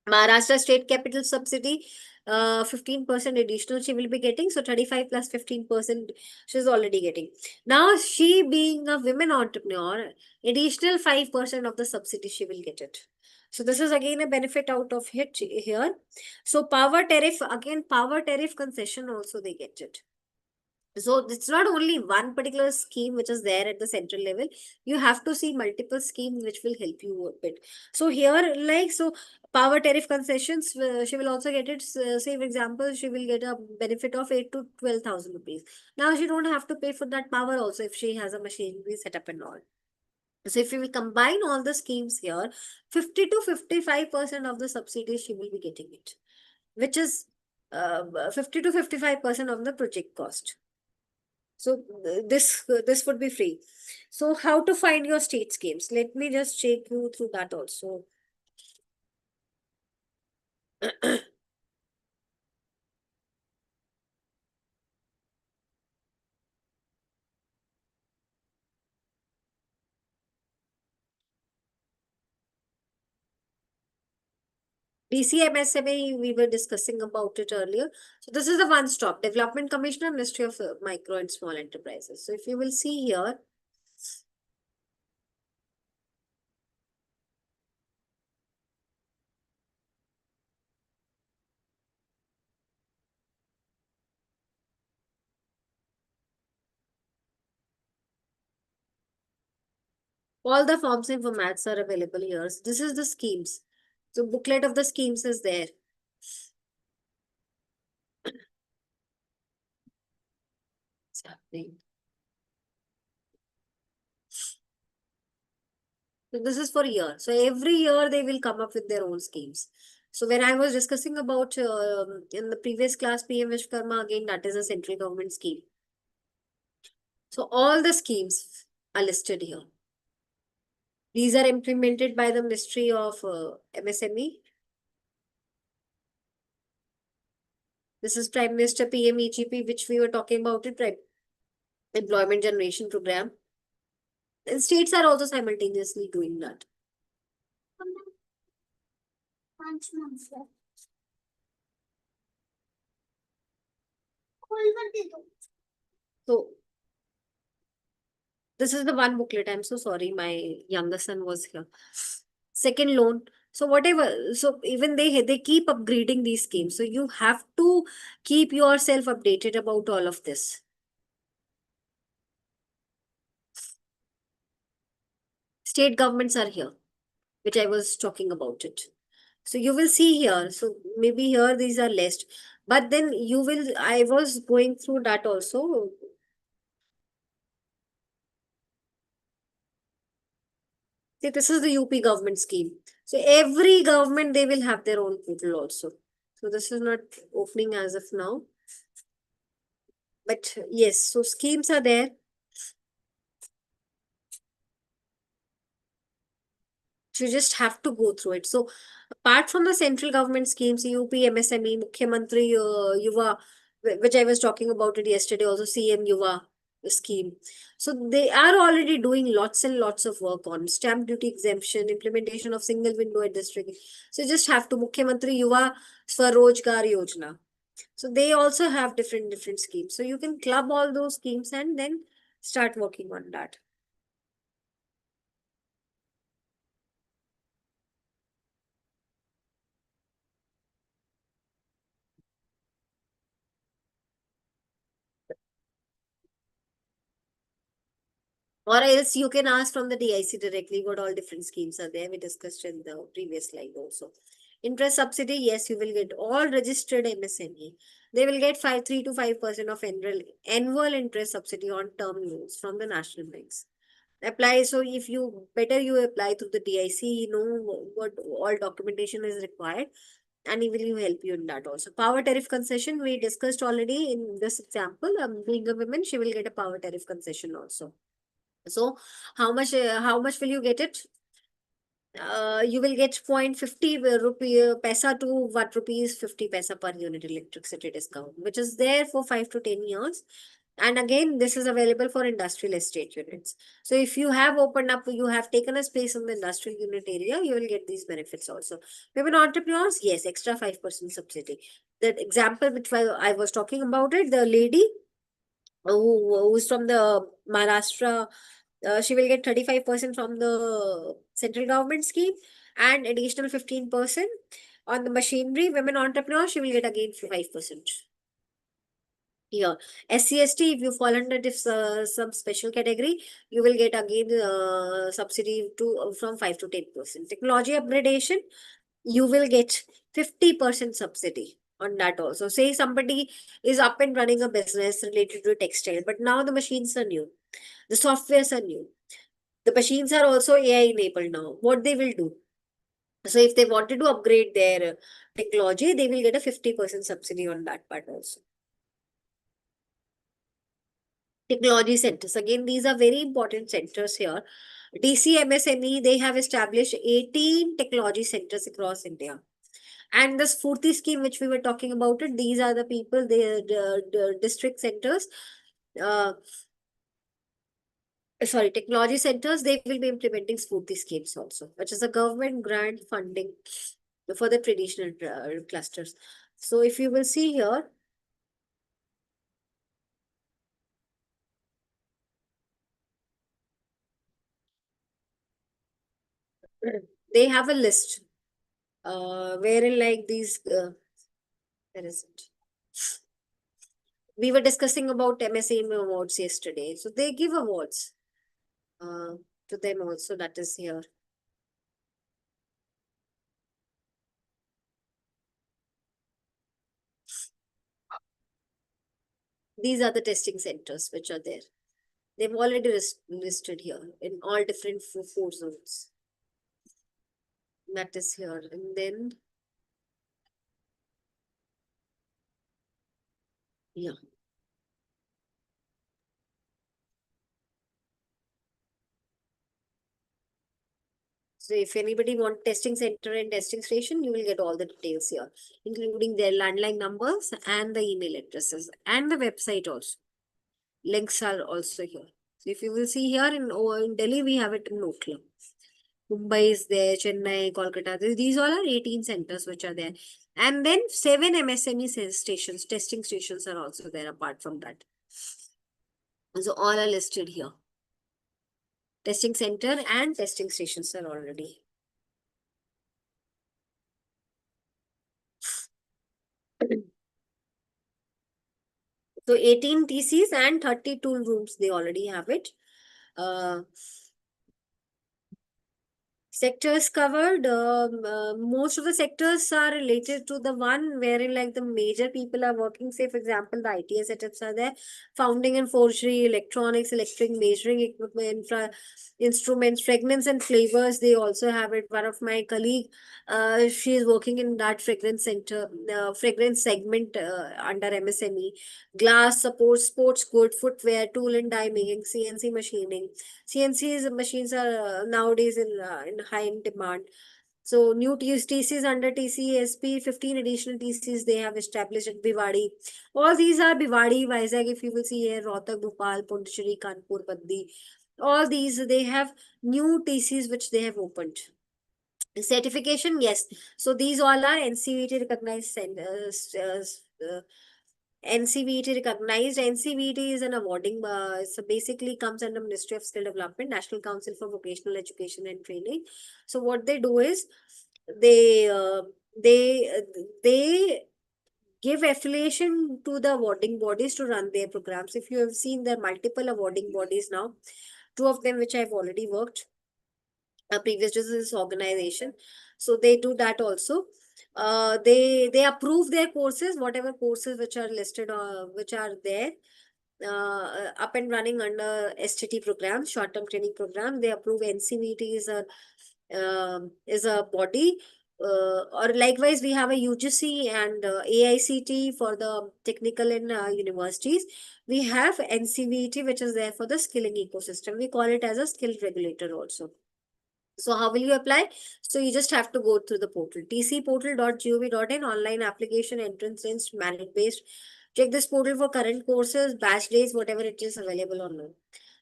Maharashtra state capital subsidy, 15% additional she will be getting. So 35 plus 15% she's already getting. Now she being a women entrepreneur, additional 5% of the subsidy she will get it. So this is again a benefit out of it here. So power tariff concession also they get it. So it's not only one particular scheme which is there at the central level. You have to see multiple schemes which will help you a bit. So here, power tariff concessions, she will also get it. Say for example, she will get a benefit of 8 to 12,000 rupees. Now she don't have to pay for that power also if she has a machinery set up and all. So if we will combine all the schemes here, 50 to 55% of the subsidies she will be getting it, which is 50 to 55% of the project cost. So this would be free. So how to find your state schemes? Let me just take you through that also. DCMSME, we were discussing about it earlier. So this is the one-stop Development Commissioner, Ministry of Micro and Small Enterprises. So if you will see here, all the forms and formats are available here. So this is the schemes. So booklet of the schemes is there. It's happening. So this is for a year. So every year they will come up with their own schemes. So when I was discussing about in the previous class, PM Vishwakarma, again, that is a central government scheme. So all the schemes are listed here. These are implemented by the Ministry of MSME. This is Prime Minister PM EGP, which we were talking about it, right? Employment Generation Program. And states are also simultaneously doing that. So this is the one booklet. I'm so sorry, my younger son was here. Second loan. So whatever, so even they keep upgrading these schemes. So you have to keep yourself updated about all of this. State governments are here, which I was talking about it. So you will see here. So maybe here these are list, but then you will. I was going through that also. See, this is the UP government scheme. So every government, they will have their own portal also. So this is not opening as of now. But yes, so schemes are there. So you just have to go through it. So apart from the central government schemes, UP, MSME, Mukhyamantri, Yuva, which I was talking about it yesterday, also CM Yuva scheme. So they are already doing lots and lots of work on stamp duty exemption, implementation of single window at district. So you just have to Mukhyamantri Yuva Swarojgar Yojana. So they also have different schemes. So you can club all those schemes and then start working on that. Or else you can ask from the DIC directly what all different schemes are there. We discussed in the previous slide also. Interest subsidy, yes, you will get all registered MSME. They will get 3 to 5% of annual interest subsidy on term loans from the national banks. Apply. So if you apply through the DIC, you know what all documentation is required, and he will help you in that also. Power tariff concession, we discussed already in this example. Being a woman, she will get a power tariff concession also. So how much will you get it? You will get 0.50 rupee paisa to what rupees 50 paisa per unit electricity discount, which is there for 5 to 10 years. And again, this is available for industrial estate units. So if you have opened up, you have taken a space in the industrial unit area, you will get these benefits also. Women entrepreneurs, yes, extra 5% subsidy. That example which I was talking about it, the lady who is from the Maharashtra, she will get 35% from the central government scheme and additional 15% on the machinery. Women entrepreneurs, she will get again 5%. Yeah, SC/ST, if you fall under this some special category, you will get again subsidy from 5 to 10%. Technology upgradation, you will get 50% subsidy on that also. Say somebody is up and running a business related to textile, but now the machines are new, the softwares are new, the machines are also AI enabled now. What they will do? So if they wanted to upgrade their technology, they will get a 50% subsidy on that part also. Technology centers. Again, these are very important centers here. DCMSME, they have established 18 technology centers across India. And this Furti scheme, which we were talking about it, these are the people, the district centers, technology centers, they will be implementing Furti schemes also, which is a government grant funding for the traditional clusters. So if you will see here, they have a list wherein like these, where is it? We were discussing about MSAME awards yesterday. So they give awards to them also, that is here. These are the testing centers which are there. They've already listed here in all different four zones. That is here. And then, yeah. So if anybody want testing center and testing station, you will get all the details here, including their landline numbers and the email addresses and the website also. Links are also here. So if you will see here in Delhi, we have it in Note Club. Mumbai is there, Chennai, Kolkata. These all are 18 centers which are there. And then 7 MSME stations, testing stations are also there apart from that. So all are listed here. Testing center and testing stations are already. So 18 TCs and 30 tool rooms, they already have it. Sectors covered, most of the sectors are related to the one wherein like the major people are working. Say, for example, the ITS setups are there, founding and forgery, electronics, electric measuring equipment, instruments, fragrance and flavors. They also have it. One of my colleague, she is working in that fragrance center, fragrance segment under MSME. Glass, support, sports good, footwear, tool and die making, CNC machining. CNC machines are nowadays in high demand. So new TCs under TCSP, 15 additional TCs they have established at Bhiwadi. All these are Bhiwadi, Vizag, if you will see here, Rohtak, Bhopal, Pondicherry, Kanpur, Baddi. All these, they have new TCs which they have opened. Certification, yes. So these all are NCVT recognized NCVT recognized. NCVT is an awarding, so basically comes under Ministry of Skill Development, National Council for Vocational Education and Training. So what they do is they give affiliation to the awarding bodies to run their programs. If you have seen, there are multiple awarding bodies now. 2 of them which I've already worked previous to this organization. So they do that also. They approve their courses, whatever courses which are listed or which are there up and running under STT program, short-term training program. They approve. NCVT is a body. Or likewise, we have a UGC and AICT for the technical and universities. We have NCVT, which is there for the skilling ecosystem. We call it as a skill regulator also. So how will you apply? So you just have to go through the portal, tcportal.gov.in, online application, entrance list, merit based. Check this portal for current courses, batch days, whatever it is available online.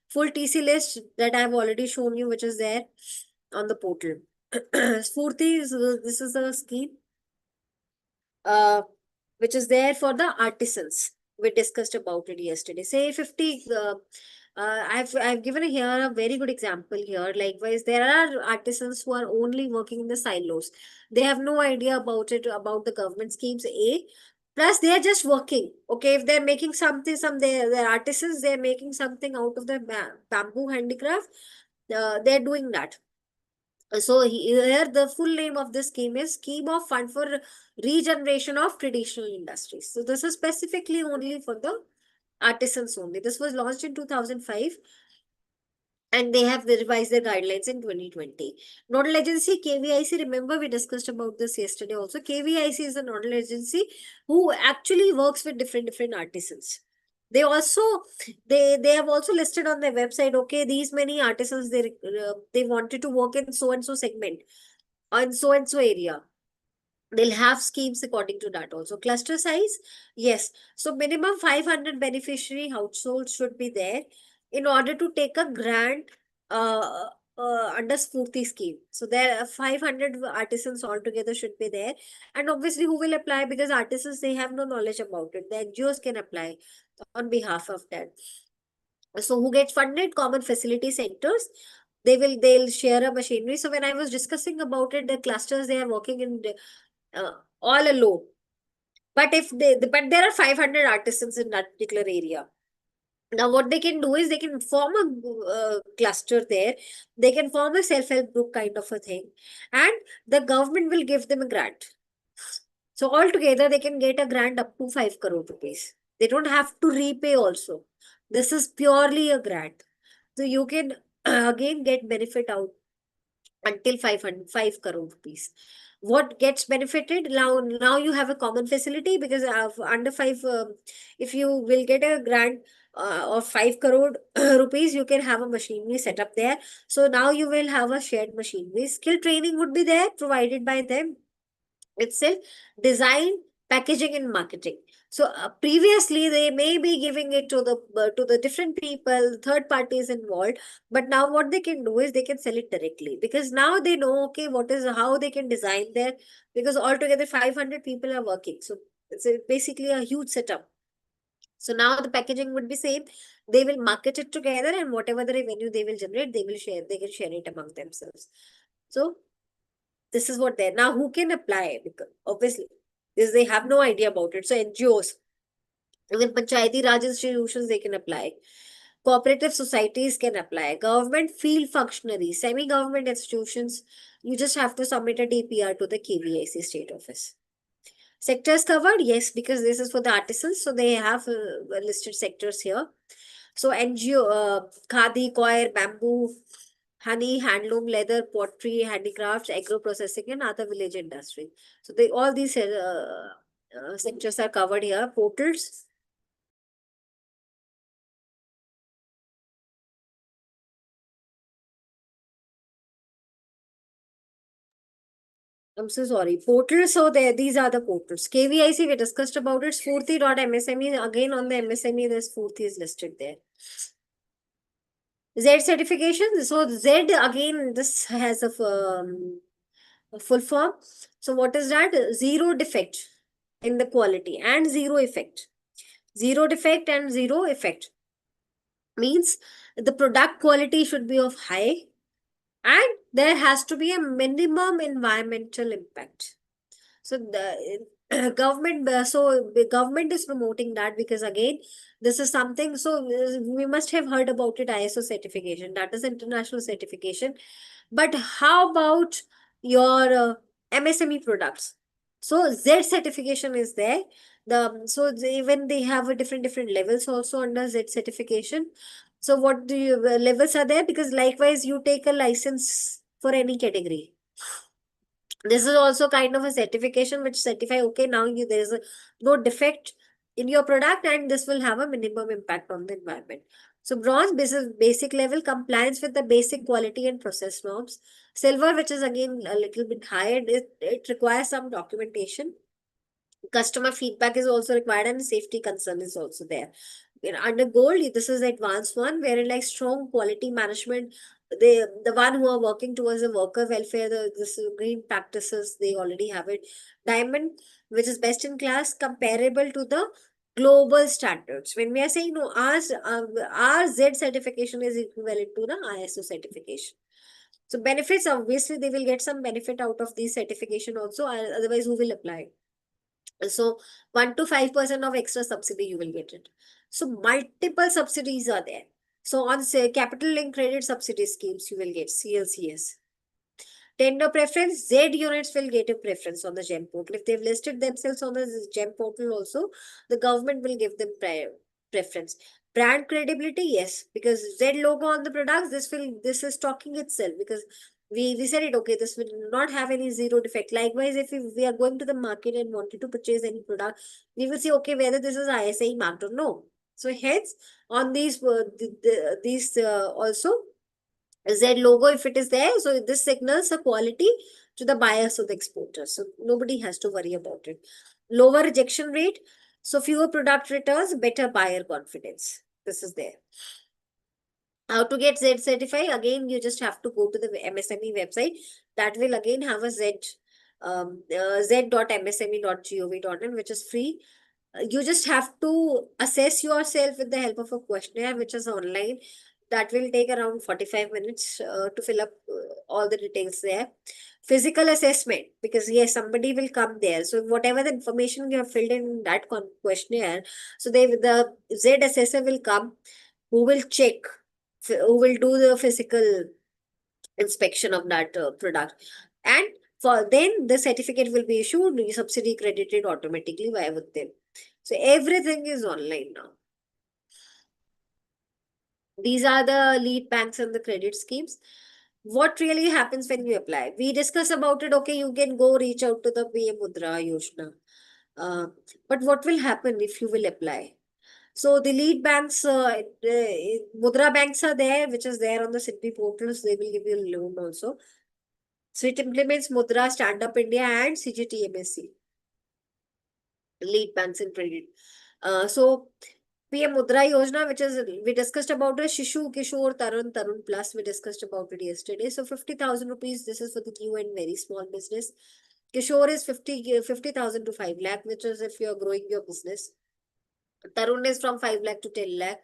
Full TC list that I have already shown you, which is there on the portal. Spurti, this is the scheme which is there for the artisans. We discussed about it yesterday. Say 50, I've given here a very good example here. Likewise, there are artisans who are only working in the silos. They have no idea about it, about the government schemes, plus they are just working. Okay, if they're making something, they're artisans, they're making something out of the bamboo handicraft, they're doing that. So here the full name of this scheme is Scheme of Fund for Regeneration of Traditional Industries. So this is specifically only for the artisans only. This was launched in 2005 and they have revised their guidelines in 2020. Nodal agency KVIC, remember we discussed about this yesterday also. KVIC is a nodal agency who actually works with different artisans. They also they have also listed on their website, okay, these many artisans they wanted to work in so and so segment or in so and so area. They'll have schemes according to that also. Cluster size, yes. So minimum 500 beneficiary households should be there in order to take a grant under Spurti scheme. So there are 500 artisans altogether should be there. And obviously who will apply, because artisans, they have no knowledge about it. The NGOs can apply on behalf of that. So who gets funded? Common facility centers. They'll share a machinery. So when I was discussing about it, the clusters, they are working in all alone. But but there are 500 artisans in that particular area. Now what they can do is they can form a cluster there. They can form a self-help group kind of a thing. And the government will give them a grant. So altogether they can get a grant up to 5 crore rupees. They don't have to repay also. This is purely a grant. So you can again get benefit out until 5 crore rupees. What gets benefited now you have a common facility because under 5 if you will get a grant of 5 crore rupees, you can have a machinery set up there. So now you will have a shared machinery. Skill training would be there provided by them itself. Design, packaging and marketing. So previously they may be giving it to the different people, third parties involved, but now what they can do is they can sell it directly, because now they know, okay, what is how they can design there, because altogether 500 people are working. So it's basically a huge setup. So now the packaging would be same. They will market it together, and whatever the revenue they will generate, they can share it among themselves. So this is what they're now. Who can apply? Because obviously, this they have no idea about it. So NGOs, even Panchayati Raj institutions, they can apply. Cooperative societies can apply. Government field functionaries, semi-government institutions, you just have to submit a DPR to the KVIC state office. Sectors covered, yes, because this is for the artisans, so they have listed sectors here. So NGO, khadi, coir, bamboo, honey, handloom, leather, pottery, handicrafts, agro processing, and other village industry. So all these sectors are covered here. Portals. I'm so sorry. Portals. So these are the portals. KVIC, we discussed about it. Spurti.msme. Again on the MSME, this Spurti is listed there. Z certification. So Z again, this has a full form. So what is that? Zero defect in the quality and zero effect. Zero defect and zero effect means the product quality should be of high, and there has to be a minimum environmental impact. So the government is promoting that, because again, this is something. So we must have heard about it, ISO certification. That is international certification. But how about your MSME products? So Z certification is there. Even they have a different levels also under Z certification. So what do you levels are there? Because likewise, you take a license for any category. This is also kind of a certification which certify, okay, now there is no defect in your product, and this will have a minimum impact on the environment. So bronze, basic level compliance with the basic quality and process norms. Silver, which is again a little bit higher, it requires some documentation. Customer feedback is also required, and safety concern is also there. Under gold, this is the advanced one, wherein like strong quality management, the one who are working towards the worker welfare, this green practices, they already have it. Diamond, which is best in class, comparable to the global standards. When we are saying no, our Z certification is equivalent to the ISO certification. So benefits, obviously they will get some benefit out of these certification also, otherwise who will apply? So 1 to 5% of extra subsidy you will get it. So multiple subsidies are there. So on say capital link credit subsidy schemes, you will get CLCS. Tender preference, Z units will get a preference on the GEM portal. If they've listed themselves on the GEM portal also, the government will give them preference. Brand credibility, yes, because Z logo on the products, this is talking itself, because we said it, okay, this will not have any zero defect. Likewise, if we are going to the market and wanted to purchase any product, we will see, okay, whether this is ISI marked or no. So hence, on these also, Z logo, if it is there, so this signals the quality to the buyers or the exporters. So nobody has to worry about it. Lower rejection rate, so fewer product returns, better buyer confidence. This is there. How to get Z certified? Again, you just have to go to the MSME website. That will again have a z.msme.gov.in, which is free. You just have to assess yourself with the help of a questionnaire, which is online. That will take around 45 minutes to fill up all the details there. Physical assessment, because yes, somebody will come there. So whatever the information you have filled in that questionnaire, so the Z assessor will come, who will check, who will do the physical inspection of that product, and for then the certificate will be issued, subsidy credited automatically via with them. So everything is online now. These are the lead banks and the credit schemes. what really happens when you apply? We discuss about it. Okay, you can go reach out to the PM Mudra Yojana. But what will happen if you will apply? So the lead banks, Mudra banks are there, which is there on the SIDBI portals. They will give you a loan also. So it implements Mudra, Stand Up India and CGTMSC. Lead banks in credit. So PM Mudra Yojana, which is, we discussed about it, Shishu, Kishore, Tarun Plus, we discussed about it yesterday. So 50,000 rupees, this is for the new and very small business. Kishore is 50,000 to 5 lakh, which is if you're growing your business. Tarun is from 5 lakh to 10 lakh.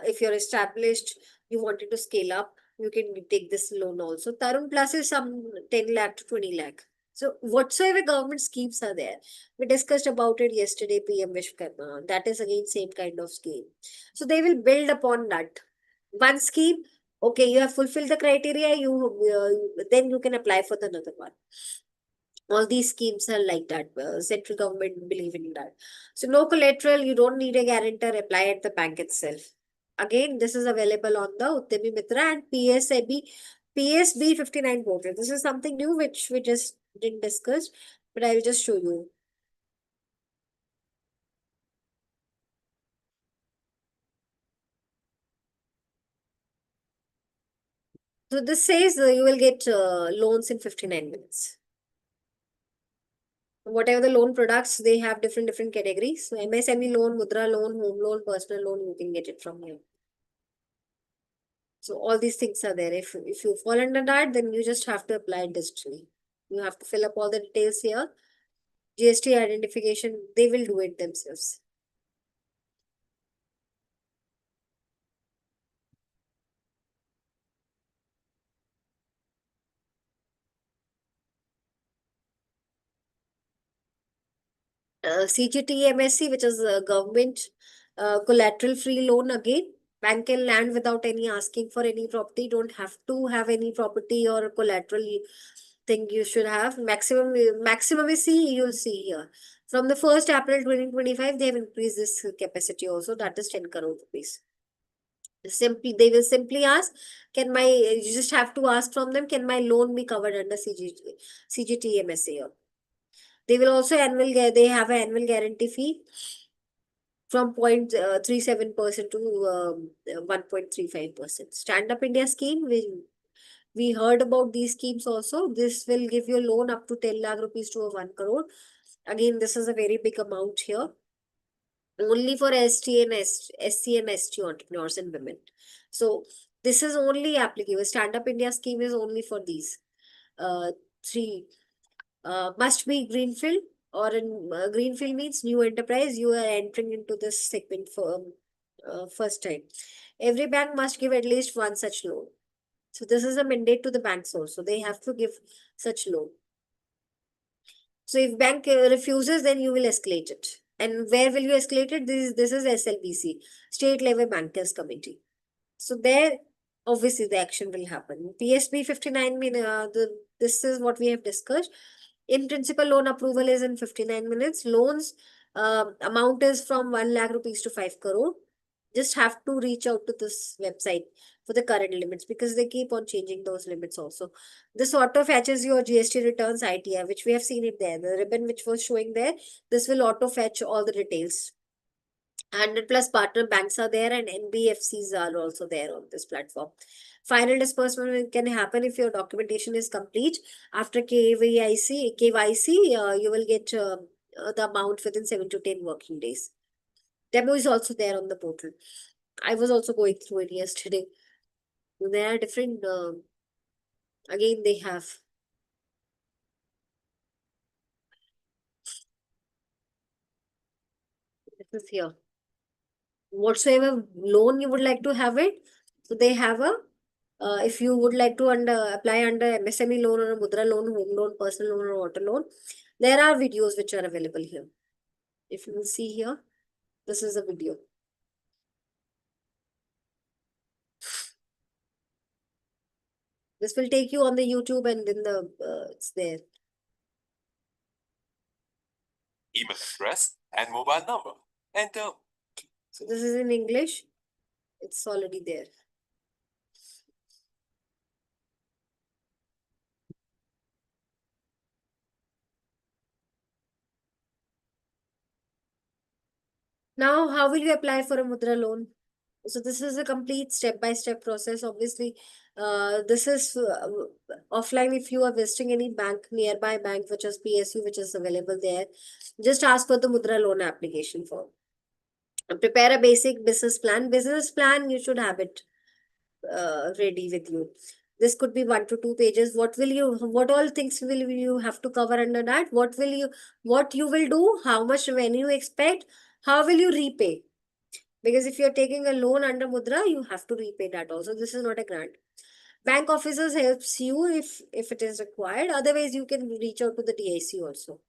If you're established, you wanted to scale up, you can take this loan also. Tarun Plus is some 10 lakh to 20 lakh. So whatsoever government schemes are there, we discussed about it yesterday, PM Vishwakarma. That is again same kind of scheme. So they will build upon that. One scheme, okay, you have fulfilled the criteria, then you can apply for the another one. All these schemes are like that. Central government believe in that. So no collateral, you don't need a guarantor, apply at the bank itself. Again, this is available on the Udyami Mitra and PSB 59 portal. This is something new which we just didn't discuss, but I will just show you. So this says you will get loans in 59 minutes. Whatever the loan products, they have different categories. So MSME loan, Mudra loan, home loan, personal loan, you can get it from here. So all these things are there. If you fall under that, then you just have to apply it digitally. You have to fill up all the details here. GST identification, they will do it themselves. CGTMSC, which is a government collateral free loan again. Bank can lend without any asking for any property. Don't have to have any property or collateral thing you should have. Maximum is see, you'll see here. From the 1st April 2025, they have increased this capacity also. That is 10 crore rupees. They will simply ask, you just have to ask from them, can my loan be covered under CGTMSA? They will also they have an annual guarantee fee from 0.37% to 1.35%. Stand Up India scheme, we heard about these schemes also. This will give you a loan up to 10 lakh rupees to 1 crore. Again, this is a very big amount here. Only for SC and ST entrepreneurs and women. So this is only applicable. Stand Up India scheme is only for these three. Must be greenfield, or in greenfield means new enterprise. You are entering into this segment for first time. Every bank must give at least one such loan. So this is a mandate to the banks also. They have to give such loan. So if bank refuses, then you will escalate it. And where will you escalate it? This is SLBC, State Level Bankers Committee. So there, obviously, the action will happen. PSB 59, this is what we have discussed. In principle, loan approval is in 59 minutes. Loans amount is from 1 lakh rupees to 5 crore. Just have to reach out to this website for the current limits, because they keep on changing those limits also. This auto fetches your GST returns ITR, which we have seen it there. The ribbon which was showing there, this will auto fetch all the details. 100 plus partner banks are there, and NBFCs are also there on this platform. Final disbursement can happen if your documentation is complete. After KYC, you will get the amount within 7 to 10 working days. Demo is also there on the portal. I was also going through it yesterday. There are different, again, they have. This is here. Whatsoever loan you would like to have it, so they have a, if you would like to apply under MSME loan or a Mudra loan, home loan, personal loan, or auto loan, there are videos which are available here. If you will see here, this is a video. This will take you on the YouTube, and then it's there. Email address and mobile number. Enter. So this is in English. It's already there. Now, how will you apply for a Mudra loan? So this is a complete step-by-step process. Obviously, this is offline. If you are visiting any bank, nearby bank, which is PSU, which is available there, just ask for the Mudra loan application form. Prepare a basic business plan. Business plan, you should have it ready with you. This could be 1 to 2 pages. What all things will you have to cover under that? What you will do? How much revenue you expect? How will you repay? Because if you're taking a loan under Mudra, you have to repay that also. This is not a grant. Bank officers helps you if it is required. Otherwise, you can reach out to the DIC also.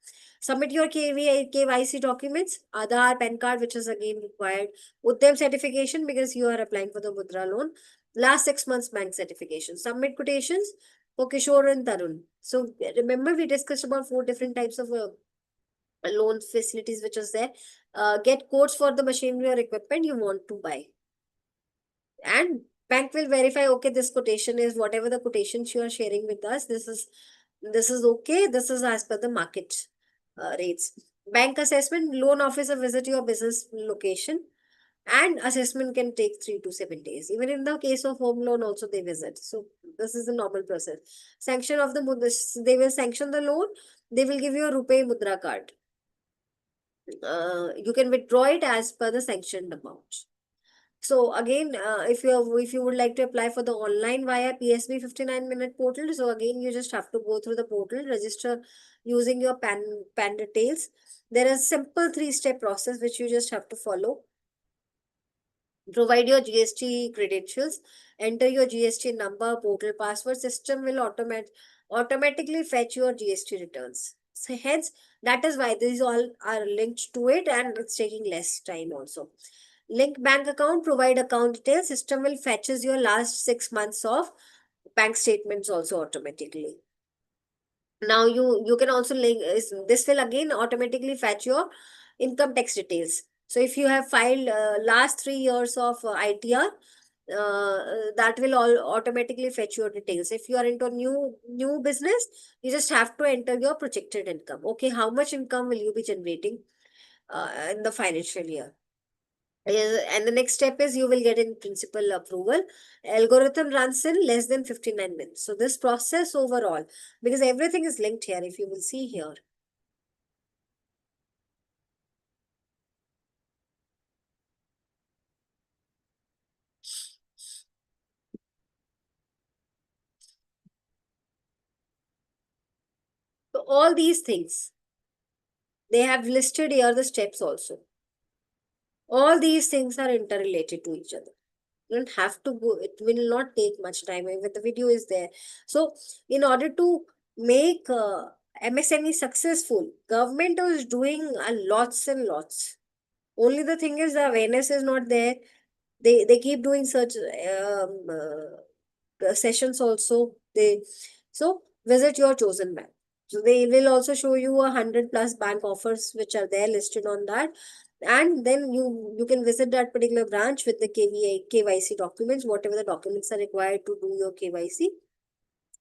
Submit your KYC documents, Aadhaar, PAN card, which is again required. Uddam certification because you are applying for the Mudra loan. Last 6 months bank certification. Submit quotations for Kishore and Tarun. So remember we discussed about 4 different types of loan facilities which is there. Get quotes for the machinery or equipment you want to buy. And bank will verify, okay, this quotation is whatever the quotations you are sharing with us. This is okay. This is as per the market rates. Bank assessment, loan officer visit your business location, and assessment can take 3 to 7 days. Even in the case of home loan also they visit. So this is the normal process. Sanction of the Mudra, they will sanction the loan. They will give you a Rupee Mudra card. You can withdraw it as per the sanctioned amount. So again, if you would like to apply for the online via PSB 59-minute portal, so again you just have to go through the portal, register using your PAN details. There is a simple 3-step process which you just have to follow. Provide your GST credentials, enter your GST number, portal password. System will automatically fetch your GST returns. So hence, that is why these all are linked to it, and it's taking less time also. Link bank account, provide account details. System will fetches your last 6 months of bank statements also automatically. Now you can also link, this will again automatically fetch your income tax details. So if you have filed last 3 years of ITR, that will all automatically fetch your details. If you are into a new business, you just have to enter your projected income. Okay, how much income will you be generating in the financial year? And the next step is you will get in principal approval. Algorithm runs in less than 59 minutes. So this process overall, because everything is linked here, if you will see here. So all these things, they have listed here the steps also. All these things are interrelated to each other. You don't have to go, it will not take much time. Even the video is there. So in order to make MSME successful, government is doing lots and lots. Only the thing is the awareness is not there. They keep doing such sessions also. So visit your chosen bank. So they will also show you 100+ bank offers which are there listed on that. And then you can visit that particular branch with the KYC documents, whatever the documents are required to do your KYC.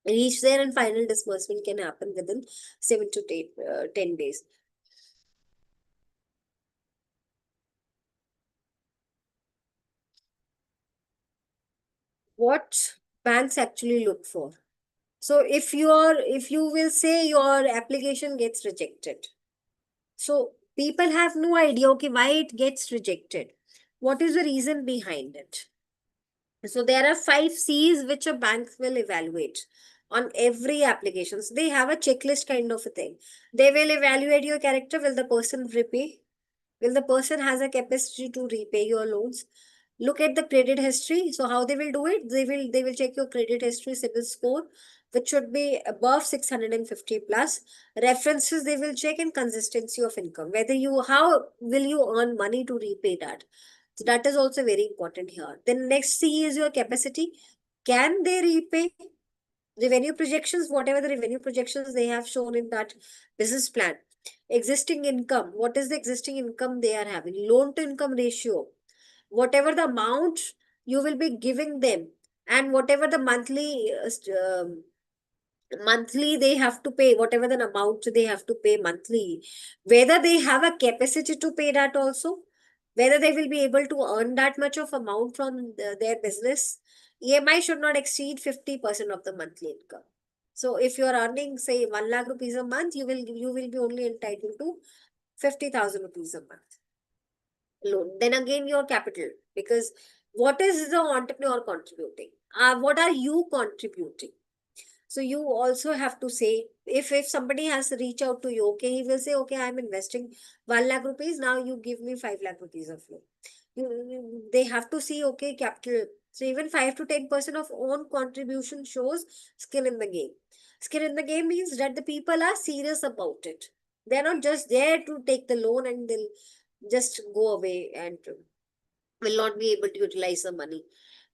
Reach there and final disbursement can happen within 7 to 10 days. What banks actually look for? So if you will say your application gets rejected, so people have no idea, okay, why it gets rejected. What is the reason behind it? So there are 5 C's which a bank will evaluate on every application. So they have a checklist kind of a thing. They will evaluate your character. Will the person repay? Will the person has a capacity to repay your loans? Look at the credit history. So how they will do it? They will check your credit history, CIBIL score, which should be above 650 plus. References they will check, and consistency of income. How will you earn money to repay that? So that is also very important here. Then next C is your capacity. Can they repay? Revenue projections, whatever the revenue projections they have shown in that business plan. Existing income, what is the existing income they are having? Loan to income ratio, whatever the amount you will be giving them, and whatever the monthly they have to pay, whatever the amount they have to pay monthly, whether they have a capacity to pay that also, whether they will be able to earn that much of amount from their business. EMI should not exceed 50% of the monthly income. So if you are earning, say, 1 lakh rupees a month, you will be only entitled to 50,000 rupees a month loan. Then again, your capital, because what is the entrepreneur contributing? What are you contributing? So you also have to say, if somebody has to reach out to you, okay, he will say, okay, I'm investing 1 lakh rupees. Now you give me 5 lakh rupees of loan. They have to see, okay, capital. So even 5 to 10% of own contribution shows skin in the game. Skin in the game means that the people are serious about it. They're not just there to take the loan and they'll just go away and will not be able to utilize the money.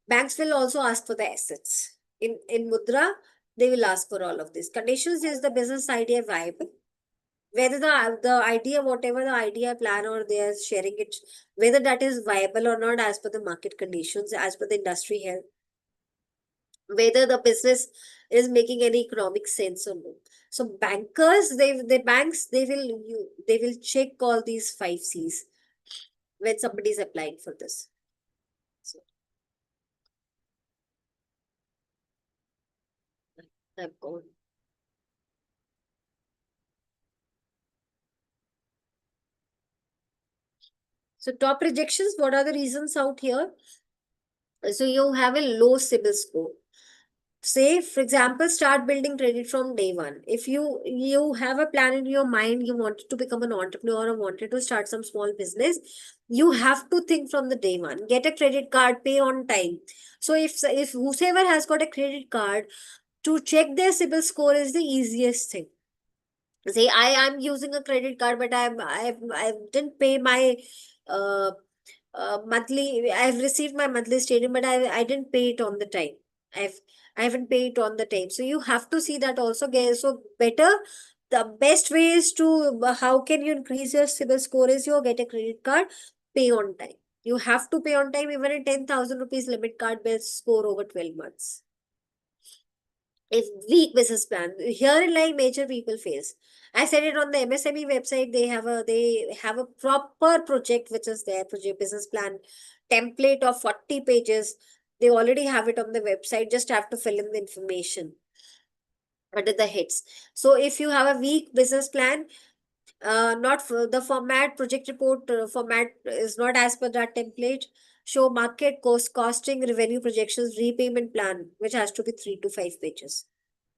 Banks will also ask for the assets. In Mudra, they will ask for all of this. Conditions: is the business idea viable? Whether the idea, whatever the idea plan or they are sharing it, whether that is viable or not as per the market conditions, as per the industry health, whether the business is making any economic sense or no. So bankers, the banks, they will check all these 5 C's when somebody is applying for this. So I've gone. So top rejections, what are the reasons out here? So you have a low CIBIL score. Say, for example, start building credit from day one. If you have a plan in your mind, you wanted to become an entrepreneur or wanted to start some small business, you have to think from the day one. Get a credit card, pay on time. So if whosoever has got a credit card, to check their CIBIL score is the easiest thing. Say, I am using a credit card, but I didn't pay my monthly. I've received my monthly statement, but I didn't pay it on the time. I haven't paid it on the time. So you have to see that also. So better, the best way is to, how can you increase your CIBIL score is you get a credit card, pay on time. You have to pay on time. Even a 10,000 rupees limit card will score over 12 months. If weak business plan, herein like major people face. I said it on the MSME website. They have a proper project which is their project business plan template of 40 pages. They already have it on the website. Just have to fill in the information under the heads. So if you have a weak business plan, not for the format, project report format is not as per that template. Show market costing, revenue projections, repayment plan, which has to be 3 to 5 pages.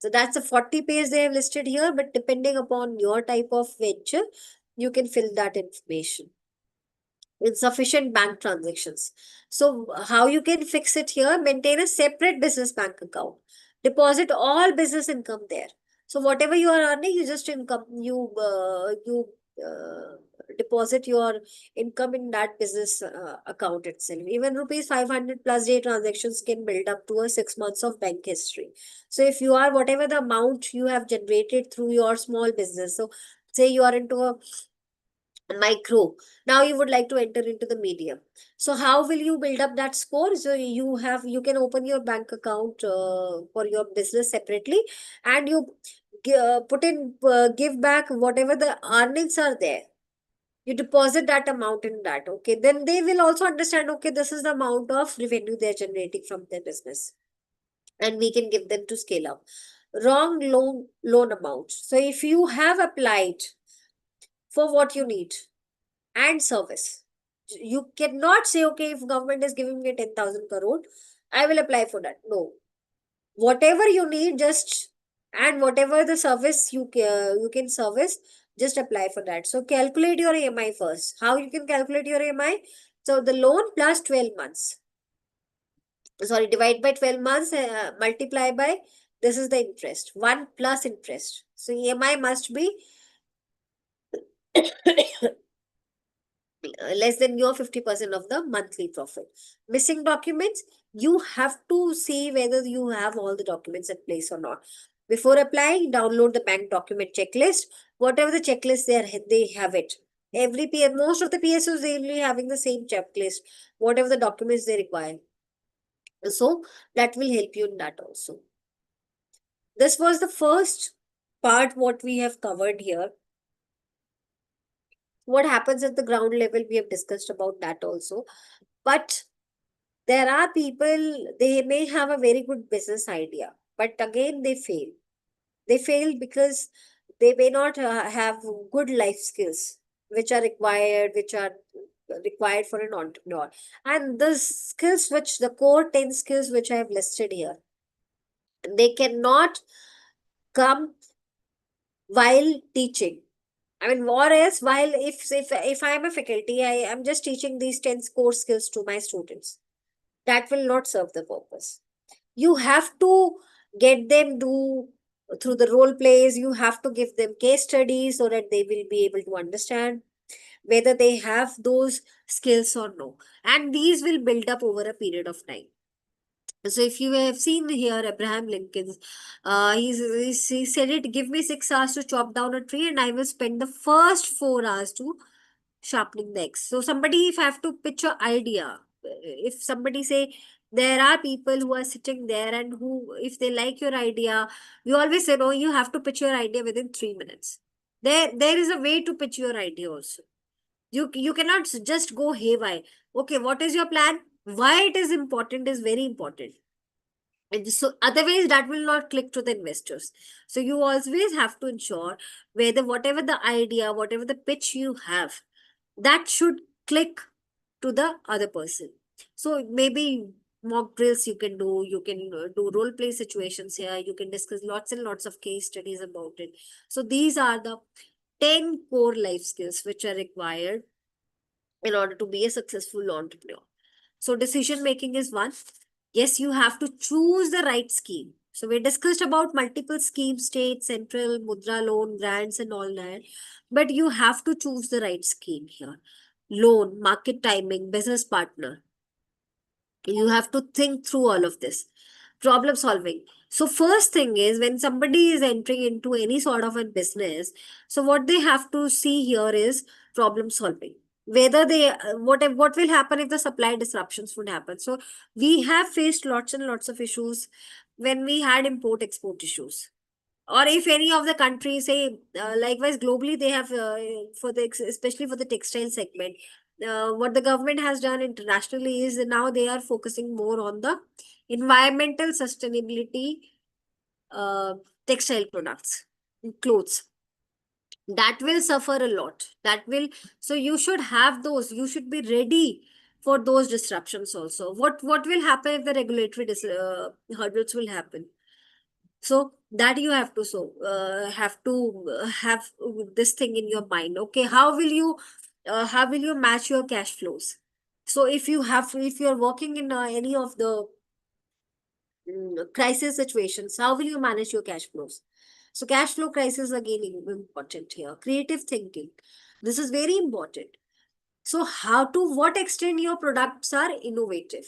So that's the 40 page they have listed here, but depending upon your type of venture, you can fill that information. Insufficient bank transactions. So how you can fix it here? Maintain a separate business bank account. Deposit all business income there. So whatever you are earning, you just deposit your income in that business account itself. Even rupees 500 plus day transactions can build up to a 6 months of bank history. So if you are, whatever the amount you have generated through your small business, so say you are into a micro, now you would like to enter into the medium. So how will you build up that score? So you can open your bank account for your business separately, and you give back whatever the earnings are there. You deposit that amount in that. Okay, then they will also understand, okay, this is the amount of revenue they're generating from their business, and we can give them to scale up. Wrong loan amount. So if you have applied for what you need and service, you cannot say, okay, if government is giving me 10,000 crore, I will apply for that. No, whatever you need, and whatever the service you can service, just apply for that. So calculate your EMI first. How you can calculate your EMI? So the loan plus 12 months. Sorry, divide by 12 months, multiply by, this is the interest, 1 plus interest. So EMI must be less than your 50% of the monthly profit. Missing documents, you have to see whether you have all the documents in place or not. Before applying, download the bank document checklist. Whatever the checklist they have it. Most of the PSUs, they will be having the same checklist, whatever the documents they require. So that will help you in that also. This was the first part what we have covered here. What happens at the ground level, we have discussed about that also. But there are people, they may have a very good business idea, but again they fail. They fail because they may not have good life skills which are required for an entrepreneur. And the skills, which the core 10 skills which I have listed here, they cannot come while teaching. I mean, more else, while if I am a faculty, I am just teaching these 10 core skills to my students. That will not serve the purpose. You have to get them do through the role plays. You have to give them case studies so that they will be able to understand whether they have those skills or no. And these will build up over a period of time. So if you have seen here Abraham Lincoln, he said it, give me 6 hours to chop down a tree and I will spend the first 4 hours to sharpening the axe. So somebody, if I have to pitch an idea, if somebody say, there are people who are sitting there and who, if they like your idea, we always say, no, you have to pitch your idea within 3 minutes. There is a way to pitch your idea also. You cannot just go haywire. Okay, what is your plan? Why it is important is very important. And so otherwise that will not click to the investors. So you always have to ensure whether whatever the idea, whatever the pitch you have, that should click to the other person. So maybe mock drills you can do, you can do role play situations here, you can discuss lots and lots of case studies about it. So these are the 10 core life skills which are required in order to be a successful entrepreneur. So decision making is one. Yes, you have to choose the right scheme. So we discussed about multiple schemes, state, central, mudra loan, grants and all that. But you have to choose the right scheme here. Loan, market timing, business partner. You have to think through all of this. Problem solving. So first thing is, when somebody is entering into any sort of a business, so what they have to see here is problem solving. Whether they, what will happen if the supply disruptions would happen. So we have faced lots and lots of issues when we had import export issues. Or if any of the countries say, likewise globally, they have, especially for the textile segment, what the government has done internationally is now they are focusing more on the environmental sustainability textile products, clothes. That will suffer a lot. So you should have those. You should be ready for those disruptions also. What will happen if the regulatory hurdles will happen? So that you have to have this thing in your mind. Okay, how will you match your cash flows? So if you're working in any of the crisis situations, how will you manage your cash flows? So cash flow crisis again important here. Creative thinking, this is very important. So to what extent your products are innovative,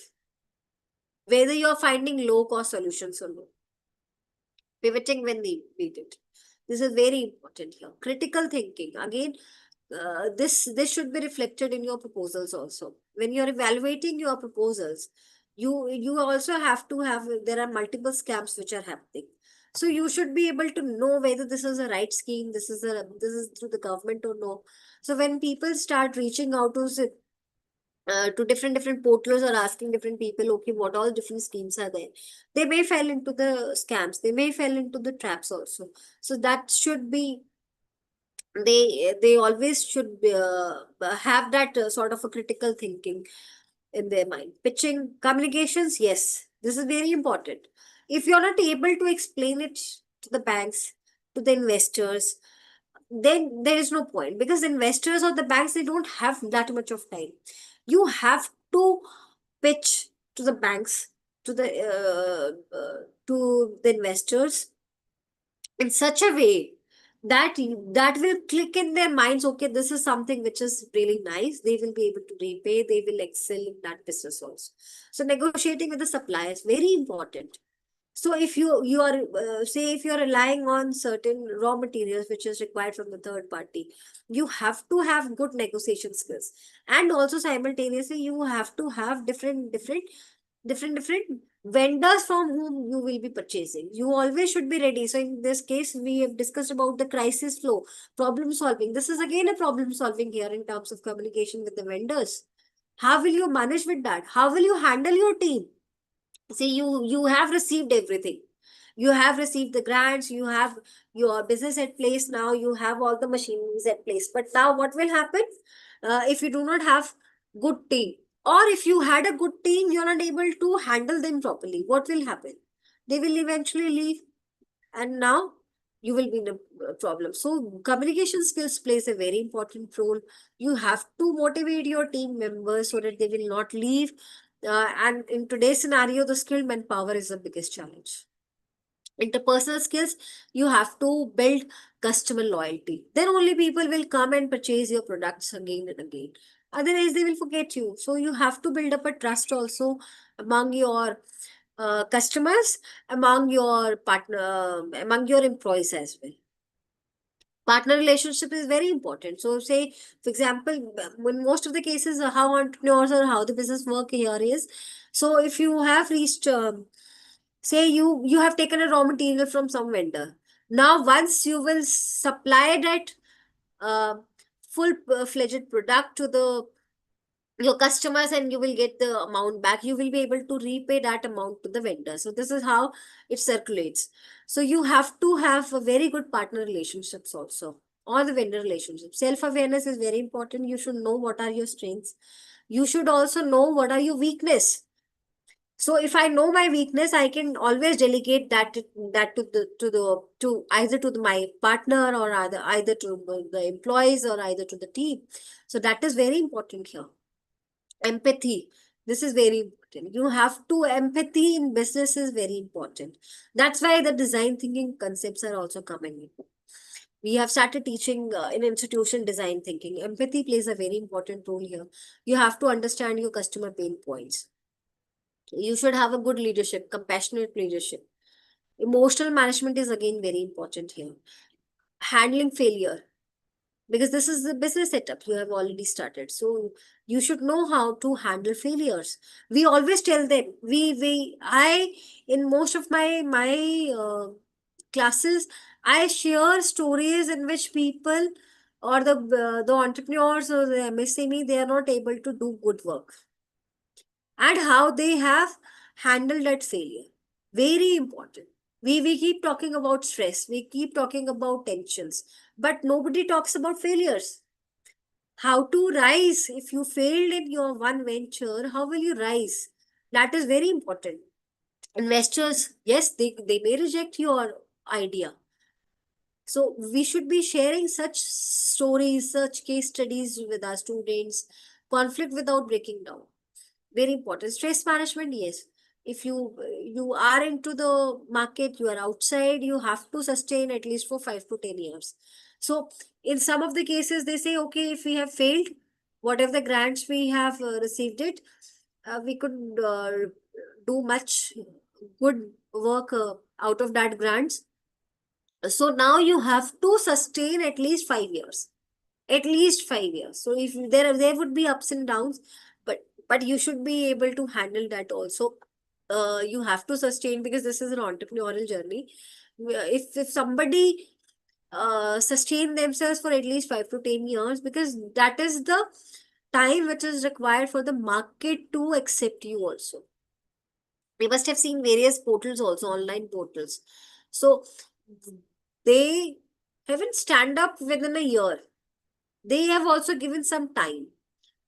whether you're finding low cost solutions or no, pivoting when needed. This is very important here. Critical thinking, again, this should be reflected in your proposals also. When you're evaluating your proposals, you also have to have, there are multiple scams which are happening. So you should be able to know whether this is a right scheme, this is through the government or no. So when people start reaching out to different portals or asking different people, okay, what all different schemes are there, they may fall into the scams, they may fall into the traps also. So that should be, they always should have that sort of a critical thinking in their mind. Pitching, communications, yes, this is very important. If you're not able to explain it to the banks, to the investors, then there is no point, because investors or the banks, they don't have that much of time. You have to pitch to the banks, to the investors in such a way that will click in their minds. Okay, this is something which is really nice. They will be able to repay. They will excel in that business also. So negotiating with the suppliers, very important. So if you are say if you are relying on certain raw materials which is required from the third party, you have to have good negotiation skills, and also simultaneously you have to have different vendors from whom you will be purchasing. You always should be ready. So in this case, we have discussed about the crisis flow, problem solving. This is again a problem solving here in terms of communication with the vendors. How will you manage with that? How will you handle your team? See, you have received everything. You have received the grants, you have your business at place now, you have all the machines at place. But now what will happen if you do not have good team? Or if you had a good team, you're not able to handle them properly. What will happen? They will eventually leave, and now you will be in a problem. So communication skills plays a very important role. You have to motivate your team members so that they will not leave. And in today's scenario, the skilled manpower is the biggest challenge. Interpersonal skills, you have to build customer loyalty. Then only people will come and purchase your products again and again. Otherwise, they will forget you. So you have to build up a trust also among your customers, among your partner, among your employees as well. Partner relationship is very important. So say, for example, in most of the cases, how entrepreneurs or how the business work here is, so if you have reached say you have taken a raw material from some vendor. Now once you will supply that uh, full-fledged product to the your customers, and you will get the amount back, you will be able to repay that amount to the vendor. So this is how it circulates. So you have to have a very good partner relationships also, or the vendor relationship. Self-awareness is very important. You should know what are your strengths. You should also know what are your weakness. So if I know my weakness, I can always delegate that to either to my partner, or either to the employees, or either to the team. So that is very important here. Empathy. This is very important. You have to empathy in business is very important. That's why the design thinking concepts are also coming in. We have started teaching in institution design thinking. Empathy plays a very important role here. You have to understand your customer pain points. You should have a good leadership, compassionate leadership. Emotional management is again very important here. Handling failure, because this is the business setup you have already started. So you should know how to handle failures. We always tell them, I, in most of my classes, I share stories in which people or the entrepreneurs or the MSME, they are not able to do good work, and how they have handled that failure. Very important. We keep talking about stress, we keep talking about tensions, but nobody talks about failures. How to rise. If you failed in your one venture, how will you rise? That is very important. Investors, yes, they may reject your idea. So we should be sharing such stories, such case studies with our students. Conflict without breaking down. Very important. Stress management, yes. If you are into the market, you are outside, you have to sustain at least for 5 to 10 years. So in some of the cases, they say, okay, if we have failed, whatever the grants we have received it, we could do much good work out of that grants. So now you have to sustain at least 5 years. At least 5 years. So if there would be ups and downs, but you should be able to handle that also. You have to sustain, because this is an entrepreneurial journey. If somebody sustain themselves for at least 5 to 10 years, because that is the time which is required for the market to accept you also. We must have seen various portals also, online portals. So they haven't stand up within a year. They have also given some time.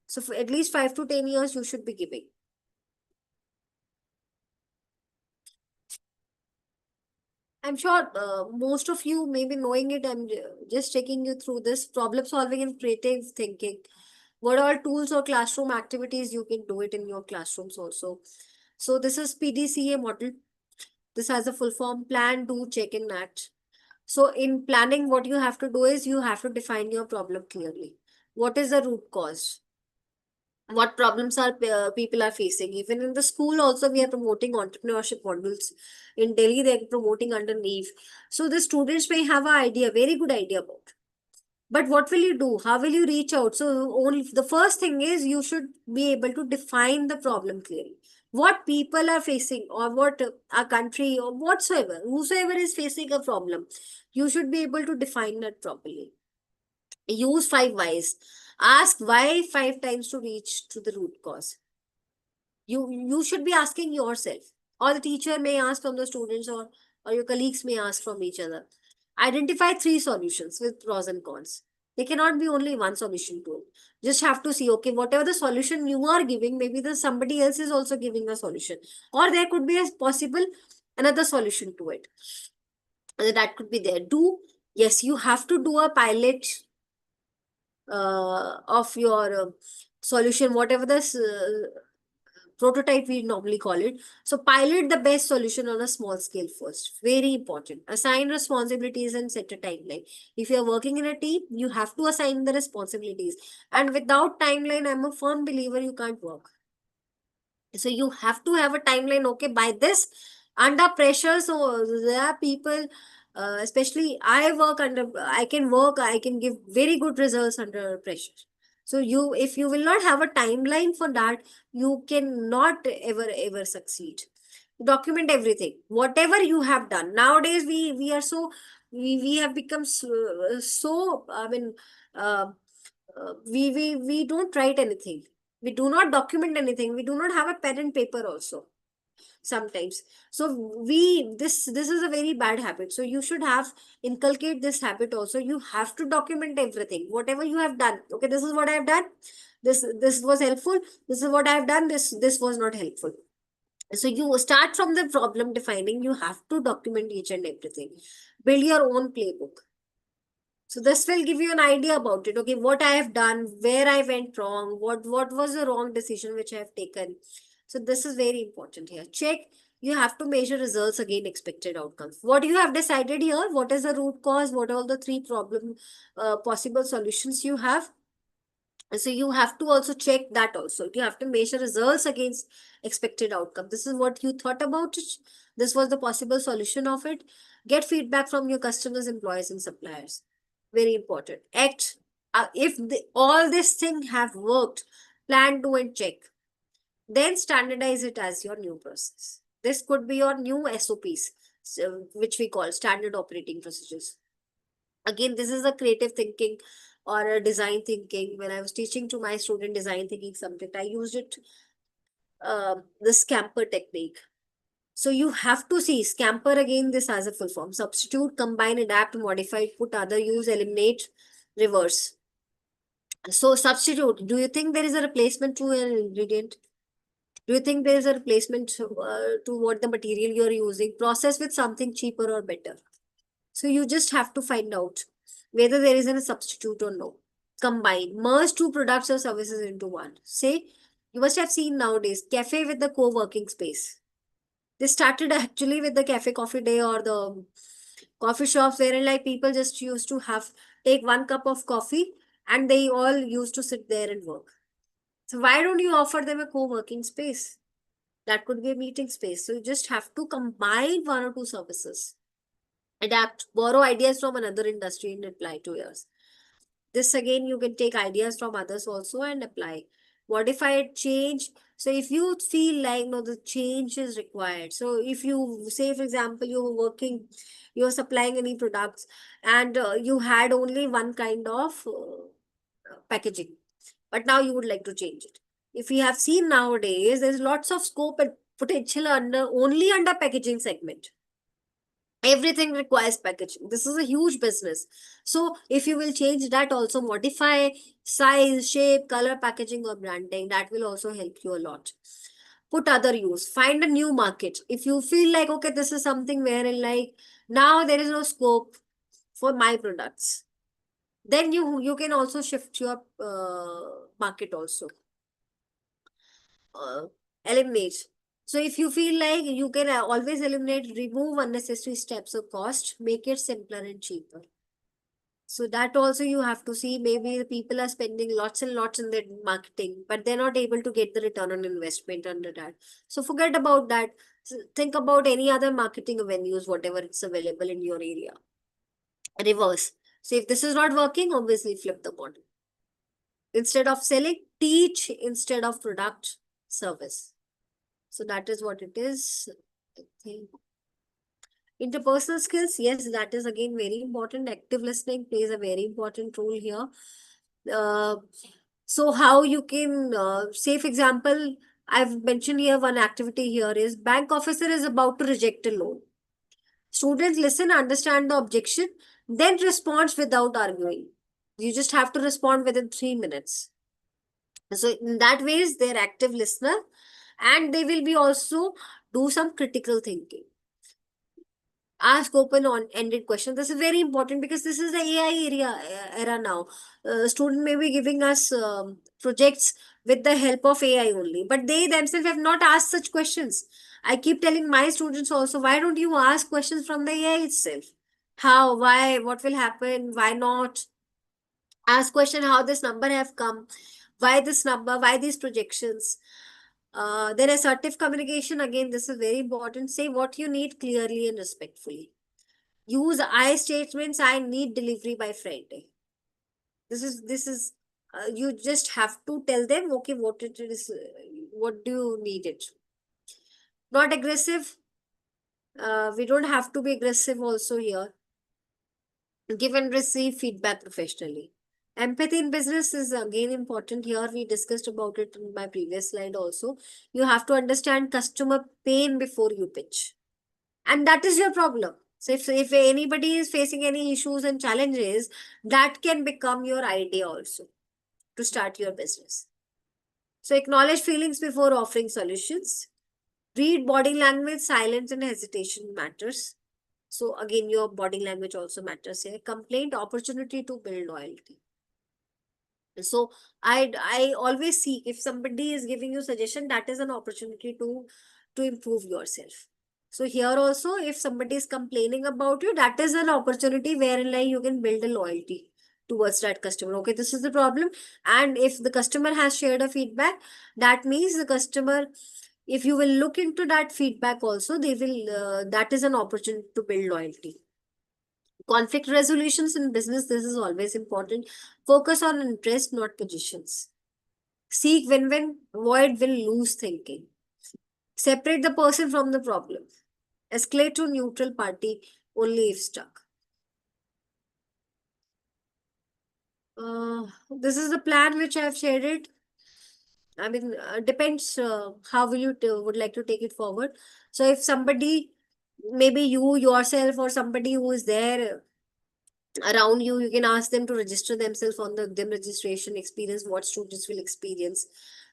So for at least 5 to 10 years, you should be giving. I'm sure most of you may be knowing it. I'm just taking you through this problem solving and creative thinking. What are tools or classroom activities you can do it in your classrooms also. So this is PDCA model. This has a full form: plan, do, check, and act. So in planning, what you have to do is you have to define your problem clearly. What is the root cause? What problems are people are facing? Even in the school also, we are promoting entrepreneurship modules. In Delhi, they are promoting under NEEV. So the students may have an idea, very good idea about. But what will you do? How will you reach out? So only the first thing is you should be able to define the problem clearly. what people are facing, or what a country or whatsoever, whosoever is facing a problem, you should be able to define that properly. Use 5 whys. Ask why 5 times to reach to the root cause. You should be asking yourself, or the teacher may ask from the students, or your colleagues may ask from each other. Identify 3 solutions with pros and cons. There cannot be only one solution to it. Just have to see, okay, whatever the solution you are giving, maybe somebody else is also giving a solution, or there could be a possible another solution to it. That could be there. Yes, you have to do a pilot of your solution, whatever this prototype we normally call it. So pilot the best solution on a small scale first. Very important. Assign responsibilities and set a timeline. If you're working in a team, you have to assign the responsibilities. And without timeline, I'm a firm believer you can't work. So you have to have a timeline. Okay, by this, under pressure. So there are people, especially I can give very good results under pressure. So if you will not have a timeline for that, you cannot ever succeed. Document everything, whatever you have done. Nowadays, we are so, we have become so I mean, we don't write anything. We do not document anything. We do not have a pen and paper also sometimes. So this is a very bad habit. So you should have inculcate this habit also. You have to document everything, whatever you have done. Okay, this is what I have done. This was helpful. This is what I have done. This was not helpful. So you start from the problem defining. You have to document each and everything. Build your own playbook. So this will give you an idea about it. Okay, what I have done, where I went wrong, what was the wrong decision which I have taken. So this is very important here. Check. You have to measure results again, expected outcomes. What you have decided here, what is the root cause, what are all the 3 possible solutions you have. So you have to also check that also. You have to measure results against expected outcome. This is what you thought about it. This was the possible solution of it. Get feedback from your customers, employees, and suppliers. Very important. Act. If all these things have worked, plan, do, and check. Then standardize it as your new process. This could be your new SOPs, which we call standard operating procedures. Again, this is a creative thinking or a design thinking. When I was teaching to my student design thinking subject, I used it, the scamper technique. So you have to see scamper again, this has a full form. Substitute, combine, adapt, modify, put, other, use, eliminate, reverse. So substitute, do you think there is a replacement to an ingredient? Do you think there is a replacement to what the material you are using? Process with something cheaper or better. So you just have to find out whether there is a substitute or no. Combine, merge 2 products or services into one. Say, you must have seen nowadays, cafe with the co-working space. They started actually with the cafe coffee day or the coffee shops wherein like people just used to take 1 cup of coffee and they all used to sit there and work. So why don't you offer them a co-working space? That could be a meeting space. So you just have to combine 1 or 2 services. Adapt, borrow ideas from another industry and apply to yours. This again, you can take ideas from others also and apply. Modify it, change. So if you feel like no, the change is required. So if you say, for example, you're supplying any products and you had only one kind of packaging, but now you would like to change it. If we have seen nowadays, there's lots of scope and potential only under packaging segment. Everything requires packaging. This is a huge business. So if you will change that also, modify size, shape, color, packaging, or branding, that will also help you a lot. Put other use. Find a new market. If you feel like, okay, this is something wherein like now there is no scope for my products, then you can also shift your market also. Eliminate. So if you feel like you can always eliminate, remove unnecessary steps of cost, make it simpler and cheaper. So that also you have to see. Maybe the people are spending lots and lots in their marketing, but they're not able to get the return on investment under that. So forget about that. So think about any other marketing venues, whatever it's available in your area. Reverse. So if this is not working, obviously flip the model. Instead of selling, teach instead of product, service. So that is what it is. I think. Interpersonal skills, yes, that is again very important. Active listening plays a very important role here. Uh, so how you can, say for example, I've mentioned here one activity here is bank officer is about to reject a loan. Students listen, understand the objection, then responds without arguing. You just have to respond within 3 minutes. So in that ways, they're active listener, and they will be also do some critical thinking. Ask open-ended questions. This is very important because this is the AI era now. Student may be giving us projects with the help of AI only, but they themselves have not asked such questions. I keep telling my students also, why don't you ask questions from the AI itself? How, why, what will happen, why not? Ask question how this number have come, why this number, why these projections. Then assertive communication, again, this is very important. Say what you need clearly and respectfully. Use I statements. I need delivery by Friday. This is you just have to tell them, okay, what it is, what do you need it. Not aggressive. We don't have to be aggressive also here. Give and receive feedback professionally. Empathy in business is again important here. We discussed about it in my previous slide also. You have to understand customer pain before you pitch. And that is your problem. So if anybody is facing any issues and challenges, that can become your idea also to start your business. So acknowledge feelings before offering solutions. Read body language, silence and hesitation matters. So again, your body language also matters here. Complaint, opportunity to build loyalty. So I always see if somebody is giving you suggestion, that is an opportunity to improve yourself. So here also, if somebody is complaining about you, that is an opportunity wherein like you can build a loyalty towards that customer. Okay, this is the problem. And if the customer has shared a feedback, that means the customer, if you will look into that feedback also, they will, that is an opportunity to build loyalty. Conflict resolutions in business, this is always important. Focus on interest, not positions. Seek win-win, avoid will-lose thinking. Separate the person from the problem. Escalate to neutral party only if stuck. This is the plan which I have shared it. I mean, depends how will you would like to take it forward. So if somebody, maybe you yourself or somebody who is there around you, you can ask them to register themselves on the them registration experience, what students will experience,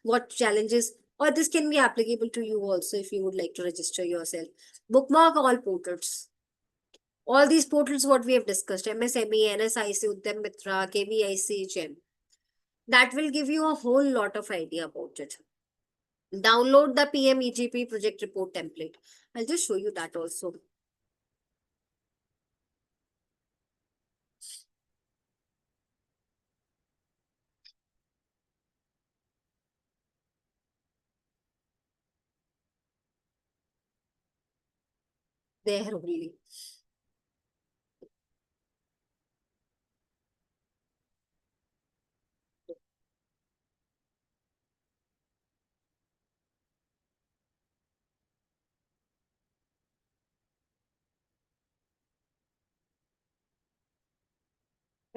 what challenges, or this can be applicable to you also if you would like to register yourself. Bookmark all portals. All these portals what we have discussed, MSME, NSIC, Udyam Mitra, KVIC, GEM. That will give you a whole lot of idea about it. Download the PMEGP project report template. I'll just show you that also. There only.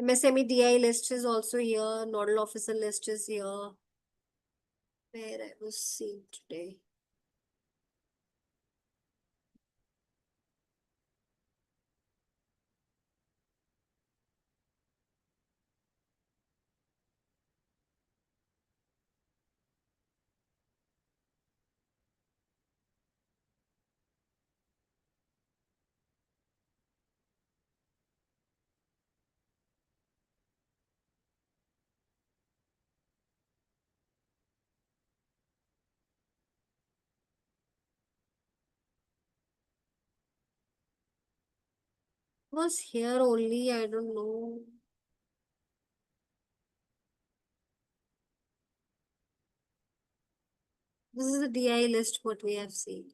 MSME DI list is also here. Nodal officer list is here. Where I was seeing today. Was here only, I don't know. This is the DI list what we have seen.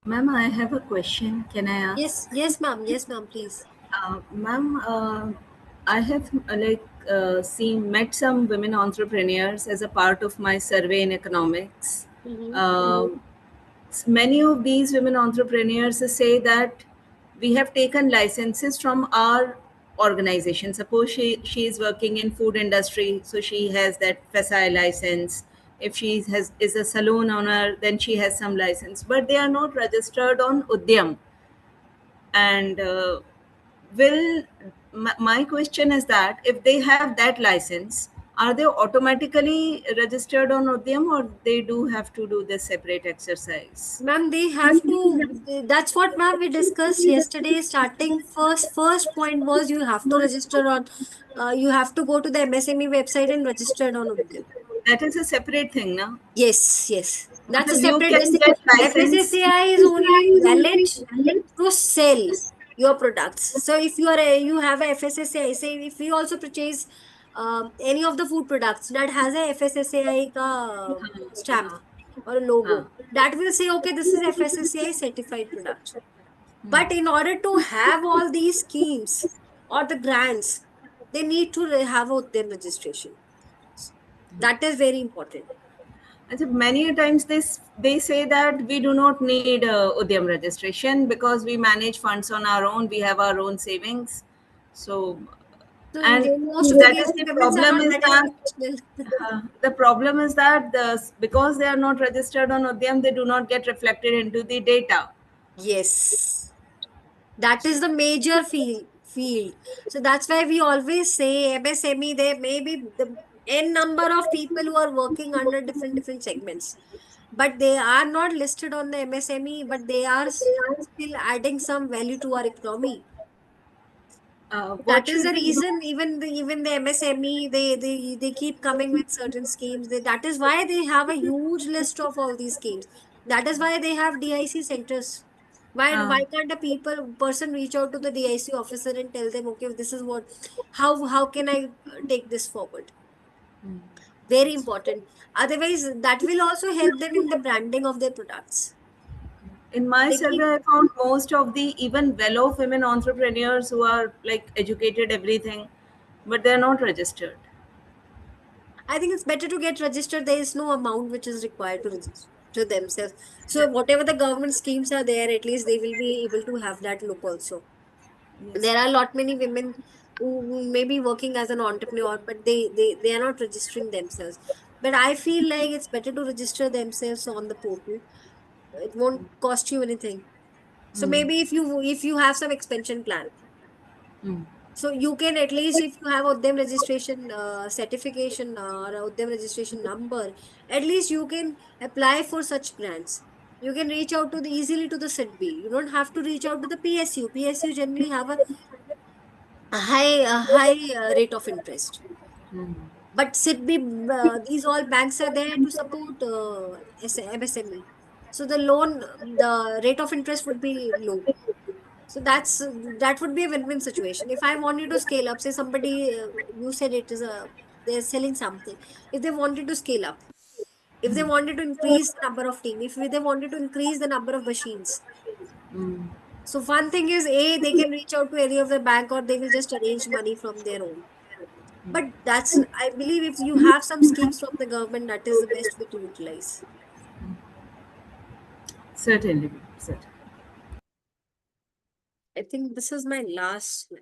Ma'am, I have a question. Can I ask? Yes, ma'am. Yes, ma'am, please. Ma'am, I have met some women entrepreneurs as a part of my survey in economics. Many of these women entrepreneurs say that we have taken licenses from our organization. Suppose she is working in food industry, so she has that FSI license. If she is a saloon owner, then she has some license, but they are not registered on Udyam. And will my question is that if they have that license, are they automatically registered on Udyam, or they do have to do this separate exercise? Ma'am, they have to, that's what ma'am we discussed yesterday. Starting first point was you have to register on, you have to go to the MSME website and register on Udyam. That is a separate thing, no? Yes, yes. That's a You separate. can get license. FSSAI is only valid to sell your products. So if you are you have a FSSAI, say if you also purchase any of the food products that has a FSSAI ka stamp or a logo, that will say okay, this is FSSAI certified product. But in order to have all these schemes or the grants, they need to have their registration. That is very important. I think many times they say that we do not need Udyam registration because we manage funds on our own. We have our own savings. So, and most of the that is cases, the women are problem not is that that professional. the problem is that because they are not registered on Udyam, they do not get reflected into the data. Yes, that is the major field. So that's why we always say MSME, there may be the n number of people who are working under different segments, but they are not listed on the MSME, but they are still adding some value to our economy. That What is should the we do? reason even the MSME, they keep coming with certain schemes. That is why they have a huge list of all these schemes. That is why they have DIC centers. Why can't a person reach out to the DIC officer and tell them, okay, this is what, how can I take this forward? Very important. Otherwise, that will also help them in the branding of their products. In my They keep, survey, I found most of the even well-off women entrepreneurs who are like educated, everything, but they're not registered. I think it's better to get registered. There is no amount which is required to register themselves. So whatever the government schemes are there, at least they will be able to have that look also. Yes. There are a lot many women who may be working as an entrepreneur, but they are not registering themselves. But I feel like it's better to register themselves on the portal. It won't cost you anything. So maybe if you have some expansion plan, so you can at least, if you have Udyam registration certification or Udyam registration number, at least you can apply for such grants. You can reach out to the easily to the SIDB. You don't have to reach out to the PSU. PSU generally have a high rate of interest. But SIDB, these all banks are there to support MSME. So the rate of interest would be low. So that would be a win-win situation. If I wanted to scale up, say somebody, you said they're selling something. If they wanted to scale up, if they wanted to increase the number of team, if they wanted to increase the number of machines. So one thing is, they can reach out to any of the bank or they will just arrange money from their own. But I believe if you have some schemes from the government, that is the best way to utilize. Certainly, certainly. I think this is my last slide.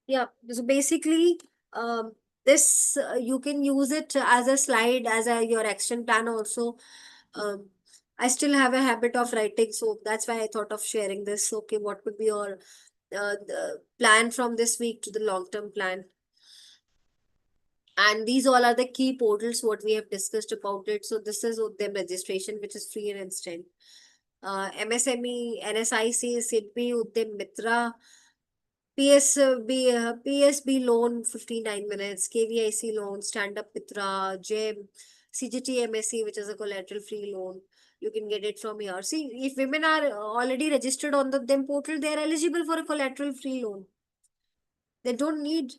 Yeah, so basically, this you can use it as a slide, as your action plan also. I still have a habit of writing, so that's why I thought of sharing this. Okay, what could be your the plan from this week to the long-term plan? And these all are the key portals what we have discussed about it. So this is Udyam registration, which is free and instant. MSME, NSIC, SIDBI, Udyam Mitra, PSB loan 59 minutes, KVIC loan, Stand Up Mitra, GEM, CGT MSC, which is a collateral free loan. You can get it from here. See, if women are already registered on the DEM portal, they are eligible for a collateral free loan. They don't need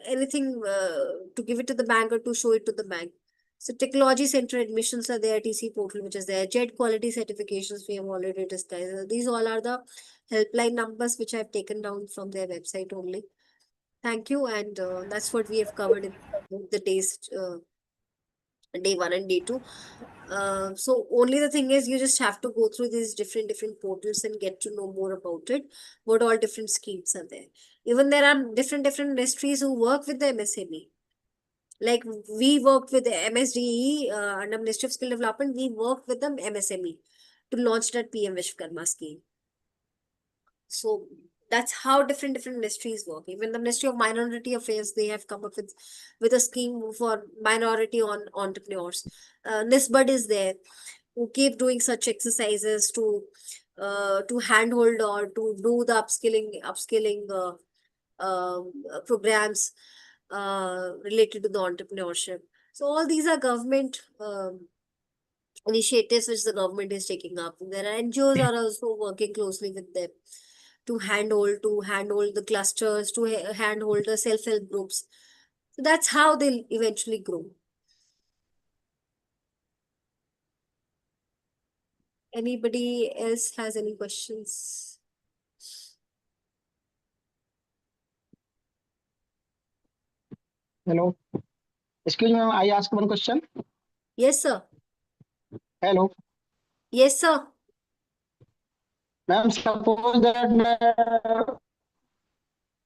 anything to give it to the bank or to show it to the bank. So technology center admissions are there, TC portal, which is there, JED quality certifications, we have already discussed. These all are the helpline numbers which I've taken down from their website only. Thank you. And that's what we have covered in the days, day 1 and day 2. So only the thing is you just have to go through these different portals and get to know more about it, what all different schemes are there. Even there are different industries who work with the MSME. Like we worked with the MSDE under Ministry of Skill Development, we worked with the MSME to launch that PM Vishwakarma scheme. So that's how different ministries work. Even the Ministry of Minority Affairs, they have come up with a scheme for minority entrepreneurs. NISBUD is there, who keep doing such exercises to handhold or to do the upskilling programs related to the entrepreneurship. So all these are government initiatives which the government is taking up. There are NGOs are also working closely with them to handhold the clusters, to handhold the self-help groups. So that's how they'll eventually grow. Anybody else has any questions? Hello. Excuse me, ma'am, I ask one question. Yes, sir. Hello. Yes, sir. Ma'am, suppose that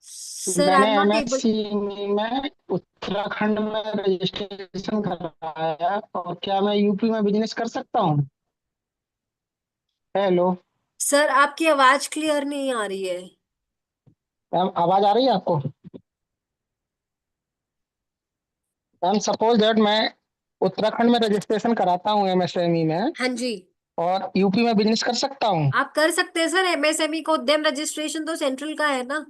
Sir, मैंने I'm not able. MSc में उत्तराखंड में registration कराया और क्या मैं UP में business कर सकता हूँ? हेलो सर, आपकी आवाज क्लियर नहीं आ रही है। मैम, आवाज आ रही है आपको? मैम, सपोज दैट मैं उत्तराखंड में रजिस्ट्रेशन कराता हूँ MSME में। हाँ जी। और यूपी में बिजनेस कर सकता हूँ? आप कर सकते हैं सर। MSME को उद्यम रजिस्ट्रेशन तो सेंट्रल का है ना,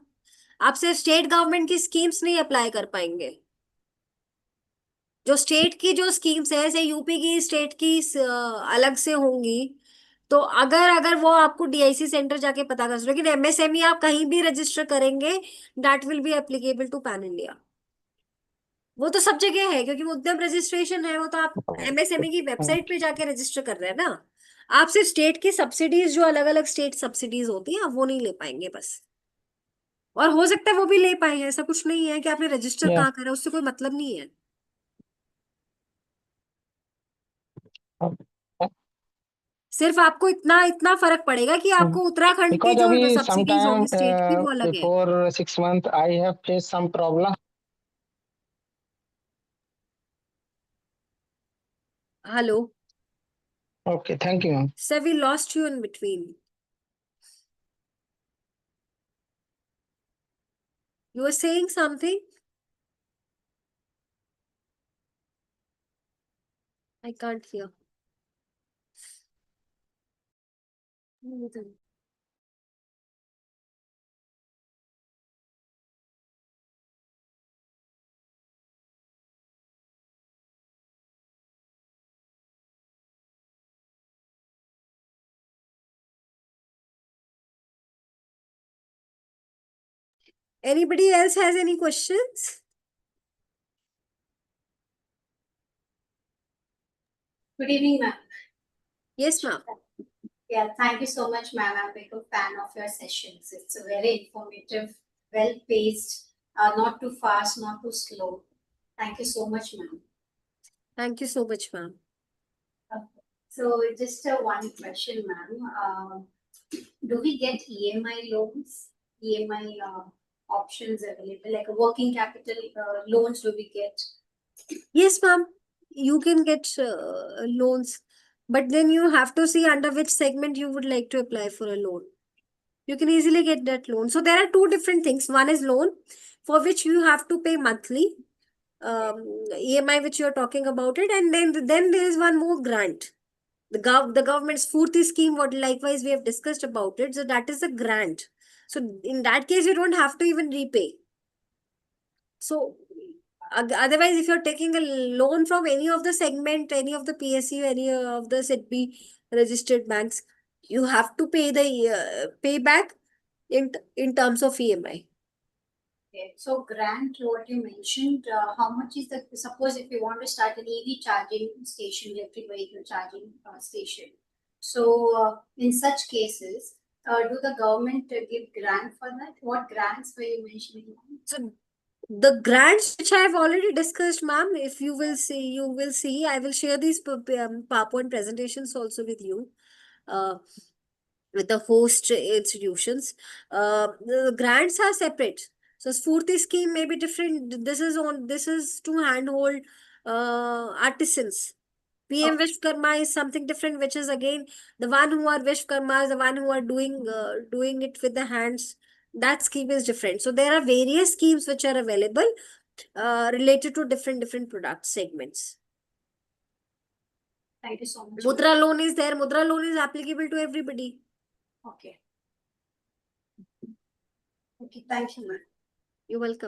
आप सिर्फ स्टेट गवर्नमेंट की स्कीम्स नहीं अप्लाई कर पाएंगे। जो स्टेट की जो स्कीम्स है, जैसे यूपी की स्टेट की अलग से होंगी, तो अगर वो आपको DIC सेंटर जाके पता कर सकते, लेकिन MSME आप कहीं भी रजिस्टर करेंगे, that will be applicable to pan India. वो तो सब जगह है, क्योंकि वो उद्यम रजिस्ट्रेशन है, वो तो आप MSME की वेबसाइट पे जाके रजिस्टर कर रहे हैं ना। आप सिर्फ स्टेट की सब्सिडीज, जो अलग अलग स्टेट सब्सिडीज होती है, आप वो नहीं ले पाएंगे बस। और हो सकता है वो भी ले पाए, ऐसा कुछ नहीं है कि आपने रजिस्टर कहाँ करा, उससे कोई मतलब नहीं है। सिर्फ आपको इतना फर्क पड़ेगा कि आपको उत्तराखंड की Because जो अभी सब्सिडीज होगी sometime स्टेट की, वो अलग है। before 6 months I have faced some problem. Hello. Okay, thank you, ma'am. Sir, we lost you in between. You were saying something? I can't hear. Anybody else has any questions? Good evening, ma'am. Yes, ma'am. Yeah, thank you so much, ma'am. I'm a big fan of your sessions. It's a very informative, well-paced, not too fast, not too slow. Thank you so much, ma'am. Thank you so much, ma'am. So just one question, ma'am. Do we get EMI loans, EMI options available, like a working capital loans? Do we get? Yes, ma'am. You can get loans, but then you have to see under which segment you would like to apply for a loan. You can easily get that loan. So there are two different things. One is loan, for which you have to pay monthly, EMI, which you're talking about it, and then there is one more grant. The government's Foorthi scheme, what likewise we have discussed about it. So that is a grant. So in that case, you don't have to even repay. So otherwise, if you're taking a loan from any of the segment, any of the PSU, any of the SEDB registered banks, you have to pay the payback in terms of EMI. Okay, so grant, what you mentioned, how much is the, suppose if you want to start an EV charging station, electric vehicle charging station. So in such cases, do the government give grant for that? What grants were you mentioning? So the grants which I have already discussed, ma'am, if you will see, I will share these PowerPoint presentations also with you. With the host institutions. The grants are separate. So Spurti scheme may be different. This is to handhold artisans. PM Vishwakarma is something different, which is again the one who are Vishwakarmas, the one who are doing it with the hands. That scheme is different. So there are various schemes which are available related to different product segments. Thank you so much. Mudra loan is there. Mudra loan is applicable to everybody. Okay. Okay, thank you, ma'am. You're welcome.